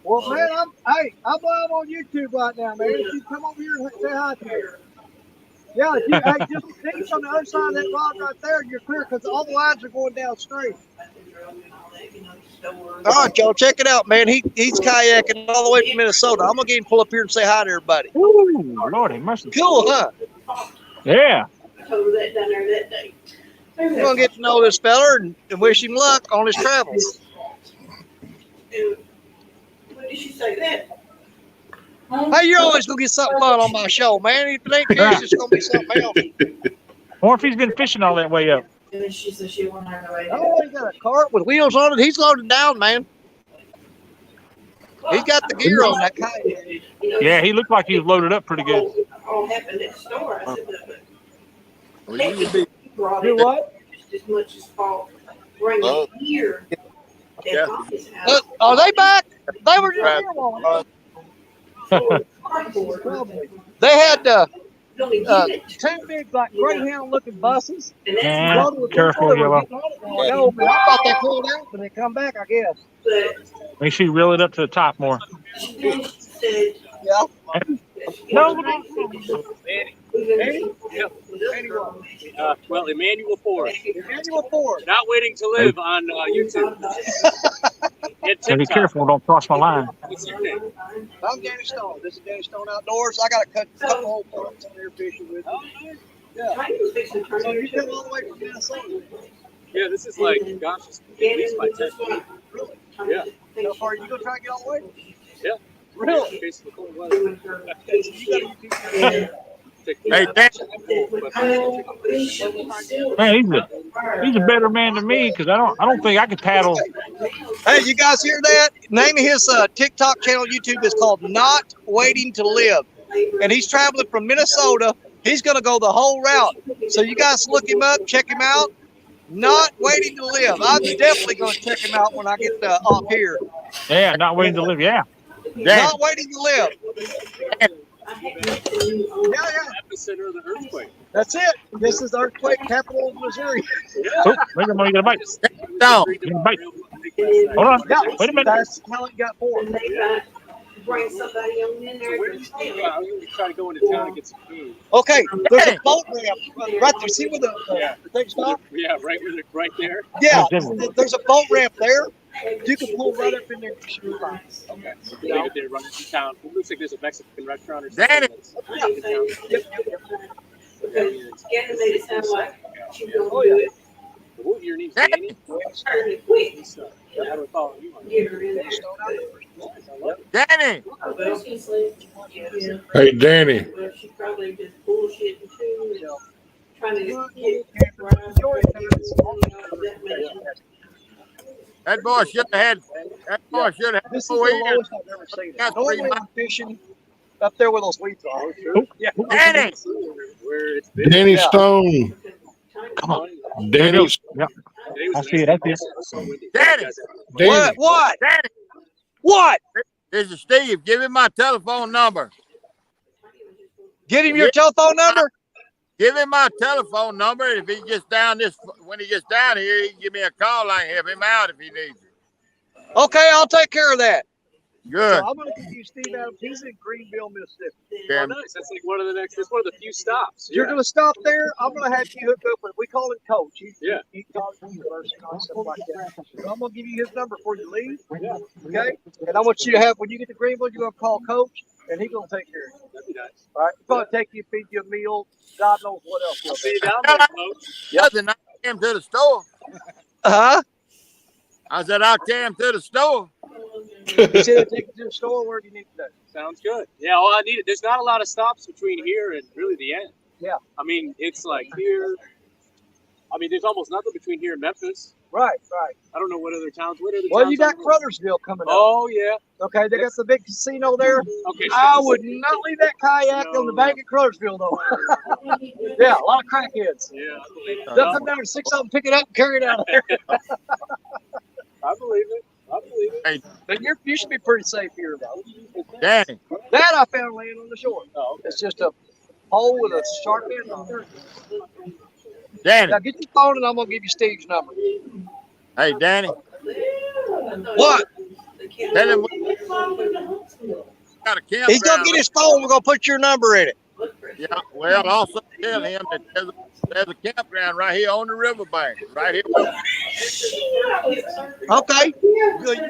Well, man, I'm live on YouTube right now, man. You come over here and say hi to me. Yeah, just finish on the other side of that rod right there, and you're clear because all the lines are going down straight. All right, y'all, check it out, man. He's kayaking all the way from Minnesota. I'm gonna get him pull up here and say hi to everybody. Ooh, Lordy mercy. Cool, huh? Yeah. I told her that down there that day. We're gonna get to know this fella and wish him luck on his travels. And when did she say that? Hey, you're always gonna get something fun on my show, man. If it ain't fish, it's gonna be something else. Or if he's been fishing all that way up. And then she said she won't have no idea. Oh, he got a cart with wheels on it. He's loaded down, man. He's got the gear on that kayak. Yeah, he looked like he was loaded up pretty good. All happened at the store. I said, but Well, you be brought Do it what? just as much as Paul bring Oh. it here Yeah. at Poppy's house. Are they back? They were just Right. here a while. Cardboard. They had You only get it. two big, like Greyhound-looking buses. And that's Nah, Brother was careful, they were Yellow. getting on it a while ago, but I thought they pulled out, but they come back, I guess. but Make sure you reel it up to the top more. she said, Yeah. No, Well, Emmanuel Ford. Emmanuel Ford. Not waiting to live on YouTube. And so be TikTok. careful, don't cross my line. What's your name? I'm Danny Stone. This is Danny Stone Outdoors. I got a couple whole parts on there fishing with. Yeah. Tiny was fixing to turn So you into come all the way from Minnesota. Yeah, this is like, gosh, it's at least by 10 feet. Really? Yeah. How far are you gonna try to get all the way? Yeah. Really? Basically, cold weather. You got a YouTube channel. Hey, Dan. Man, he's a better man than me because I don't think I could paddle. Hey, you guys hear that? Name of his TikTok channel, YouTube is called Not Waiting to Live, and he's traveling from Minnesota. He's gonna go the whole route. So you guys look him up, check him out. Not Waiting to Live. I'm definitely gonna check him out when I get off here. Yeah, not waiting to live. Yeah. Dan. Not Waiting to Live. Yeah. Epicenter of the earthquake. That's it. This is the earthquake capital of Missouri. Oh, maybe I'm gonna get a bite. Down. Get a bite. Hold on. Yeah, Wait a minute. that's how it got formed. And they got bring somebody on in there. Where did you go? I was going to try to go into town and get some food. Okay, there's a boat ramp right there. See where the thing stop? Yeah, right there. Yeah, there's a boat ramp there. You can pull right up in there and shoot fine. Okay. Yeah. They're running through town. It looks like there's a Mexican restaurant or Danny. something. Because Gannon made it sound like she was Oh, going to do it. What, your name's Danny? Fairly quick. How do I follow you on Get her in there. Danny. Well, she's like, yeah. Hey, Danny. Well, she probably just bullshitting too, and trying to get right That boy should have had. That boy should have had This is the more ears. lowest I've ever seen it. That's Normally pretty I'm fishing up there where those weeds are. Yeah. Danny. where it's been? Danny Yeah. Stone. Come on. Danny. Yeah. Today was I see it. I see it. so windy. Danny. Danny. What? Danny. What? This is Steve. Give him my telephone number. Give him your telephone number? Give him my telephone number. If he gets down this, when he gets down here, he can give me a call. I can help him out if he needs it. Okay, I'll take care of that. Good. So I'm going to give you Steve Adams. He's in Greenville, Mississippi. Oh, Dan. nice. That's like one of the next. That's one of the few stops. You're going to stop there. I'm going to have you hook up with. We call him Coach. He talks to you first and stuff like that. So I'm going to give you his number before you leave. Yeah. Okay. And I want you to have when you get to Greenville, you're going to call Coach, and he's going to take care of you. That'd be nice. All right. He's going to take you, feed you a meal. God knows what else. I'll see you down there, folks. Nothing. I came to the store. Huh? I said I came to the store. He said take you to the store. Where do you need to go? Sounds good. Yeah, all I needed. There's not a lot of stops between here and really the end. Yeah. I mean, it's like here. I mean, there's almost nothing between here and Memphis. Right. I don't know what other towns. What other Well, towns you got are there? Crothersville coming up. Oh yeah. Okay, they got the big casino there. Okay. I would not leave that kayak on the bank at Crothersville, though. Yeah, a lot of crackheads. Yeah, I believe it. They'll come down and 6 of them, pick it up, and carry it out of there. I believe it. But you should be pretty safe here, though. Danny. That I found laying on the shore. Oh, okay. It's just a hole with a sharp end on there. Danny. Now get your phone, and I'm gonna give you Steve's number. Hey, Danny. What? Tell him we got a campground. He's gonna get his phone. We're gonna put your number in it. Yeah. Well, also tell him that there's a campground right here on the riverbank. Right here. Okay.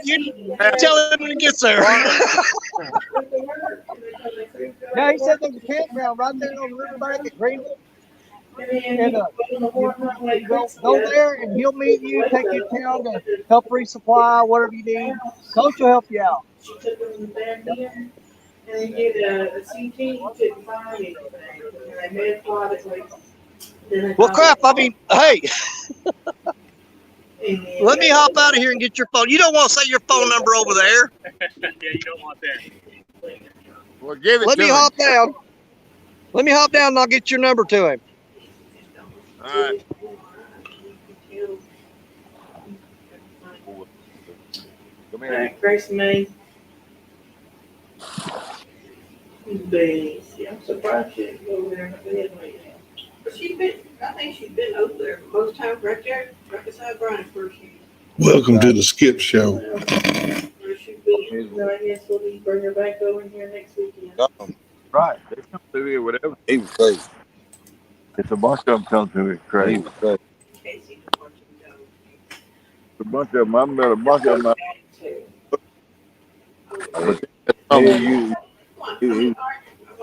You tell him when he gets there. Yeah, he said there's a campground right there on the riverbank at Greenville. And go there, and he'll meet you, take you to town to help resupply whatever you need. Coach will help you out. She took them to the back end, and they did a CT, couldn't find anything. And they had fought it like. Well, crap. I mean, hey, let me hop out of here and get your phone. You don't want to say your phone number over there. Yeah, you don't want that. Well, give it Let to me him. hop down. Let me hop down, and I'll get your number to him. All right. Come All here. right, Grace May. Beans. Yeah, I'm surprised she didn't go over there in the bed right now. But I think she's been over there most times right there, right beside Brian's first year. Welcome to the Skip Show. Where she's been. So I guess we'll be bring her back over here next weekend. Right. They come through here, whatever. He was crazy. It's a bunch of them come through here He crazy. was crazy. Casey, watch him A bunch of them. I met a bunch of them. go.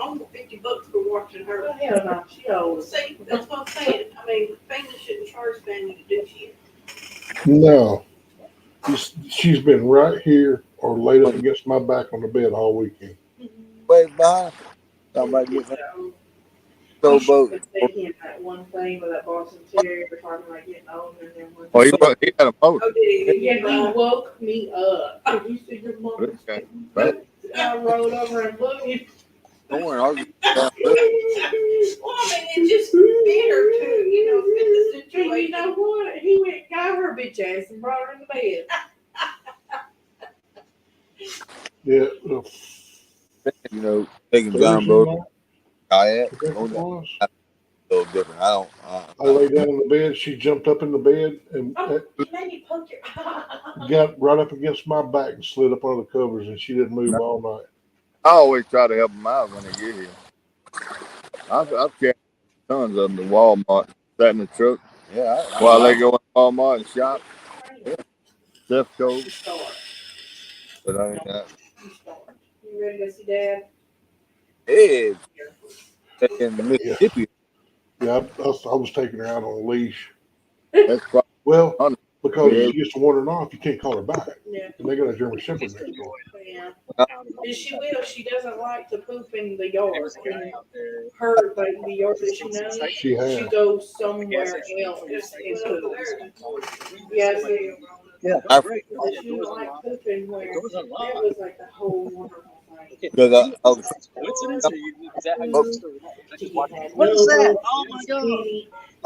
I'm on $50 for watching her. Hell no, she always. See, that's what I'm saying. I mean, family shouldn't charge family to do shit. No, she's been right here or laid up against my back on the bed all weekend. Wait behind. Somebody get that. So boat. Him that one thing with that Boston Terrier, we're talking about getting old and then one. Oh, he had a motor. Oh, did he? Yeah, he woke me up. You see your mom. Okay. I rolled over and looked. Don't worry, I'll get Well, I mean, it just fit her too, you know, fit the situation. You know what? He went and got her bitch ass and brought her in the bed. Yeah, you know, taking John boat, kayak, I a was. little different. I don't. I lay down in the bed. She jumped up in the bed and Maybe poke your got right up against my back and slid up under the covers, and she didn't move all night. I always try to help them out when they get here. I've carried tons of them to Walmart, sat in the truck Yeah. while they go in Walmart and shop. Yeah. Costco. But I mean, You ready to go see Dad? hey, in Mississippi. Yeah, I was taking her out on a leash. That's quite Well, honest. because she gets to wandering off, you can't call her back. Yeah. And they got a German Shepherd next door. Yeah. And she will. She doesn't like to poop in the yard. And her, like, the yard that she knows, She has. she goes somewhere else and poops. Yeah, see. Yeah. She don't like pooping where it was like the whole wonderful thing. Because I was Coincidence, or is that how you story? What is that? Oh my God.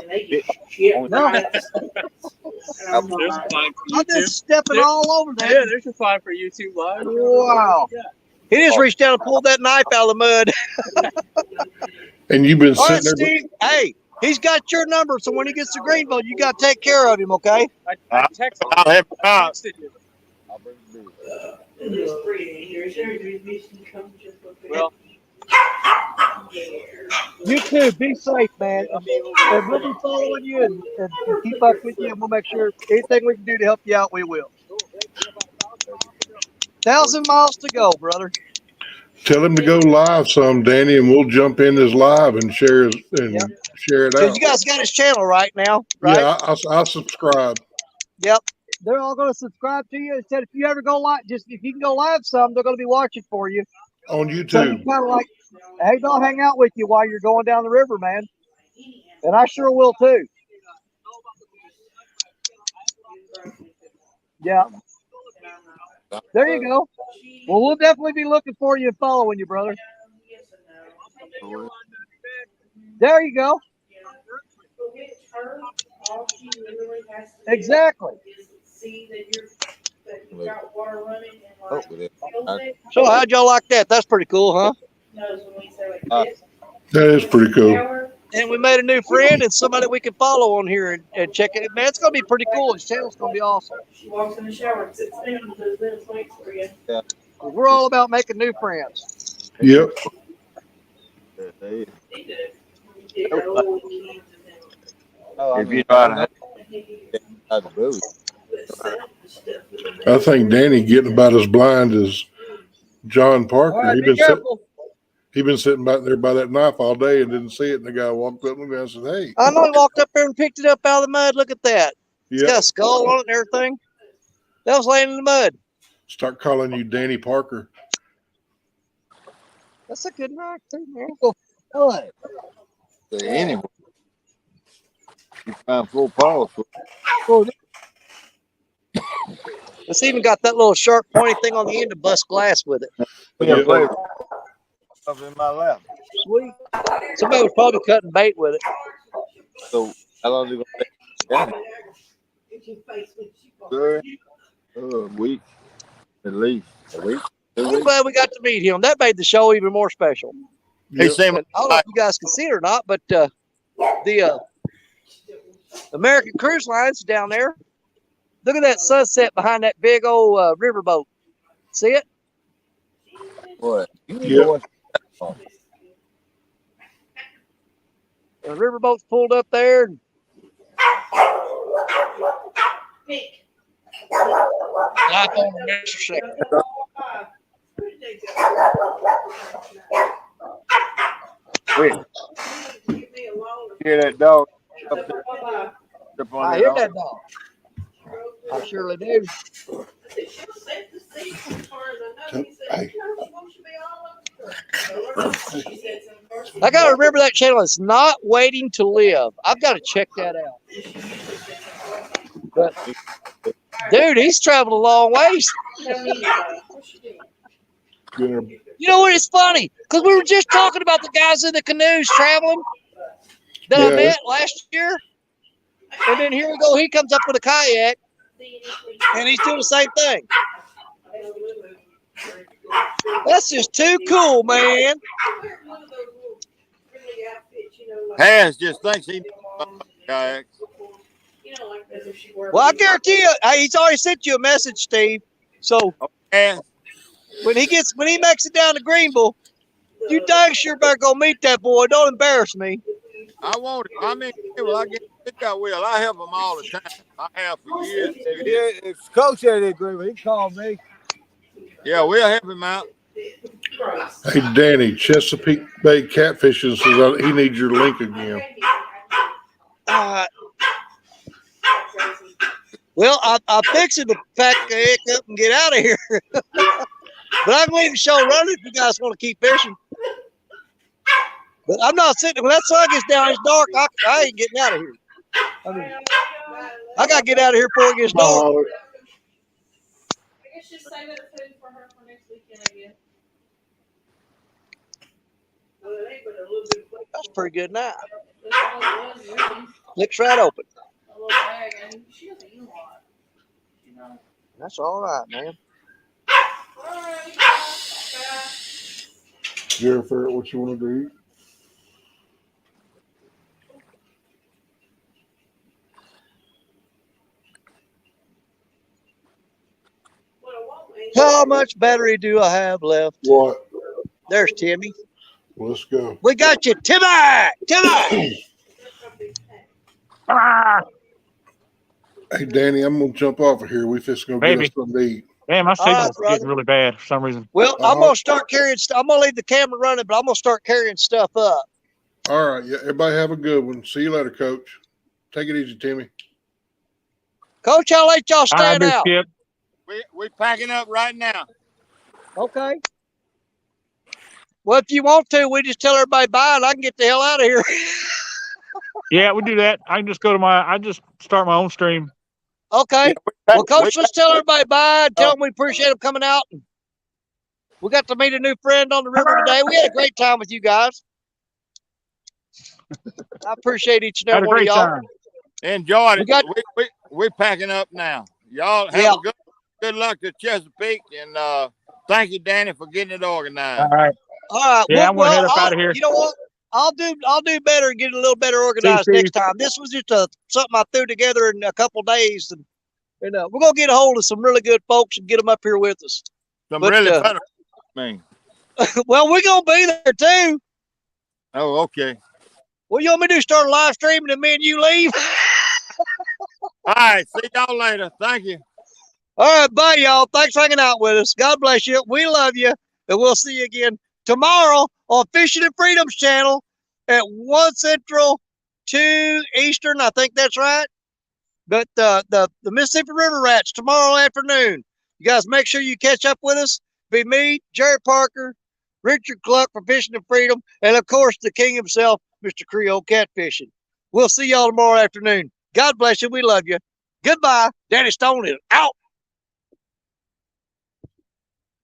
And they get shit No. right. There's a fine for I'm YouTube. just stepping all over Yeah, that. there's a fine for YouTube Live. Wow. He just reached down and pulled that knife out of the mud. And you've been All right, sitting there. Steve. Hey, he's got your number, so when he gets to Greenville, you got to take care of him, okay? I texted I'll help him out. you. I'll bring the beer. There's three here. Well, You too. Be safe, man. And we'll be following you and keep up with you, and we'll make sure anything we can do to help you out, we will. 1,000 miles to go, brother. Tell him to go live some, Danny, and we'll jump in his live and share it So out. you guys got his channel right now, right? Yeah, I'll subscribe. Yep. They're all going to subscribe to you. It said if you ever go live, just if you can go live some, they're going to be watching for you. On So you YouTube. kind of like, hey, they'll hang out with you while you're going down the river, man. And I sure will too. Yeah. There you go. Well, we'll definitely be looking for you and following you, brother. There you go. Exactly. See that you got water running and like So how'd y'all like that? That's pretty cool, huh? knows when we say like this. That is pretty cool. And we made a new friend and somebody we can follow on here and check it. Man, it's going to be pretty cool. His channel's going to be awesome. She walks in the shower and sits down and does this waits for you. We're all about making new friends. Yep. He did. He did old cans If you know how to Out the boat. I think Danny getting about as blind as John Parker. All right, He be been sitting. careful. He been sitting back there by that knife all day and didn't see it. And the guy walked up to me and said, "Hey." I know he walked up there and picked it up out of the mud. Look at that. It's got Yeah. a skull on it and everything. That was laying in the mud. Start calling you Danny Parker. That's a good knife too, man. What? So anyway, you find 4 paws. It's even got that little sharp pointy thing on the end to bust glass with it. Yeah, play up in my lap. Sweet. Somebody was probably cutting bait with it. So how long is it gonna take? Good. A week, at least a week. 2 I'm weeks. glad we got to meet him. That made the show even more special. Hey, Yep. Sam. And I don't know if you guys can see it or not, but the American Cruise Line's down there. Look at that sunset behind that big old riverboat. See it? What? Yeah. The riverboat's pulled up there. And life on the next second. Wait. Hear that dog up there? Up on I that hear dog. that dog. I surely do. Hey. I got to remember that channel. It's Not Waiting to Live. I've got to check that out. But, dude, he's traveled a long ways. Dinner. You know what? It's funny because we were just talking about the guys in the canoes traveling that I Yeah. met last year. And then here we go. He comes up with a kayak and he's doing the same thing. That's just too cool, man. Has just thinks he knows kayaks. Well, I guarantee you, he's already sent you a message, Steve. So Has. when he makes it down to Greenville, you dang sure better go meet that boy. Don't embarrass me. I want it. I mean, well, I get that will. I help him all the time. I have for years. If Coach had agreement, he called me. Yeah, we'll help him out. Hey, Danny, Chesapeake Bay Catfishing says he needs your link again. Well, I'm fixing to pack the heck up and get out of here. But I can leave the show running if you guys want to keep fishing. But I'm not sitting. When that sun gets down, it's dark. I ain't getting out of here. I mean, I got to get out of here before it gets dark. Oh, I guess just save that food for her for next weekend, I guess. Well, it ain't but a little bit of That's a pretty good night. That's all it was, really. Flicks right open. A little bag. I mean, she doesn't eat a lot. You know. That's all right, man. All right, bye. Jennifer, what you want to eat? How much battery do I have left? What? There's Timmy. Let's go. We got you, Timmy. Timmy. Ah, Hey, Danny, I'm gonna jump off of here. We just gonna get Baby. us something to eat. man, my signal's brother. getting really bad for some reason. Well, I'm gonna start carrying stuff. I'm gonna leave the camera running, but I'm gonna start carrying stuff up. All right, yeah. Everybody have a good one. See you later, Coach. Take it easy, Timmy. Coach, I'll let y'all All right, stand Big out. Skip. We packing up right now. Okay. Well, if you want to, we just tell everybody bye and I can get the hell out of here. Yeah, we do that. I can just go to I just start my own stream. Okay. Well, Coach, let's tell everybody bye and tell them we appreciate them coming out. We got to meet a new friend on the river today. We had a great time with you guys. I appreciate each and Had every a one of great y'all. time. Enjoyed We it. got- We packing up now. Y'all have Yeah. a good luck to Chesapeake, and thank you, Danny, for getting it organized. All right. All right. Yeah, I'm gonna head up I'll- out of here. You know what? I'll do better and get a little better organized Steve. next time. This was just something I threw together in a couple days, and we're gonna get a hold of some really good folks and get them up here with us. Some But, really better. Man. Well, we're gonna be there too. Oh, okay. What you want me to do? Start a live stream and then me and you leave? All right. See y'all later. Thank you. All right, bye, y'all. Thanks for hanging out with us. God bless you. We love you, and we'll see you again tomorrow on Fishing and Freedom's channel at 1 Central, 2 Eastern. I think that's right. But the Mississippi River Rats tomorrow afternoon. You guys make sure you catch up with us. Be me, Jerry Parker, Richard Cluck for Fishing and Freedom, and of course the king himself, Mr. Creole Catfishing. We'll see y'all tomorrow afternoon. God bless you. We love you. Goodbye. Danny Stone is out.